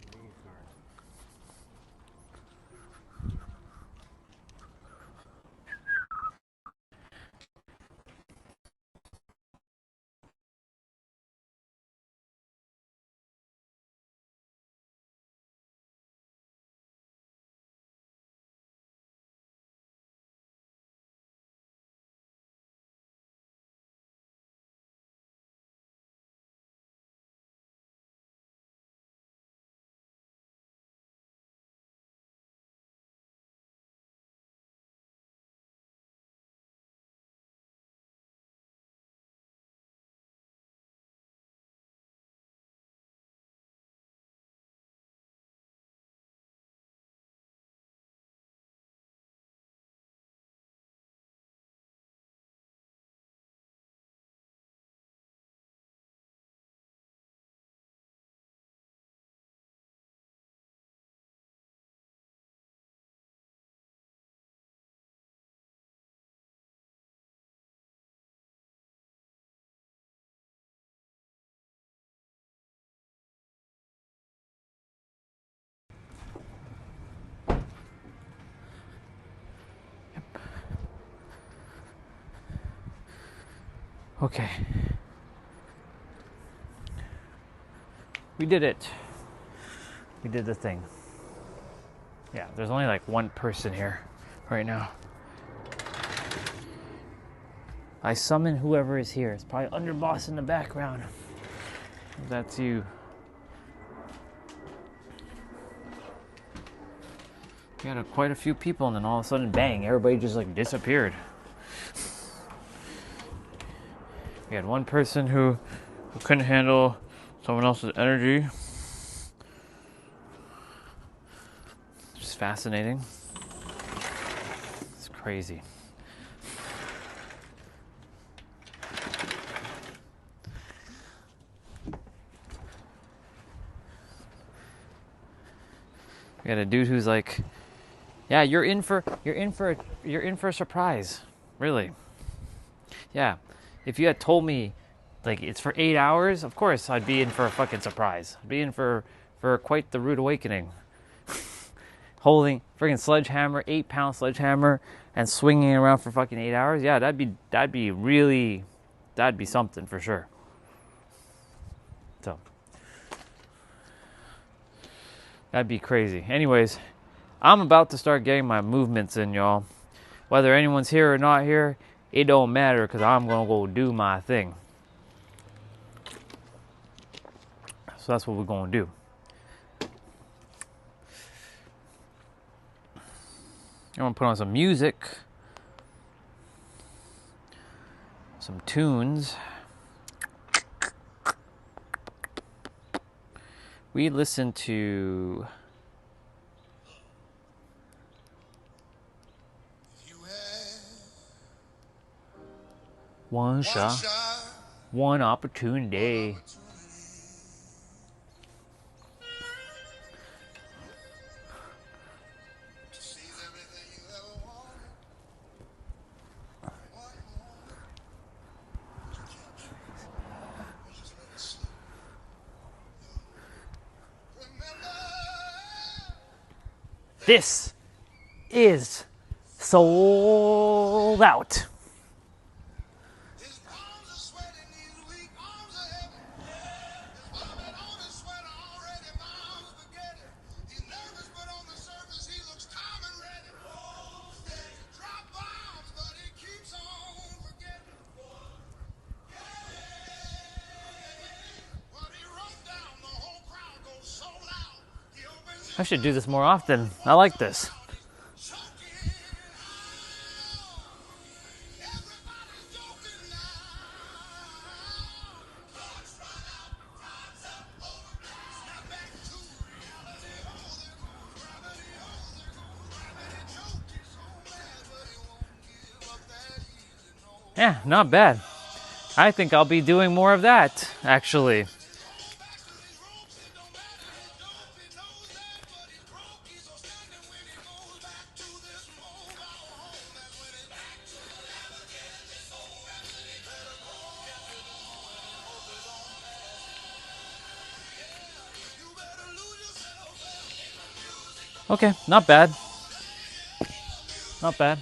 Okay. We did it. We did the thing. Yeah, there's only like one person here right now. I summon whoever is here. It's probably Underboss in the background. That's you. We had quite a few people, and then all of a sudden, bang, everybody just like disappeared. We had one person who couldn't handle someone else's energy. Just fascinating. It's crazy. We got a dude who's like, "Yeah, you're in for a surprise." Really? Yeah. If you had told me, like, it's for 8 hours, of course I'd be in for a fucking surprise. I'd be in for quite the rude awakening. Holding friggin' sledgehammer, 8-pound sledgehammer, and swinging around for fucking 8 hours. Yeah, that'd be something for sure. So, that'd be crazy. Anyways, I'm about to start getting my movements in, y'all. Whether anyone's here or not here, it don't matter, because I'm going to go do my thing. So that's what we're going to do. I'm going to put on some music. Some tunes. We listen to... One shot, one opportunity. This is sold out. I should do this more often. I like this. Yeah, not bad. I think I'll be doing more of that, actually. Okay, not bad. Not bad.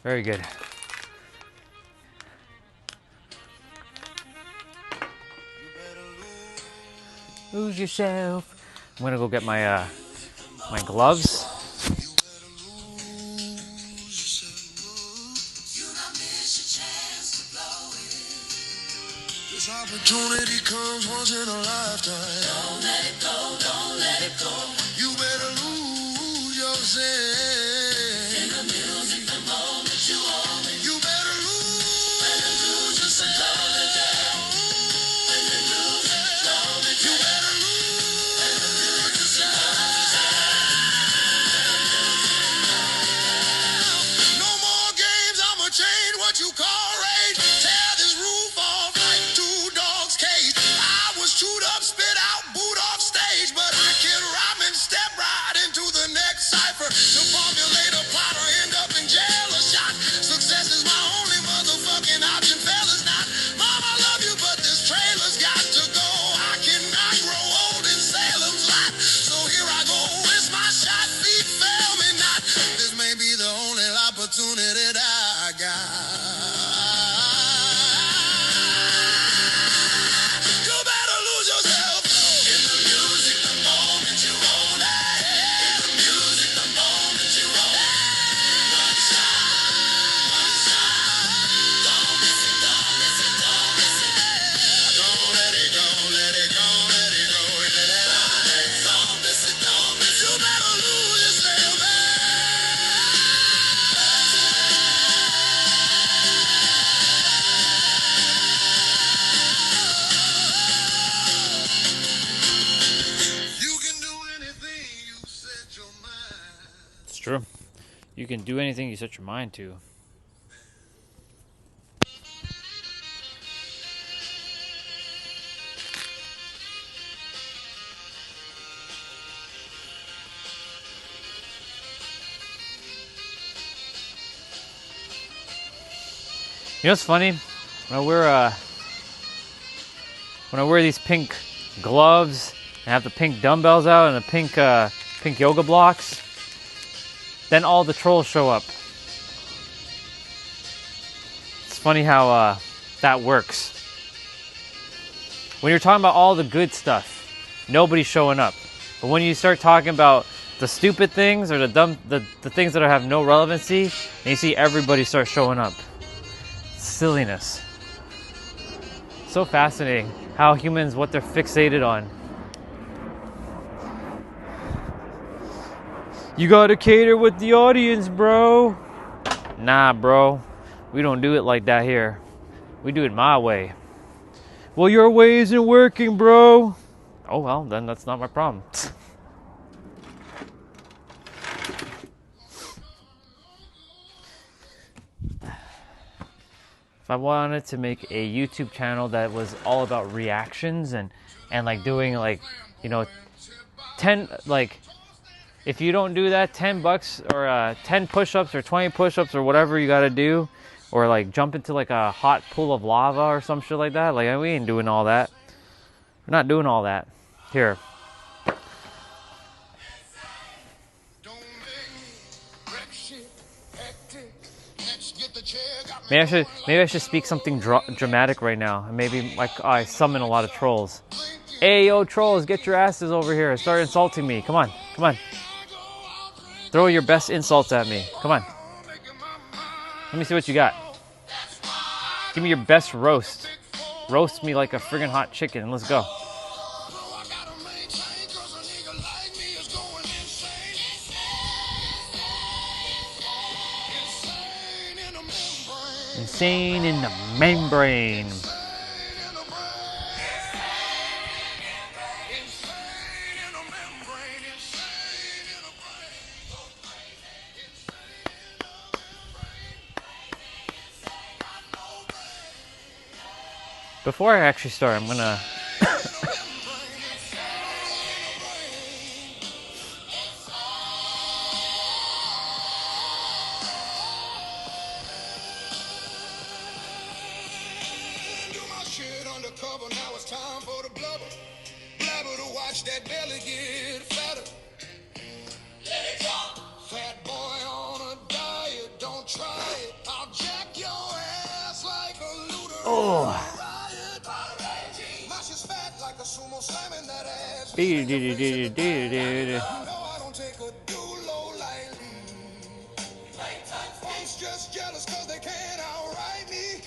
Very good. Lose yourself. I'm gonna go get my my gloves. This opportunity comes once in a lifetime. Don't let it go, don't let it go. You better lose yourself. In the music, the moment you own it. You better lose yourself. In the music, the moment you better lose yourself. No more games, I'ma change what you call rage. Tear this roof off like two dogs' cage. I was chewed up, spit out, boot off stage, but I can rhyme and step right into the next cipher. To formulate a plot or end up in jail or shot. Success is my only motherfucking option, fellas. Not, Mom, I love you, but this trailer's got to go. I cannot grow old in Salem's lot, so here I go. It's my shot, feet fail me not. This may be the only opportunity that I got. You better lose yourself. In the music, the moment you own it. In the music, the moment you own it. One shot. Don't miss it, don't miss it, don't miss it. Don't let it go, let it go, let it go. Let it go. Don't miss it, don't miss it. You better lose yourself. You can do anything you set your mind. It's true. You can do anything you set your mind to. You know what's funny? When I wear these pink gloves and have the pink dumbbells out and the pink yoga blocks, then all the trolls show up. It's funny how that works. When you're talking about all the good stuff, nobody's showing up. But when you start talking about the stupid things or the things that have no relevancy, and you see everybody start showing up. Silliness. So fascinating how humans, what they're fixated on. You gotta cater with the audience, bro. Nah, bro. We don't do it like that here. We do it my way. Well, your way isn't working, bro. Oh, well, then that's not my problem. If I wanted to make a YouTube channel that was all about reactions and like doing like, you know, 10, like, if you don't do that, $10 or 10 push-ups or 20 push-ups or whatever you gotta do, or like jump into like a hot pool of lava or some shit like that, like we ain't doing all that. We're not doing all that here. Maybe I should speak something dramatic right now, and maybe like I summon a lot of trolls. Hey, yo, trolls, get your asses over here. Start insulting me. Come on, come on. Throw your best insults at me. Come on. Let me see what you got. Give me your best roast. Roast me like a friggin' hot chicken. Let's go. Insane in the membrane. Before I actually start, I'm gonna Do my shit undercover, now it's time for the blubber. Blabber to watch that belly get fatter. Let it go. Fat boy on a diet, don't try it. I'll jack your ass like a looter. Oh. Mash is fat like a sumo salmon, that ass. do. You know I don't take a do-low lightly. Folks just jealous cause they can't outright me.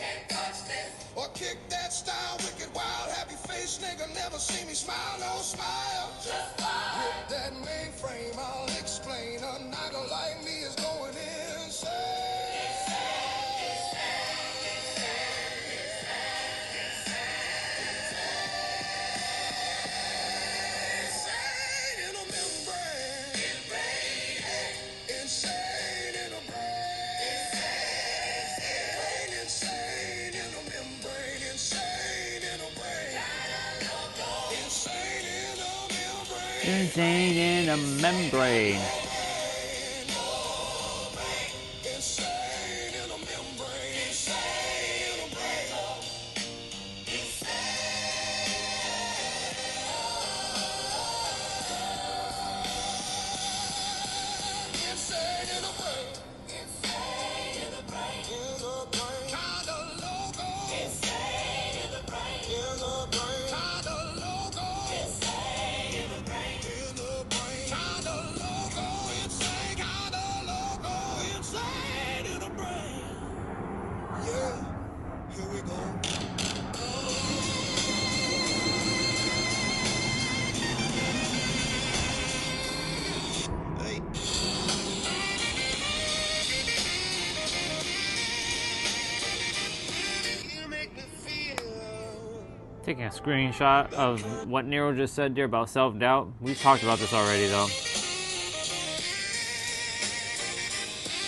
Or kick that style, wicked, wild, happy face nigga. Never see me smile, no smile. With that mainframe, I'll explain. A nigga like me is going insane. Insane in a membrane. Insane in a brain. Insane in a membrane. Insane in a brain. Insane in a membrane. Insane in a membrane. Insane in a membrane. Insane in a brain. Insane in a brain. Insane in the brain. In the brain. Kinda loco. Insane in the brain. In the brain. Kinda loco. Insane in the brain. In the brain. Kinda loco. Insane. Kinda loco. Insane in the brain. Yeah. Here we go. Hey. You make me feel. Taking a screenshot of what Nero just said there about self-doubt. We've talked about this already though.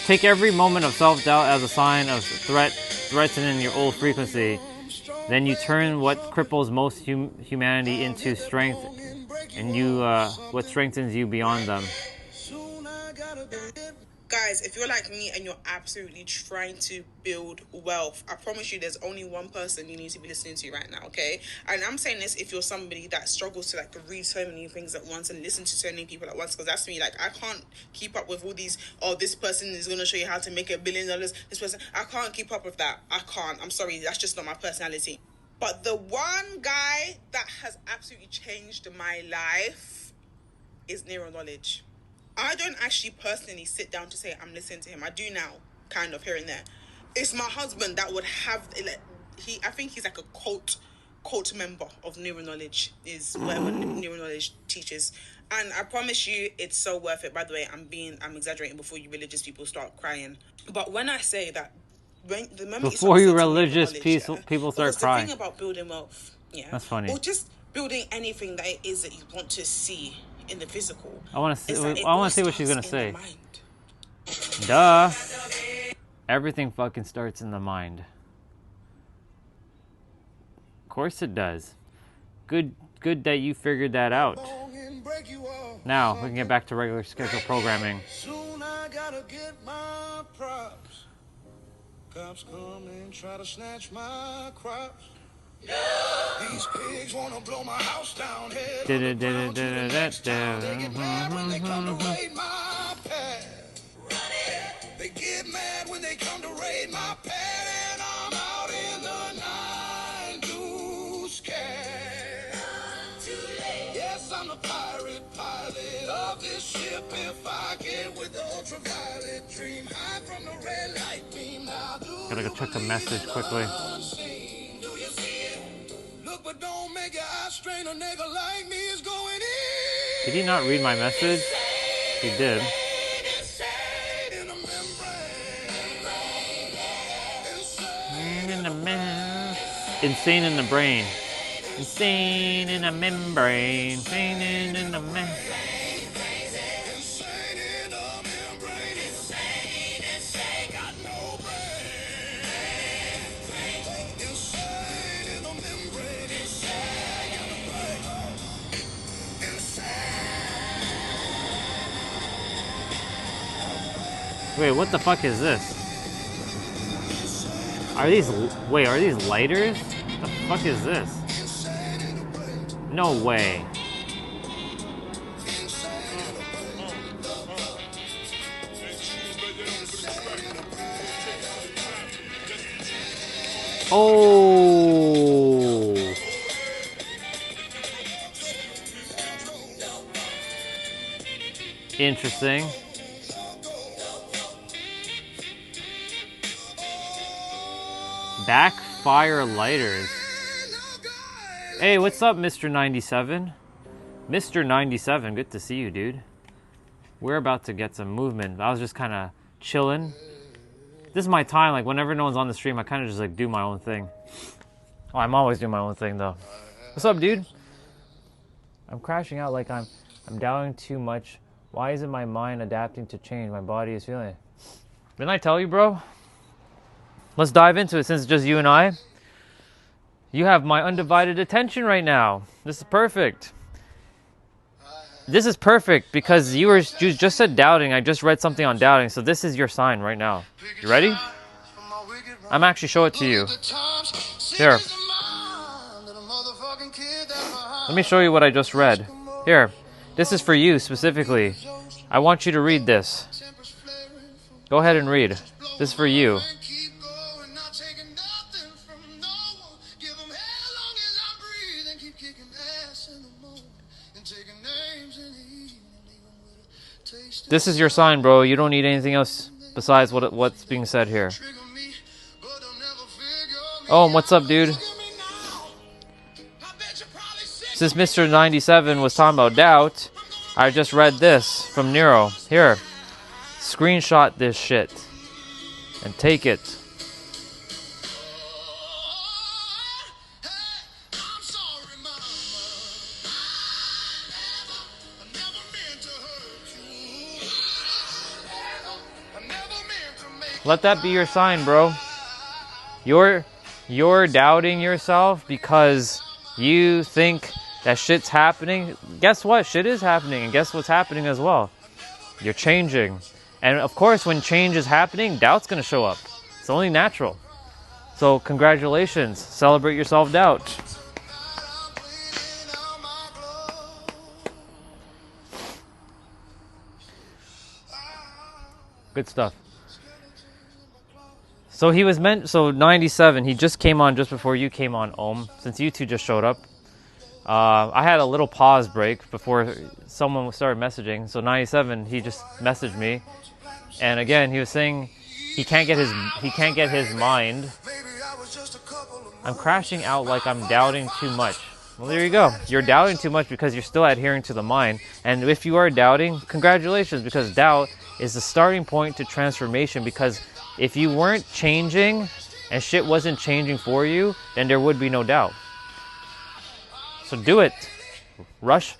Take every moment of self-doubt as a sign of threatening your old frequency. Then you turn what cripples most humanity into strength, and what strengthens you beyond them. Guys, if you're like me and you're absolutely trying to build wealth, I promise you there's only one person you need to be listening to right now, okay? And I'm saying this if you're somebody that struggles to like read so many things at once and listen to so many people at once, because that's me. Like, I can't keep up with all these, oh, this person is going to show you how to make $1 billion. This person, I can't keep up with that. I can't. I'm sorry. That's just not my personality. But the one guy that has absolutely changed my life is Nero Knowledge. I don't actually personally sit down to say I'm listening to him. I do now, kind of here and there. It's my husband that would have, like, I think he's like a cult member of Neuro Knowledge, is whatever Neuro Knowledge teaches. And I promise you, it's so worth it. By the way, I'm exaggerating before you religious people start crying. But when I say that, Before you religious people start crying. The thing about building wealth, yeah, that's funny. or just building anything that it is that you want to see in the physical. I want to see what she's gonna say. Duh. Everything fucking starts in the mind. Of course it does. Good that you figured that out. Now we can get back to regular schedule programming. Soon I gotta get my props. Cops come and try to snatch my crops. These pigs wanna blow my house down. Head on the ground to the next town. They get mad when they come to raid my pad. They get mad when they come to raid my pad. And I'm out in the night, loose cat. Yes, I'm the pirate pilot of this ship. If I get with the ultraviolet dream, hide from the red light beam. Now Gotta go check the message quickly. Look, but don't make your eyes strain. A nigga like me is going in. Did he not read my message? He did. In a Insane in the brain. Insane in a membrane. Insane in the membrane. Wait, what the fuck is this? Are these lighters? What the fuck is this? No way. Oh. Interesting. Backfire lighters. Hey, what's up, Mr. 97? Mr. 97, good to see you, dude. We're about to get some movement. I was just kind of chilling. This is my time. Like, whenever no one's on the stream, I kind of just, like, do my own thing. Oh, I'm always doing my own thing, though. What's up, dude? I'm crashing out like I'm doubting too much. Why isn't my mind adapting to change? My body is feeling it. Didn't I tell you, bro? Let's dive into it since it's just you and I. You have my undivided attention right now. This is perfect. This is perfect because you just said doubting. I just read something on doubting. So this is your sign right now. You ready? I'm actually show it to you. Here. Let me show you what I just read. Here. This is for you specifically. I want you to read this. Go ahead and read. This is for you. This is your sign, bro. You don't need anything else besides what's being said here. Oh, and what's up, dude? Since Mr. 97 was talking about doubt, I just read this from Nero. Here, screenshot this shit and take it. Let that be your sign, bro. You're doubting yourself because you think that shit's happening. Guess what? Shit is happening, and guess what's happening as well? You're changing. And of course, when change is happening, doubt's gonna show up. It's only natural. So congratulations. Celebrate your self-doubt. Good stuff. So he was so 97, he just came on just before you came on, since you two just showed up. I had a little pause break before someone started messaging. So 97, he just messaged me. And again, he was saying he can't get his mind. I'm crashing out like I'm doubting too much. Well, there you go. You're doubting too much because you're still adhering to the mind. And if you are doubting, congratulations, because doubt is the starting point to transformation. Because if you weren't changing and shit wasn't changing for you, then there would be no doubt. So do it. Crash.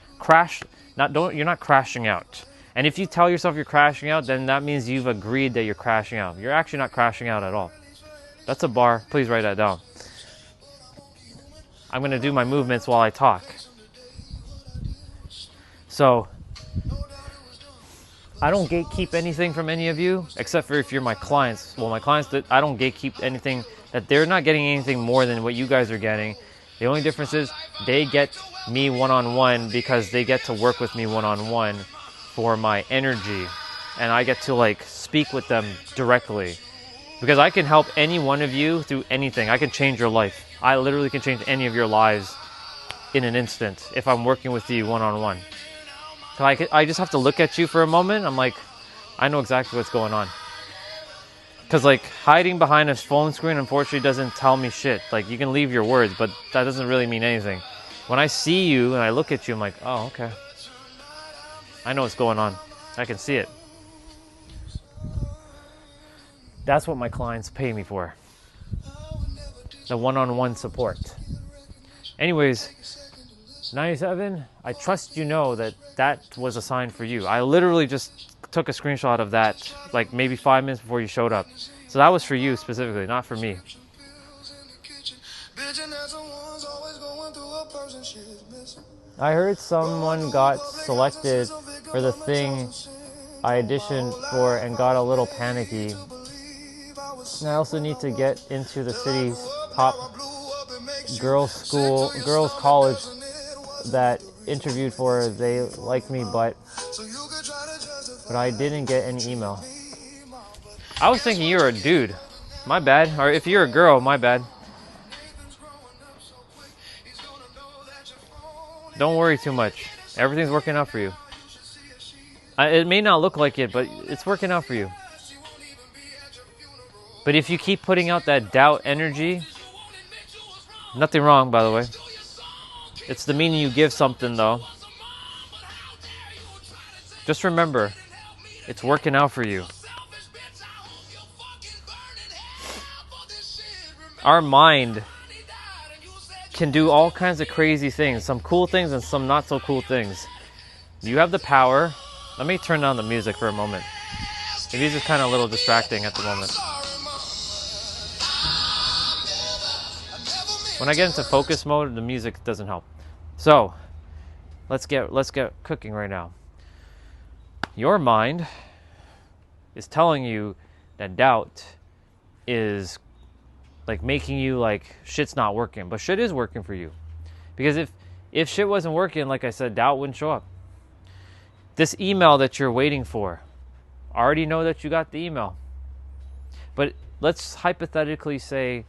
You're not crashing out. And if you tell yourself you're crashing out, then that means you've agreed that you're crashing out. You're actually not crashing out at all. That's a bar. Please write that down. I'm going to do my movements while I talk. So I don't gatekeep anything from any of you, except for if you're my clients. Well, my clients, I don't gatekeep anything, that they're not getting anything more than what you guys are getting. The only difference is they get me one-on-one because they get to work with me one-on-one for my energy. And I get to like speak with them directly. Because I can help any one of you through anything. I can change your life. I literally can change any of your lives in an instant if I'm working with you one-on-one. So I just have to look at you for a moment. I'm like, I know exactly what's going on. Because, like, hiding behind a phone screen, unfortunately, doesn't tell me shit. Like, you can leave your words, but that doesn't really mean anything. When I see you and I look at you, I'm like, oh, okay. I know what's going on. I can see it. That's what my clients pay me for. The one-on-one support. Anyways, 97, I trust you know that that was a sign for you. I literally just took a screenshot of that, like maybe 5 minutes before you showed up. So that was for you specifically, not for me. I heard someone got selected for the thing I auditioned for and got a little panicky. And I also need to get into the city's top girls college that interviewed for. They liked me, but I didn't get any email. I was thinking you were a dude. My bad. Or if you're a girl, my bad. Don't worry too much. Everything's working out for you. It may not look like it, but it's working out for you. But if you keep putting out that doubt energy, nothing wrong, by the way. It's the meaning you give something, though. Just remember, it's working out for you. Our mind can do all kinds of crazy things, some cool things and some not so cool things. You have the power. Let me turn down the music for a moment. It is just kind of a little distracting at the moment. When I get into focus mode, the music doesn't help. So, let's get cooking right now. Your mind is telling you that doubt is like making you like shit's not working, but shit is working for you. Because if shit wasn't working, like I said, doubt wouldn't show up. This email that you're waiting for, I already know that you got the email. But let's hypothetically say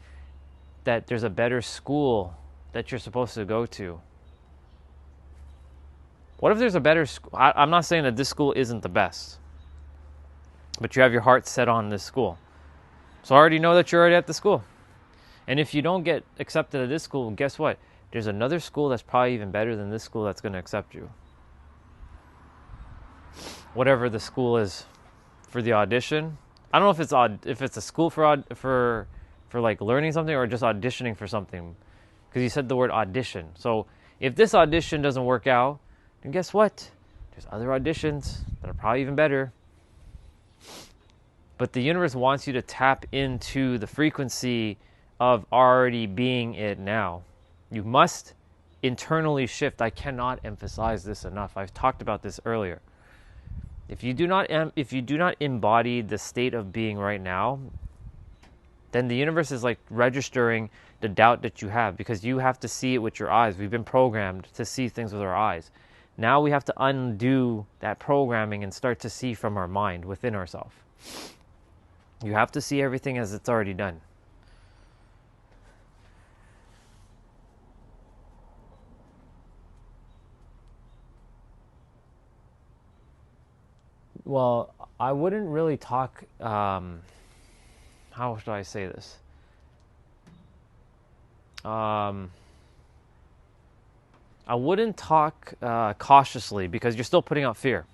that there's a better school that you're supposed to go to. What if there's a better school? I'm not saying that this school isn't the best, but you have your heart set on this school. So I already know that you're already at the school. And if you don't get accepted at this school, guess what? There's another school that's probably even better than this school that's going to accept you. Whatever the school is for the audition. I don't know if it's a school for like learning something or just auditioning for something. Because you said the word audition. So if this audition doesn't work out, then guess what? There's other auditions that are probably even better. But the universe wants you to tap into the frequency of already being it now. You must internally shift. I cannot emphasize this enough. I've talked about this earlier. If you do not embody the state of being right now, then the universe is like registering the doubt that you have, because you have to see it with your eyes. We've been programmed to see things with our eyes. Now we have to undo that programming and start to see from our mind within ourselves. You have to see everything as it's already done. Well, I wouldn't really talk, how should I say this? I wouldn't talk cautiously, because you're still putting out fear.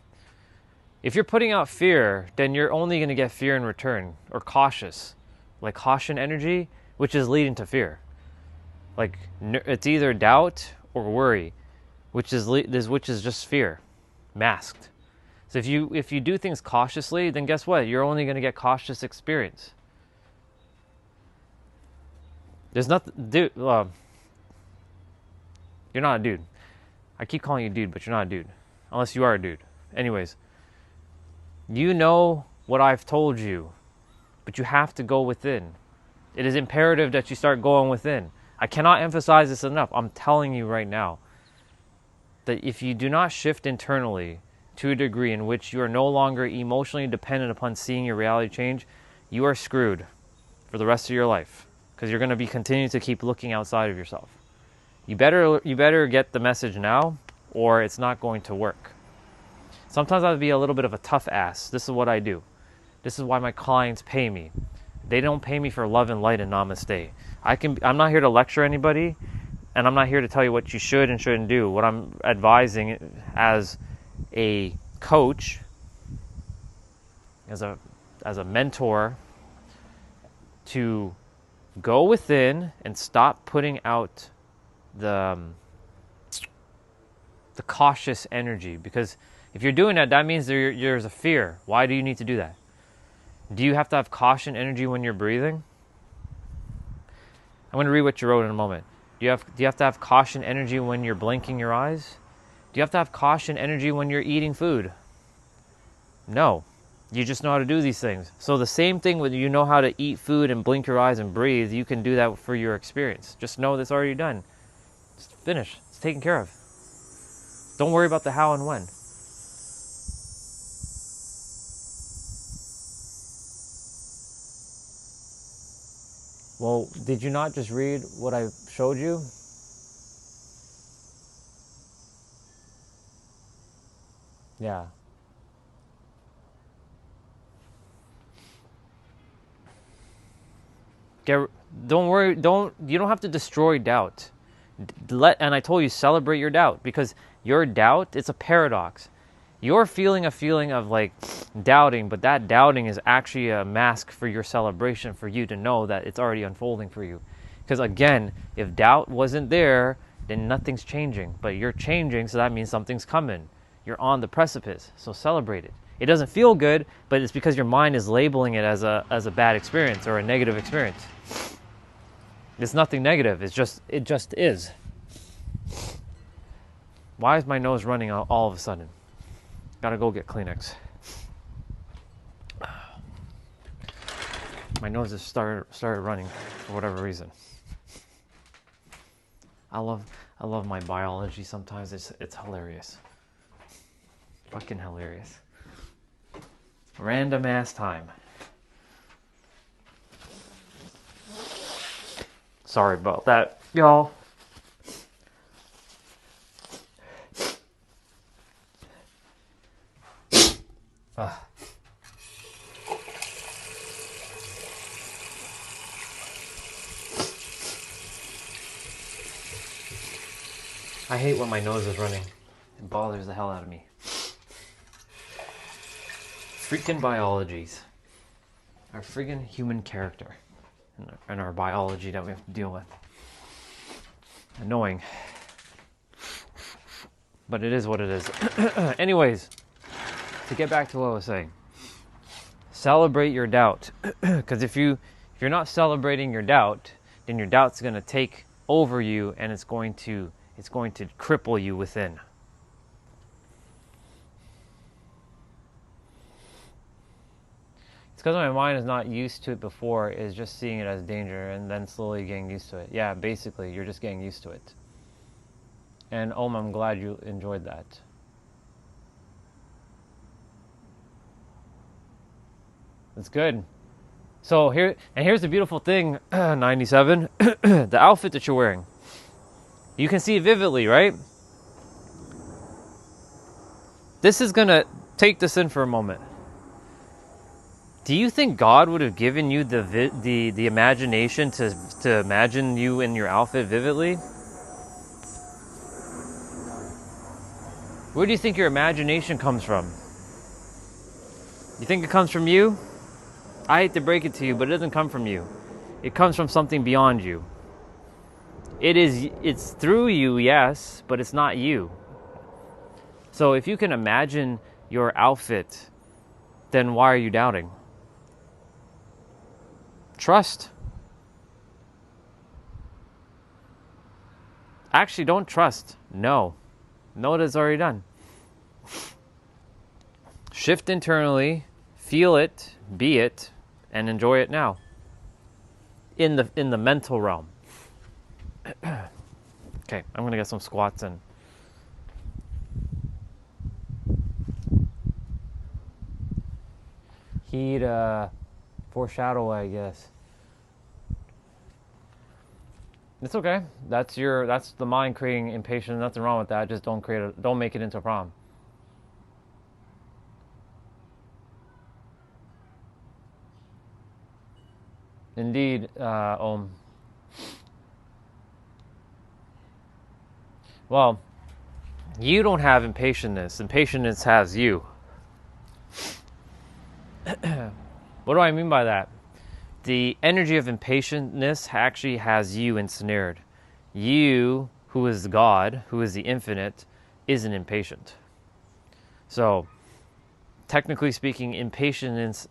If you're putting out fear, then you're only going to get fear in return, or cautious, like caution energy, which is leading to fear. Like it's either doubt or worry, which is just fear, masked. So if you do things cautiously, then guess what? You're only going to get cautious experience. There's nothing, dude. You're not a dude. I keep calling you dude, but you're not a dude, unless you are a dude. Anyways, you know what I've told you, but you have to go within. It is imperative that you start going within. I cannot emphasize this enough. I'm telling you right now that if you do not shift internally to a degree in which you are no longer emotionally dependent upon seeing your reality change, you are screwed for the rest of your life, because you're going to be continuing to keep looking outside of yourself. You better get the message now, or it's not going to work. Sometimes I'll be a little bit of a tough ass. This is what I do. This is why my clients pay me. They don't pay me for love and light and namaste. I'm not here to lecture anybody, and I'm not here to tell you what you should and shouldn't do. What I'm advising as a coach, as a mentor, to go within and stop putting out the cautious energy. Because if you're doing that, that means there's a fear. Why do you need to do that? Do you have to have caution energy when you're breathing? I'm going to read what you wrote in a moment. Do you have to have caution energy when you're blinking your eyes? Do you have to have caution energy when you're eating food? No. You just know how to do these things. So the same thing with you know how to eat food and blink your eyes and breathe, you can do that for your experience. Just know that's already done. It's finished. It's taken care of. Don't worry about the how and when. Well, did you not just read what I showed you? Yeah. Don't worry. You don't have to destroy doubt. And I told you, celebrate your doubt, because your doubt, it's a paradox. You're feeling a feeling of like doubting, but that doubting is actually a mask for your celebration, for you to know that it's already unfolding for you. Because again, if doubt wasn't there, then nothing's changing. But you're changing, so that means something's coming. You're on the precipice, so celebrate it. It doesn't feel good, but it's because your mind is labeling it as a bad experience or a negative experience. It's nothing negative. It just is. Why is my nose running all of a sudden? Gotta go get Kleenex. My nose just started running for whatever reason. I love my biology sometimes. It's hilarious. Fucking hilarious. Random ass time. Sorry about that, y'all. I hate when my nose is running. It bothers the hell out of me. Freaking biologies. Our friggin' human character. And our biology that we have to deal with. Annoying. But it is what it is. Anyways, to get back to what I was saying. Celebrate your doubt. Because if you're not celebrating your doubt, then your doubt's going to take over you, and it's going to cripple you within. It's because my mind is not used to it before, is just seeing it as danger and then slowly getting used to it. Yeah, basically, you're just getting used to it. And I'm glad you enjoyed that. It's good. So here's the beautiful thing, 97, the outfit that you're wearing. You can see it vividly, right? This is going to take this in for a moment. Do you think God would have given you the imagination to imagine you in your outfit vividly? Where do you think your imagination comes from? You think it comes from you? I hate to break it to you, but it doesn't come from you. It comes from something beyond you. It's through you, yes, but it's not you. So if you can imagine your outfit, then why are you doubting? Trust. Actually, don't trust. Know that it's already done. Shift internally, feel it, be it, and enjoy it now. In the mental realm. Okay, I'm gonna get some squats in. Heat foreshadow, I guess. It's okay. That's the mind creating impatience. Nothing wrong with that. Just don't make it into a problem. Indeed, well, you don't have impatientness. Impatientness has you. What do I mean by that? The energy of impatientness actually has you ensnared. You, who is God, who is the infinite, isn't impatient. So, technically speaking, impatientness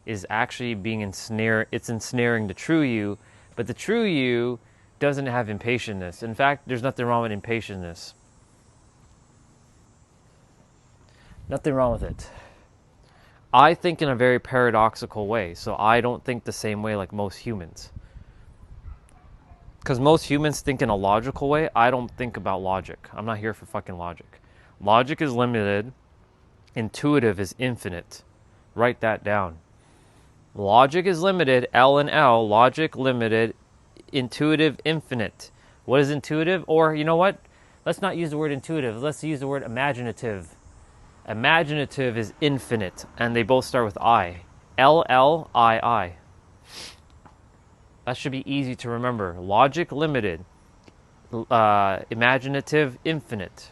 is actually being ensnared. It's ensnaring the true you, but the true you doesn't have impatientness. In fact, there's nothing wrong with impatientness. Nothing wrong with it. I think in a very paradoxical way, so I don't think the same way like most humans. Because most humans think in a logical way. I don't think about logic. I'm not here for fucking logic. Logic is limited. Intuitive is infinite. Write that down. Logic is limited. L and L. Logic limited. Intuitive infinite. What is intuitive? Or you know what? Let's not use the word intuitive. Let's use the word imaginative. Imaginative is infinite, and they both start with I. L-L-I-I. That should be easy to remember. Logic limited. Imaginative infinite.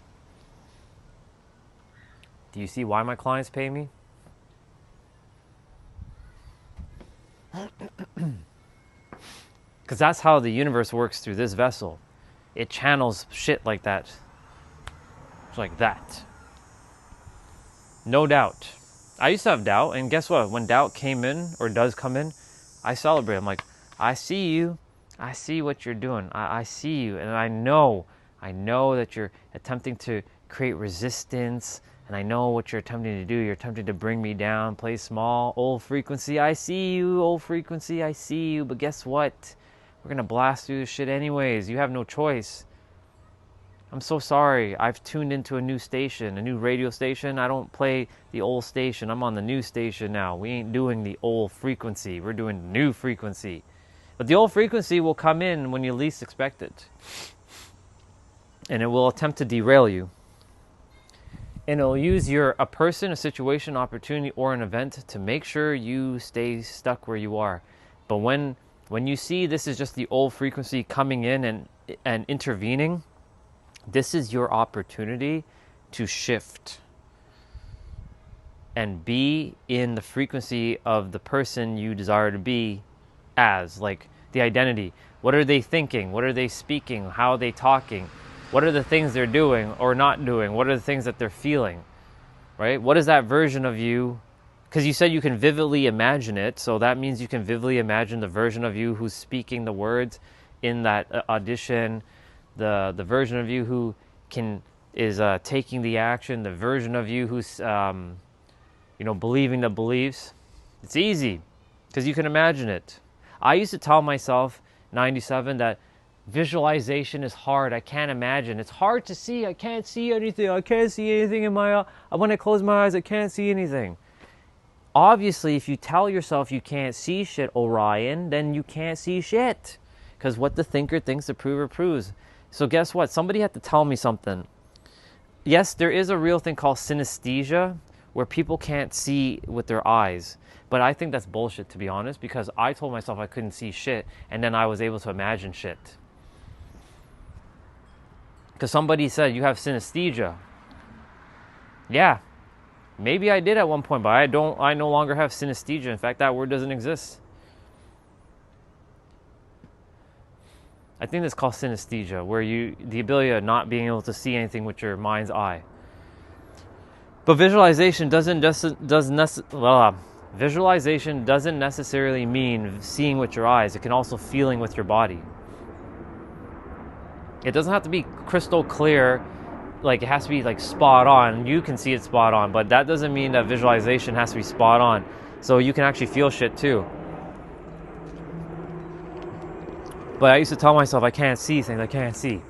Do you see why my clients pay me? Because that's how the universe works through this vessel. It channels shit like that. It's like that. No doubt. I used to have doubt, and guess what? When doubt came in, or does come in, I celebrate. I'm like, I see you. I see what you're doing. I see you, and I know that you're attempting to create resistance, and I know what you're attempting to do. You're attempting to bring me down, play small, old frequency. I see you, old frequency. I see you, but guess what? We're going to blast through this shit anyways. You have no choice. I'm so sorry. I've tuned into a new station, a new radio station. I don't play the old station. I'm on the new station now. We ain't doing the old frequency. We're doing the new frequency. But the old frequency will come in when you least expect it. And it will attempt to derail you. And it'll use a person, a situation, opportunity, or an event to make sure you stay stuck where you are. But when you see this is just the old frequency coming in and intervening, this is your opportunity to shift and be in the frequency of the person you desire to be as, like the identity. What are they thinking? What are they speaking? How are they talking? What are the things they're doing or not doing? What are the things that they're feeling, right? What is that version of you? Because you said you can vividly imagine it, so that means you can vividly imagine the version of you who's speaking the words in that audition, the version of you who is taking the action, the version of you who's believing the beliefs. It's easy because you can imagine it. I used to tell myself 97 that visualization is hard. I can't imagine. It's hard to see. I can't see anything. I can't see anything in my when I close my eyes, I can't see anything. Obviously, if you tell yourself you can't see shit, Orion, then you can't see shit. Because what the thinker thinks, the prover proves. So guess what? Somebody had to tell me something. Yes, there is a real thing called synesthesia, where people can't see with their eyes. But I think that's bullshit, to be honest, because I told myself I couldn't see shit, and then I was able to imagine shit. Because somebody said, you have synesthesia. Yeah, maybe I did at one point, but I no longer have synesthesia. In fact, that word doesn't exist. I think that's called synesthesia, where the ability of not being able to see anything with your mind's eye. But visualization doesn't necessarily mean seeing with your eyes. It can also feeling with your body. It doesn't have to be crystal clear, like it has to be like spot on. You can see it spot on, but that doesn't mean that visualization has to be spot on. So you can actually feel shit too. But I used to tell myself I can't see things. I can't see.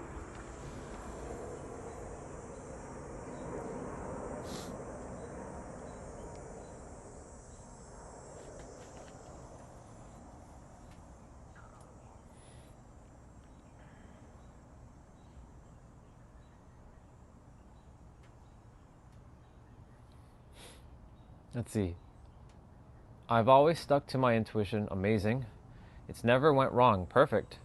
Let's see. I've always stuck to my intuition. Amazing. It's never went wrong. Perfect.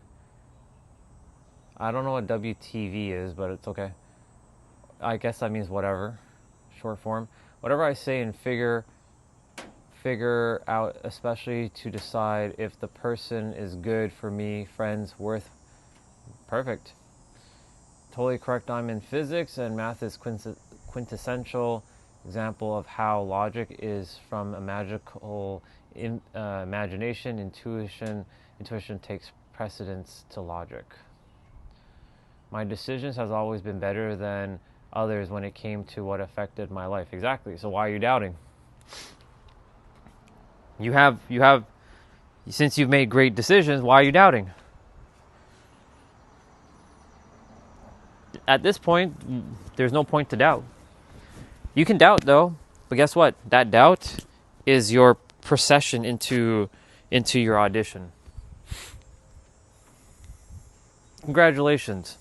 I don't know what WTV is, but it's okay. I guess that means whatever. Short form. Whatever I say and figure out, especially to decide if the person is good for me, friends, worth. Perfect. Totally correct. I'm in physics, and math is quintessential example of how logic is from a magical imagination. Intuition takes precedence to logic. My decisions has always been better than others when it came to what affected my life. Exactly. So why are you doubting? You have since you've made great decisions, why are you doubting? At this point, there's no point to doubt. You can doubt though, but guess what? That doubt is your procession into your audition. Congratulations.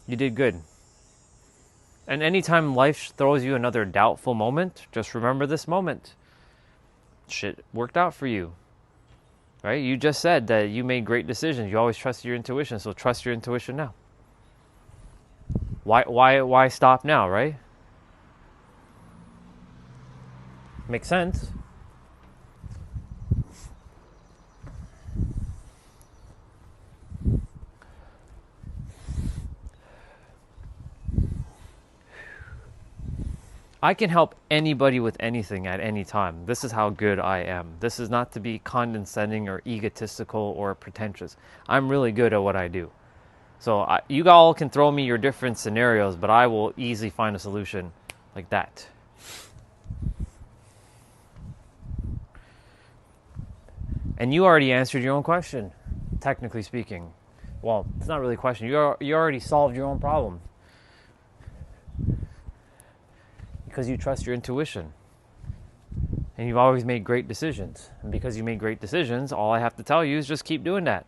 You did good. And anytime life throws you another doubtful moment, just remember this moment. Shit worked out for you. Right? You just said that you made great decisions. You always trust your intuition, so trust your intuition now. Why stop now, right? Makes sense. I can help anybody with anything at any time. This is how good I am. This is not to be condescending or egotistical or pretentious. I'm really good at what I do. So you all can throw me your different scenarios, but I will easily find a solution like that. And you already answered your own question, technically speaking. Well, it's not really a question. You already solved your own problem. Because you trust your intuition. And you've always made great decisions. And because you made great decisions, all I have to tell you is just keep doing that.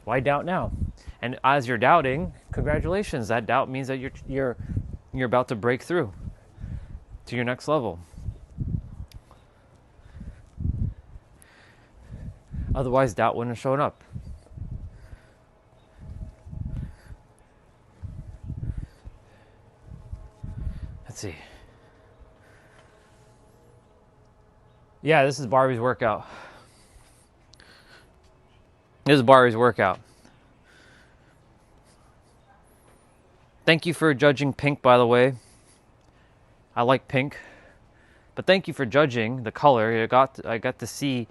Why doubt now? And as you're doubting, congratulations. That doubt means that you're about to break through to your next level. Otherwise, doubt wouldn't have shown up. Let's see. Yeah, this is Barbie's workout. This is Barbie's workout. Thank you for judging pink, by the way. I like pink. But thank you for judging the color. I got to see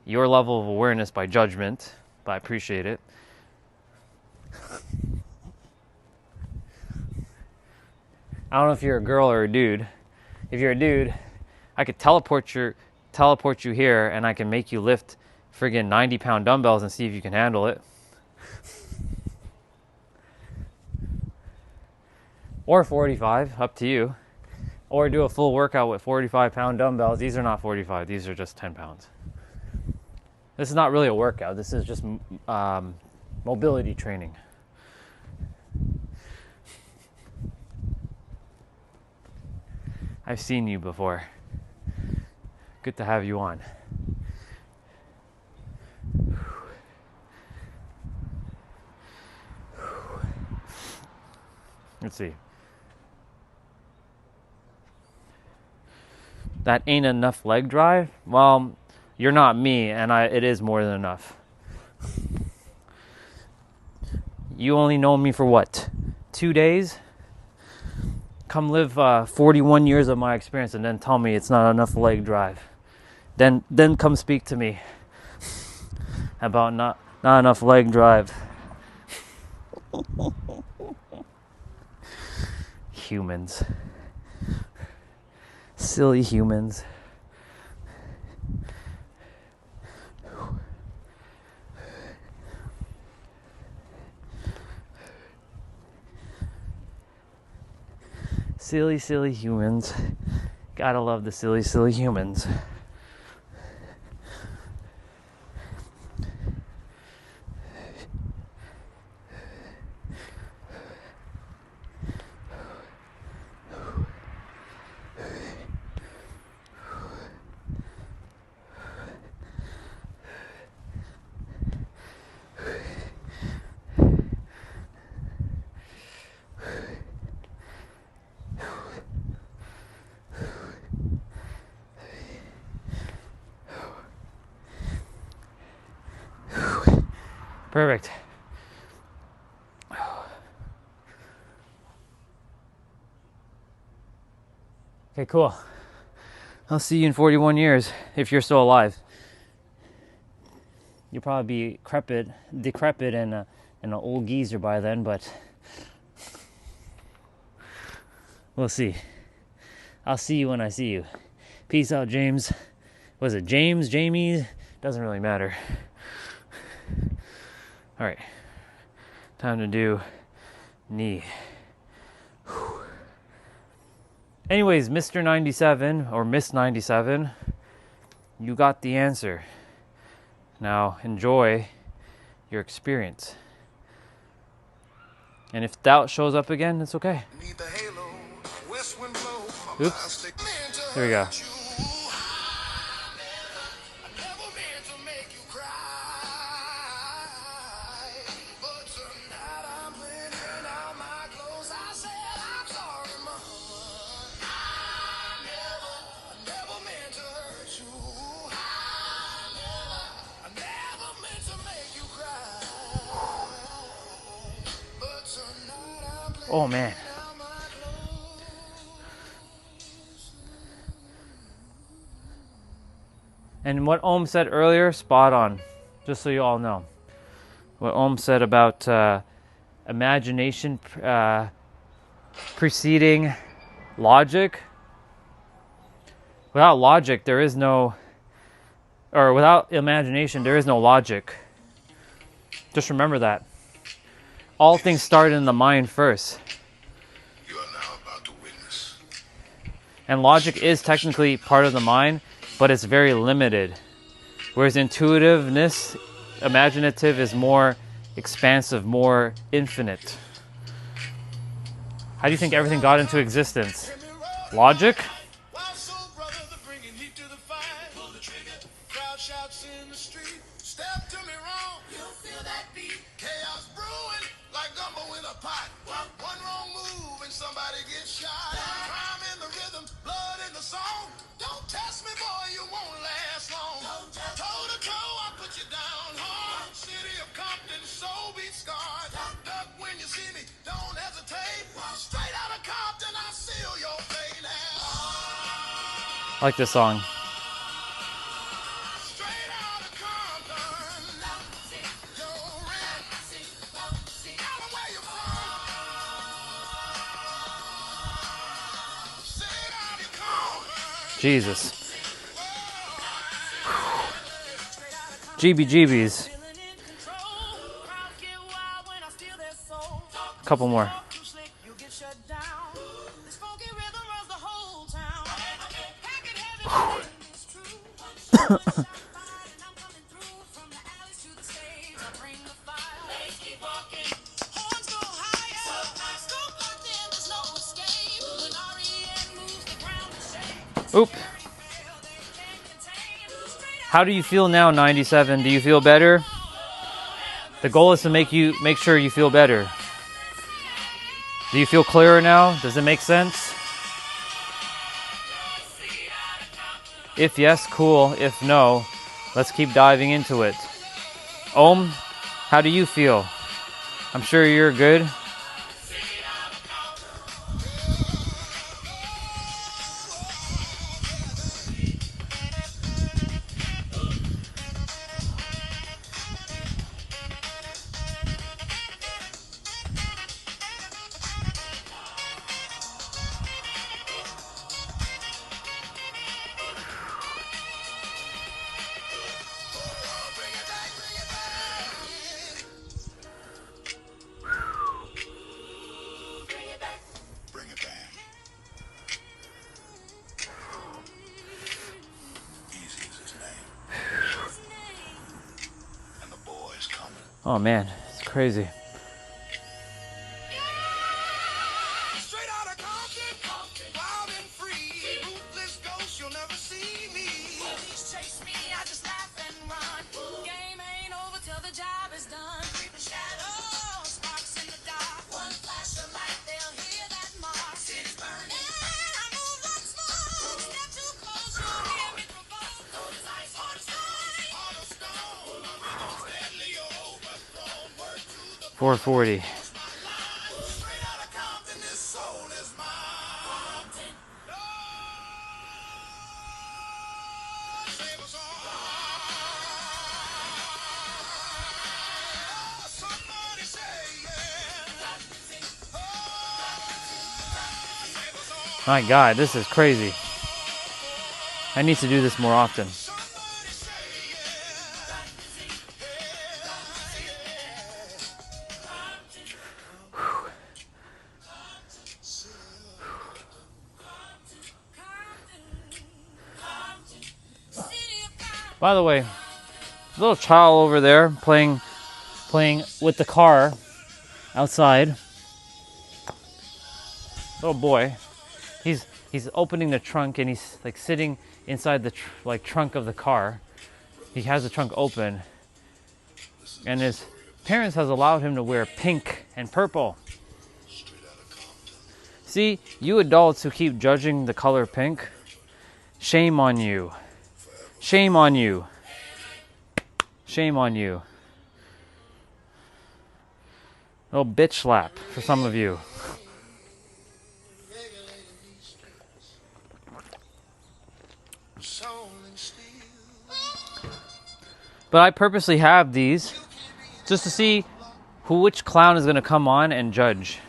your level of awareness by judgment, but I appreciate it. I don't know if you're a girl or a dude. If you're a dude, I could teleport you here, and I can make you lift friggin' 90-pound dumbbells and see if you can handle it. Or 45, up to you. Or do a full workout with 45-pound dumbbells. These are not 45, these are just 10 pounds. This is not really a workout. This is just mobility training. I've seen you before. Good to have you on. Let's see. That ain't enough leg drive? Well, you're not me, and it is more than enough. You only know me for what? 2 days? Come live 41 years of my experience and then tell me it's not enough leg drive. Then come speak to me about not enough leg drive. Humans. Silly humans. Silly, silly humans. Gotta love the silly, silly humans. Perfect. Okay, cool. I'll see you in 41 years if you're still alive. You'll probably be decrepit, and an old geezer by then, but we'll see. I'll see you when I see you. Peace out, James. Was it James? Jamie? Doesn't really matter. All right. Time to do knee. Whew. Anyways, Mr. 97 or Miss 97, you got the answer. Now enjoy your experience. And if doubt shows up again, it's okay. Oops. Here we go. Oh man. And what Om said earlier, spot on. Just so you all know. What Om said about imagination preceding logic. Without logic, there is no... Or without imagination, there is no logic. Just remember that. All things start in the mind first. You are now about to witness. And logic is technically part of the mind, but it's very limited. Whereas intuitiveness, imaginative is more expansive, more infinite. How do you think everything got into existence? Logic? I like this song. Jesus. GBGBs. Couple more. Oop. How do you feel now, 97? Do you feel better? The goal is to make sure you feel better. Do you feel clearer now? Does it make sense? If yes, cool. If no, let's keep diving into it. Om, how do you feel? I'm sure you're good. Oh man, it's crazy. 440. My God, this is crazy. I need to do this more often. By the way, little child over there playing with the car outside. Little boy. He's opening the trunk and he's like sitting inside the trunk of the car. He has the trunk open, and his parents has allowed him to wear pink and purple. See, you adults who keep judging the color pink, shame on you. Shame on you. Shame on you. Little bitch slap for some of you. But I purposely have these just to see which clown is going to come on and judge.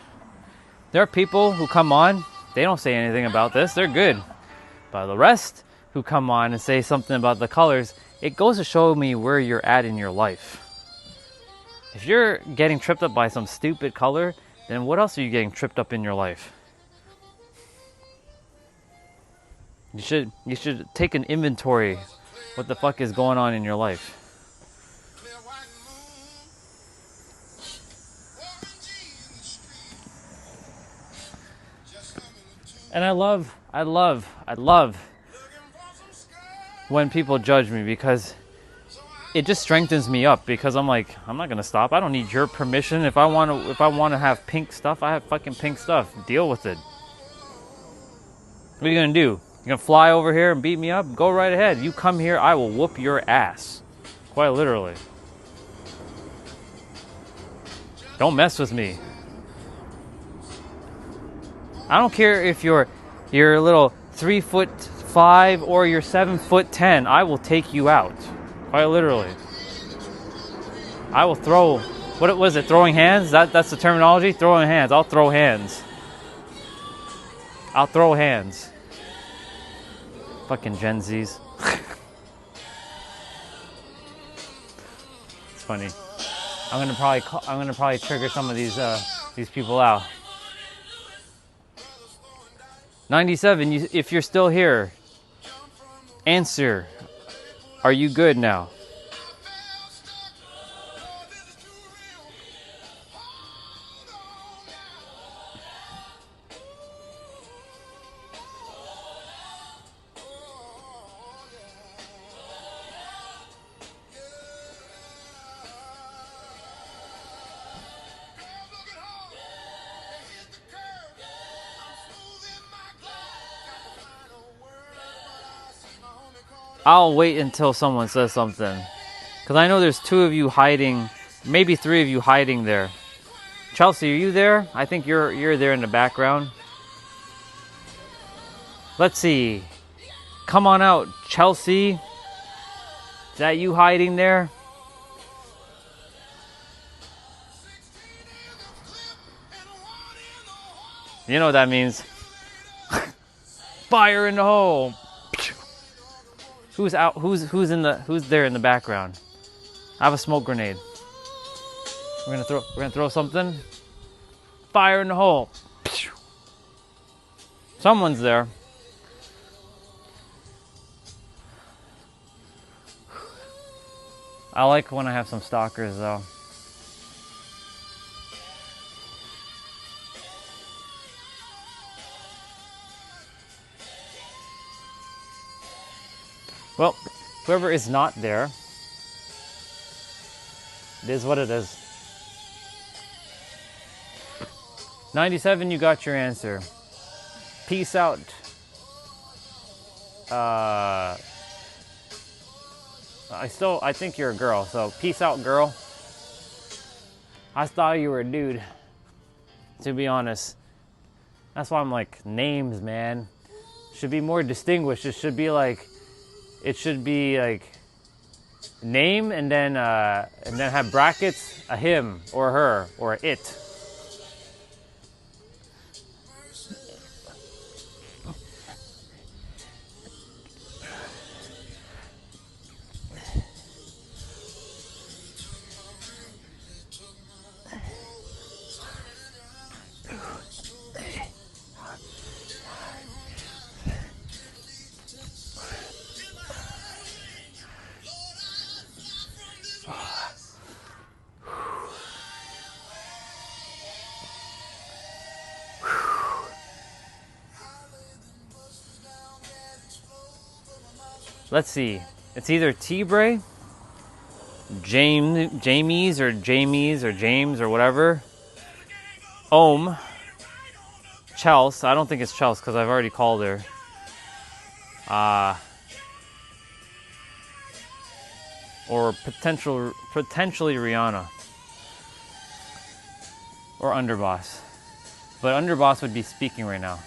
There are people who come on, they don't say anything about this, they're good. But the rest who come on and say something about the colors, it goes to show me where you're at in your life. If you're getting tripped up by some stupid color, then what else are you getting tripped up in your life? You should take an inventory what the fuck is going on in your life. And I love when people judge me, because it just strengthens me up, because I'm like, I'm not gonna stop. I don't need your permission. If I wanna have pink stuff, I have fucking pink stuff. Deal with it. What are you gonna do? You gonna fly over here and beat me up? Go right ahead. You come here, I will whoop your ass. Quite literally. Don't mess with me. I don't care if you're a little 3'5" or you're 7'10". I will take you out. Quite literally. I will throw. What was it? Throwing hands? That's the terminology. Throwing hands. I'll throw hands. I'll throw hands. Fucking Gen Zs. It's funny. I'm gonna probably trigger some of these people out. 97, if you're still here, answer. Are you good now? I'll wait until someone says something, because I know there's 2 of you hiding, maybe 3 of you hiding there. Chelsea, are you there? I think you're there in the background. Let's see. Come on out, Chelsea. Is that you hiding there? You know what that means. Fire in the hole. Who's out? Who's there in the background? I have a smoke grenade. We're gonna throw something. Fire in the hole. Someone's there. I like when I have some stalkers though. Well, whoever is not there, it is what it is. 97, you got your answer. Peace out. I think you're a girl, so peace out, girl. I thought you were a dude, to be honest. That's why I'm like, names, man. Should be more distinguished. It should be like name and then have brackets, a him or a her or a it. Let's see. It's either T-Bray, Jamies or James or whatever. Ohm, Chels. I don't think it's Chels because I've already called her. Or potentially Rihanna. Or Underboss. But Underboss would be speaking right now.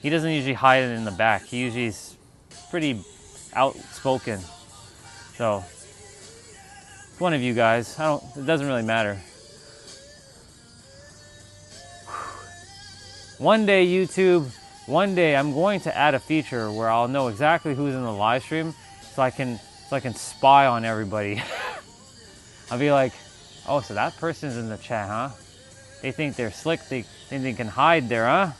He doesn't usually hide it in the back. He usually is pretty outspoken. So, one of you guys. It doesn't really matter. One day, YouTube, I'm going to add a feature where I'll know exactly who's in the live stream so I can spy on everybody. I'll be like, oh, so that person's in the chat, huh? They think they're slick, they think they can hide there, huh?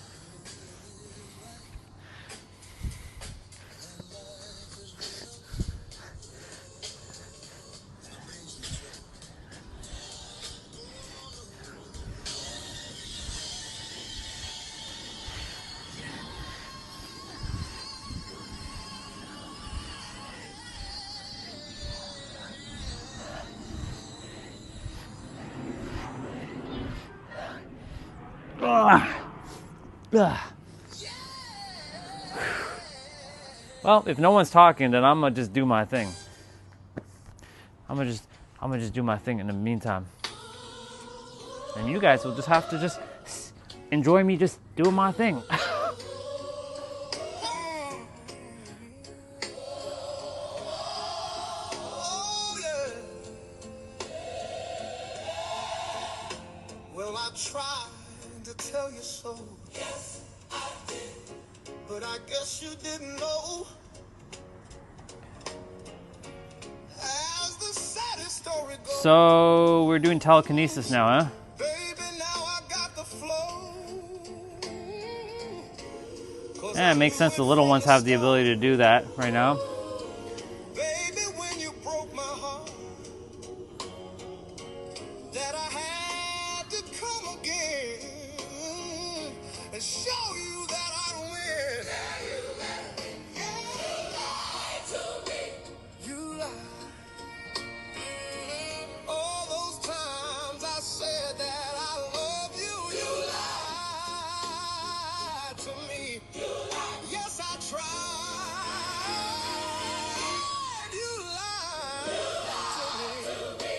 Well, if no one's talking, then I'm gonna just do my thing. I'm gonna just do my thing in the meantime. And you guys will just have to just enjoy me just doing my thing. Well, I tried to tell you so. Yes, I did. But I guess you didn't know. As the saddest story goes, So we're doing telekinesis now, huh? baby, now I got the flow. Yeah, it makes sense. The little ones have the ability to do that right now. Baby, when you broke my heart, that I had to come again and show you that I win. You lied to me. You lied. All those times I said that I love you, you lied to me. Yes, I tried. You lied to me.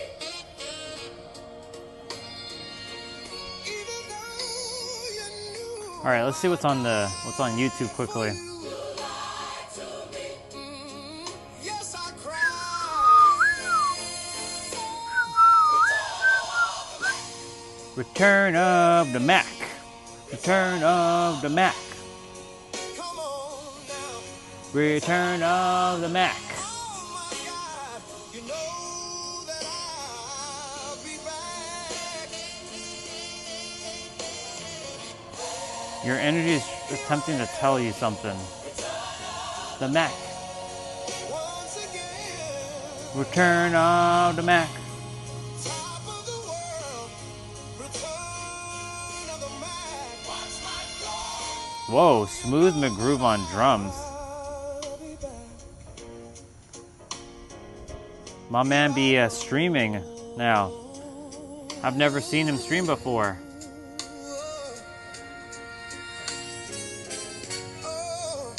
Even though you knew. All right, let's see what's on YouTube quickly. Yes, I cried. Return of the Mac. Return of the Mac. Come on now. Return of the Mac. Oh my God, you know that I'll be back. Your energy is attempting to tell you something. The Mac. Once again, Return of the Mac. top of the world, return of the Mac. Watch my God. Whoa, Smooth McGroove on drums. I'll be back. My man be streaming now. I've never seen him stream before. Oh,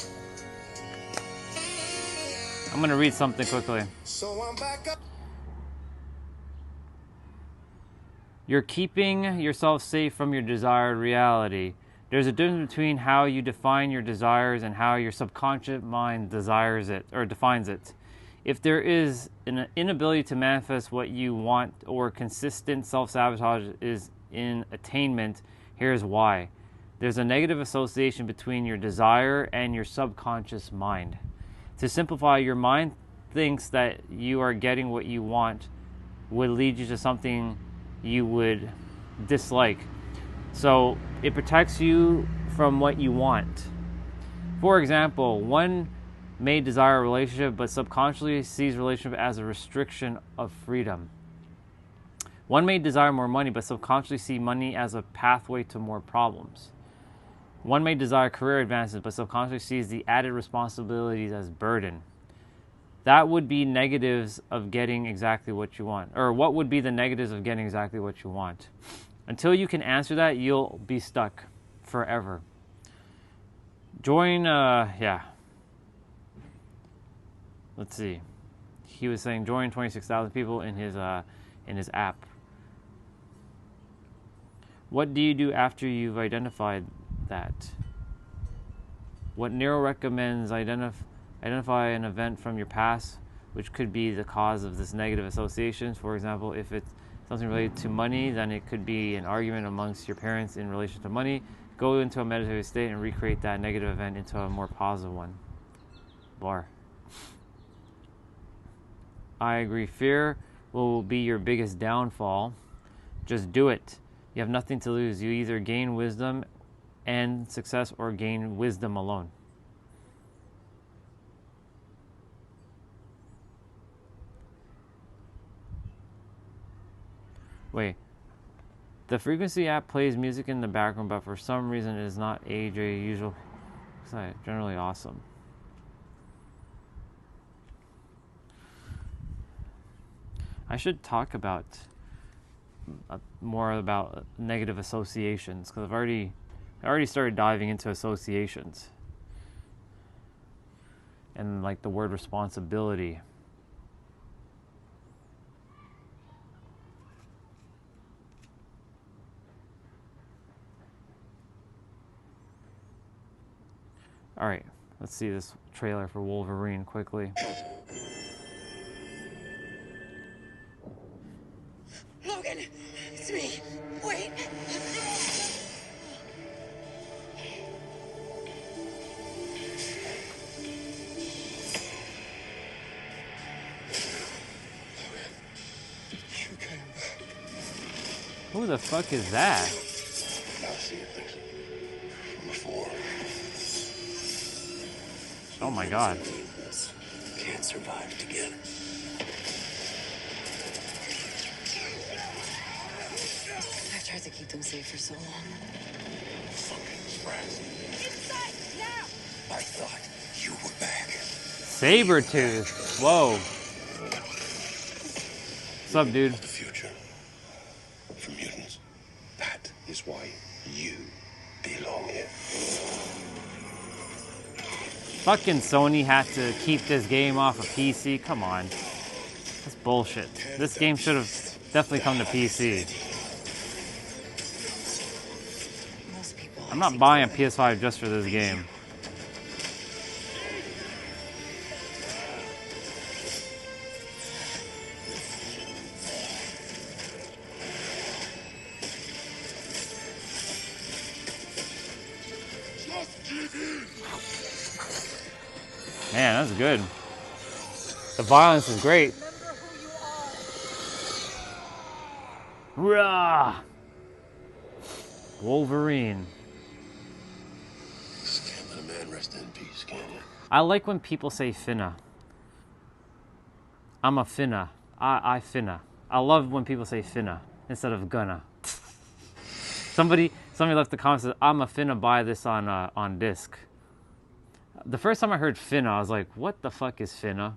I'm gonna read something quickly. so I'm back up. You're keeping yourself safe from your desired reality. There's a difference between how you define your desires and how your subconscious mind desires it or defines it. If there is an inability to manifest what you want or consistent self-sabotage is in attainment, here's why. There's a negative association between your desire and your subconscious mind. To simplify, your mind thinks that you are getting what you want would lead you to something you would dislike. So it protects you from what you want. For example, one may desire a relationship but subconsciously sees relationship as a restriction of freedom. One may desire more money but subconsciously see money as a pathway to more problems. One may desire career advances but subconsciously sees the added responsibilities as burden. That would be negatives of getting exactly what you want. Or what would be the negatives of getting exactly what you want? Until you can answer that, you'll be stuck forever. Join, Let's see. He was saying join 26,000 people in his app. What do you do after you've identified that? What Nero recommends, identify an event from your past which could be the cause of this negative associations. For example, if it's something related to money, then it could be an argument amongst your parents in relation to money. Go into a meditative state and recreate that negative event into a more positive one. Bar. I agree. Fear will be your biggest downfall. Just do it. You have nothing to lose. You either gain wisdom and success or gain wisdom alone. Wait. The frequency app plays music in the background, but for some reason it is not AJ usual. It's generally awesome. I should talk about more about negative associations because I already started diving into associations and like the word responsibility. All right, let's see this trailer for Wolverine quickly. Logan, it's me. Wait. You came back. Who the fuck is that? Now see it from before. Oh my god. Can't survive together. I've tried to keep them safe for so long. Fucking sprats. Inside, now! I thought you were back. Sabretooth. Whoa. What's up, dude? The future. For mutants. That is why you belong here. Fucking Sony had to keep this game off of PC. Come on. That's bullshit. This game should have definitely come to PC. Most people I'm not buying a PS5 just for this game. Man, that's good. The violence is great. Rah! Wolverine. Just can't let a man rest in peace, can you? I like when people say finna. I'm a finna. I finna. I love when people say finna instead of gonna. Somebody left the comment says, I'm a finna buy this on disc. The first time I heard finna, I was like, what the fuck is finna?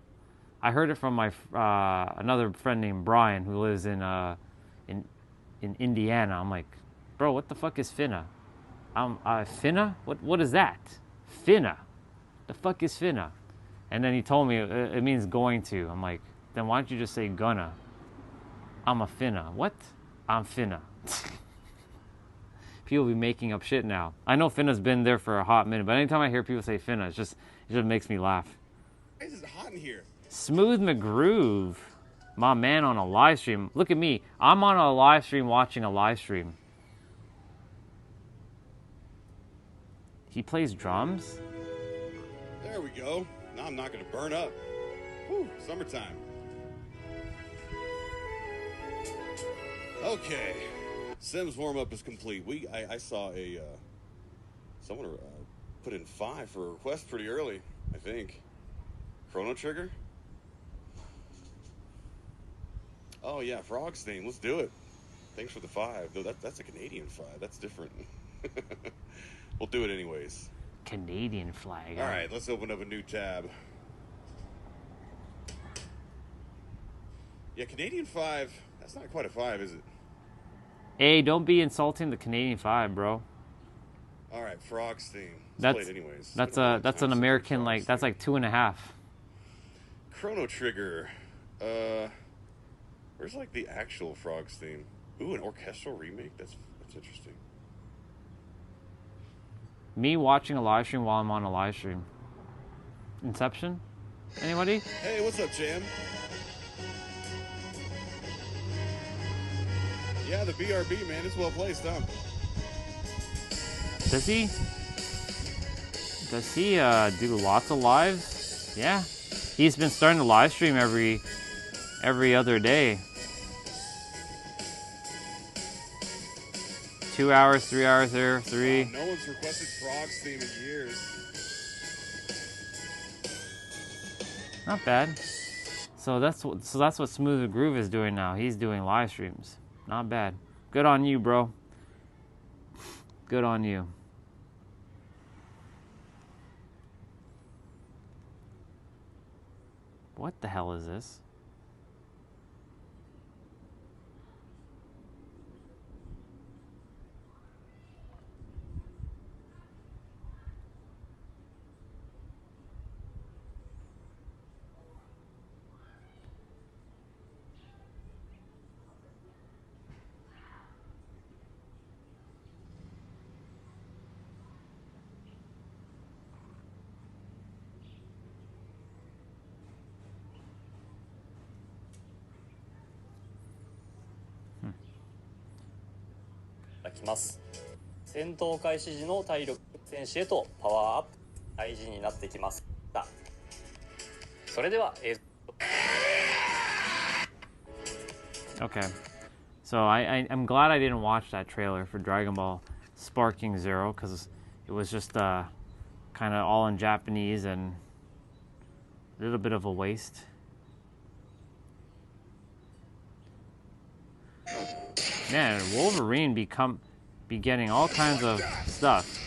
I heard it from my another friend named Brian who lives in Indiana. I'm like, bro, what the fuck is finna? Finna? What is that? Finna. The fuck is finna? And then he told me it means going to. I'm like, then why don't you just say gonna? I'm a finna. What? I'm finna. People be making up shit now. I know finna's been there for a hot minute, but anytime I hear people say finna, it just makes me laugh. Why is it hot in here? Smooth McGroove, my man on a live stream. Look at me. I'm on a live stream watching a live stream. He plays drums? There we go. Now I'm not going to burn up. Whew, summertime. Okay. Sims warm-up is complete. I saw a someone put in 5 for a request pretty early, I think. Chrono Trigger? Oh yeah, Frog's theme. Let's do it. Thanks for the 5. Though that's a Canadian 5. That's different. We'll do it anyways. Canadian flag. All right, let's open up a new tab. Yeah, Canadian 5. That's not quite a 5, is it? Hey, don't be insulting the Canadian 5, bro. All right, Frog's theme. Let's play it anyways. That's an American, like, that's like 2.5. Chrono Trigger. Where's like the actual Frog's theme? Ooh, an orchestral remake. That's interesting. Me watching a live stream while I'm on a live stream. Inception? Anybody? Hey, what's up, Jam? Yeah, the BRB, man. It's well placed, huh? Does he do lots of lives? Yeah. He's been starting to live stream every other day. 2 hours, 3 hours there, 3. No one's requested Frog's theme in years. Not bad. So that's what Smooth Groove is doing now. He's doing live streams. Not bad. Good on you, bro. Good on you. What the hell is this?きます。戦闘開始時の体力戦士へとパワーアップ大事になってきます。それではOkay, so I'm glad I didn't watch that trailer for Dragon Ball Sparking Zero because it was just kind of all in Japanese and a little bit of a waste. Man, Wolverine be getting all kinds of stuff.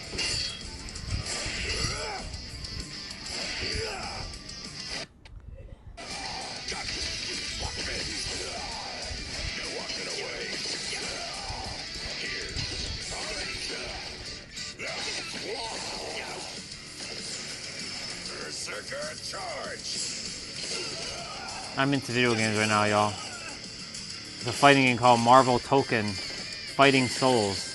I'm into video games right now, y'all. There's a fighting game called Marvel Token Fighting Souls.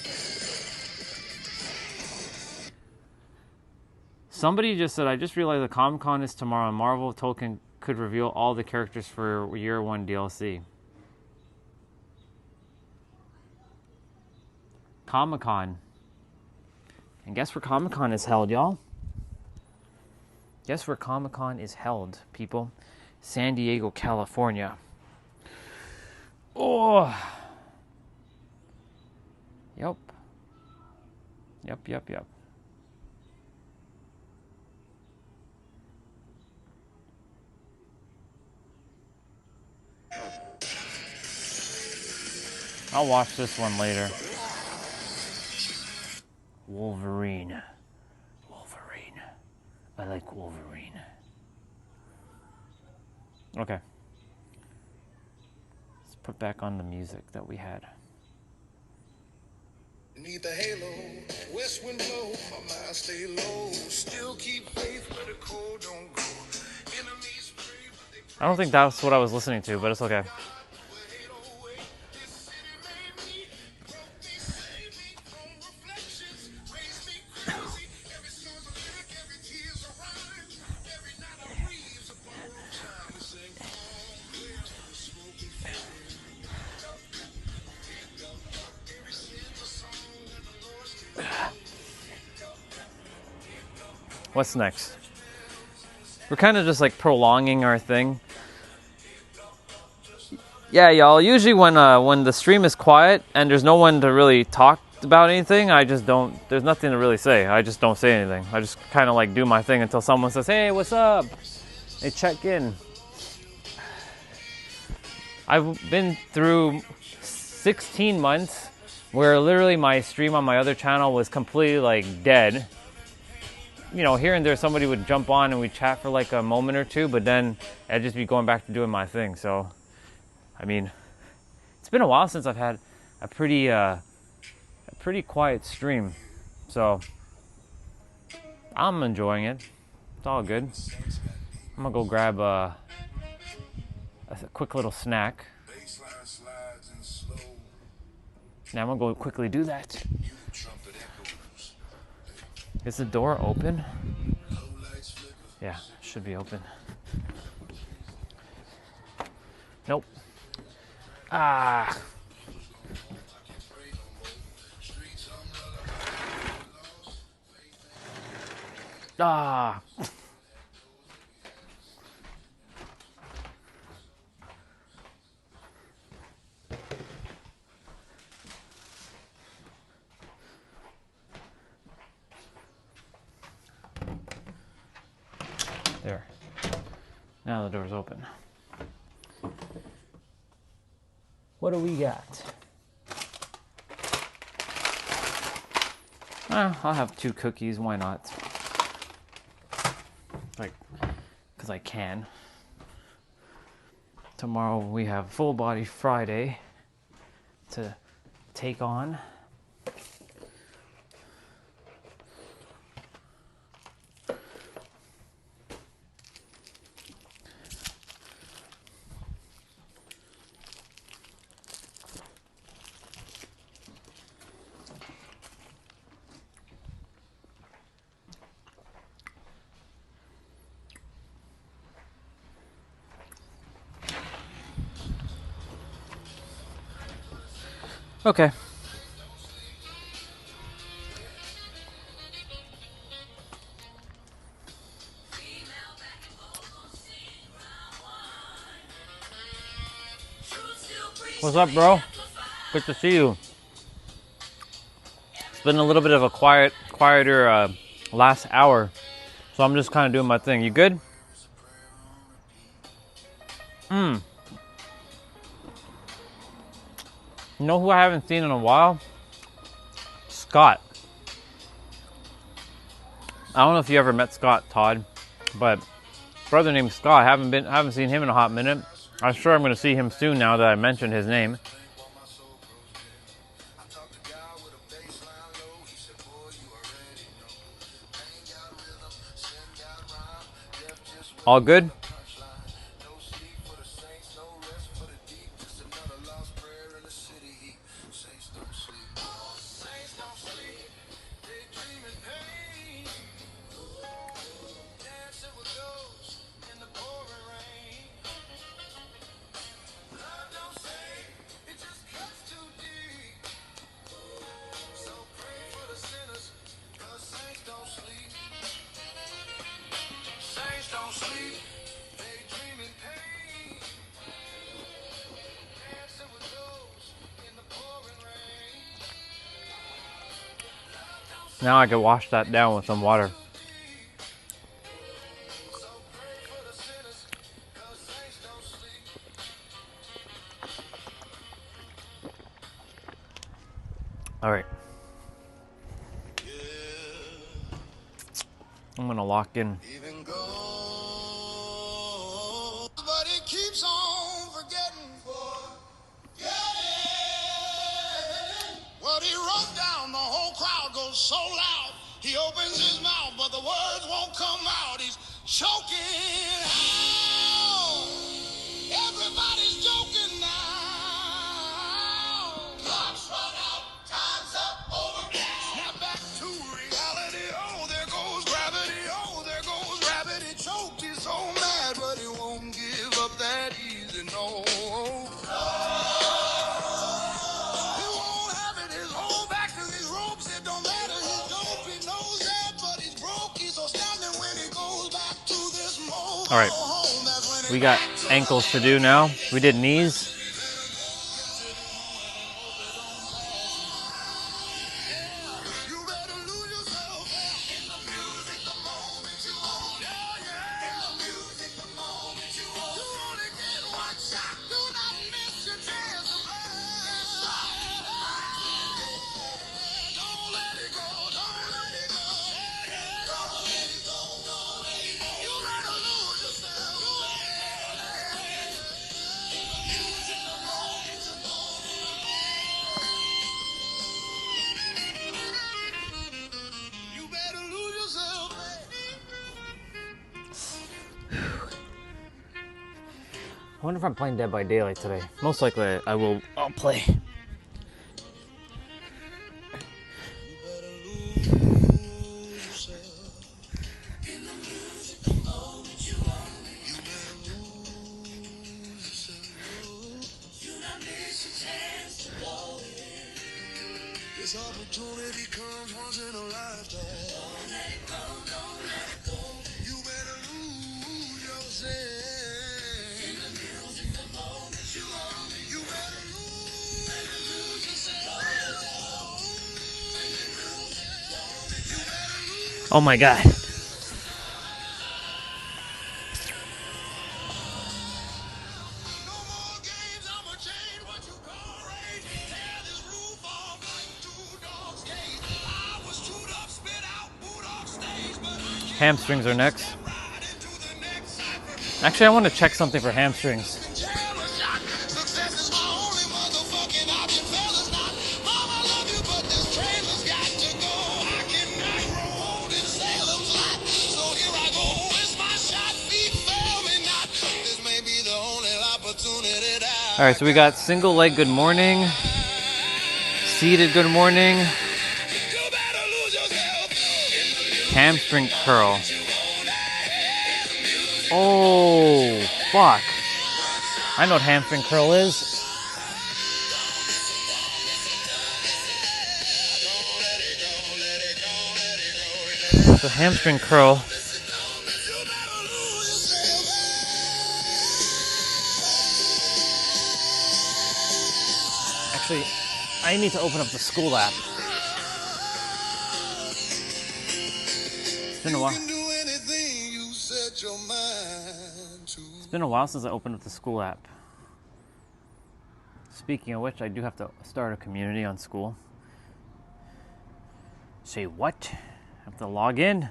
Somebody just said, I just realized the Comic-Con is tomorrow and Marvel Token could reveal all the characters for Year 1 DLC. Comic-Con. And guess where Comic-Con is held, y'all? Guess where Comic-Con is held, people? San Diego, California. Oh. Yep. I'll watch this one later. Wolverine. I like Wolverine. Okay. Let's put back on the music that we had. Beneath the halo, west wind blow, my mind stay low. Still keep faith where the cold don't go. Enemies pray, but they I don't think that's what I was listening to, but it's okay. What's next? We're kind of just like prolonging our thing. Yeah, y'all. Usually when the stream is quiet and there's no one to really talk about anything, I just don't. There's nothing to really say. I just don't say anything. I just kind of like do my thing until someone says, "Hey, what's up?" They check in. I've been through 16 months where literally my stream on my other channel was completely like dead. You know, here and there somebody would jump on and we'd chat for like a moment or two, but then I'd just be going back to doing my thing. So, I mean, it's been a while since I've had a pretty quiet stream. So, I'm enjoying it. It's all good. I'm gonna go grab a quick little snack. Now I'm gonna go quickly do that. Is the door open? Yeah, should be open. Nope. Ah. Ah. There. Now the door's open. What do we got? I'll have 2 cookies. Why not? Like, because I can. Tomorrow we have Full Body Friday to take on. Okay. What's up, bro? Good to see you. It's been a little bit of a quieter last hour, so I'm just kind of doing my thing. You good? You know who I haven't seen in a while? Scott. I don't know if you ever met Scott, Todd, but brother named Scott. Haven't seen him in a hot minute. I'm sure I'm going to see him soon now that I mentioned his name. All good? Now I can wash that down with some water. All right. I'm gonna lock in. But it keeps on forgetting. What he wrote down, the whole crowd goes so loud. He opens his mouth, but the words won't come out. He's choking out. Everybody's joking now. Clock's run out, time's up, over. Snap back to reality. Oh, there goes gravity. Oh, there goes rabbit. He choked. He's so mad, but he won't give up that easy. No. Standing All right, we got ankles to do now. We did knees. I wonder if I'm playing Dead by Daylight today. Most likely I'll play. This opportunity comes once in a lifetime. Don't let it go, don't let it go. You better lose yourself. In the music, the moment you own it. You better lose yourself. Oh my god. No more games, I'ma change what you call rage. Tear this roof off like two dogs' cage. I was chewed up, spit out, boot off stage, but I Hamstrings are next. can't ride into the next cipher. Actually, I want to check something for hamstrings. Success is my only motherfucking option, fellas. Not mama love you, but this train has got to go. I cannot grow old in Salem's lot, so here I go. It's my shot, feet fail me not. This may be the only opportunity that All right, so we got single leg good morning, seated good morning, you better lose yourself. hamstring curl. Oh, fuck. I know what hamstring curl is. So hamstring curl. Actually, I need to open up the school app. It's been a while. You can do anything you set your mind to. It's been a while since I opened up the school app. Speaking of which, I do have to start a community on school. Say what? I have to log in.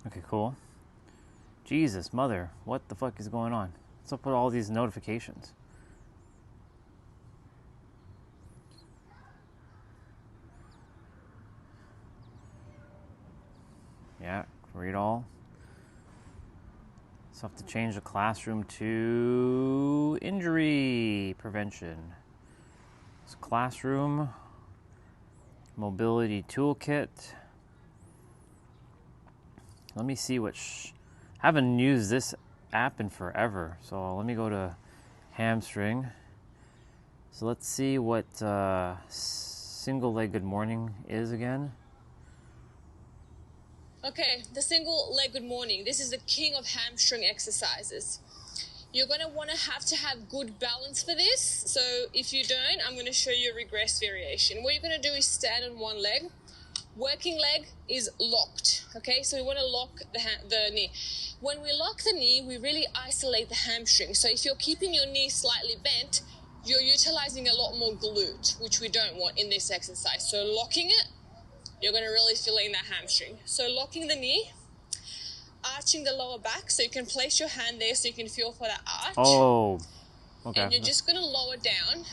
Okay, cool. Jesus, mother, what the fuck is going on? What's up with all these notifications? Yeah, read all. So I have to change the classroom to injury prevention. So classroom, mobility toolkit. Let me see which. I haven't used this app in forever. So let me go to hamstring. So let's see what single leg good morning is again. Okay, the single leg good morning. This is the king of hamstring exercises. You're going to want to have good balance for this. So if you don't, I'm going to show you a regress variation. What you're going to do is stand on one leg. Working leg is locked, okay? So we want to lock the knee. When we lock the knee, we really isolate the hamstring. So if you're keeping your knee slightly bent, you're utilizing a lot more glute, which we don't want in this exercise. So locking it, you're going to really feel it in that hamstring. So locking the knee, arching the lower back, so you can place your hand there so you can feel for that arch. Oh, okay. And you're just going to lower down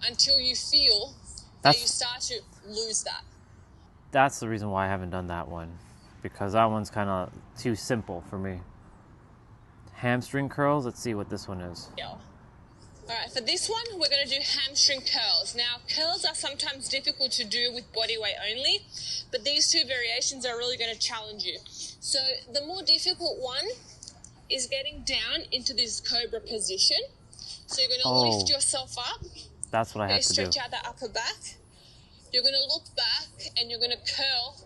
until you feel that That's- you start to lose that. That's the reason why I haven't done that one. Because that one's kind of too simple for me. Hamstring curls, let's see what this one is. Yeah. All right, for this one, we're going to do hamstring curls. Now, curls are sometimes difficult to do with body weight only, but these two variations are really going to challenge you. So the more difficult one is getting down into this cobra position. So you're going to lift yourself up That's what I Okay, have to do. stretch out that upper back. You're going to look back and you're going to curl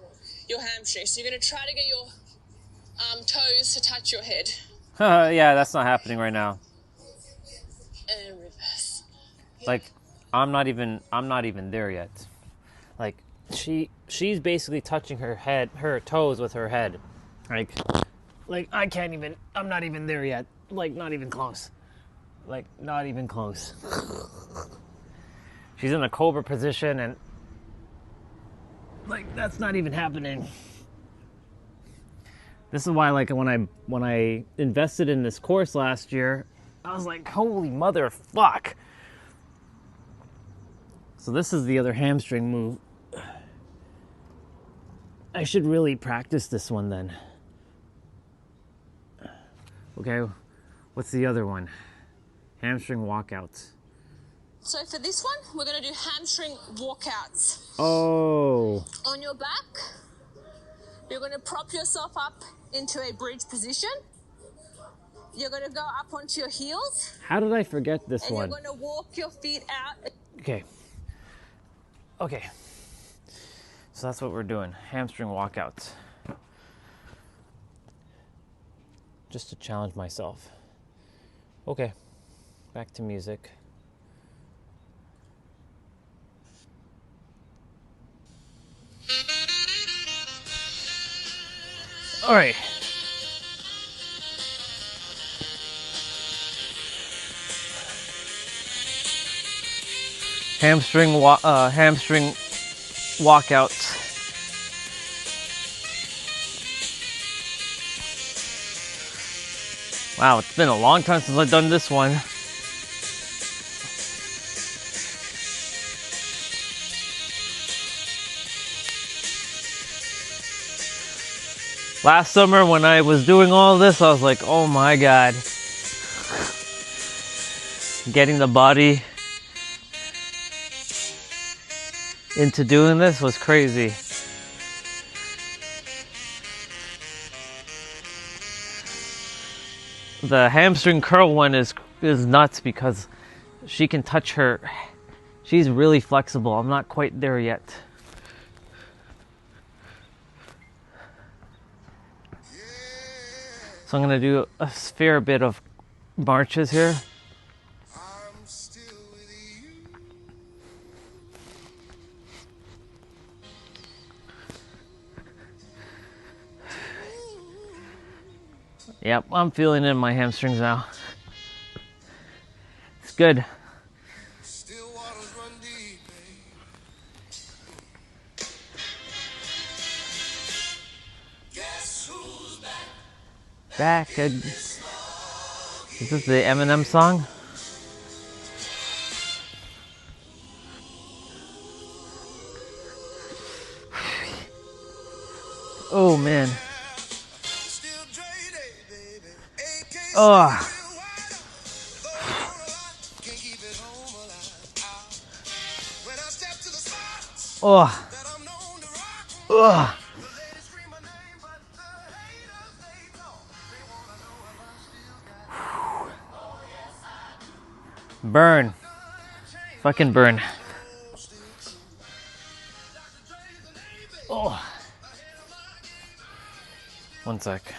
your hamstring. So you're going to try to get your toes to touch your head. Yeah, that's not happening right now. And reverse. Like, I'm not even there yet. Like, she's basically touching her toes with her head. Like I can't even, I'm not even there yet. Like, not even close. Like, not even close. She's in a cobra position and like, that's not even happening. This is why, like, when I invested in this course last year, I was like, holy mother fuck. So this is the other hamstring move. I should really practice this one then. Okay, what's the other one? Hamstring walkouts. So for this one, we're going to do hamstring walkouts. Oh. On your back, you're going to prop yourself up into a bridge position. You're going to go up onto your heels. How did I forget this and one? You're going to walk your feet out. Okay. Okay. So that's what we're doing. Hamstring walkouts. Just to challenge myself. Okay. Back to music. All right. Hamstring walkouts. Wow, it's been a long time since I've done this one. Last summer when I was doing all this, I was like, oh my God. Getting the body into doing this was crazy. The hamstring curl one is nuts because she can touch her. She's really flexible. I'm not quite there yet. So I'm going to do a fair bit of marches here. Yep, I'm feeling it in my hamstrings now. It's good. Back. Is this the Eminem song? Oh man. Oh. Oh. Oh. Burn. Fucking burn. Oh. One sec.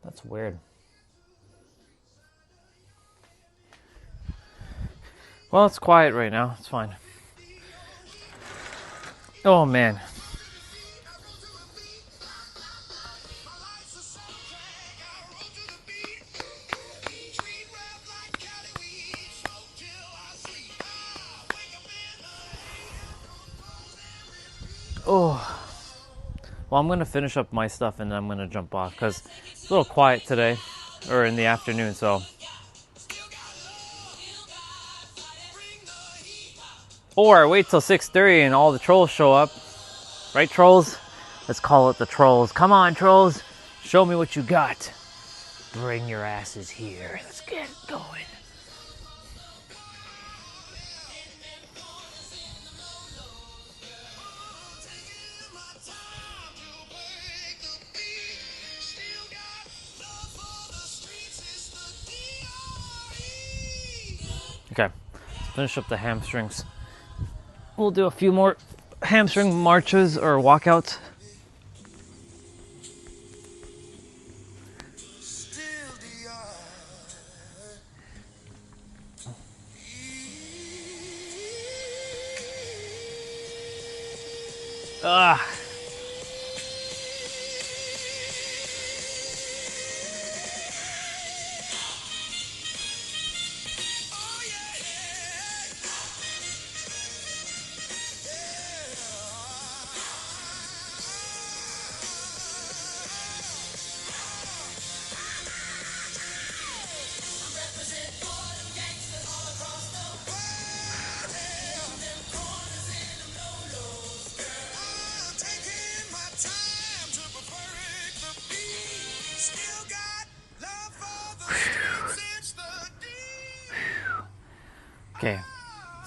That's weird. Well, it's quiet right now. It's fine. Oh, man. Well, I'm going to finish up my stuff and then I'm going to jump off because it's a little quiet today, or in the afternoon, so. Or I wait till 6:30 and all the trolls show up. Right, trolls? Let's call it the trolls. Come on, trolls. Show me what you got. Bring your asses here. Let's get it going. Okay, finish up the hamstrings. We'll do a few more hamstring marches or walkouts. Ah. Okay,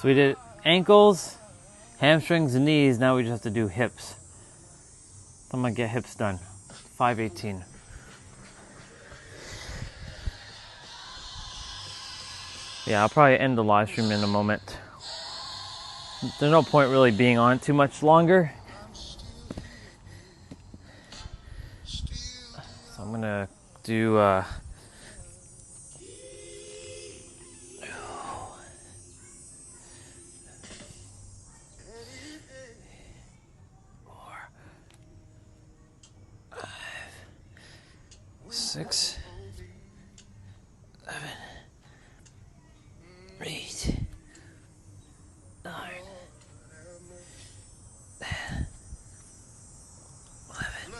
so we did ankles, hamstrings, and knees. Now we just have to do hips. I'm gonna get hips done. 5:18. Yeah, I'll probably end the live stream in a moment. There's no point really being on too much longer. So I'm gonna do six, 7, 8, 9, 10, 11,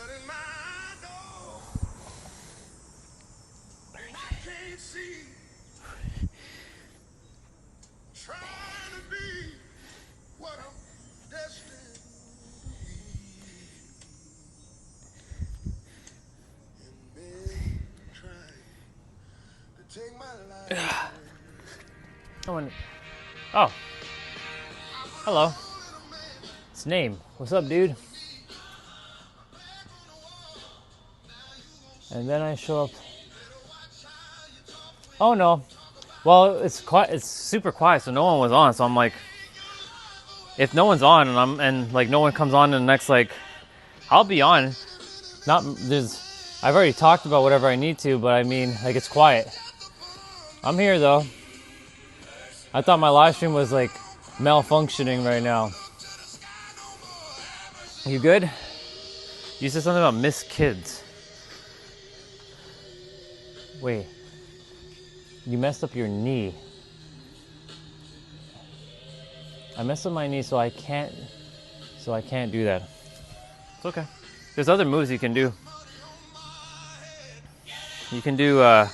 Oh, hello. It's Name. What's up, dude? And then I show up. Oh no. Well, it's quiet. It's super quiet, so no one was on. So I'm like, if no one's on and like no one comes on in the next I'll be on. I've already talked about whatever I need to, but I mean it's quiet. I'm here though. I thought my live stream was malfunctioning right now. You good? You said something about miss kids. Wait. You messed up your knee. I messed up my knee, so I can't do that. It's okay. There's other moves you can do. You can do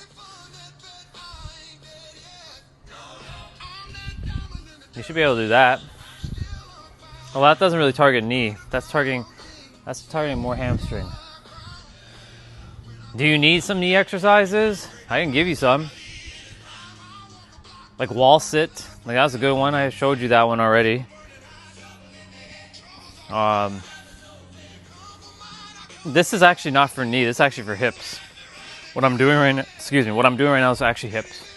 you should be able to do that. Well, that doesn't really target knee. That's targeting more hamstring. Do you need some knee exercises? I can give you some. Like wall sit. That was a good one. I showed you that one already. This is actually not for knee. This is actually for hips. What I'm doing right now is actually hips.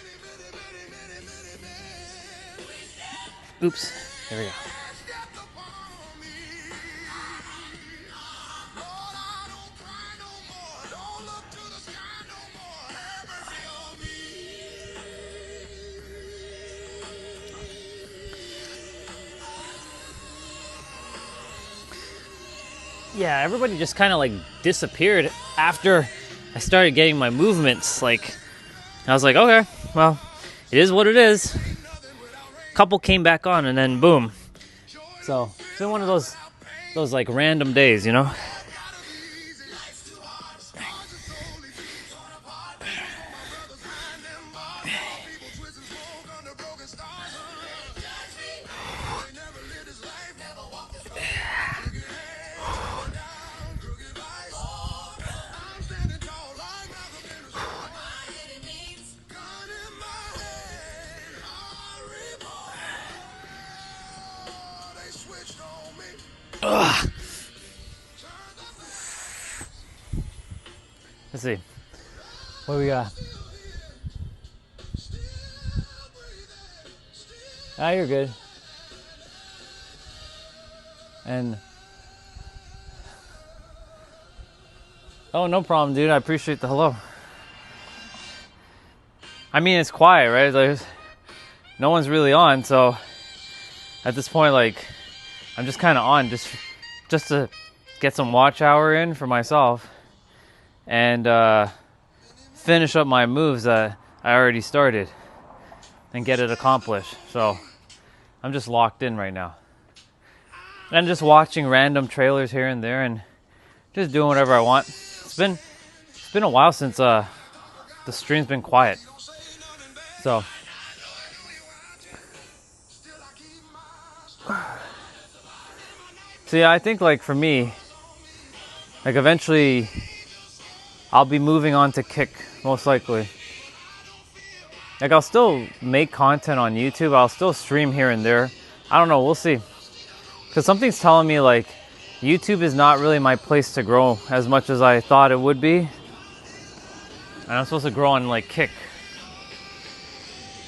Oops. There we go. Yeah, everybody just kind of disappeared after I started getting my movements. I was like, okay, well, it is what it is. Couple came back on and then boom. So it's been one of those random days, you know. Ugh. Let's see. What do we got? Ah, you're good. And oh, no problem, dude. I appreciate the hello. I mean, it's quiet, right? There's no one's really on, so at this point, like, I'm just kind of on just to get some watch hour in for myself and finish up my moves that I already started and get it accomplished. So I'm just locked in right now. And just watching random trailers here and there and just doing whatever I want. It's been a while since the stream's been quiet. So yeah, I think like for me, like eventually I'll be moving on to Kick, most likely. Like I'll still make content on YouTube. I'll still stream here and there. I don't know, we'll see. Because something's telling me like YouTube is not really my place to grow as much as I thought it would be. And I'm supposed to grow on like Kick.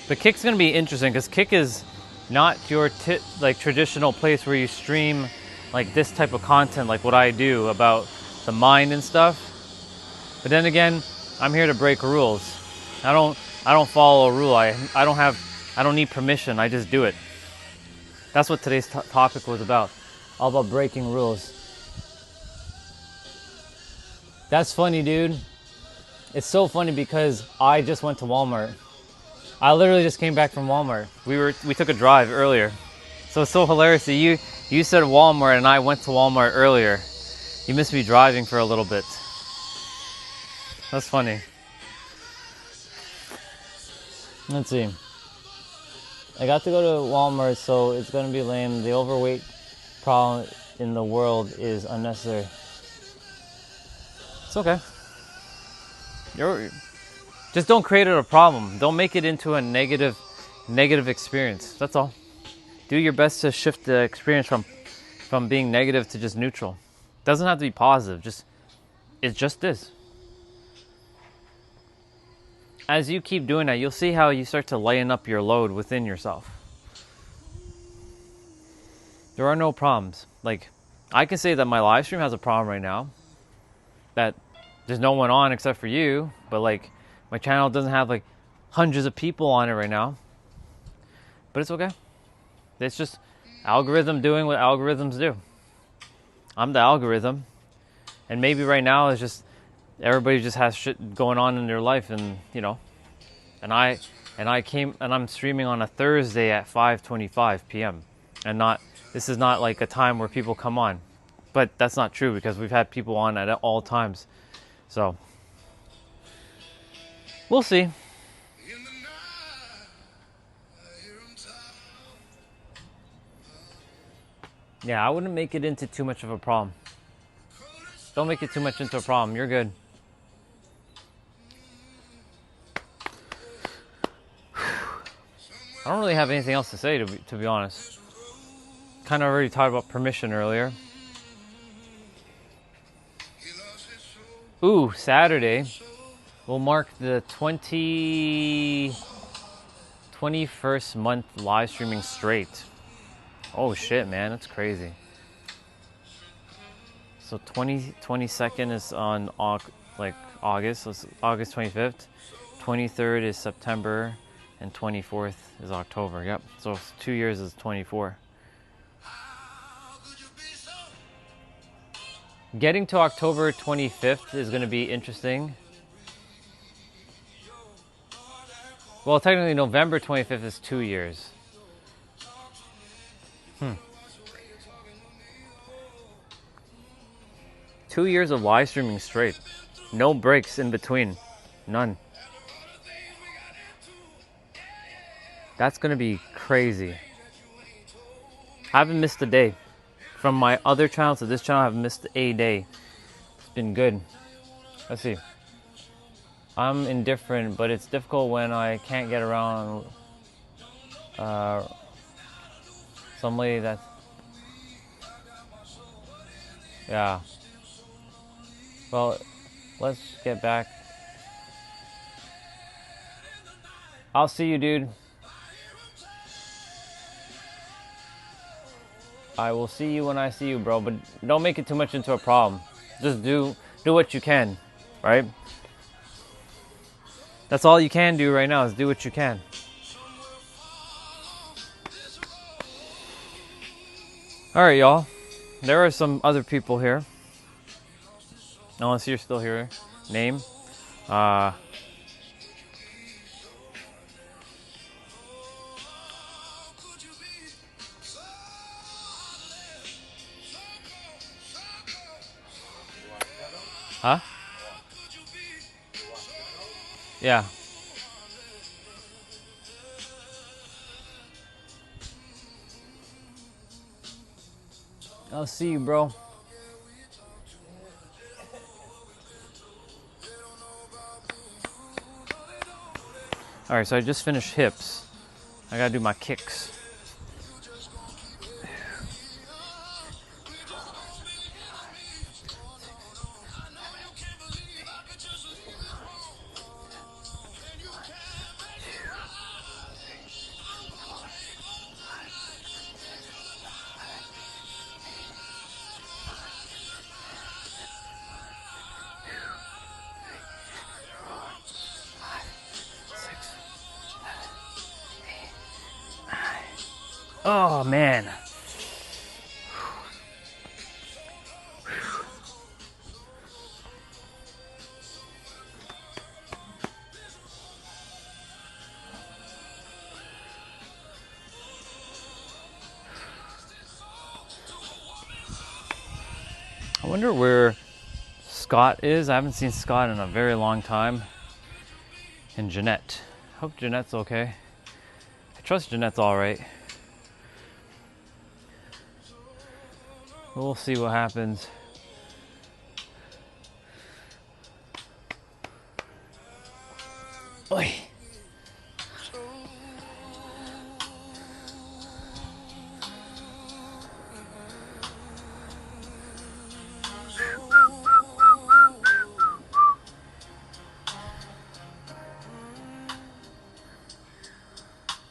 But Kick's gonna be interesting because Kick is not your like traditional place where you stream like this type of content, like what I do about the mind and stuff. But then again, I'm here to break rules. I don't follow a rule. I don't need permission. I just do it. That's what today's topic was about. All about breaking rules. That's funny, dude. It's so funny because I just went to Walmart. I literally just came back from Walmart. We took a drive earlier. So it's so hilarious that you said Walmart and I went to Walmart earlier. You missed me driving for a little bit. That's funny. Let's see. I got to go to Walmart, so it's gonna be lame. The overweight problem in the world is unnecessary. It's okay. Just don't create it a problem. Don't make it into a negative experience. That's all. Do your best to shift the experience from being negative to just neutral. Doesn't have to be positive. It just is. As you keep doing that, you'll see how you start to lighten up your load within yourself. There are no problems. Like, I can say that my live stream has a problem right now. That there's no one on except for you. But, like, my channel doesn't have, like, hundreds of people on it right now. But it's okay. It's just algorithm doing what algorithms do. I'm the algorithm. And maybe right now it's just everybody just has shit going on in their life, and you know, and I'm streaming on a Thursday at 5:25 p.m. and this is not like a time where people come on. But that's not true because we've had people on at all times. So we'll see. Yeah, I wouldn't make it into too much of a problem. Don't make it too much into a problem. You're good. I don't really have anything else to say, to be honest. Kind of already talked about permission earlier. Ooh, Saturday will mark the 21st month live streaming straight. Oh shit, man, that's crazy. So 22nd is on August, so it's August 25th. 23rd is September, and 24th is October. Yep, so 2 years is 24. Getting to October 25th is going to be interesting. Well, technically November 25th is 2 years. 2 years of live streaming straight. No breaks in between. None. That's gonna be crazy. I haven't missed a day. From my other channel to this channel, I haven't missed a day. It's been good. Let's see. I'm indifferent, but it's difficult when I can't get around some lady that's... Yeah. Well, let's get back. I'll see you, dude. I will see you when I see you, bro. But don't make it too much into a problem. Just do what you can, right? That's all you can do right now is do what you can. All right, y'all. There are some other people here. Unless you're still here. Name. Huh? Yeah. I'll see you, bro. All right, so I just finished hips. I gotta do my kicks. Oh, man. I wonder where Scott is. I haven't seen Scott in a very long time. And Jeanette. Hope Jeanette's okay. I trust Jeanette's alright. We'll see what happens. Oi.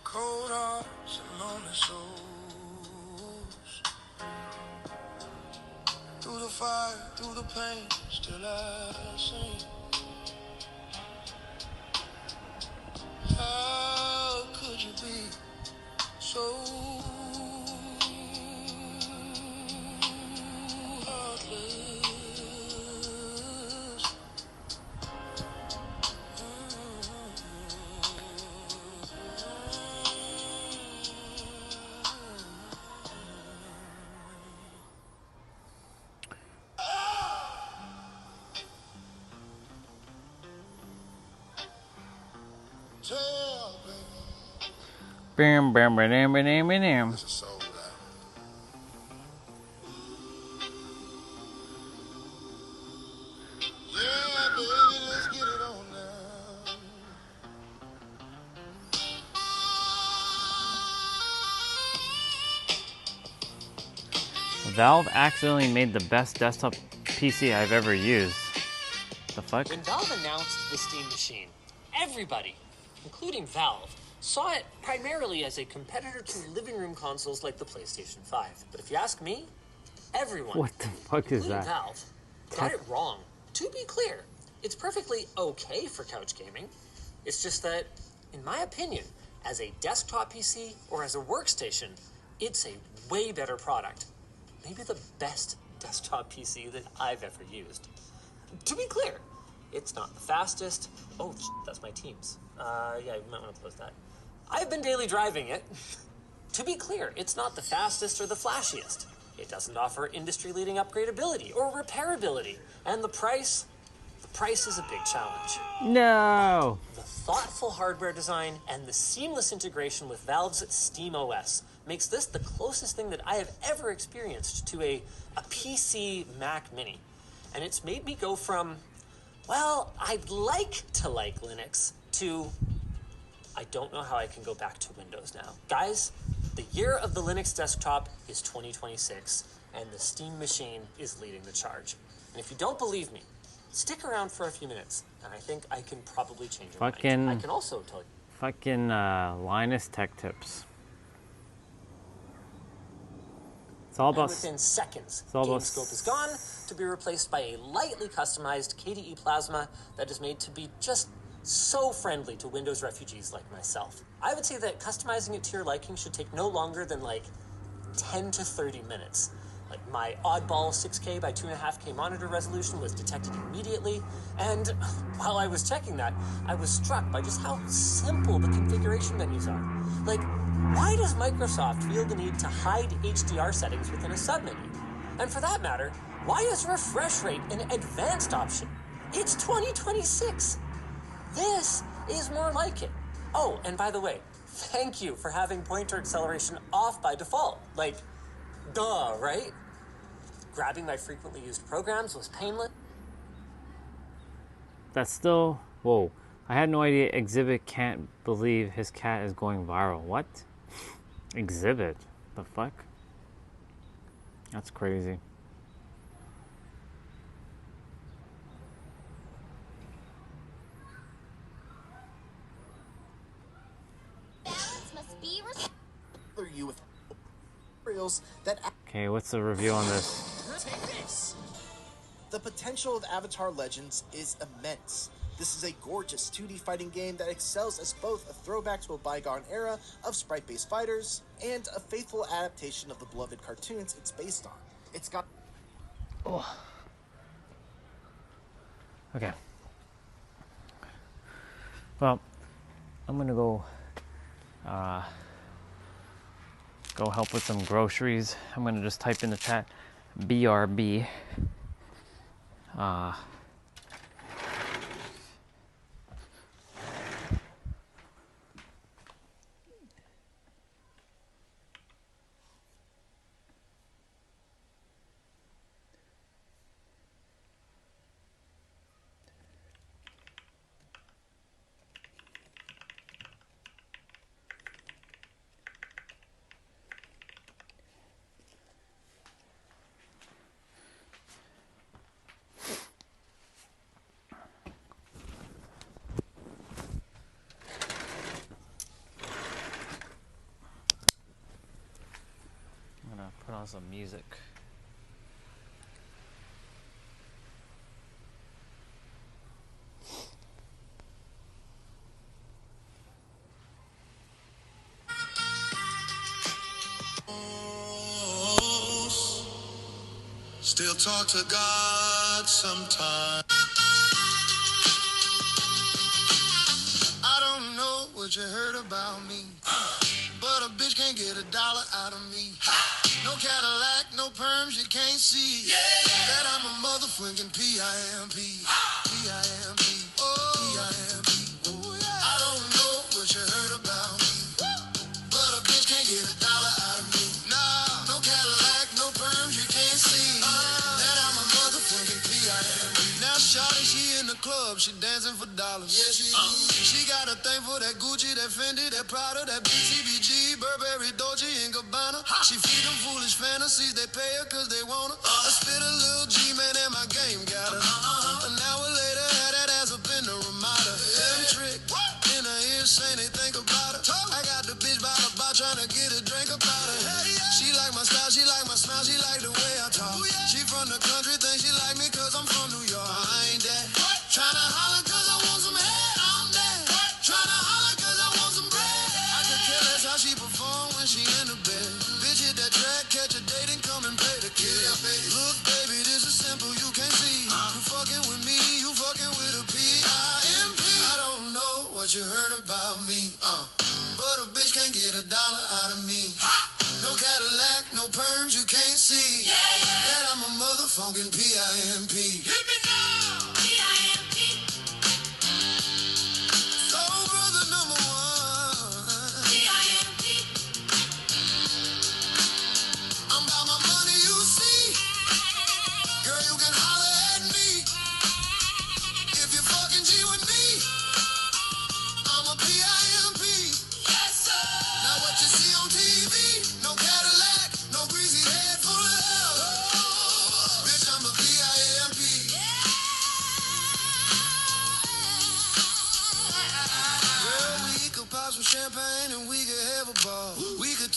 Cold hearts and lonely souls. Through the fire, through the pain, still I sing. How could you be so heartless? Bam, bam, bam, bam, bam, bam. There's a soul there. Yeah, baby, let's get it on now. Valve accidentally made the best desktop PC I've ever used. The fuck? When Valve announced the Steam Machine, everybody, including Valve, saw it primarily as a competitor to living room consoles like the PlayStation 5. But if you ask me, everyone, What the fuck is including that? Valve, got it wrong. To be clear, it's perfectly okay for couch gaming. It's just that, in my opinion, as a desktop PC or as a workstation, it's a way better product. Maybe the best desktop PC that I've ever used. To be clear, it's not the fastest. Oh, that's my Teams. Yeah, you might want to close that. I've been daily driving it. To be clear, it's not the fastest or the flashiest. It doesn't offer industry-leading upgradability or repairability. And the price? The price is a big challenge. No! The thoughtful hardware design and the seamless integration with Valve's SteamOS makes this the closest thing that I have ever experienced to a PC Mac Mini. And it's made me go from, well, I'd like to like Linux, to I don't know how I can go back to Windows now. Guys, the year of the Linux desktop is 2026, and the Steam machine is leading the charge. And if you don't believe me, stick around for a few minutes, and I think I can probably change your mind. I can also tell you. Fucking Linus Tech Tips. It's all about. And within seconds, it's all about GameScope is gone to be replaced by a lightly customized KDE Plasma that is made to be just so friendly to Windows refugees like myself. I would say that customizing it to your liking should take no longer than like 10 to 30 minutes. Like my oddball 6K by 2.5K monitor resolution was detected immediately, and while I was checking that, I was struck by just how simple the configuration menus are. Like, why does Microsoft feel the need to hide HDR settings within a submenu? And for that matter, why is refresh rate an advanced option? It's 2026. This is more like it. Oh, and by the way, thank you for having pointer acceleration off by default. Like, duh, right? Grabbing my frequently used programs was painless. That's still... Whoa. I had no idea Exhibit can't believe his cat is going viral. What? Exhibit? The fuck? That's crazy. Must be you with materials that. Okay, what's the review on this? Take this. The potential of Avatar Legends is immense. This is a gorgeous 2D fighting game that excels as both a throwback to a bygone era of sprite-based fighters and a faithful adaptation of the beloved cartoons it's based on. It's got... Oh. Okay. Well, I'm gonna go help with some groceries. I'm gonna just type in the chat BRB. Put on some music. Still talk to God sometimes. I don't know what you heard about me, but a bitch can't get $1 out of me. No Cadillac, no perms, you can't see that I'm a motherfucking PIMP. PIMP. Oh, PIMP. I don't know what you heard about me, but a bitch can't get $1 out of me. Nah, no Cadillac, no perms, you can't see that I'm a motherfucking PIMP. Now shawty, she in the club, she dancing for dollars. Yeah, she got a thing for that Gucci, that Fendi, that Prada, that BCBG, Burberry, Dolce, and Gabbana. She feed them foolish fantasies, they pay her cause they want her. I spit a little G-man and my game got her. An hour later, had that ass up in the Ramada. Them trick in her ears saying they think about her. I got the bitch by the bar trying to get a drink about her. She like my style, she like my smile, she like the way I talk. She from the country, think she like me cause I'm from New York. I ain't that. Tryna holler cause I want some head, I'm that. Tryna holler cause I want some bread. I could care less how she perform when she in the bed. Bitch hit that track, catch a date and come and pay the kid. Look baby, this is simple, you can't see. You fucking with me, you fucking with a PIMP. I don't know what you heard about me, but a bitch can't get $1 out of me. No Cadillac, no perms, you can't see that I'm a motherfucking PIMP. Hit me now! PIMP.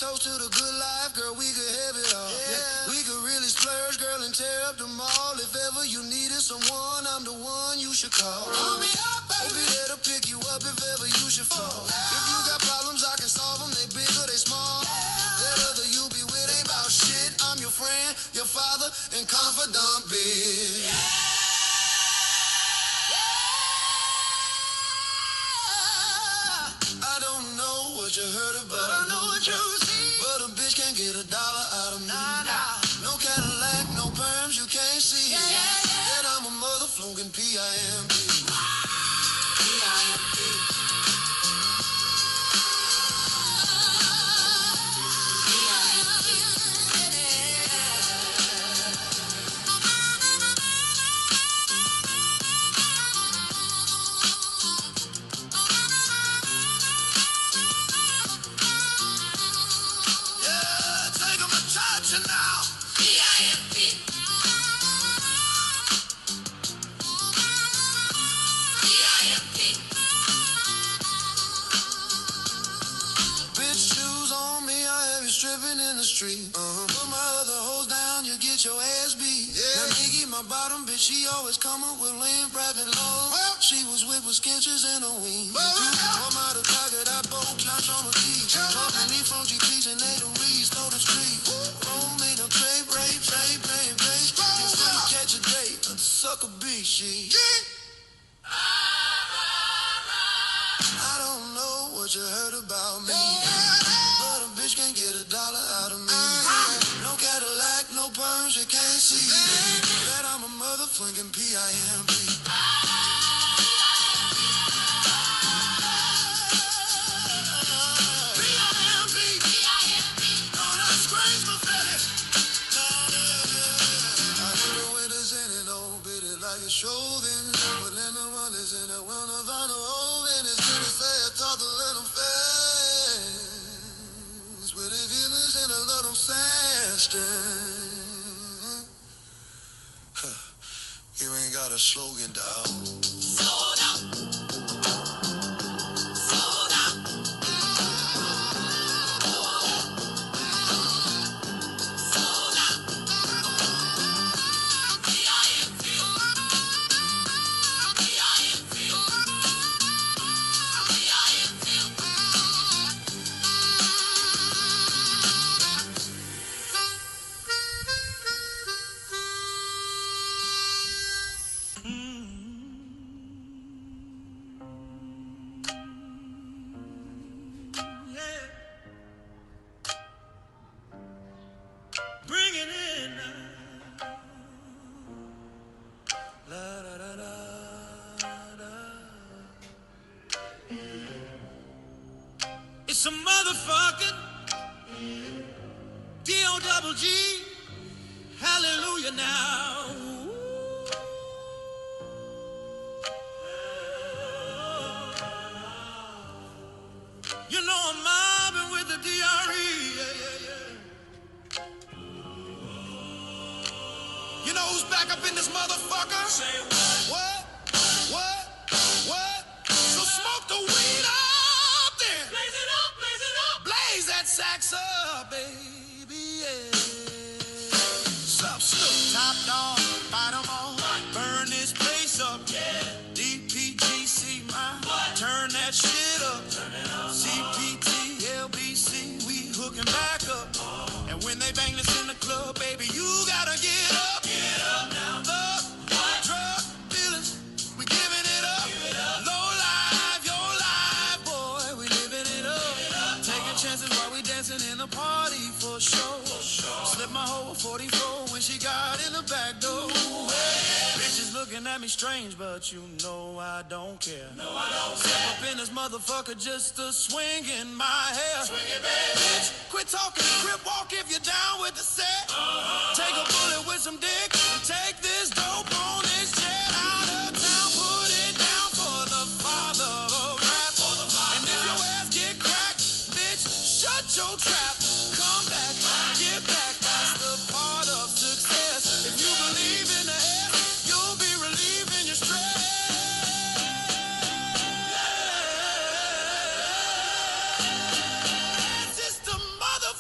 toast to the good life, girl, we could have it all. Yeah. We could really splurge, girl, and tear up the mall. If ever you needed someone, I'm the one you should call. Call me up, baby. I'll be there to pick you up if ever you should fall. If you got problems, I can solve them. They big or they small. That other you be with ain't about shit. I'm your friend, your father, and confidant, bitch. I don't know what you heard about, but I know what you see. But a bitch can't get $1 out of me. No Cadillac, no perms, you can't see. That I'm a mother flunking PIMP. Stripping in the street. Put my other hoes down, you get your ass beat. Now Nikki, my bottom bitch, she always come up with lean, private low. She was whipped with sketches and a wing. I'm out of target, I both clutch on the key. Talking me from GPs and they don't read, stole the street. Roll me no trade, rape. Just let me catch a date, a sucker bitch, she. I don't know what you heard about me. But a bitch can't get $1 out of me. No Cadillac, no perms, you can't see. That I'm a mother flinging PIMP. Show them, but then the one is in it. Well, no, I know, and it's good to say I talk to let them fast. With the feelings and I let them faster. You ain't got a slogan, dog. Slow down. Slow down. It's a motherfucking D-O-double-G. Hallelujah now. You know I'm mobbing with the D-R-E. You know who's back up in this motherfucker? Say what? What? So smoke the weed up there. Blaze it up. Blaze that sax up, baby, yeah. Sup, Snoop, Top Dog, fight 'em all. Burn this place up, yeah. DPGC, turn that shit up. CPT, LBC, we hooking back up. And when they bang this in the club, baby, you gotta get up. Get up now. Love, drug dealers, we giving it up. Low life, your life, boy, we living it up. Taking chances while we dancing in the party for sure. Slip my hoe 44 when she got in the back door. Bitches looking at me strange, but you know I don't care. Step up in this motherfucker just to swing in my hair. Swing it, baby. Bitch, quit talking, crip walk if you're down with the set. Take a bullet with some dick and take this dope on this jet out of town. Put it down for the father of rap. And if your ass get cracked, bitch, shut your trap. Come back, get back. That's the part of success. If you believe in the air, you'll be relieving your stress. It's the motherfucker.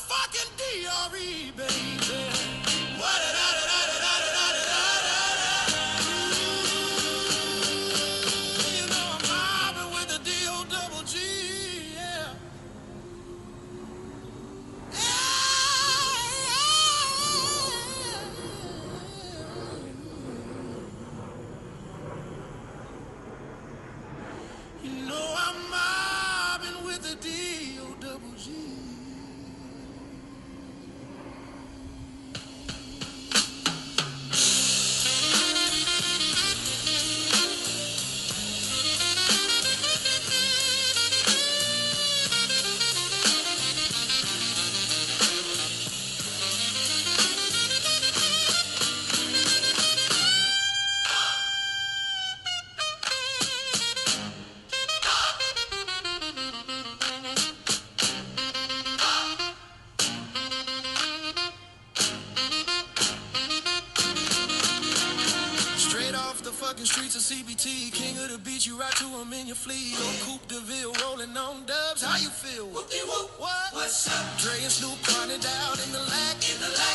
Fucking streets of CBT, king of the beach, you ride to him in your fleet. On Coupe de Ville, rolling on dubs, how you feel? Whoop-de-whoop. What? What's up? Dre and Snoop grinding out in the lack.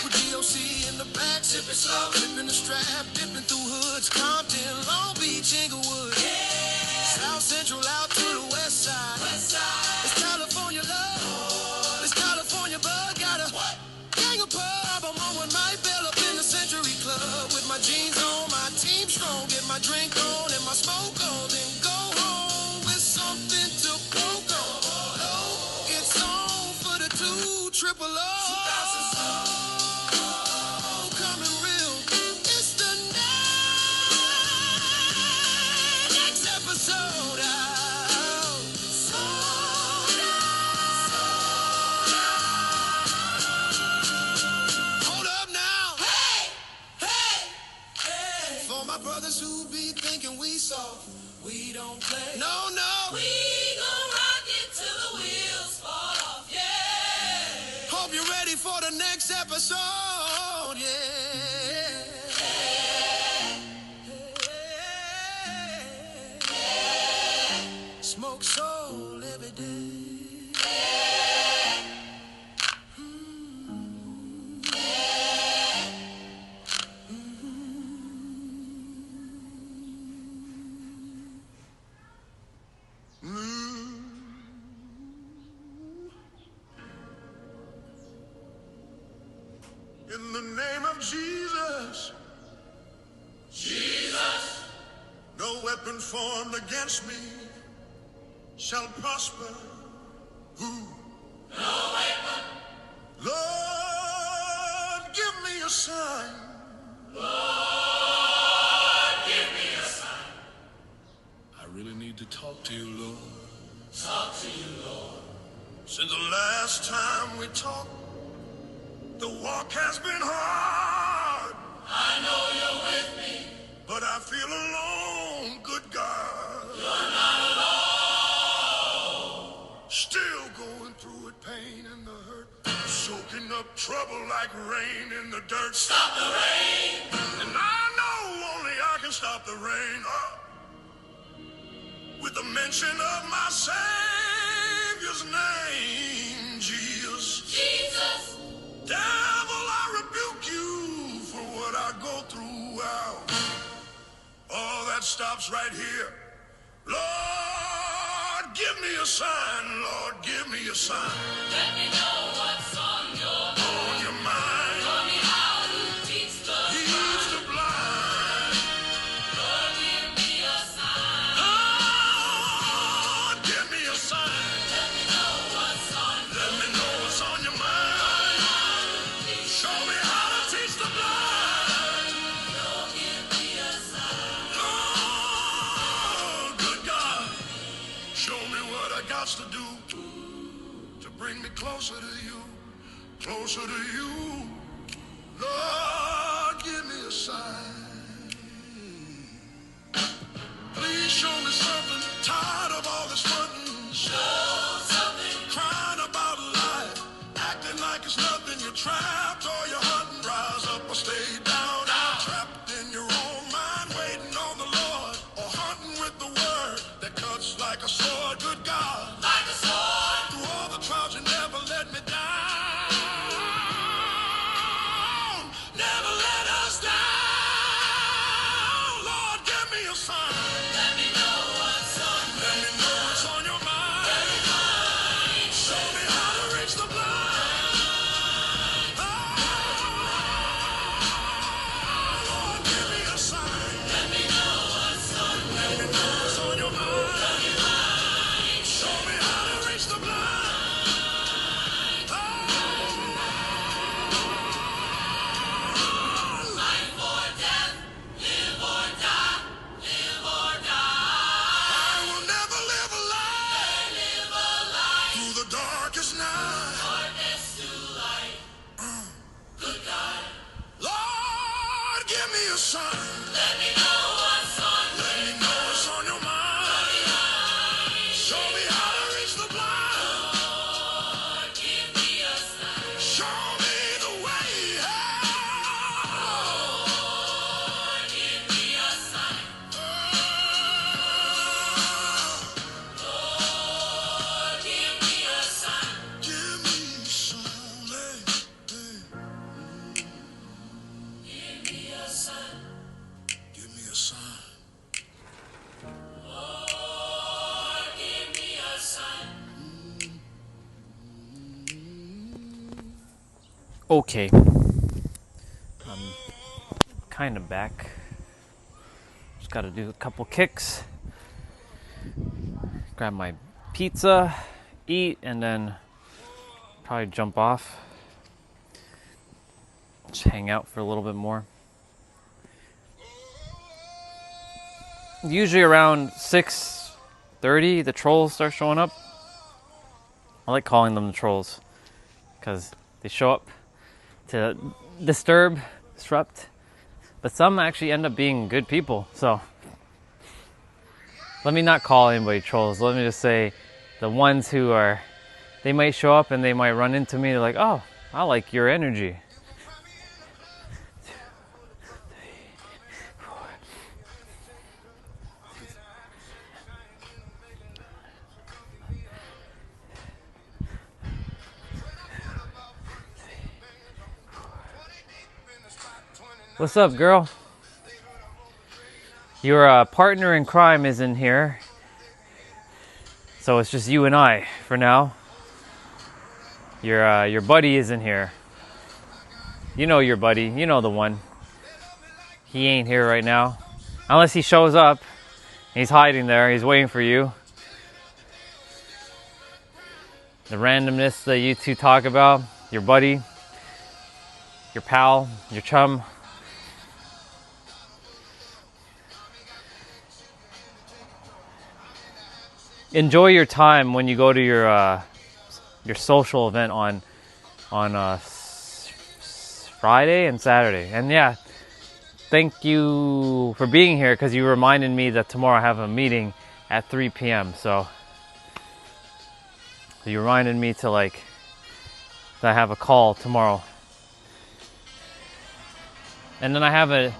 With DOC in the back, sipping slow. Clipping the strap, dipping through hoods. Compton, Long Beach, Inglewood. Yeah. South Central out to the west side. It's California love. It's California bug. Got a gang of pub. I'm on with my bell up in the Century Club. With my jeans on, my team strong. Get my drink on and my smoke on. Then go home with something to poke on. Oh, it's on for the 2 triple O. Coming real. It's the next episode out. Sold out. Hold up now. Hey. For my brothers who be thinking we soft, we don't play. No. We gon' rock it till the wheels fall off, yeah. Hope you're ready for the next episode, yeah. Smoke soul every day. In the name of Jesus, no weapon formed against me shall prosper. No weapon. Lord, give me a sign. I really need to talk to you, Lord. Since the last time we talked, the walk has been hard. I know you're with me, but I feel alone, good God. You're not alone. Still going through it, pain and the hurt, soaking up trouble like rain in the dirt. Stop the rain. And I know only I can stop the rain. With the mention of my Savior's name, Jesus. Devil, I rebuke you for what I go through. All that stops right here. Lord, give me a sign. Lord, give me a sign. Let me know what's on your mind. Show me how to teach the blind. Lord, give me a sign. Lord, give me a sign. Let me know what's on your mind. Show me how to teach the blind. Lord, give me a sign. Oh, good God, show me what I got to do to bring me closer to you, closer to you. Lord, give me a sign. Please show me something. Tired of all this fronting. Show something. Crying about life, acting like it's nothing. You're trapped or you're hunting. Rise up or stay down. Trapped in your own mind, waiting on the Lord, or hunting with the word that cuts like a sword. Good God, like a sword. Through all the trials, you never let me down. Never let us down. Lord, give me a sign. Let me know what's on your mind. Show me how to reach the blind. Oh, Okay, I'm kind of back. Just got to do a couple kicks, grab my pizza, eat, and then probably jump off. Just hang out for a little bit more. Usually around 6:30, the trolls start showing up. I like calling them the trolls because they show up to disrupt, but some actually end up being good people. So let me not call anybody trolls. Let me just say the ones who are, they might show up and they might run into me. They're like, oh, I like your energy. What's up, girl? Your partner in crime is in here, so it's just you and I for now. Your buddy is in here. You know your buddy. You know the one. He ain't here right now, unless he shows up. He's hiding there. He's waiting for you. The randomness that you two talk about. Your buddy, your pal, your chum. Enjoy your time when you go to your social event on Friday and Saturday. And yeah, thank you for being here because you reminded me that tomorrow I have a meeting at 3 p.m. So you reminded me to that I have a call tomorrow. And then I have a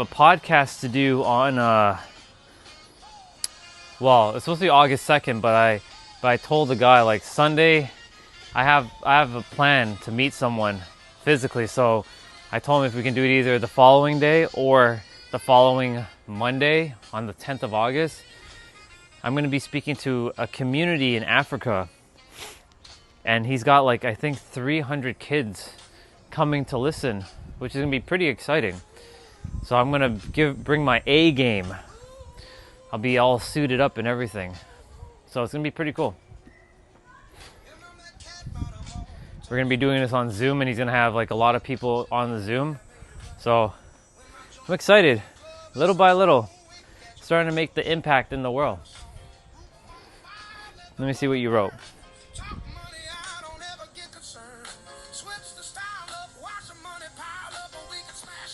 podcast to do on well, it's supposed to be August 2nd, but I told the guy like Sunday I have a plan to meet someone physically, so I told him if we can do it either the following day or the following Monday on the 10th of August. I'm going to be speaking to a community in Africa, and he's got like I think 300 kids coming to listen, which is going to be pretty exciting. So I'm going to bring my A game. I'll be all suited up and everything. So it's going to be pretty cool. We're going to be doing this on Zoom, and he's going to have like a lot of people on the Zoom. So I'm excited. Little by little, starting to make the impact in the world. Let me see what you wrote.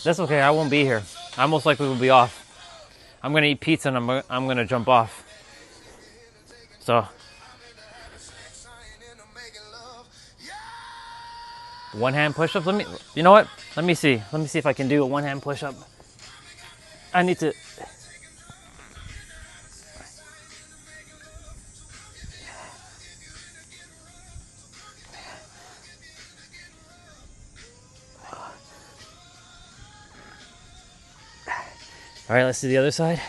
That's okay, I won't be here. I most likely will be off. I'm gonna eat pizza and I'm gonna jump off. So, one hand push-up. You know what? Let me see if I can do a one hand push-up. I need to. All right, let's do the other side.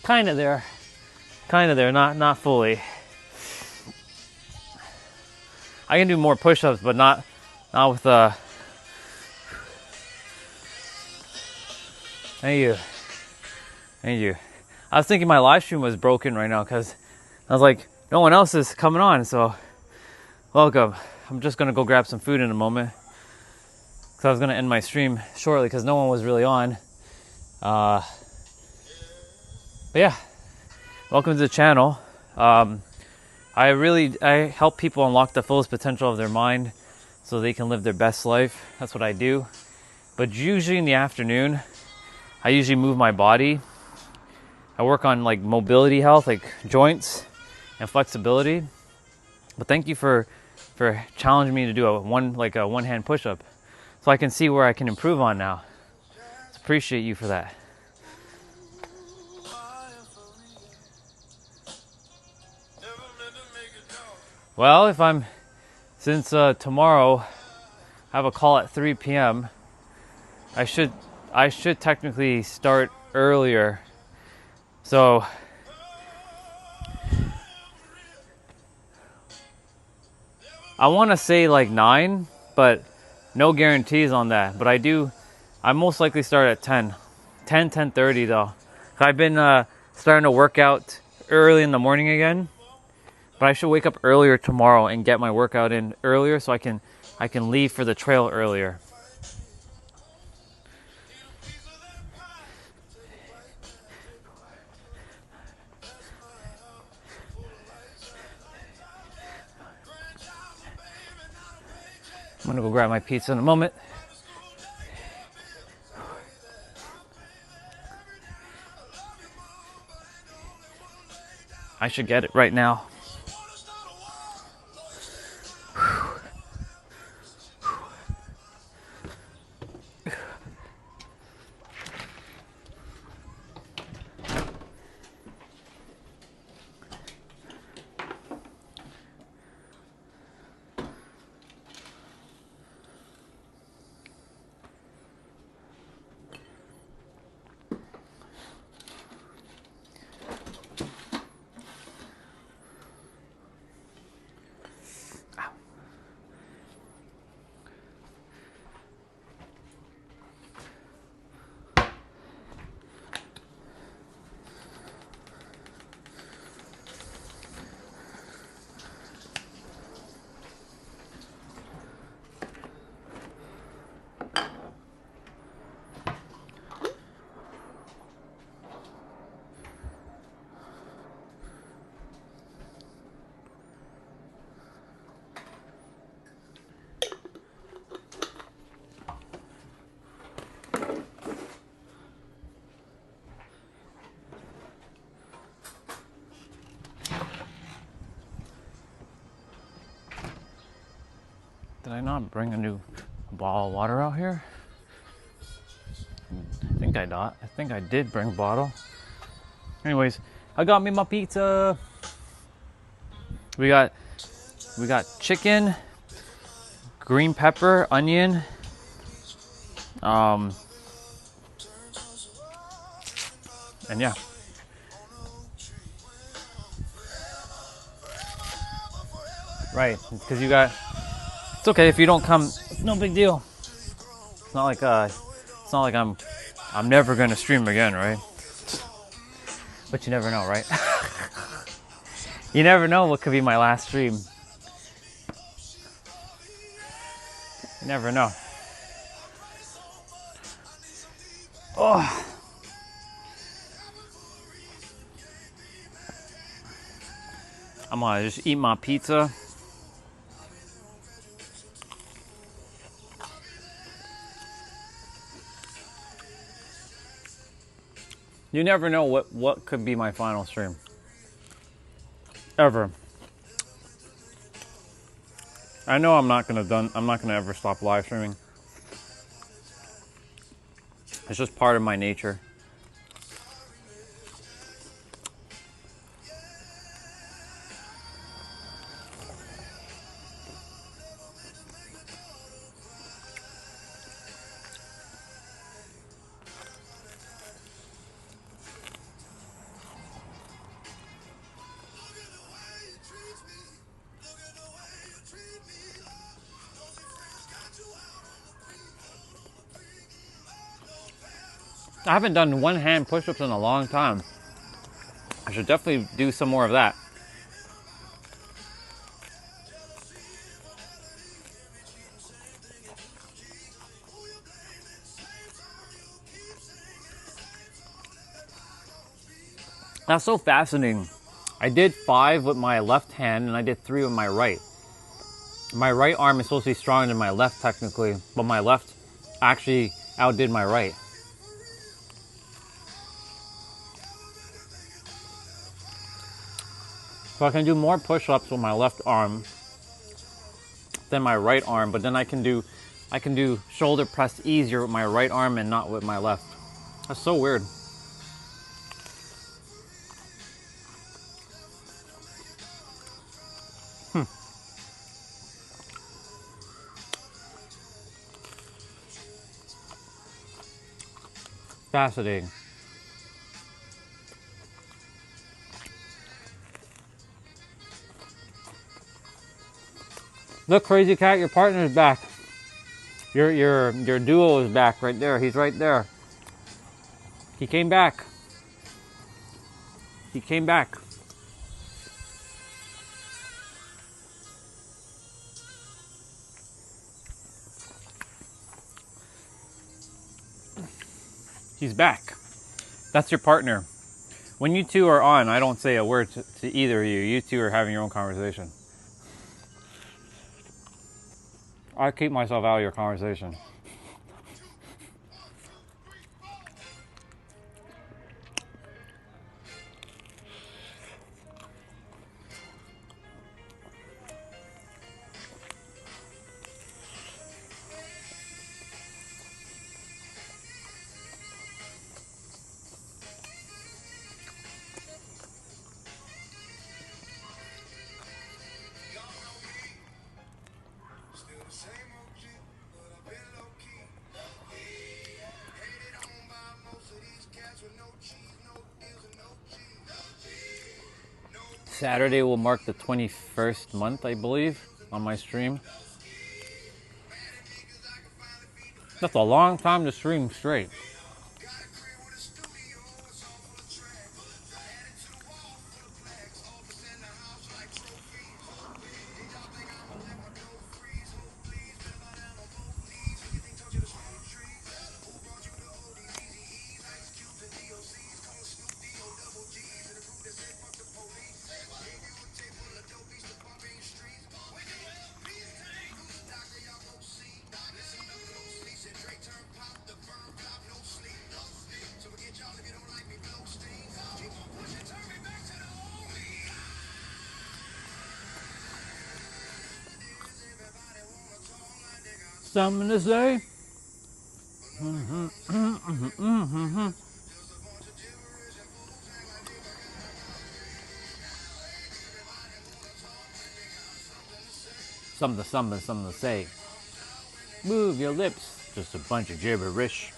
Kind of there, not fully. I can do more push-ups, but not with Thank you. I was thinking my live stream was broken right now because I was like, no one else is coming on, so welcome. I'm just gonna go grab some food in a moment because I was gonna end my stream shortly because no one was really on. But yeah, welcome to the channel. I help people unlock the fullest potential of their mind so they can live their best life. That's what I do. But usually in the afternoon, I usually move my body. I work on like mobility health, like joints and flexibility. But thank you for challenging me to do a one hand push-up so I can see where I can improve on now. Appreciate you for that. Well, since tomorrow I have a call at 3 p.m., I should technically start earlier. So I want to say like 9, but no guarantees on that. But I most likely start at 10:30 though. I've been starting to work out early in the morning again. But I should wake up earlier tomorrow and get my workout in earlier so I can leave for the trail earlier. I'm gonna go grab my pizza in a moment. I should get it right now. Did I not bring a new bottle of water out here? I think I did bring a bottle. Anyways, I got me my pizza. We got chicken, green pepper, onion, and yeah. Right, because it's okay if you don't come. It's no big deal. It's not like I'm never gonna stream again, right? But you never know, right? You never know what could be my last stream. You never know. Oh. I'm gonna just eat my pizza. You never know what could be my final stream. Ever. I know I'm not gonna ever stop live streaming. It's just part of my nature. I haven't done one hand push-ups in a long time. I should definitely do some more of that. That's so fascinating. I did 5 with my left hand and I did 3 with my right. My right arm is supposed to be stronger than my left technically, but my left actually outdid my right. So I can do more push-ups with my left arm than my right arm, but then I can do shoulder press easier with my right arm and not with my left. That's so weird. fascinating. Look, Crazy Cat, your partner's back. Your duo is back right there. He's right there. He came back. He came back. He's back. That's your partner. When you two are on, I don't say a word to either of you. You two are having your own conversation. I keep myself out of your conversation. Saturday will mark the 21st month, I believe, on my stream. That's a long time to stream straight. Something to say? Something to say. Move your lips. Just a bunch of gibberish.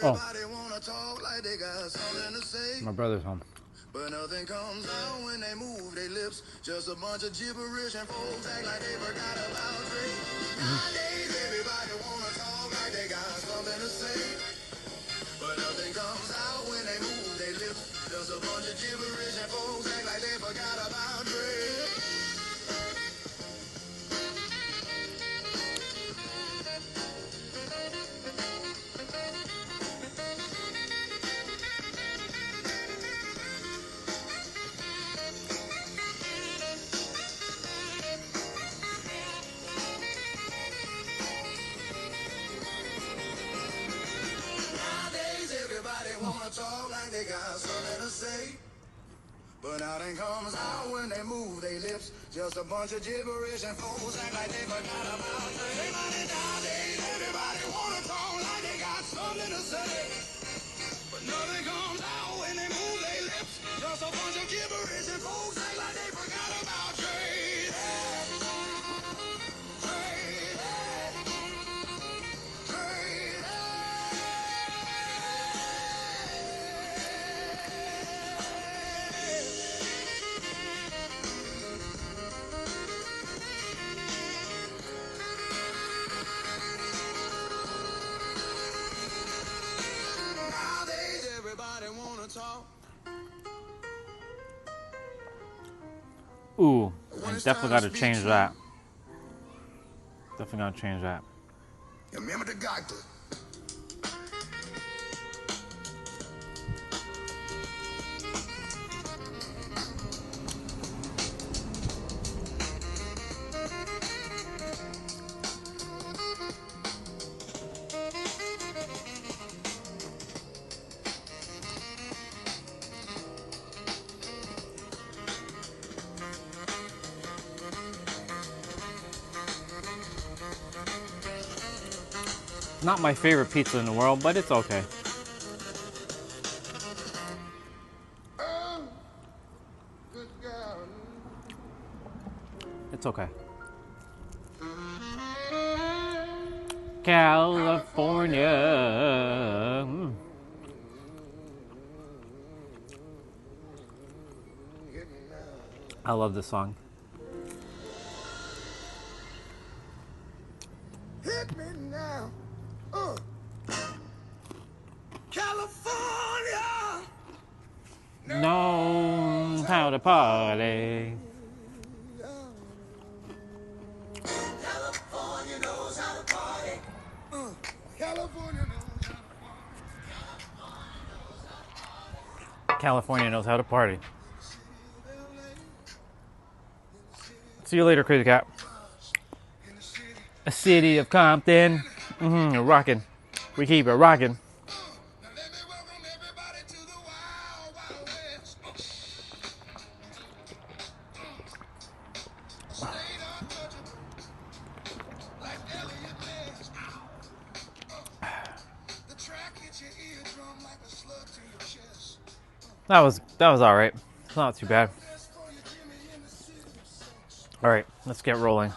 Oh, my brother's home. But nothing comes out when they move their lips. Just a bunch of gibberish and folks act like they forgot about trade. Nowadays everybody wanna talk like they got something to say. But nothing comes out when they move their lips. Just a bunch of gibberish and folks act like they forgot about trade. Talk like they got something to say, but nothing comes out when they move their lips. Just a bunch of gibberish and folks act like they forgot about it. Nowadays everybody wanna talk like they got something to say, but nothing comes out when they move their lips. Just a bunch of gibberish and folks act like they forgot about trade. Ooh, I definitely got to change that. Definitely gonna change that. Remember the doctor. Not my favorite pizza in the world, but it's okay. It's okay. California. I love this song. Hit me now. California. Knows how to party. California knows how to party. California knows how to California knows how to party. See you later, Crazy Cat. A city of Compton. Rockin'. We keep it rockin'. Now let me welcome everybody to the Wild Wild West. Straight untouchable, like Elliot Ness. The track hits your eardrum like a slug to your chest. That was all right. It's not too bad. All right, let's get rolling.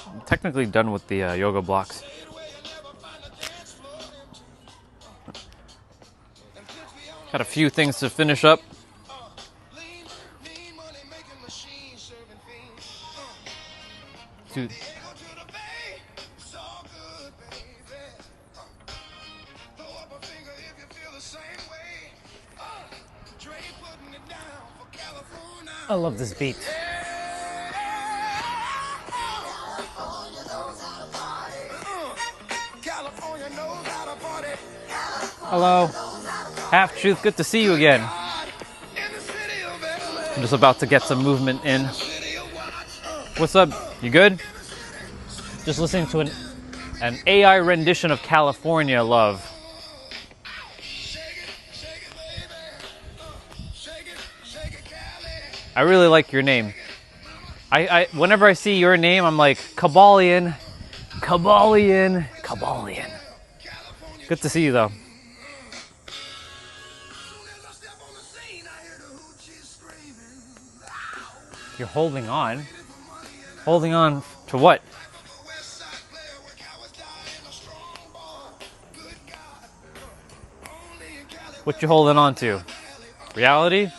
I'm technically done with the yoga blocks. Got a few things to finish up. Dude. I love this beat. Hello. Half Truth, good to see you again. I'm just about to get some movement in. What's up? You good? Just listening to an AI rendition of California Love. I really like your name. I whenever I see your name, I'm like, Kabalian. Good to see you, though. You're holding on. Holding on to what? What you holding on to? Reality?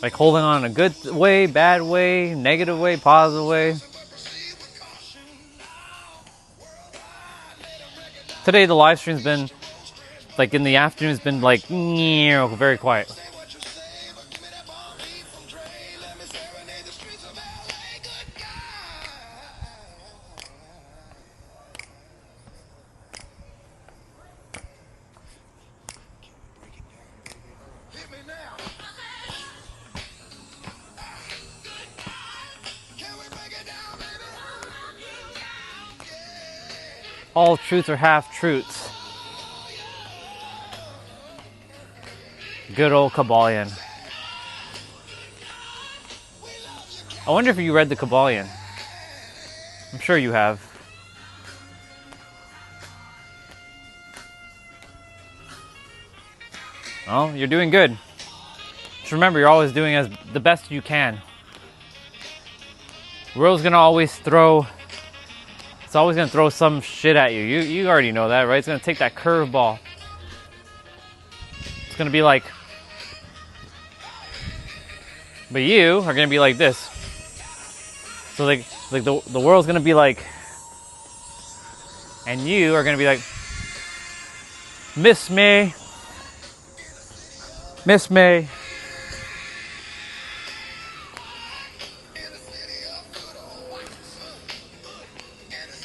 Like holding on in a good way, bad way, negative way, positive way. Today the live stream's been, like in the afternoon, it's been like very quiet. All truths are half truths. Good old Kabalion. I wonder if you read the Kabalion. I'm sure you have. Well, you're doing good. Just remember, you're always doing as the best you can. The world's gonna always throw. It's always gonna throw some shit at you. You already know that, right? It's gonna take that curveball. It's gonna be like, but you are gonna be like this. So like the world's gonna be like, and you are gonna be like, miss me.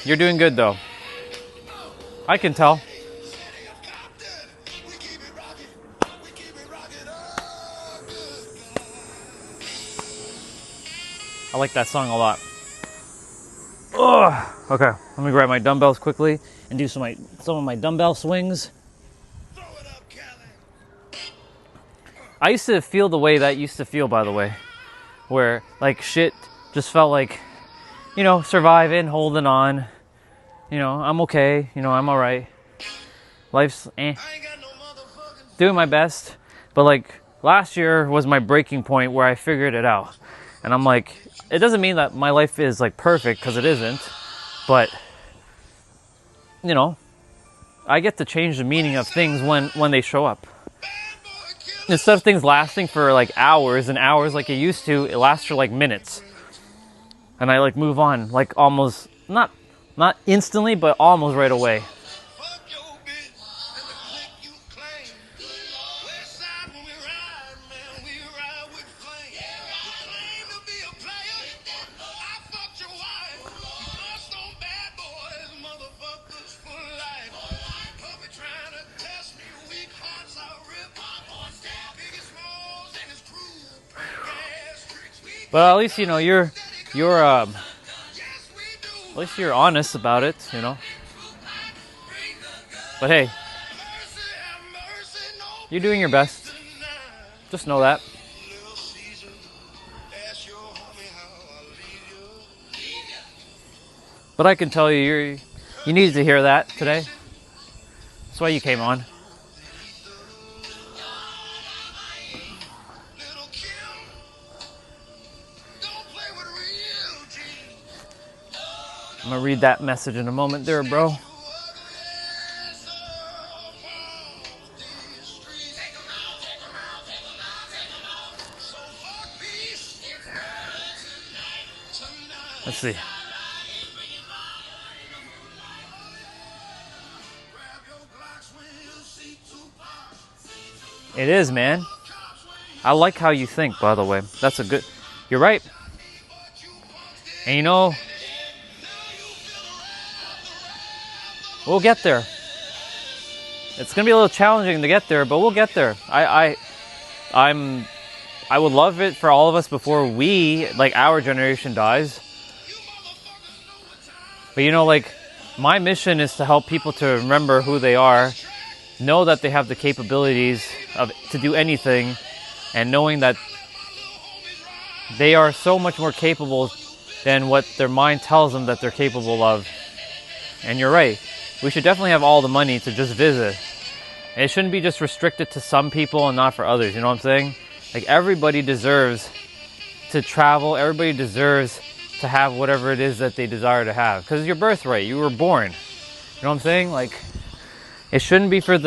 You're doing good though. I can tell. I like that song a lot. Ugh. Okay, let me grab my dumbbells quickly and do some of my dumbbell swings. I used to feel the way that used to feel, by the way, where like shit just felt like, you know, surviving, holding on. You know, I'm okay. You know, I'm all right. Life's doing my best. But like last year was my breaking point where I figured it out. And I'm like, it doesn't mean that my life is like perfect, because it isn't. But, you know, I get to change the meaning of things when they show up. Instead of things lasting for like hours and hours like it used to, it lasts for like minutes. And I like move on, like almost, not instantly, but almost right away. But at least, you know, you're at least you're honest about it, you know. But hey, you're doing your best. Just know that. But I can tell you, you needed to hear that today. That's why you came on. I'm gonna read that message in a moment there, bro. Let's see. It is, man. I like how you think, by the way. That's a good... You're right. And you know, we'll get there. It's gonna be a little challenging to get there, but we'll get there. I would love it for all of us before we, like our generation, dies. But you know, like, my mission is to help people to remember who they are, know that they have the capabilities to do anything, and knowing that they are so much more capable than what their mind tells them that they're capable of. And you're right. We should definitely have all the money to just visit. And it shouldn't be just restricted to some people and not for others, you know what I'm saying? Like, everybody deserves to travel, everybody deserves to have whatever it is that they desire to have. Because it's your birthright, you were born. You know what I'm saying? Like, it shouldn't be for only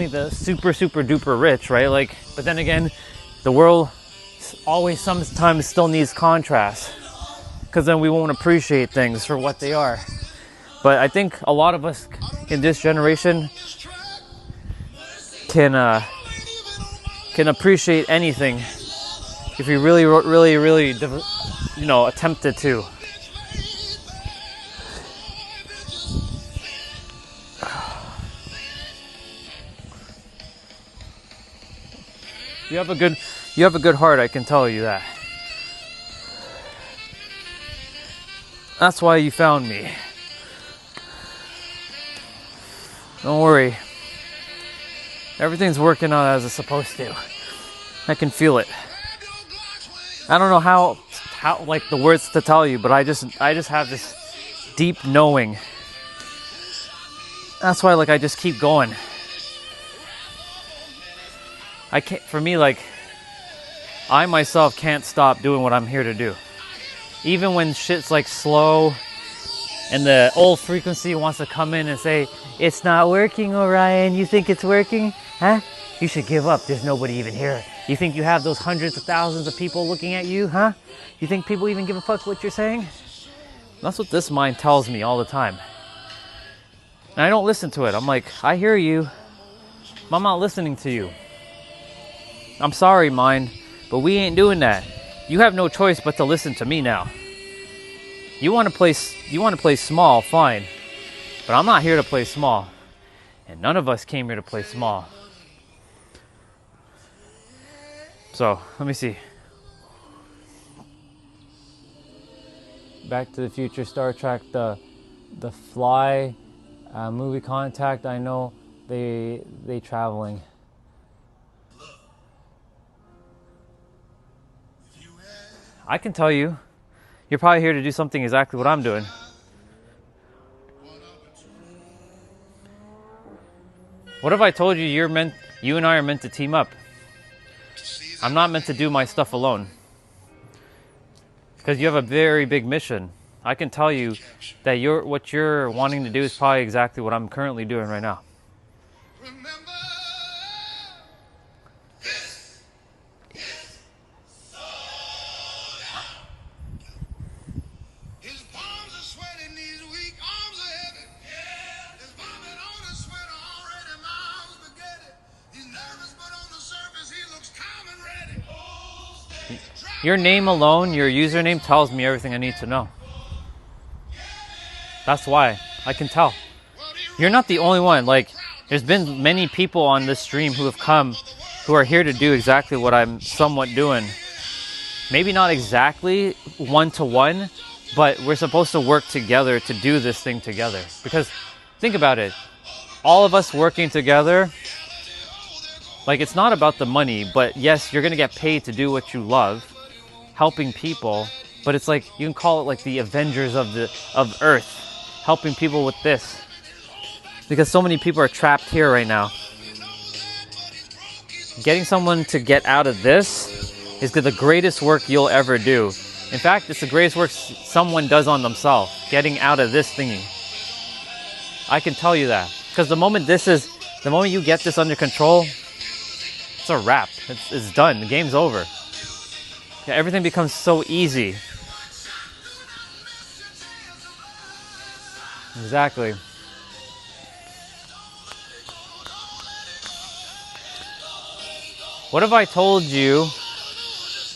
the super duper rich, right? Like, but then again, the world always sometimes still needs contrast, because then we won't appreciate things for what they are. But I think a lot of us in this generation can appreciate anything if we really, you know, attempted to. You have a good heart, I can tell you that. That's why you found me. Don't worry. Everything's working out as it's supposed to. I can feel it. I don't know how like the words to tell you, but I just have this deep knowing. That's why, like, I just keep going. For me, like, I myself can't stop doing what I'm here to do. Even when shit's like slow and the old frequency wants to come in and say, it's not working, Orion, you think it's working? Huh? You should give up, there's nobody even here. You think you have those hundreds of thousands of people looking at you, huh? You think people even give a fuck what you're saying? That's what this mind tells me all the time. And I don't listen to it. I'm like, I hear you. I'm not listening to you. I'm sorry, mind, but we ain't doing that. You have no choice but to listen to me now. You want to play small, fine. But I'm not here to play small. And none of us came here to play small. So, let me see. Back to the Future, Star Trek, the Fly, movie Contact, I know they traveling. I can tell you, you're probably here to do something exactly what I'm doing. What if I told you you and I are meant to team up? I'm not meant to do my stuff alone. Because you have a very big mission. I can tell you that what you're wanting to do is probably exactly what I'm currently doing right now. Your name alone, your username tells me everything I need to know. That's why I can tell. You're not the only one. Like, there's been many people on this stream who have come, who are here to do exactly what I'm somewhat doing. Maybe not exactly one-to-one, but we're supposed to work together to do this thing together. Because, think about it. All of us working together, like, it's not about the money, but yes, you're going to get paid to do what you love, helping people, but it's like, you can call it like the Avengers of Earth, helping people with this. Because so many people are trapped here right now. Getting someone to get out of this is the greatest work you'll ever do. In fact, it's the greatest work someone does on themselves, getting out of this thingy. I can tell you that. Because the moment you get this under control, it's a wrap. It's done. The game's over. Yeah, everything becomes so easy. Exactly. What if I told you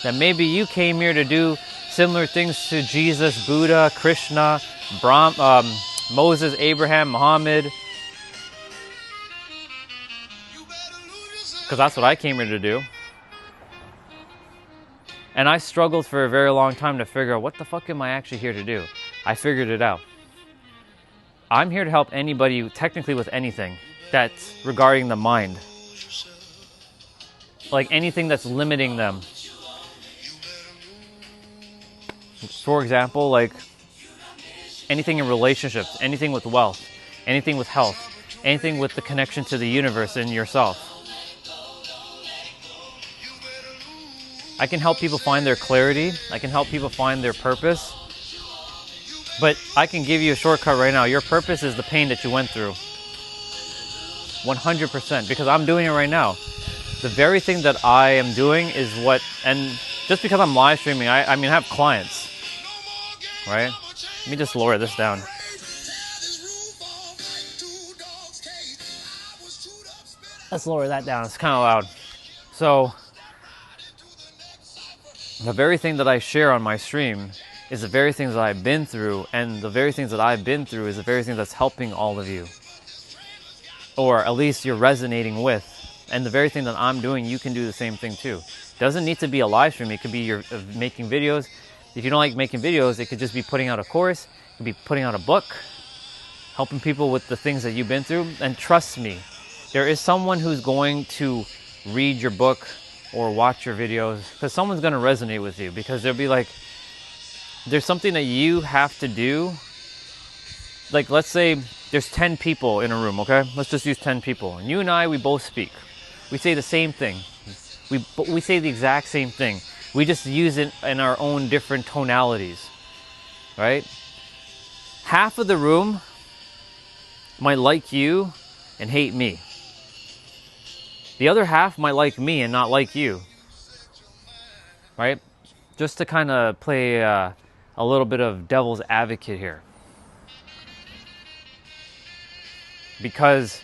that maybe you came here to do similar things to Jesus, Buddha, Krishna, Moses, Abraham, Muhammad? Because that's what I came here to do. And I struggled for a very long time to figure out what the fuck am I actually here to do. I figured it out. I'm here to help anybody technically with anything that's regarding the mind. Like anything that's limiting them. For example, like anything in relationships, anything with wealth, anything with health, anything with the connection to the universe and yourself. I can help people find their clarity. I can help people find their purpose. But I can give you a shortcut right now. Your purpose is the pain that you went through. 100%. Because I'm doing it right now. The very thing that I am doing is what... And just because I'm live streaming, I mean, I have clients. Right? Let me just lower this down. Let's lower that down. It's kind of loud. So... the very thing that I share on my stream is the very things that I've been through, and the very things that I've been through is the very thing that's helping all of you. Or at least you're resonating with. And the very thing that I'm doing, you can do the same thing too. Doesn't need to be a live stream. It could be you're making videos. If you don't like making videos, it could just be putting out a course. It could be putting out a book. Helping people with the things that you've been through. And trust me, there is someone who's going to read your book or watch your videos, because someone's going to resonate with you, because they'll be like, there's something that you have to do. Like, let's say there's 10 people in a room, okay? Let's just use 10 people. And you and I, we both speak. We say the same thing. We say the exact same thing. We just use it in our own different tonalities, right? Half of the room might like you and hate me. The other half might like me and not like you, right? Just to kind of play a little bit of devil's advocate here. Because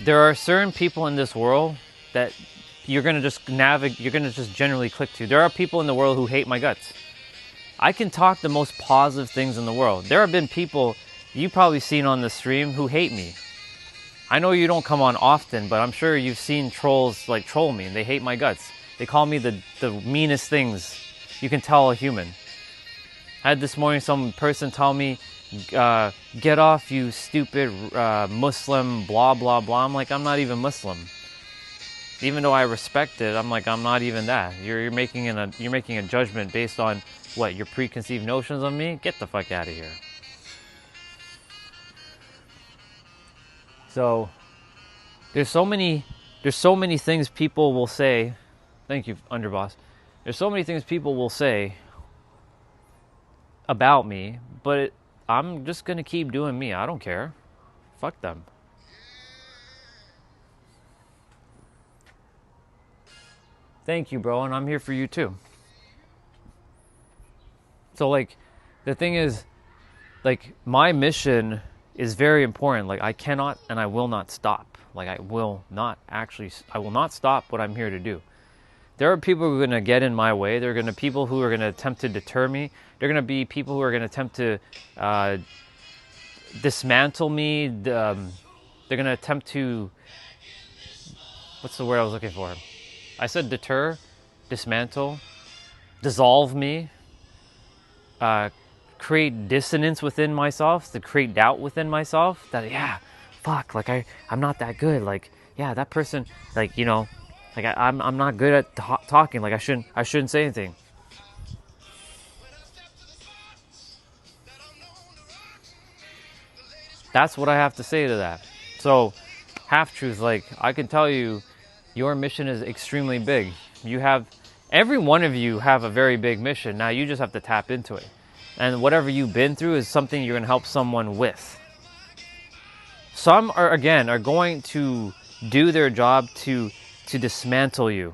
there are certain people in this world that you're going to just generally click to. There are people in the world who hate my guts. I can talk the most positive things in the world. There have been people you've probably seen on the stream who hate me. I know you don't come on often, but I'm sure you've seen trolls like troll me and they hate my guts. They call me the meanest things you can tell a human. I had this morning some person tell me, get off you stupid Muslim, blah, blah, blah. I'm like, I'm not even Muslim. Even though I respect it, I'm like, I'm not even that. You're making a judgment based on what, your preconceived notions of me? Get the fuck out of here. So there's so many things people will say. Thank you, Underboss. There's so many things people will say about me, but I'm just gonna keep doing me. I don't care. Fuck them. Thank you, bro, and I'm here for you too. So like, the thing is, like, my mission is very important. Like, I cannot and I will not stop. Like, I will not stop what I'm here to do. There are people who are going to get in my way. There are going to be people who are going to attempt to deter me. There are going to be people who are going to attempt to dismantle me. They're going to attempt to, what's the word I was looking for? I said deter, dismantle, dissolve me, create dissonance within myself, to create doubt within myself that, yeah, fuck, like I'm not that good. Like, yeah, that person, like, you know, like I'm not good at talking. Like I shouldn't say anything. That's what I have to say to that. So, half truth, like, I can tell you, your mission is extremely big. Every one of you have a very big mission. Now you just have to tap into it. And whatever you've been through is something you're going to help someone with. Some are going to do their job to dismantle you.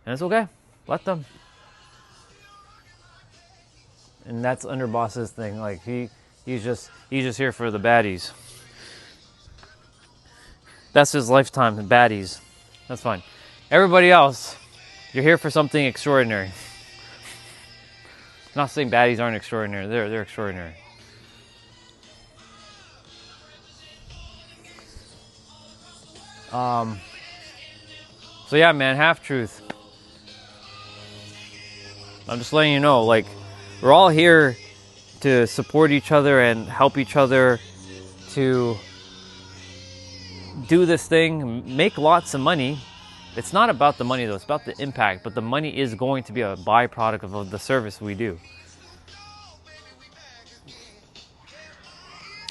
And it's okay. Let them. And that's Underboss's thing. Like, he's just here for the baddies. That's his lifetime, the baddies. That's fine. Everybody else, you're here for something extraordinary. I'm not saying baddies aren't extraordinary. They're extraordinary. So yeah, man, half truth. I'm just letting you know, like, we're all here to support each other and help each other to do this thing, make lots of money. It's not about the money though, it's about the impact, but the money is going to be a byproduct of the service we do.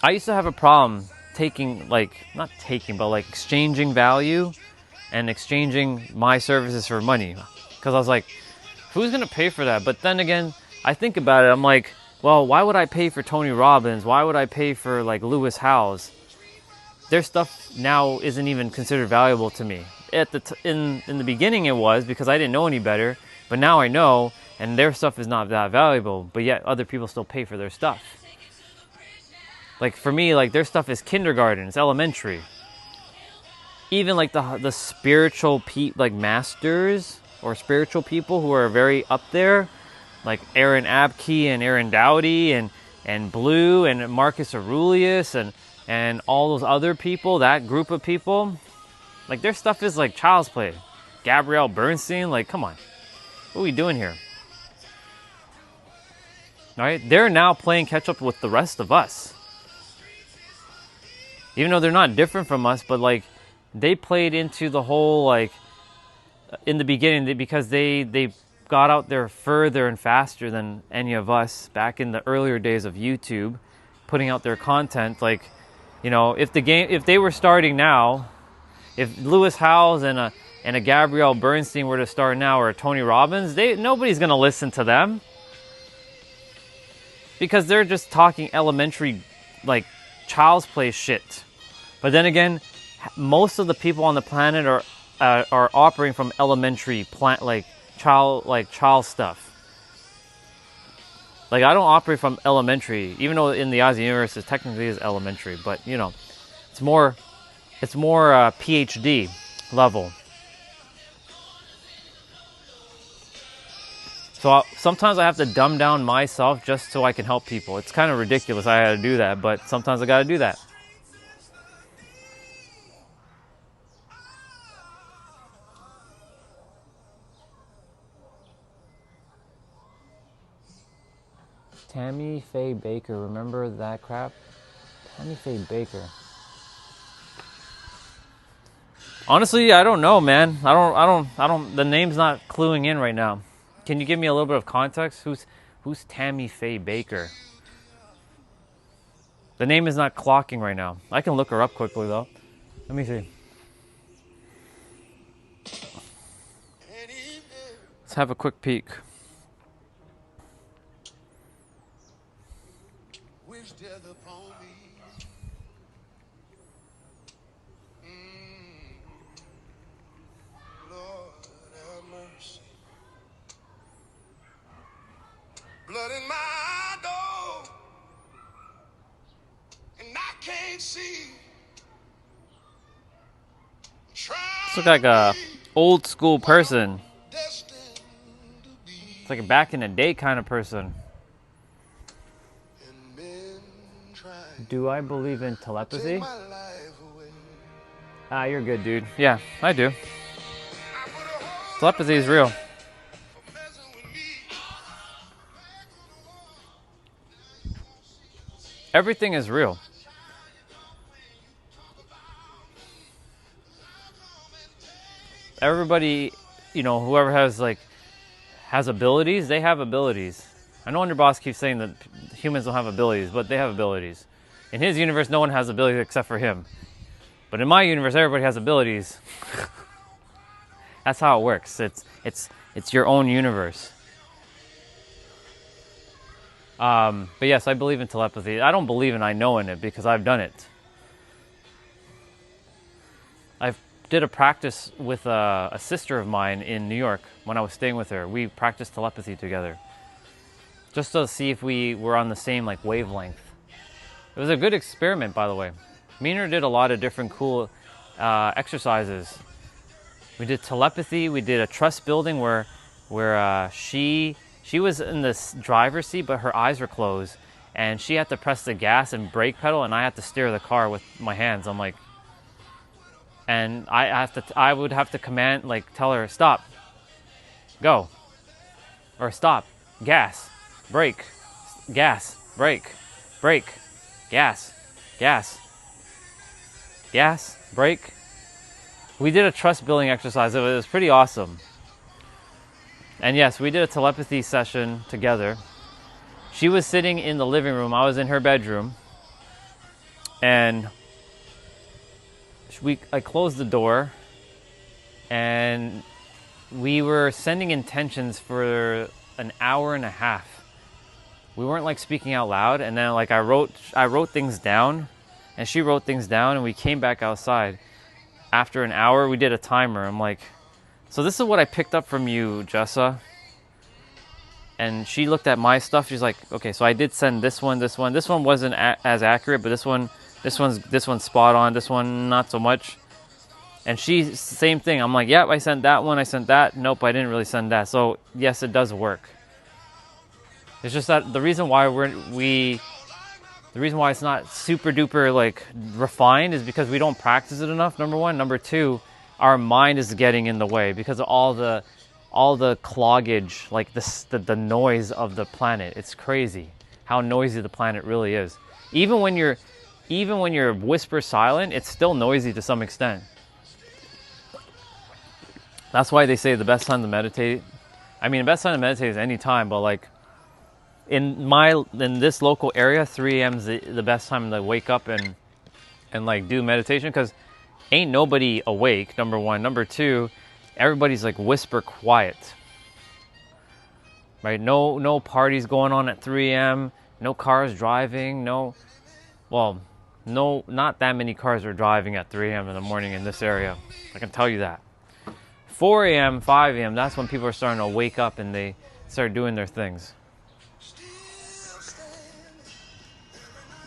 I used to have a problem exchanging value and exchanging my services for money. Because I was like, who's going to pay for that? But then again, I think about it, I'm like, well, why would I pay for Tony Robbins? Why would I pay for like Lewis Howes? Their stuff now isn't even considered valuable to me. In the beginning it was, because I didn't know any better, but now I know, and their stuff is not that valuable, but yet other people still pay for their stuff. Like for me, like their stuff is kindergarten, it's elementary. Even like the spiritual masters or spiritual people who are very up there, like Aaron Abke and Aaron Dowdy and Blue and Marcus Aurelius and all those other people, that group of people, like their stuff is like child's play. Gabrielle Bernstein, like, come on, what are we doing here? All right, they're now playing catch up with the rest of us. Even though they're not different from us, but like they played into the whole, like in the beginning, because they got out there further and faster than any of us back in the earlier days of YouTube, putting out their content. Like, you know, if they were starting now, if Lewis Howes and a Gabrielle Bernstein were to start now, or a Tony Robbins, nobody's gonna listen to them because they're just talking elementary, like child's play shit. But then again, most of the people on the planet are operating from elementary child stuff. Like, I don't operate from elementary, even though in the eyes of the universe it technically is elementary, but you know, it's more PhD level. So sometimes I have to dumb down myself just so I can help people. It's kind of ridiculous I had to do that, but sometimes I got to do that. Tammy Faye Baker, remember that crap? Tammy Faye Baker. Honestly, I don't know, man. I don't. The name's not cluing in right now. Can you give me a little bit of context? Who's Tammy Faye Baker? The name is not clocking right now. I can look her up quickly though. Let me see. Let's have a quick peek. Blood in my door, and I can't see. This looks like a old school person. It's like a back in the day kind of person. Do I believe in telepathy? Ah, you're good, dude. Yeah, I do. Telepathy is real. Everything is real. Everybody, you know, whoever has abilities, they have abilities. I know Underboss keeps saying that humans don't have abilities, but they have abilities. In his universe, no one has abilities except for him. But in my universe, everybody has abilities. That's how it works. It's your own universe. But yes, I believe in telepathy. I don't believe in I know in it because I've done it. I did a practice with a sister of mine in New York when I was staying with her. We practiced telepathy together. Just to see if we were on the same wavelength. It was a good experiment, by the way. Me and her did a lot of different cool exercises. We did telepathy. We did a trust building where she was in the driver's seat, but her eyes were closed, and she had to press the gas and brake pedal, and I had to steer the car with my hands. I'm like, and I would have to command, tell her stop, go, or stop, gas, brake, gas, brake, brake, gas, gas, gas, brake. We did a trust building exercise. It was pretty awesome. And yes, we did a telepathy session together. She was sitting in the living room. I was in her bedroom. And I closed the door. And we were sending intentions for an hour and a half. We weren't speaking out loud. And then I wrote things down. And she wrote things down. And we came back outside. After an hour, we did a timer. I'm like, so this is what I picked up from you, Jessa. And she looked at my stuff. She's like, okay, so I did send this one. This one wasn't as accurate, but this one's spot on. This one, not so much. And she, same thing. I'm like, yep, I sent that one. I sent that. Nope, I didn't really send that. So yes, it does work. It's just that the reason why the reason why it's not super duper refined is because we don't practice it enough. Number one. Number two, our mind is getting in the way because of all the cloggage, the noise of the planet. It's crazy how noisy the planet really is. Even when you're whisper silent, it's still noisy to some extent. That's why they say the best time to meditate. I mean, the best time to meditate is any time, but in this local area, 3 a.m. is the best time to wake up and do meditation because ain't nobody awake, number one. Number two, everybody's whisper quiet. Right? No parties going on at 3 a.m. No cars driving. Not that many cars are driving at 3 a.m. in the morning in this area. I can tell you that. 4 a.m., 5 a.m., that's when people are starting to wake up and they start doing their things.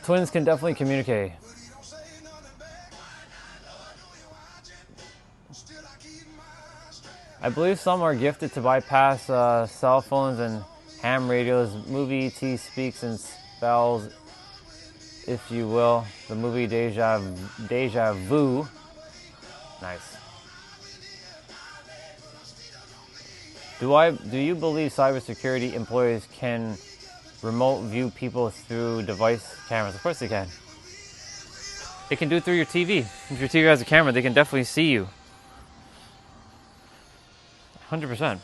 Twins can definitely communicate. I believe some are gifted to bypass cell phones and ham radios. Movie ET speaks and spells, if you will. The movie Deja Vu. Nice. Do you believe cybersecurity employees can remote view people through device cameras? Of course they can. They can do it through your TV. If your TV has a camera, they can definitely see you. 100%.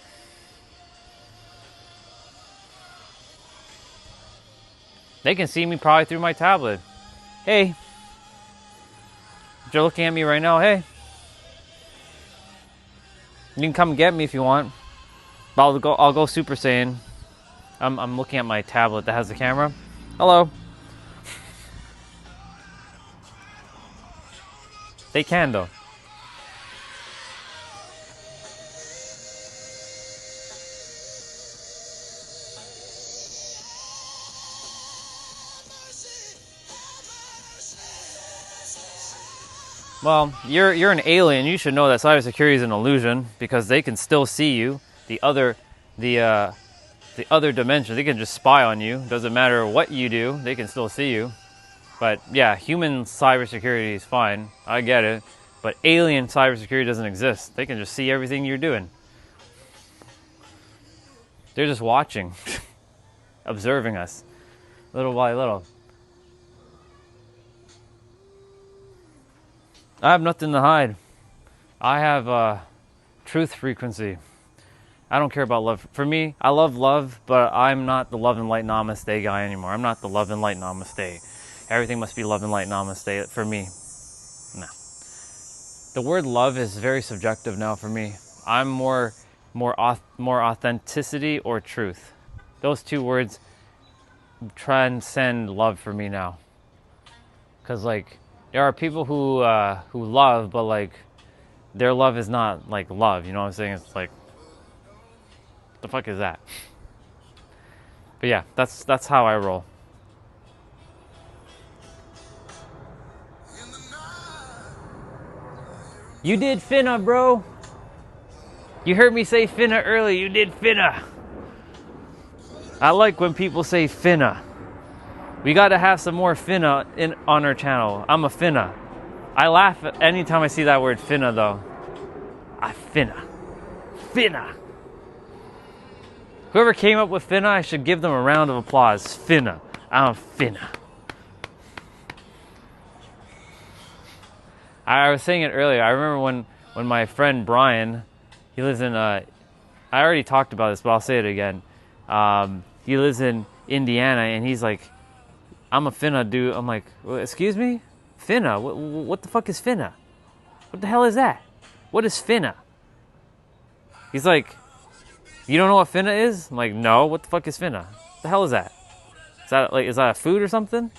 They can see me probably through my tablet. Hey. If you're looking at me right now, hey. You can come get me if you want. But I'll go Super Saiyan. I'm looking at my tablet that has the camera. Hello. They can though. Well, you're an alien. You should know that cybersecurity is an illusion because they can still see you. The other dimension, they can just spy on you. Doesn't matter what you do, they can still see you. But yeah, human cybersecurity is fine. I get it. But alien cybersecurity doesn't exist. They can just see everything you're doing. They're just watching, observing us, little by little. I have nothing to hide. I have truth frequency. I don't care about love. For me, I love love, but I'm not the love and light namaste guy anymore. I'm not the love and light namaste. Everything must be love and light namaste for me. No. The word love is very subjective now for me. I'm more authenticity or truth. Those two words transcend love for me now. Cause like there are people who love, but like their love is not like love. You know what I'm saying? It's like, what the fuck is that? But yeah, that's how I roll. You did finna, bro. You heard me say finna earlier. You did finna. I like when people say finna. We got to have some more finna on our channel. I'm a finna. I laugh anytime I see that word finna, though. I finna. Finna. Whoever came up with finna, I should give them a round of applause. Finna. I'm finna. I was saying it earlier. I remember when my friend Brian, he lives in, I already talked about this, but I'll say it again. He lives in Indiana, and he's like, I'm a finna dude. I'm like, well, excuse me? Finna? What the fuck is finna? What the hell is that? What is finna? He's like, you don't know what finna is? I'm like, no, what the fuck is finna? What the hell is that? Is that a food or something?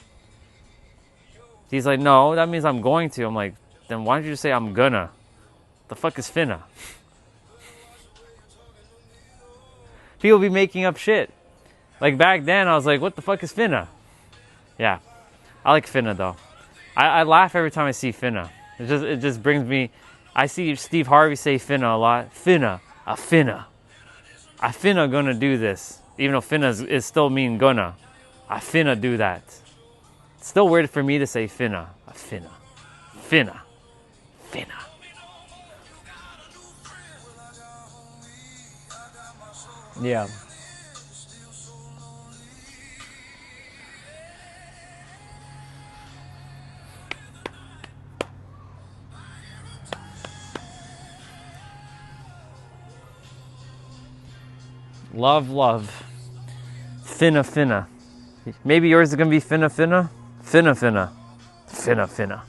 He's like, no, that means I'm going to. I'm like, then why don't you just say I'm gonna? The fuck is finna? People be making up shit. Like back then, I was like, what the fuck is finna? Yeah, I like finna though. I laugh every time I see finna. It just brings me. I see Steve Harvey say finna a lot. Finna, a finna. I finna gonna do this, even though finna is still mean gonna. I finna do that. It's still weird for me to say finna. A finna, finna, finna. Yeah. Love, love. Finna, finna. Maybe yours is gonna be finna, finna. Finna, finna. Finna, finna.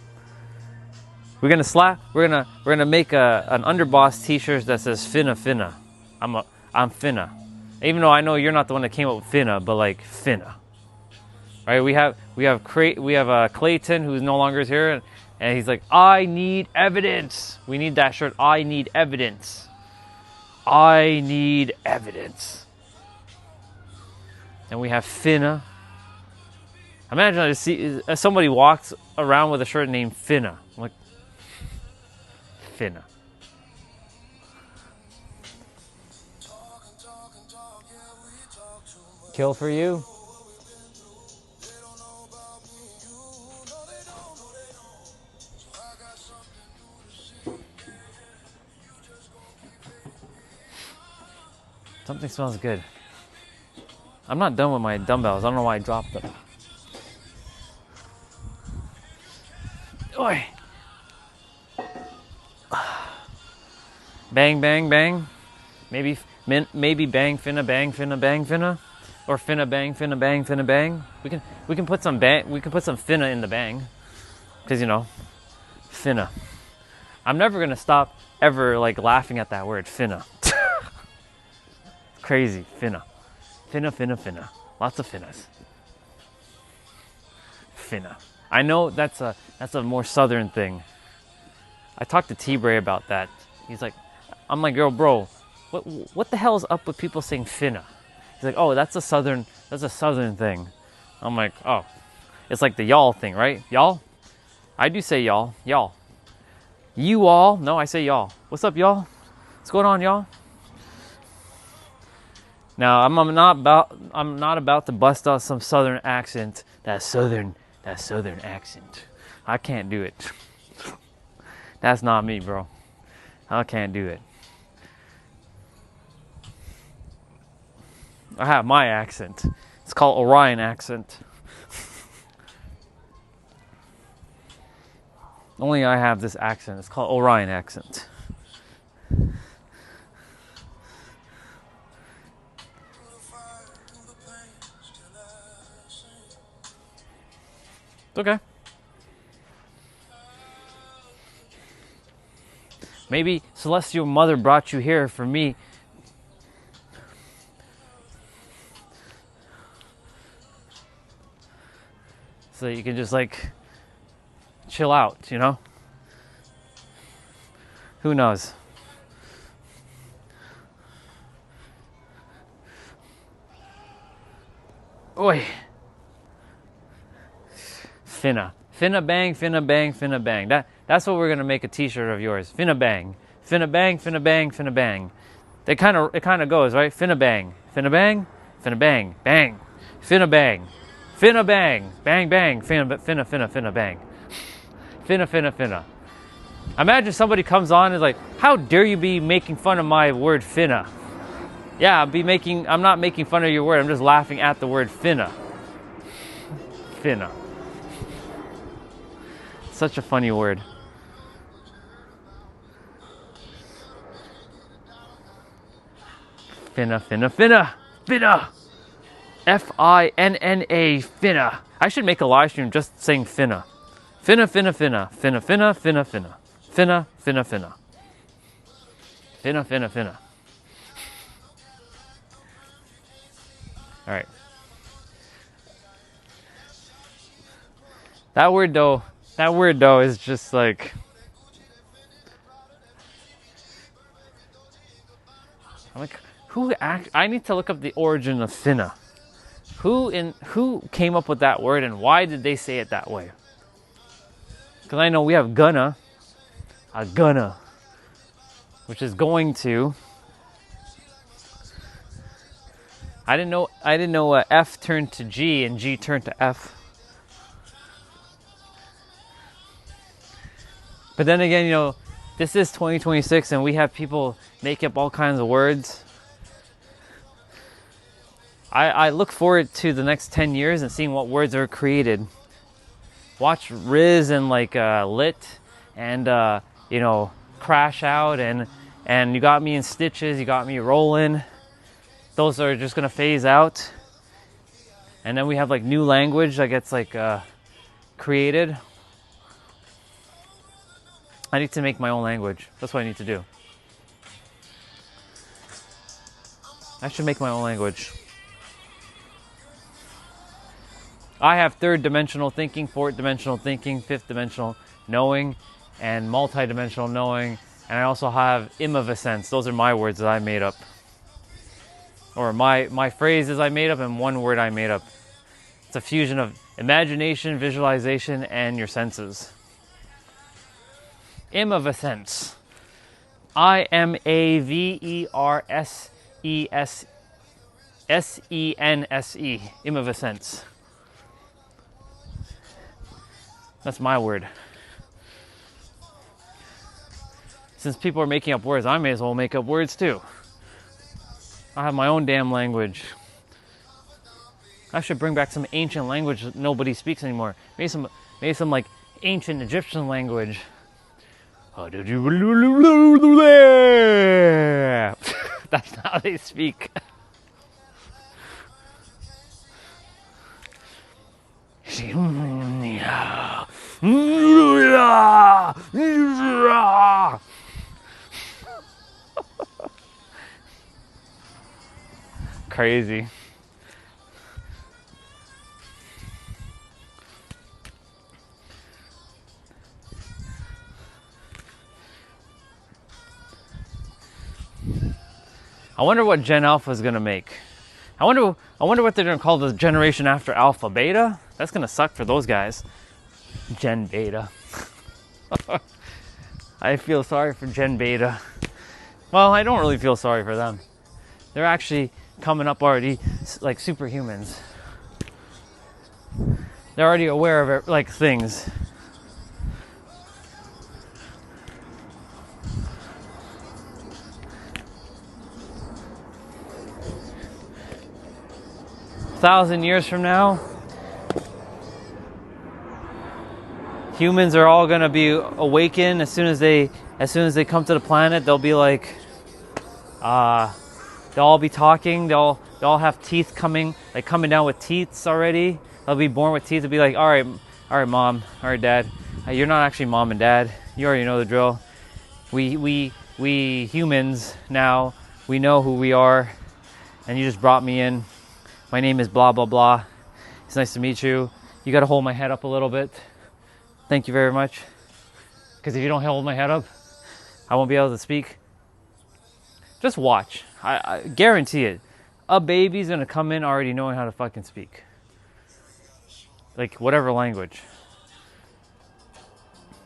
We're gonna make an underboss t-shirt that says finna, finna. I'm finna. Even though I know you're not the one that came up with finna, but like finna. Right? We have Clayton, who's no longer here, and he's like, I need evidence. We need that shirt. I need evidence. I need evidence. And we have finna. Imagine I just see somebody walks around with a shirt named Finna. I'm like, finna. kill for you. Something smells good. I'm not done with my dumbbells. I don't know why I dropped them. Oi. Bang, bang, bang. Maybe bang, finna, bang, finna, bang, finna. Or finna, bang, finna, bang, finna, bang. We can put some bang. We can put some finna in the bang. Because, you know, finna. I'm never going to stop ever, like, laughing at that word, finna. Crazy, finna. Finna, finna, finna. Lots of finnas. Finna. I know that's a more southern thing. I talked to T-Bray about that. He's like, I'm like, girl, bro, what the hell is up with people saying finna? He's like, oh, that's a southern thing. I'm like, oh, it's like the y'all thing, right? Y'all? I do say y'all. Y'all. You all? No, I say y'all. What's up, y'all? What's going on, y'all? Now, I'm not about to bust out some southern accent. That southern accent. I can't do it. That's not me, bro. I can't do it. I have my accent. It's called Orion accent. Only I have this accent. It's called Orion accent. It's okay. Maybe Celestial Mother brought you here for me. So you can just like chill out, you know? Who knows? Oi. Finna. Finna bang, finna bang, finna bang. That's what we're gonna make a t-shirt of yours. Finna bang. Finna bang, finna bang, finna bang. It kinda goes, right? Finna bang. Finna bang, finna bang, bang. Finna bang. Finna bang. Bang bang. Finna bang. Finna. Imagine somebody comes on and is like, how dare you be making fun of my word finna? Yeah, I'm not making fun of your word, I'm just laughing at the word finna. Finna. Such a funny word. Finna. Finna. F-I-N-N-A. Finna. I should make a live stream just saying finna. Finna. Finna. All right. That word though is just like, I'm like, I need to look up the origin of finna. Who came up with that word and why did they say it that way? Because I know we have gonna, which is going to. I didn't know F turned to G and G turned to F. But then again, you know, this is 2026 and we have people make up all kinds of words. I look forward to the next 10 years and seeing what words are created. Watch Riz and like Lit and you know, Crash Out and You Got Me in Stitches, You Got Me Rolling. Those are just gonna phase out. And then we have like new language that gets like created. I need to make my own language. That's what I need to do. I should make my own language. I have third dimensional thinking, fourth dimensional thinking, fifth dimensional knowing, and multi-dimensional knowing. And I also have imavescence. Those are my words that I made up. Or my phrases I made up and one word I made up. It's a fusion of imagination, visualization, and your senses. Imavescence. IMAVERSES S-E-N-S-E. Immersense. That's my word. Since people are making up words, I may as well make up words too. I have my own damn language. I should bring back some ancient language that nobody speaks anymore. Maybe some like ancient Egyptian language. That's not how they speak. Crazy. I wonder what Gen Alpha is gonna make. I wonder what they're gonna call the generation after Alpha. Beta? That's gonna suck for those guys. Gen Beta. I feel sorry for Gen Beta. Well, I don't really feel sorry for them. They're actually coming up already like superhumans. They're already aware of it, like things. Thousand years from now, humans are all gonna be awakened as soon as they come to the planet. They'll be like, they'll all be talking. They'll have teeth coming down with teeth already. They'll be born with teeth. They'll be like, all right, mom, all right, dad. You're not actually mom and dad. You already know the drill. We humans now, we know who we are, and you just brought me in. My name is blah, blah, blah. It's nice to meet you. You got to hold my head up a little bit. Thank you very much. Because if you don't hold my head up, I won't be able to speak. Just watch. I guarantee it. A baby's going to come in already knowing how to fucking speak. Like, whatever language.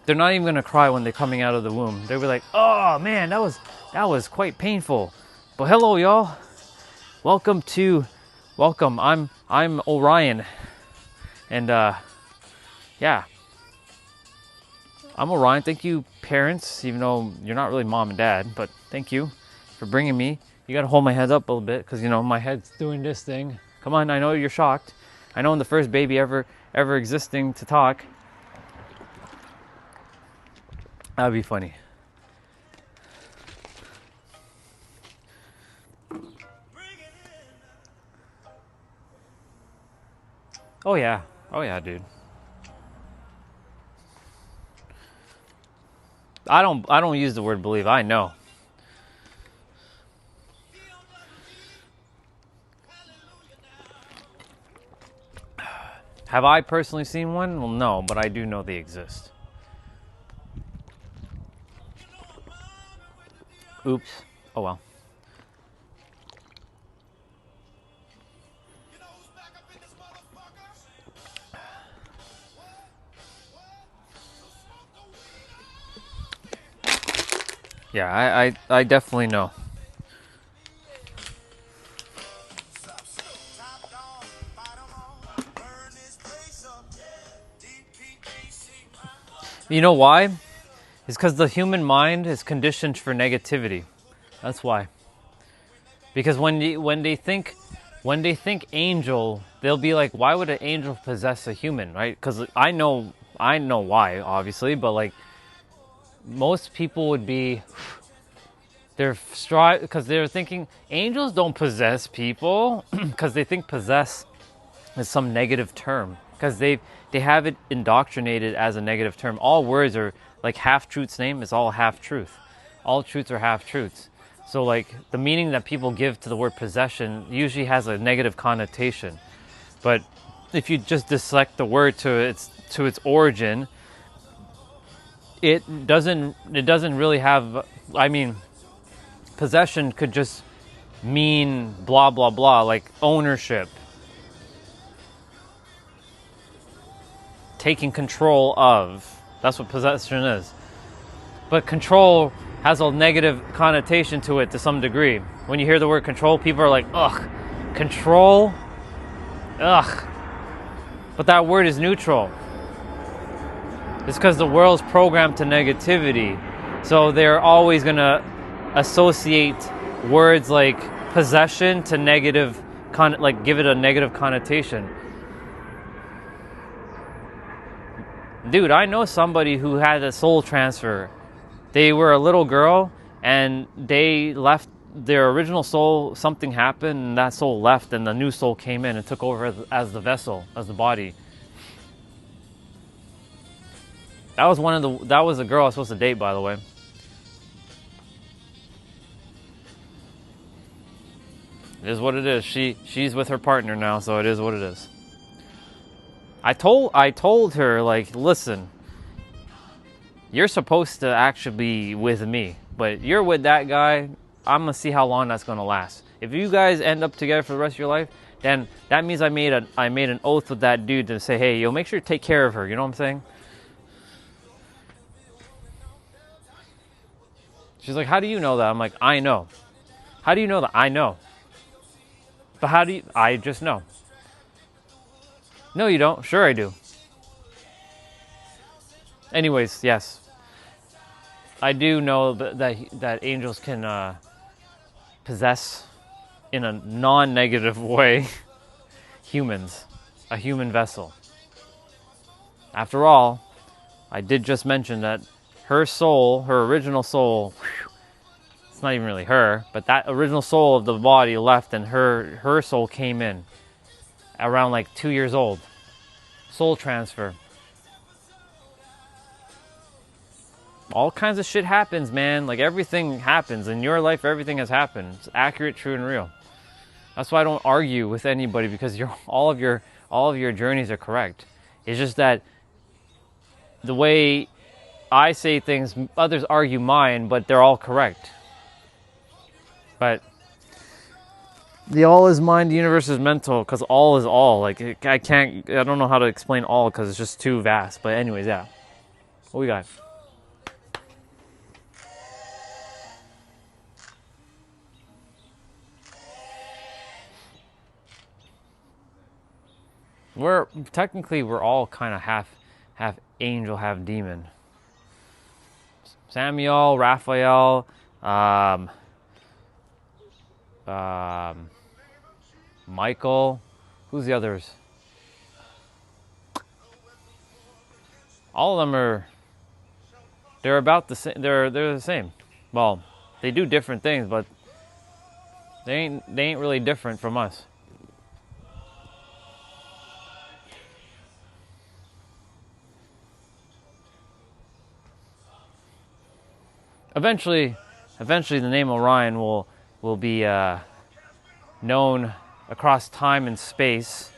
They're not even going to cry when they're coming out of the womb. They'll be like, oh, man, that was quite painful. But hello, y'all. Welcome. I'm Orion, and yeah, I'm Orion. Thank you, parents, even though you're not really mom and dad, but thank you for bringing me. You gotta hold my head up a little bit because you know my head's doing this thing. Come on, I know you're shocked. I know I'm the first baby ever existing to talk. That'd be funny. Oh yeah, dude. I don't use the word believe. I know. Have I personally seen one? Well, no, but I do know they exist. Oops. Oh well. Yeah, I definitely know. You know why? It's because the human mind is conditioned for negativity. That's why. Because when they think angel, they'll be like, why would an angel possess a human, right? Because I know why, obviously, but like most people would be, because they're thinking angels don't possess people, because they think possess is some negative term, because they have it indoctrinated as a negative term. All words are like half-truth's name is all half-truth. All truths are half-truths. So like the meaning that people give to the word possession usually has a negative connotation. But if you just dissect the word to its origin, it doesn't really have, I mean, possession could just mean blah blah blah, like ownership, taking control of. That's what possession is. But control has a negative connotation to it to some degree. When you hear the word control, people are like, ugh, Control? Ugh. But that word is neutral. It's because the world's programmed to negativity. So they're always going to associate words like possession to negative, like give it a negative connotation. Dude, I know somebody who had a soul transfer. They were a little girl and they left their original soul, something happened and that soul left and the new soul came in and took over as the vessel, as the body. That was a girl I was supposed to date, by the way. It is what it is. She's with her partner now, so it is what it is. I told her, like, listen, you're supposed to actually be with me, but you're with that guy. I'm gonna see how long that's gonna last. If you guys end up together for the rest of your life, then that means I made an oath with that dude to say, hey, yo, make sure you take care of her. You know what I'm saying? She's like, how do you know that? I'm like, I know. How do you know that? I know. But how do you? I just know. No, you don't. Sure, I do. Anyways, yes. I do know that angels can possess, in a non-negative way, humans. A human vessel. After all, I did just mention that her soul, her original soul, it's not even really her, but that original soul of the body left and her soul came in around like 2 years old. Soul transfer. All kinds of shit happens, man. Like everything happens in your life. Everything has happened. It's accurate, true, and real. That's why I don't argue with anybody, because all of your journeys are correct. It's just that the way I say things, others argue mine, but they're all correct. But the all is mind, the universe is mental, because all is all. Like, I don't know how to explain all because it's just too vast. But anyways, yeah. What we got? We're all kind of half angel, half demon. Samuel, Raphael, Michael, who's the others? All of them they're about the same. They're the same. Well, they do different things, but they ain't really different from us. Eventually the name Orion will be known across time and space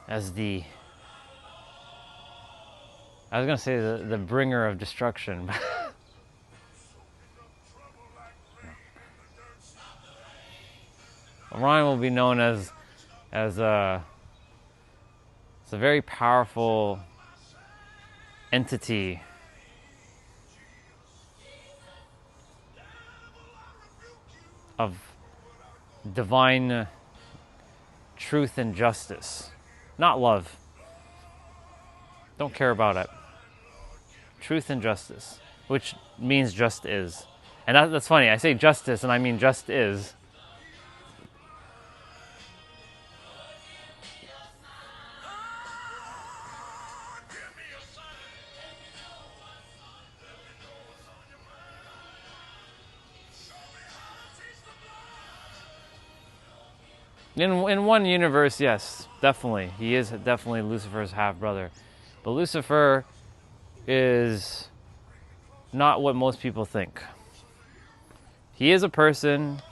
as the bringer of destruction. Orion will be known as it's a very powerful entity of divine truth and justice. Not love. Don't care about it. Truth and justice, which means just is. And that's funny. I say justice and I mean just is. In one universe, yes, definitely. He is definitely Lucifer's half-brother. But Lucifer is not what most people think. He is a person,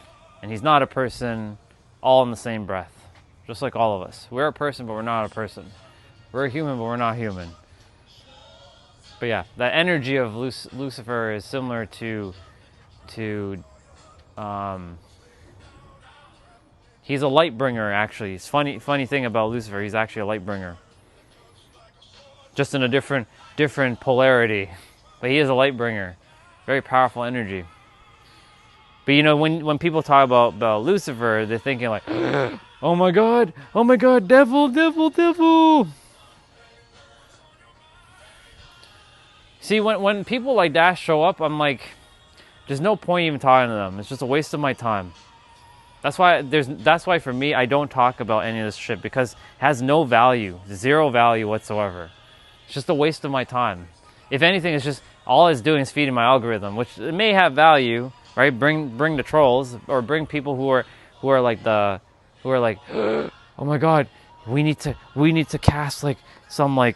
and he's not a person, all in the same breath. Just like all of us. We're a person, but we're not a person. We're a human, but we're not human. But yeah, that energy of Lucifer is similar to he's a light bringer, actually. It's funny thing about Lucifer, he's actually a light bringer. Just in a different polarity. But he is a light bringer. Very powerful energy. But you know, when people talk about Lucifer, they're thinking like, oh my God, devil, devil, devil. See, when people like that show up, I'm like, there's no point even talking to them. It's just a waste of my time. That's why for me, I don't talk about any of this shit, because it has no value, zero value whatsoever. It's just a waste of my time. If anything, it's just, all it's doing is feeding my algorithm, which it may have value, right? Bring the trolls, or bring people who are like, oh my God, we need to cast like some what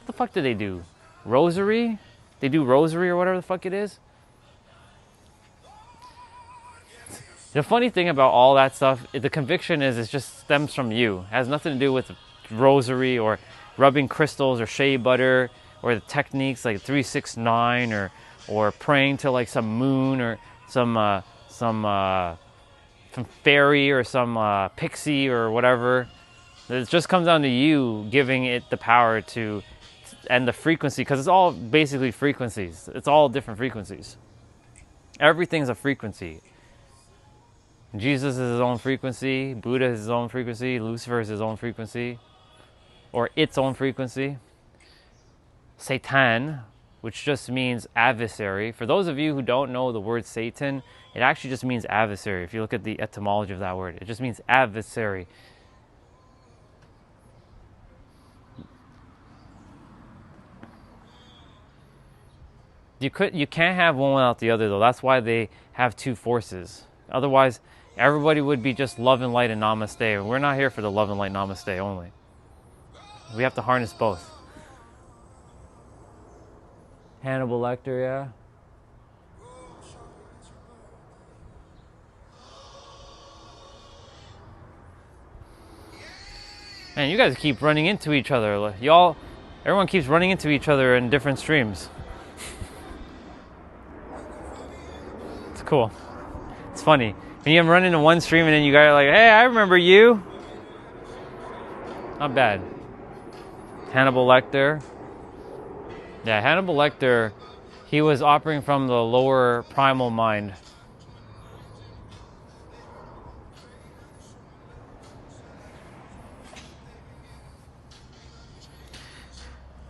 the fuck do they do? Rosary? They do rosary or whatever the fuck it is. The funny thing about all that stuff, the conviction is it just stems from you. It has nothing to do with rosary or rubbing crystals or shea butter or the techniques like 369 or praying to like some moon or some fairy or some pixie or whatever. It just comes down to you giving it the power to, and the frequency, because it's all basically frequencies. It's all different frequencies. Everything's a frequency. Jesus is his own frequency, Buddha is his own frequency, Lucifer is his own frequency, or its own frequency. Satan, which just means adversary. For those of you who don't know the word Satan, it actually just means adversary. If you look at the etymology of that word, it just means adversary. You can't have one without the other, though. That's why they have two forces. Otherwise, everybody would be just love and light and namaste. We're not here for the love and light namaste only. We have to harness both. Hannibal Lecter, yeah. Man, you guys keep running into each other. Everyone keeps running into each other in different streams. It's cool. It's funny. When you run into one stream and then you guys are like, hey, I remember you. Not bad. Hannibal Lecter. Yeah, Hannibal Lecter, he was operating from the lower primal mind.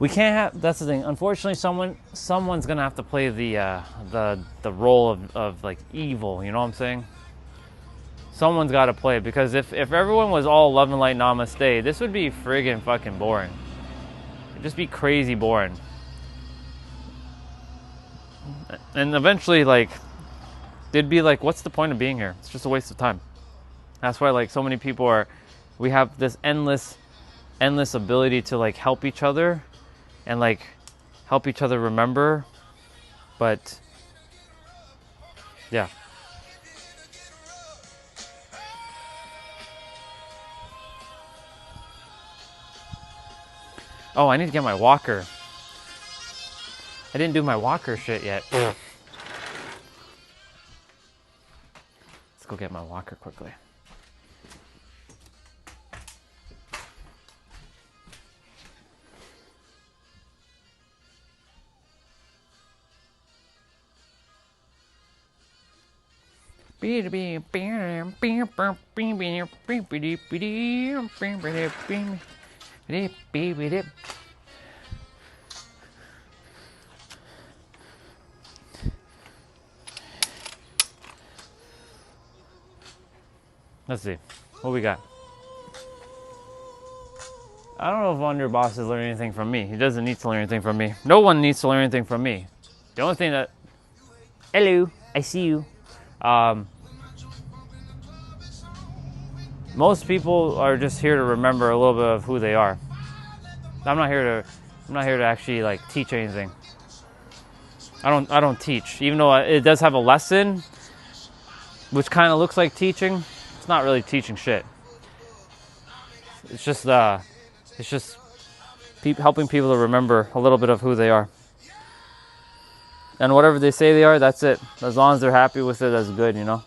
We can't have, that's the thing. Unfortunately, someone's gonna have to play the role of like evil, you know what I'm saying? Someone's gotta play it, because if everyone was all love and light namaste, this would be friggin' fucking boring. It'd just be crazy boring. And eventually, like, they'd be like, what's the point of being here? It's just a waste of time. That's why, like, so many people we have this endless ability to, like, help each other and, like, help each other remember. But, yeah. Oh, I need to get my walker. I didn't do my walker shit yet. Let's go get my walker quickly. Let's see. What we got? I don't know if Underboss has learned anything from me. He doesn't need to learn anything from me. No one needs to learn anything from me. The only thing that... Hello, I see you. Most people are just here to remember a little bit of who they are. I'm not here to actually like teach anything. I don't teach. Even though it does have a lesson, which kind of looks like teaching, it's not really teaching shit. It's just helping people to remember a little bit of who they are. And whatever they say they are, that's it. As long as they're happy with it, that's good, you know?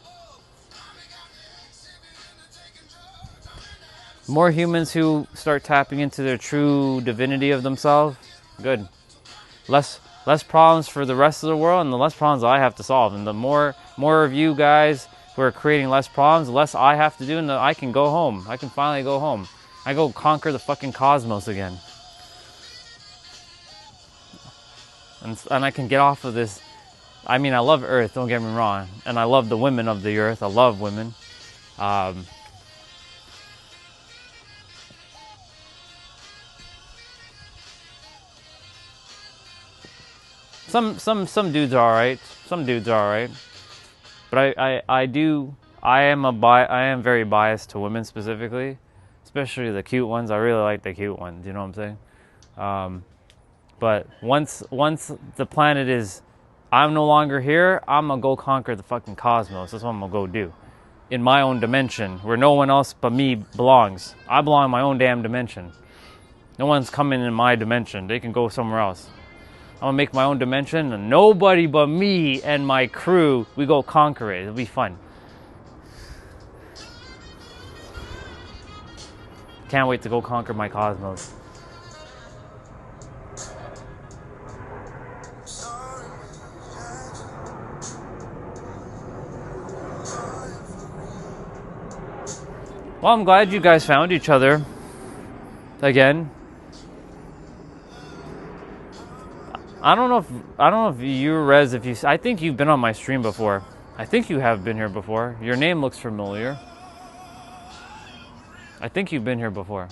More humans who start tapping into their true divinity of themselves, good. Less less problems for the rest of the world, and the less problems I have to solve. And the more of you guys who are creating less problems, the less I have to do, and I can go home. I can finally go home. I go conquer the fucking cosmos again. And I can get off of this. I mean, I love Earth, don't get me wrong. And I love the women of the Earth. I love women. Some dudes are alright. Some dudes are alright. But I am very biased to women specifically. Especially the cute ones. I really like the cute ones, you know what I'm saying? But once the planet is, I'm no longer here, I'm gonna go conquer the fucking cosmos. That's what I'm gonna go do. In my own dimension, where no one else but me belongs. I belong in my own damn dimension. No one's coming in my dimension. They can go somewhere else. I'm gonna make my own dimension, and nobody but me and my crew, we go conquer it. It'll be fun. Can't wait to go conquer my cosmos. Well, I'm glad you guys found each other again. I don't know if you, Rez, I think you've been on my stream before. I think you have been here before. Your name looks familiar. I think you've been here before.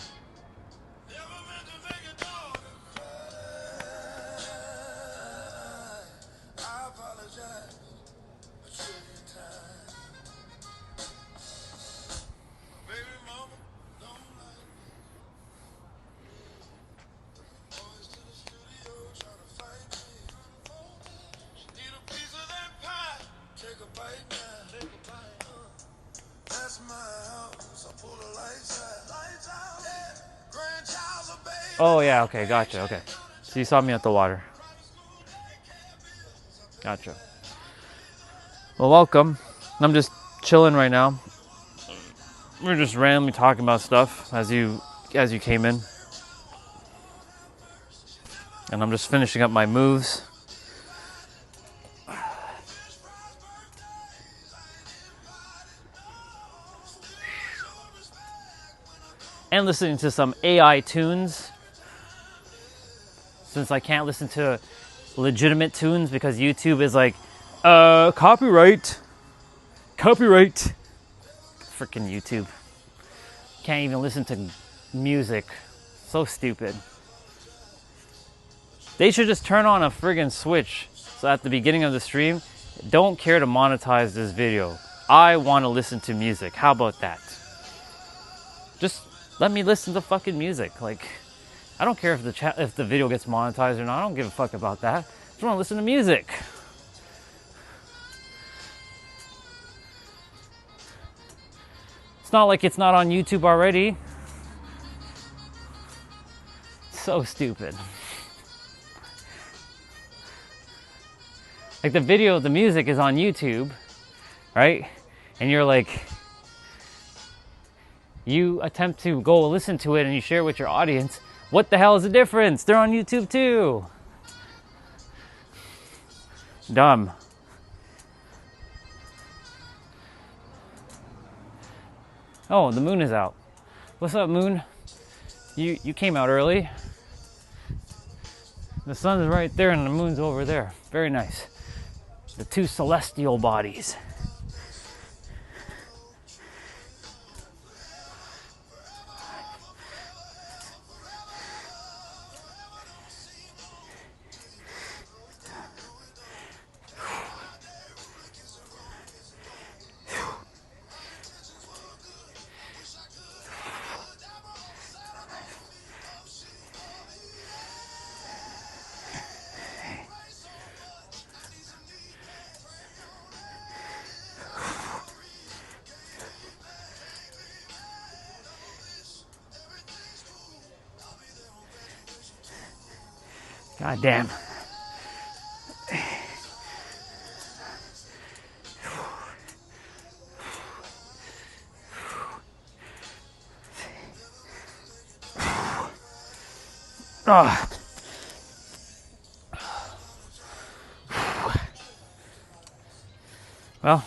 Oh yeah, okay, gotcha, okay. So you saw me at the water. Gotcha. Well, welcome. I'm just chilling right now. We're just randomly talking about stuff as you came in. And I'm just finishing up my moves. And listening to some AI tunes. Since I can't listen to legitimate tunes because YouTube is like, copyright. Freaking YouTube. Can't even listen to music. So stupid. They should just turn on a friggin' switch. So at the beginning of the stream, don't care to monetize this video. I want to listen to music. How about that? Just let me listen to fucking music. Like, I don't care if the video gets monetized or not. I don't give a fuck about that. I just want to listen to music. It's not like it's not on YouTube already. So stupid. Like the music is on YouTube, right? And you're like, you attempt to go listen to it and you share it with your audience. What the hell is the difference? They're on YouTube too. Dumb. Oh, the moon is out. What's up, moon? You came out early. The sun is right there and the moon's over there. Very nice. The two celestial bodies. God damn. Well,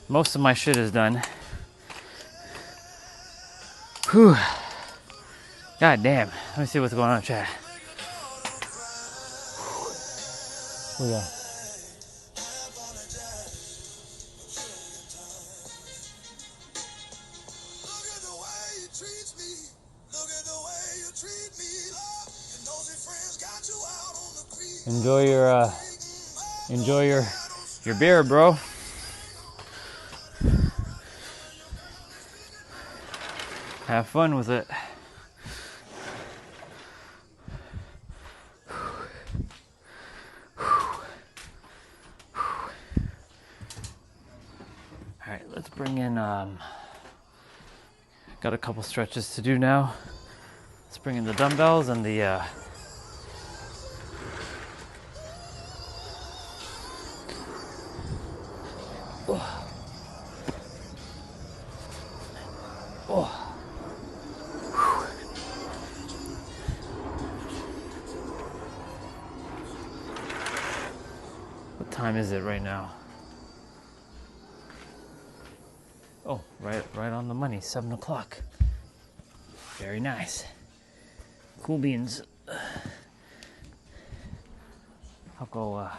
most of my shit is done. Whew. God damn. Let me see what's going on, chat. Oh yeah. Enjoy your beer, bro. Have fun with it. All right, let's bring in. Got a couple stretches to do now. Let's bring in the dumbbells and the. What time is it right now? Oh, right on the money, 7 o'clock. Very nice. Cool beans. I'll go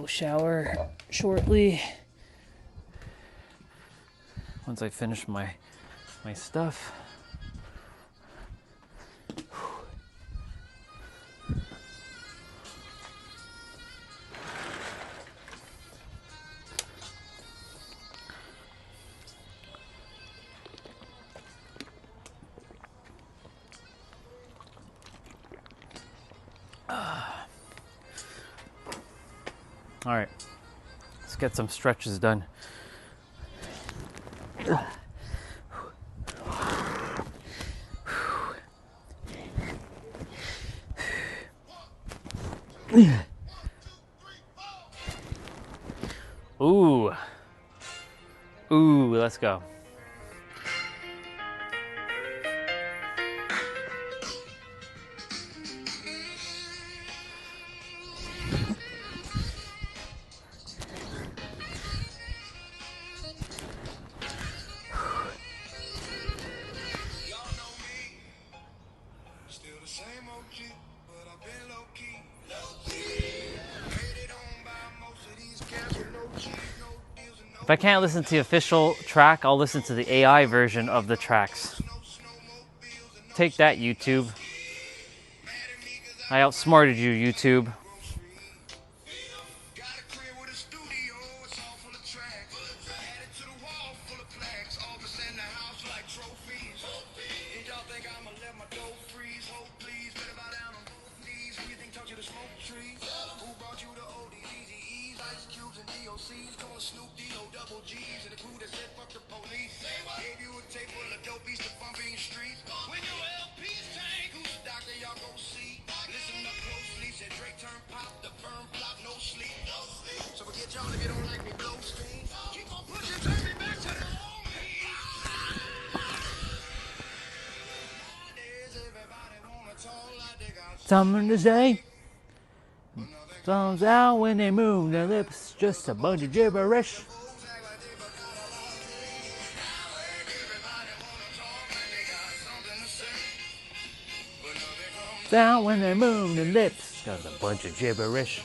shower shortly. Once I finish my stuff. All right, let's get some stretches done. Ooh, let's go. If I can't listen to the official track, I'll listen to the AI version of the tracks. Take that, YouTube. I outsmarted you, YouTube. Something to say. Songs out when they move their lips, just a bunch of gibberish. Down when they move their lips, just a bunch of gibberish.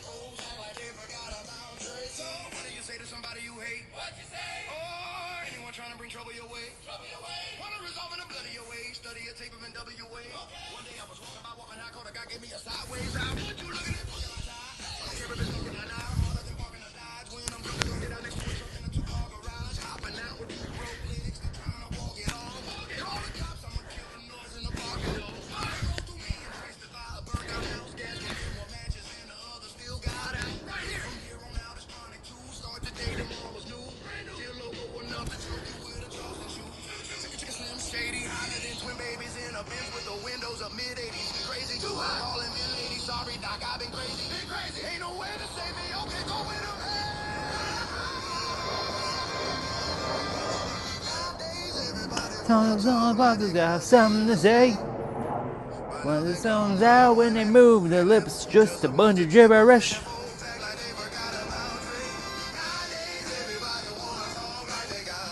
Songs on about got something to say. When the songs out when they move their lips, just a bunch of gibberish.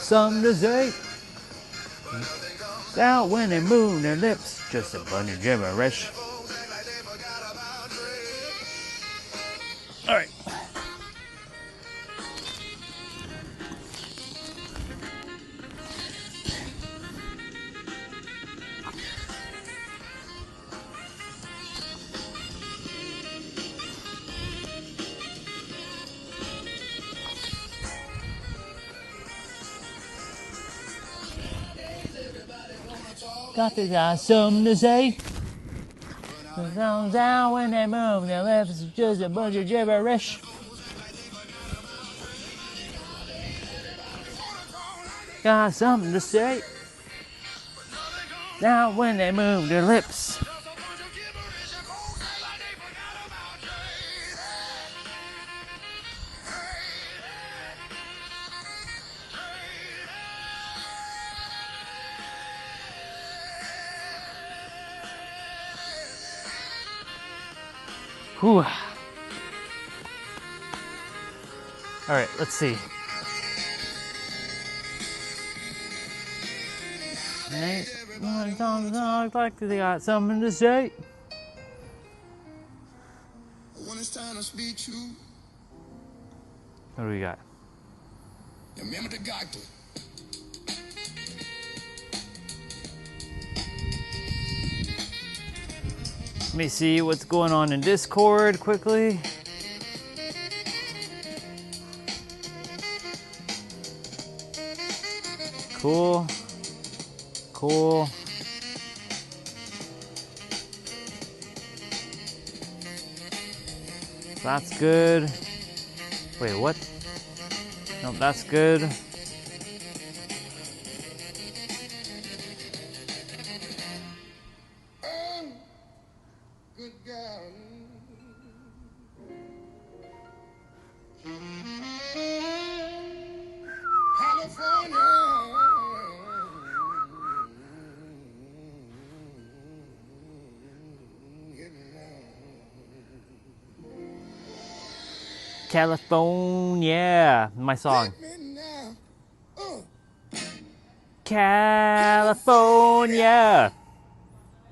something to say. Out when they move their lips, just a bunch of gibberish. All right. Got something to say. The songs out when they move their lips, just a bunch of gibberish. Got something to say. Now when they move their lips. Whew. All right, let's see. Like they got something to say. When it's time to speak truth, What do we got? remember the doctor. Let me see what's going on in Discord quickly. Cool. Cool. That's good. Wait, what? Nope, that's good. Good girl. California, my song. California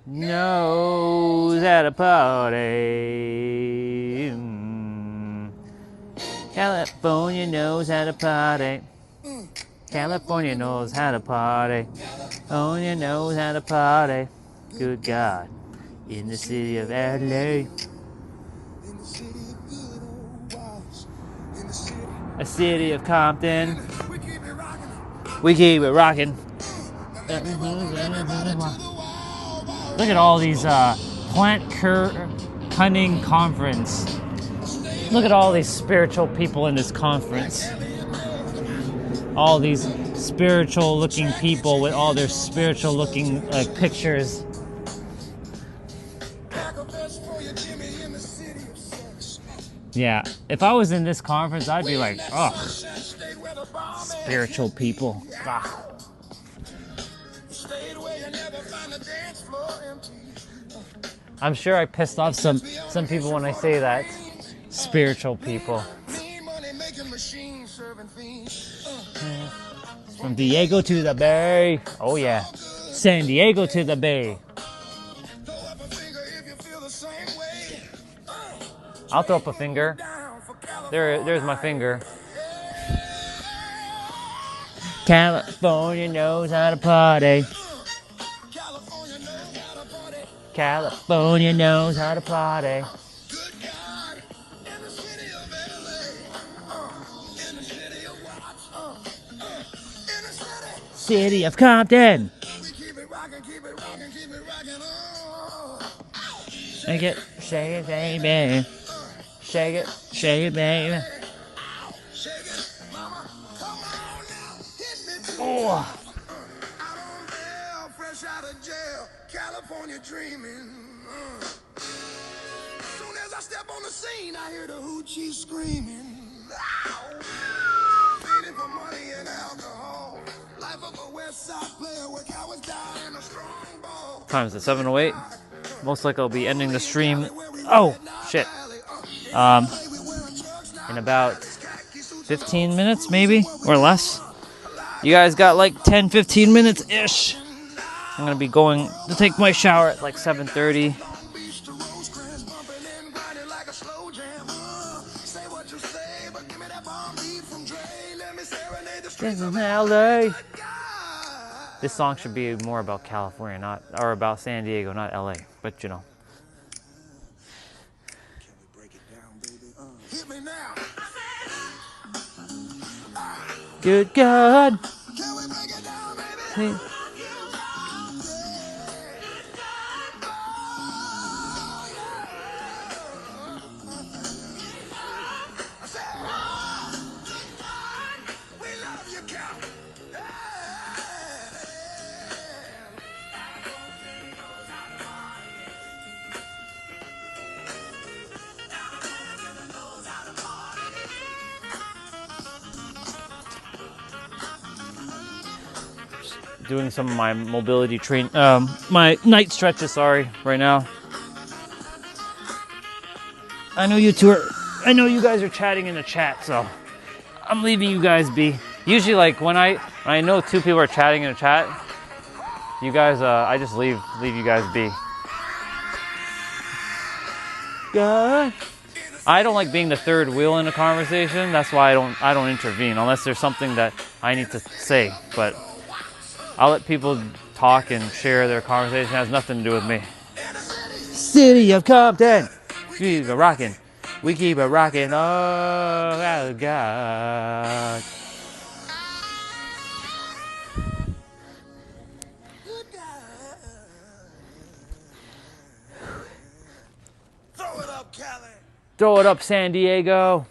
knows how to party. California knows how to party. California knows how to party. California knows how to party. Good God. In the city of LA. A city of Compton. We keep it rocking. Look at all these plant cunning conference. Look at all these spiritual people in this conference. All these spiritual looking people with all their spiritual looking pictures. Yeah, if I was in this conference, I'd be like, oh, spiritual people. Ah. I'm sure I pissed off some people when I say that. Spiritual people. From Diego to the Bay. Oh yeah. San Diego to the Bay. I'll throw up a finger. There's my finger. California knows how to party. California knows how to party. City of Compton. Shake it, baby. Shake it, baby. Oh. Fresh out of jail, California dreaming. Soon as I step on the scene, I hear the hoochie screaming. Feeding for money and alcohol. Life of a West Side player where cowards die in a strong ball. Time's at 7:08. Most likely I'll be ending the stream. Oh shit. In about 15 minutes maybe or less. You guys got like 10-15 minutes-ish. I'm gonna be going to take my shower at like 7:30. LA. This song should be more about California, not or about San Diego, not LA. But you know. Good God. Hey. Doing some of my mobility train, my night stretches. Sorry, right now. I know you guys are chatting in the chat, so I'm leaving you guys be. Usually, like when I know two people are chatting in the chat, you guys, I just leave you guys be. God. I don't like being the third wheel in a conversation. That's why I don't intervene unless there's something that I need to say. But I'll let people talk and share their conversation. It has nothing to do with me. City of Compton, we keep it rocking. We keep it rocking. Oh God. Throw it up, Cali. Throw it up, San Diego.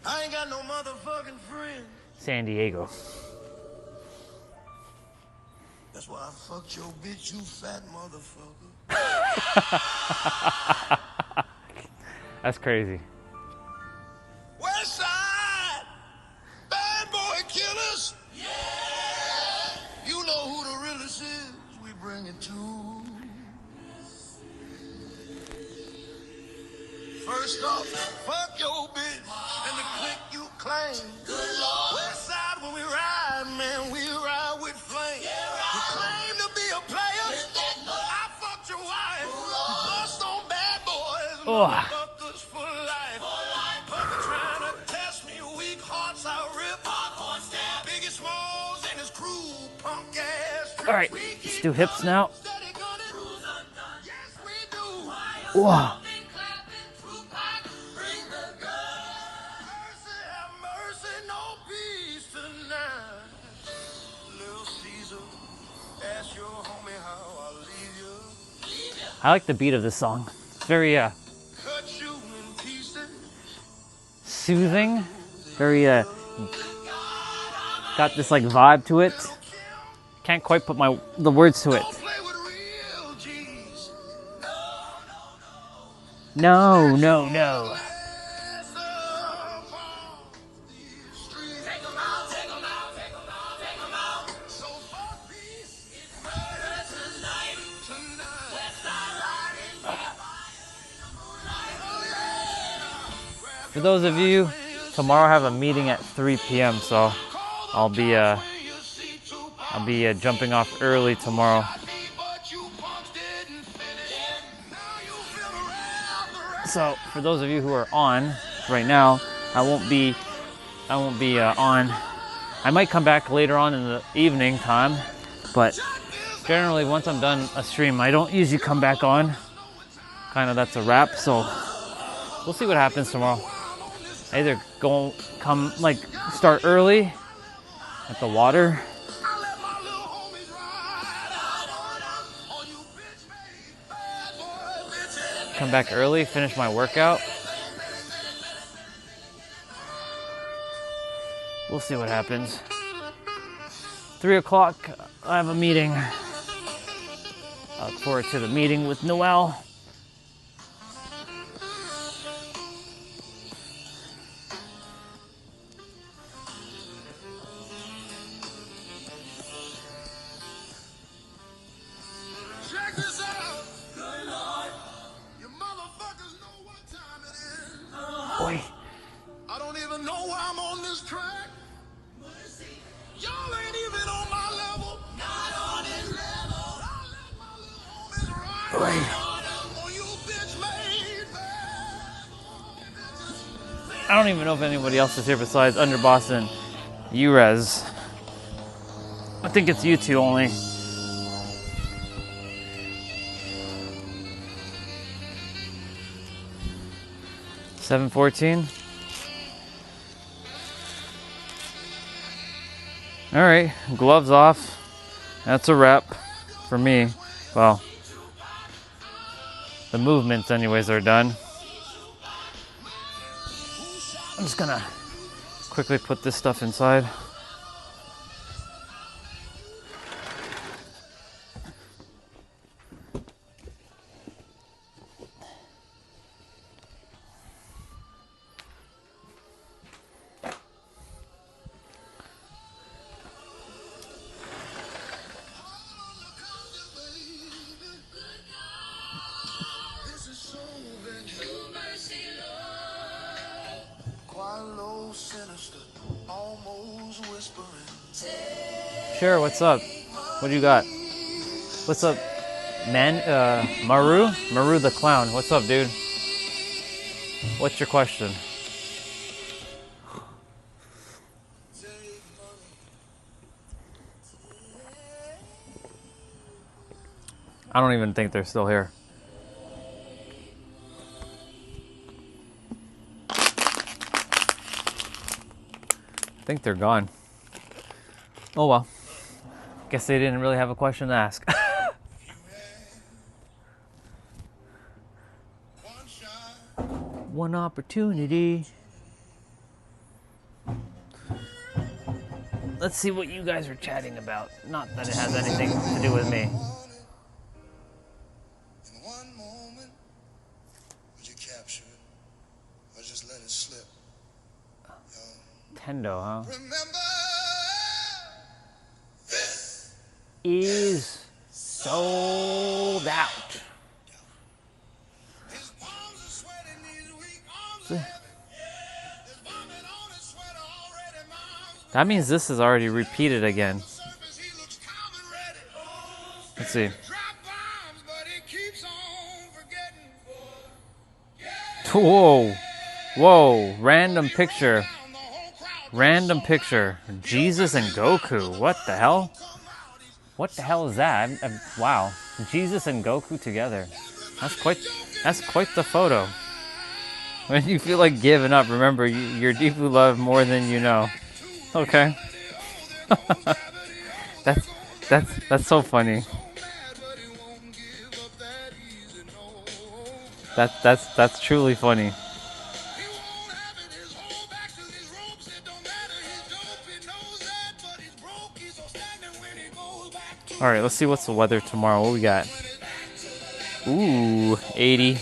I ain't got no motherfucking friend. San Diego. That's why I fucked your bitch, you fat motherfucker. That's crazy. West Side, bad boy killers. Yeah. You know who the realest is. We bring it to. First off, fuck your bitch and the clique you claim. Good Lord. West Side, when we ride, man, we ride with flame. Yeah, right. You claim to be a player. I fucked your wife. You bust on bad boys. Motherfuckers for life. Puppet trying to test me. Weak hearts I rip. Popcorn stamp. Biggie Smalls and his crew. Punk ass. All right, let's do hips now. Yes, we do. Whoa. I like the beat of this song. It's very soothing, very got this like vibe to it. Can't quite put the words to it. No, no, no. For those of you, tomorrow I have a meeting at 3 p.m. So I'll be jumping off early tomorrow. So for those of you who are on right now, I won't be on. I might come back later on in the evening time, but generally once I'm done a stream, I don't usually come back on. Kind of that's a wrap. So we'll see what happens tomorrow. Either start early at the water. Come back early, finish my workout. We'll see what happens. 3 o'clock, I have a meeting. I look forward to the meeting with Noel. Check I don't even know if anybody else is here besides Underboss and Urez. I think it's you two only. $7.14. All right, gloves off. That's a wrap for me. Well, the movements anyways are done. I'm just gonna quickly put this stuff inside. Sure, what's up? What do you got? What's up, man? Maru the clown. What's up, dude? What's your question? I don't even think they're still here. I think they're gone. Oh well. Guess they didn't really have a question to ask. One opportunity. Let's see what you guys are chatting about. Not that it has anything to do with me. Tendo, huh? Is sold out. That means this is already repeated again. Let's see. Whoa. Whoa. Random picture. Random picture. Jesus and Goku. What the hell? What the hell is that? Wow. Jesus and Goku together. That's quite the photo. When you feel like giving up, remember you're deeply loved more than you know. Okay. That's so funny. That's truly funny. All right, let's see what's the weather tomorrow. What we got? Ooh, 80.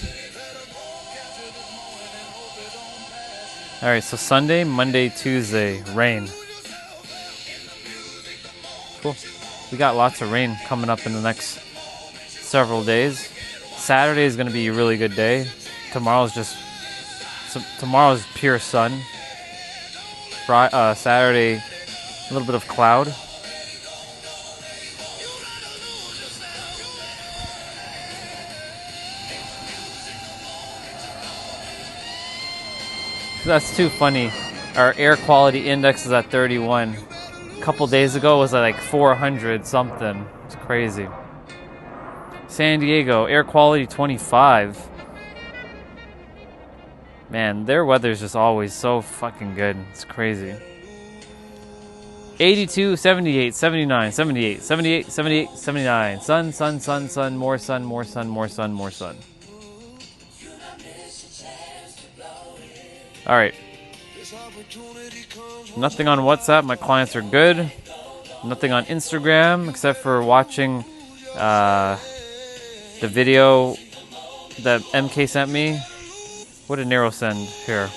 All right, so Sunday, Monday, Tuesday, rain. Cool. We got lots of rain coming up in the next several days. Saturday is going to be a really good day. Tomorrow's pure sun. Saturday, a little bit of cloud. That's too funny. Our air quality index is at 31. A couple days ago it was at like 400 something. It's crazy. San Diego, air quality 25. Man, their weather's just always so fucking good. It's crazy. 82, 78, 79, 78, 78, 78, 79. Sun, sun, sun, sun, more sun, more sun, more sun, more sun. All right. Nothing on WhatsApp. My clients are good. Nothing on Instagram except for watching the video that MK sent me. What did Nero send here?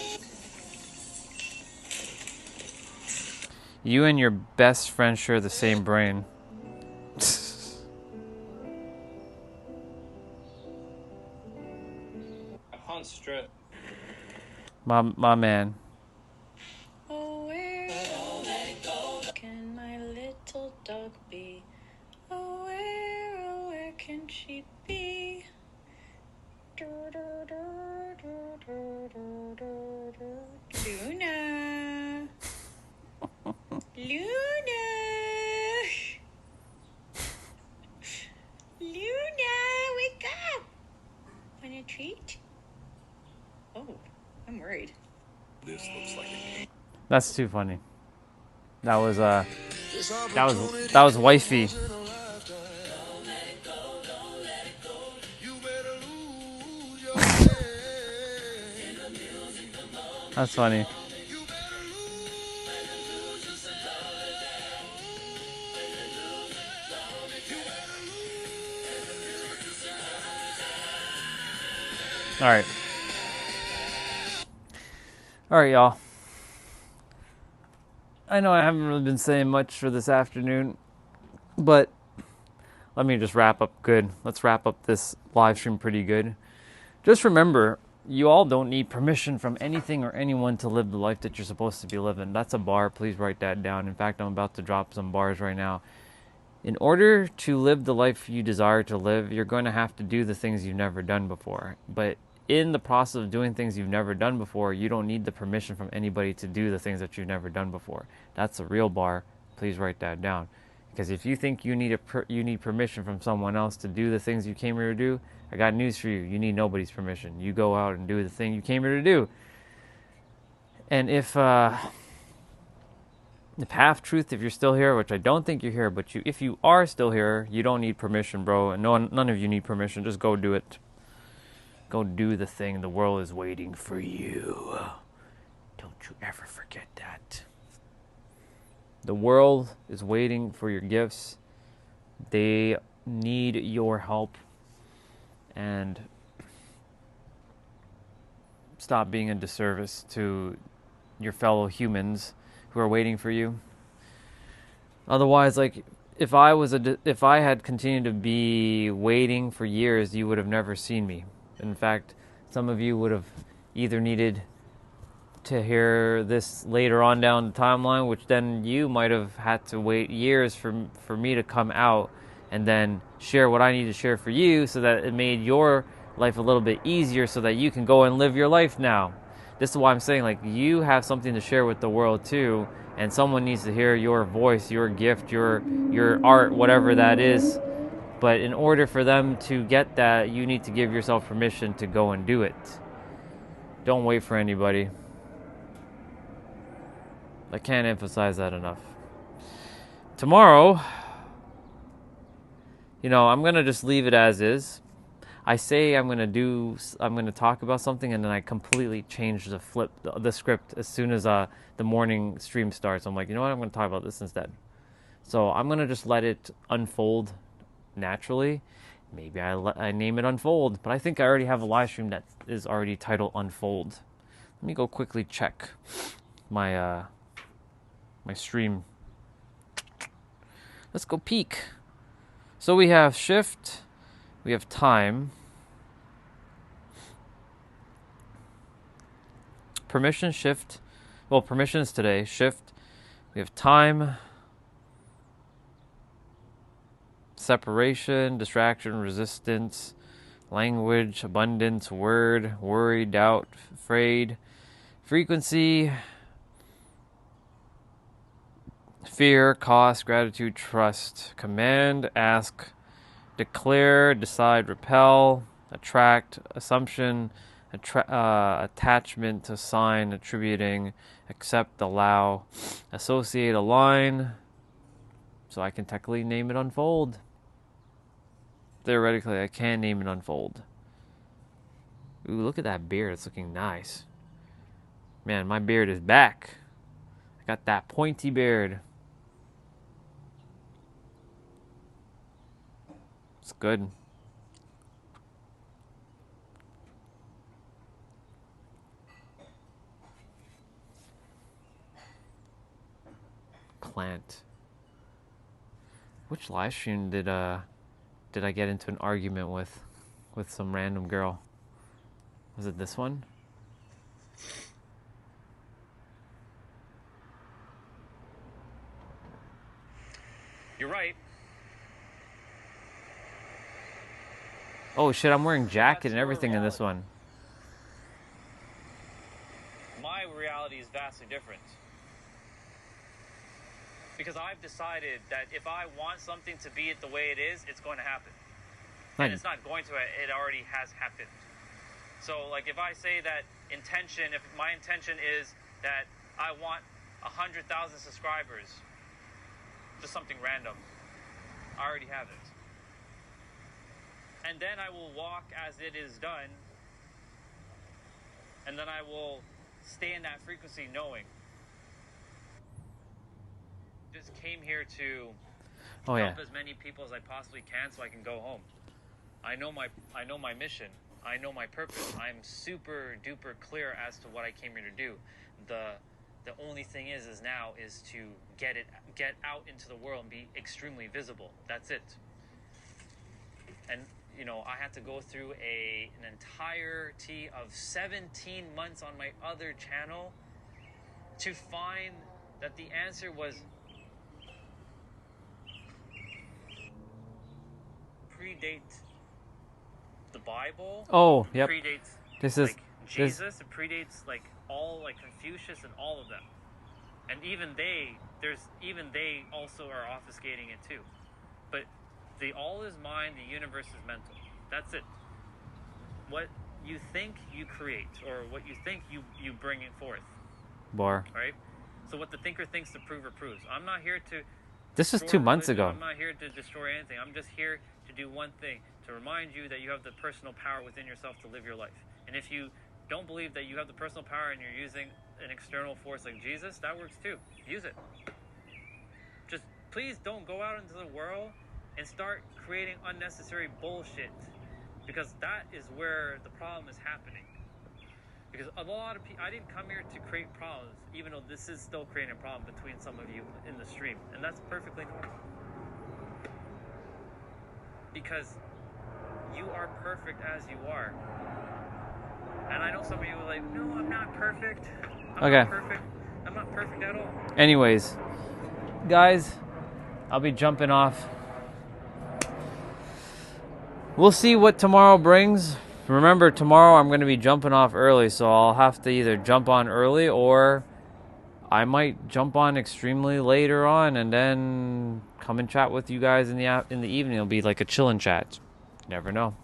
You and your best friend share the same brain. My man. Oh, where can my little dog be? Oh, where can she be? Luna. Luna. Luna, wake up. Want a treat? Oh, I'm worried. This looks like a That's too funny. That was wifey. That's funny. All right. All right, y'all. I know I haven't really been saying much for this afternoon, but let me just wrap up good. Let's wrap up this live stream pretty good. Just remember, you all don't need permission from anything or anyone to live the life that you're supposed to be living. That's a bar. Please write that down. In fact, I'm about to drop some bars right now. In order to live the life you desire to live, you're going to have to do the things you've never done before. But in the process of doing things you've never done before, you don't need the permission from anybody to do the things that you've never done before. That's a real bar. Please write that down. Because if you think you need permission from someone else to do the things you came here to do, I got news for you. You need nobody's permission. You go out and do the thing you came here to do. And if half truth, if you're still here, which I don't think you're here, but if you are still here, you don't need permission, bro. And none of you need permission. Just go do it. Go do the thing. The world is waiting for you. Don't you ever forget that. The world is waiting for your gifts. They need your help. And stop being a disservice to your fellow humans who are waiting for you. Otherwise, like, if I had continued to be waiting for years, you would have never seen me. In fact, some of you would have either needed to hear this later on down the timeline, which then you might have had to wait years for me to come out and then share what I need to share for you, so that it made your life a little bit easier so that you can go and live your life now. This is why I'm saying, like, you have something to share with the world too, and someone needs to hear your voice, your gift, your art, whatever that is. But in order for them to get that, you need to give yourself permission to go and do it. Don't wait for anybody. I can't emphasize that enough. Tomorrow, I'm going to just leave it as is. I say I'm going to talk about something, and then I completely change the script as soon as the morning stream starts. I'm like, you know what? I'm going to talk about this instead. So I'm going to just let it unfold naturally. Maybe I name it Unfold, but I think I already have a live stream that is already titled Unfold. Let me go quickly check my stream. Let's go peek. So we have shift, we have time, permission, shift. Well, permission is today, shift. We have time, separation, distraction, resistance, language, abundance, word, worry, doubt, afraid, frequency, fear, cost, gratitude, trust, command, ask, declare, decide, repel, attract, assumption, attachment, assign, attributing, accept, allow, associate, align. So I can technically name it Unfold. Theoretically, I can name it Unfold. Ooh, look at that beard. It's looking nice. Man, my beard is back. I got that pointy beard. It's good. Plant. Which live stream did I get into an argument with some random girl? Was it this one? You're right. Oh shit, I'm wearing jacket That's and your everything in this reality. one. My reality is vastly different. Because I've decided that if I want something to be it the way it is, it's going to happen. And it's not going to, it already has happened. So, like, if I say that intention, if my intention is that I want 100,000 subscribers, just something random, I already have it. And then I will walk as it is done, and then I will stay in that frequency knowing. Just came here to help as many people as I possibly can so I can go home. I know my mission. I know my purpose. I'm super duper clear as to what I came here to do. The only thing is now to get out into the world and be extremely visible. That's it. And you know, I had to go through an entirety of 17 months on my other channel to find that the answer was predate the Bible. Oh, yep. Predates This is like Jesus. It predates like all like Confucius and all of them. And even they also are obfuscating it too. But the all is mind, the universe is mental. That's it. What you think, you create, or what you think, you bring it forth. Bar. Right? So what the thinker thinks, the prover proves. I'm not here to This was 2 months religion. ago. I'm not here to destroy anything. I'm just here to do one thing, to remind you that you have the personal power within yourself to live your life. And if you don't believe that you have the personal power and you're using an external force like Jesus, that works too. Use it. Just please don't go out into the world and start creating unnecessary bullshit, because that is where the problem is happening. Because a lot of people, I didn't come here to create problems, even though this is still creating a problem between some of you in the stream, and that's perfectly normal. Because you are perfect as you are. And I know some of you are like, no, I'm not perfect. I'm not perfect. I'm not perfect at all. Anyways, guys, I'll be jumping off. We'll see what tomorrow brings. Remember, tomorrow I'm going to be jumping off early, so I'll have to either jump on early or I might jump on extremely later on and then come and chat with you guys in the evening. It'll be like a chillin' chat. You never know.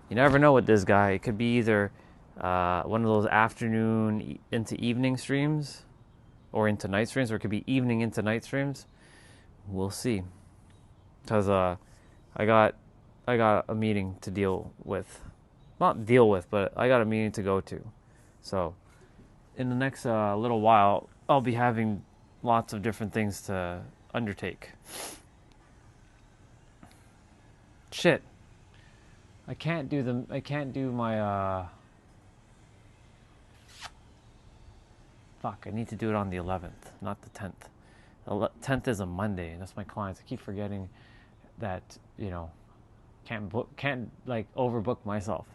You never know with this guy. It could be either one of those afternoon into evening streams or into night streams, or it could be evening into night streams. We'll see. Because I got a meeting to deal with. Not deal with, but I got a meeting to go to. So in the next little while, I'll be having lots of different things to undertake. Shit. I can't do my fuck, I need to do it on the 11th, not the 10th. The 10th is a Monday, and that's my clients. I keep forgetting that, you know, can't like overbook myself.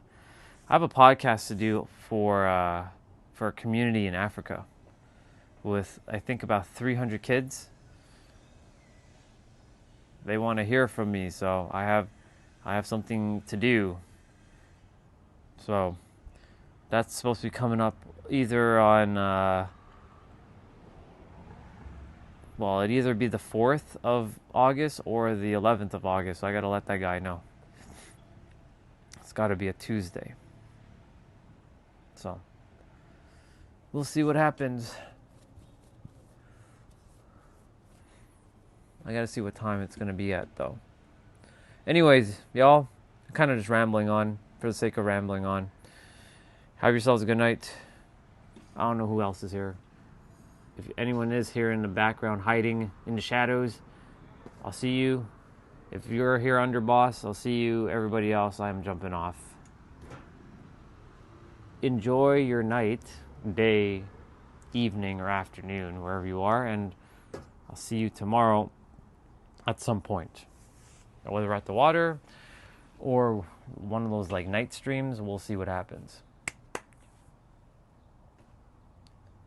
I have a podcast to do for a community in Africa with, I think, about 300 kids. They want to hear from me, so I have something to do. So that's supposed to be coming up either on well, it'd either be the 4th of August or the 11th of August. So I got to let that guy know. It's got to be a Tuesday. So we'll see what happens. I got to see what time it's going to be at, though. Anyways, y'all, I'm kind of just rambling on for the sake of rambling on. Have yourselves a good night. I don't know who else is here. If anyone is here in the background hiding in the shadows, I'll see you. If you're here under boss, I'll see you. Everybody else, I'm jumping off. Enjoy your night, day, evening, or afternoon, wherever you are, and I'll see you tomorrow at some point. Whether at the water or one of those like night streams, we'll see what happens.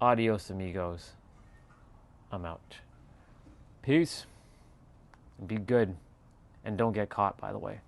Adios, amigos. I'm out. Peace. Be good. And don't get caught, by the way.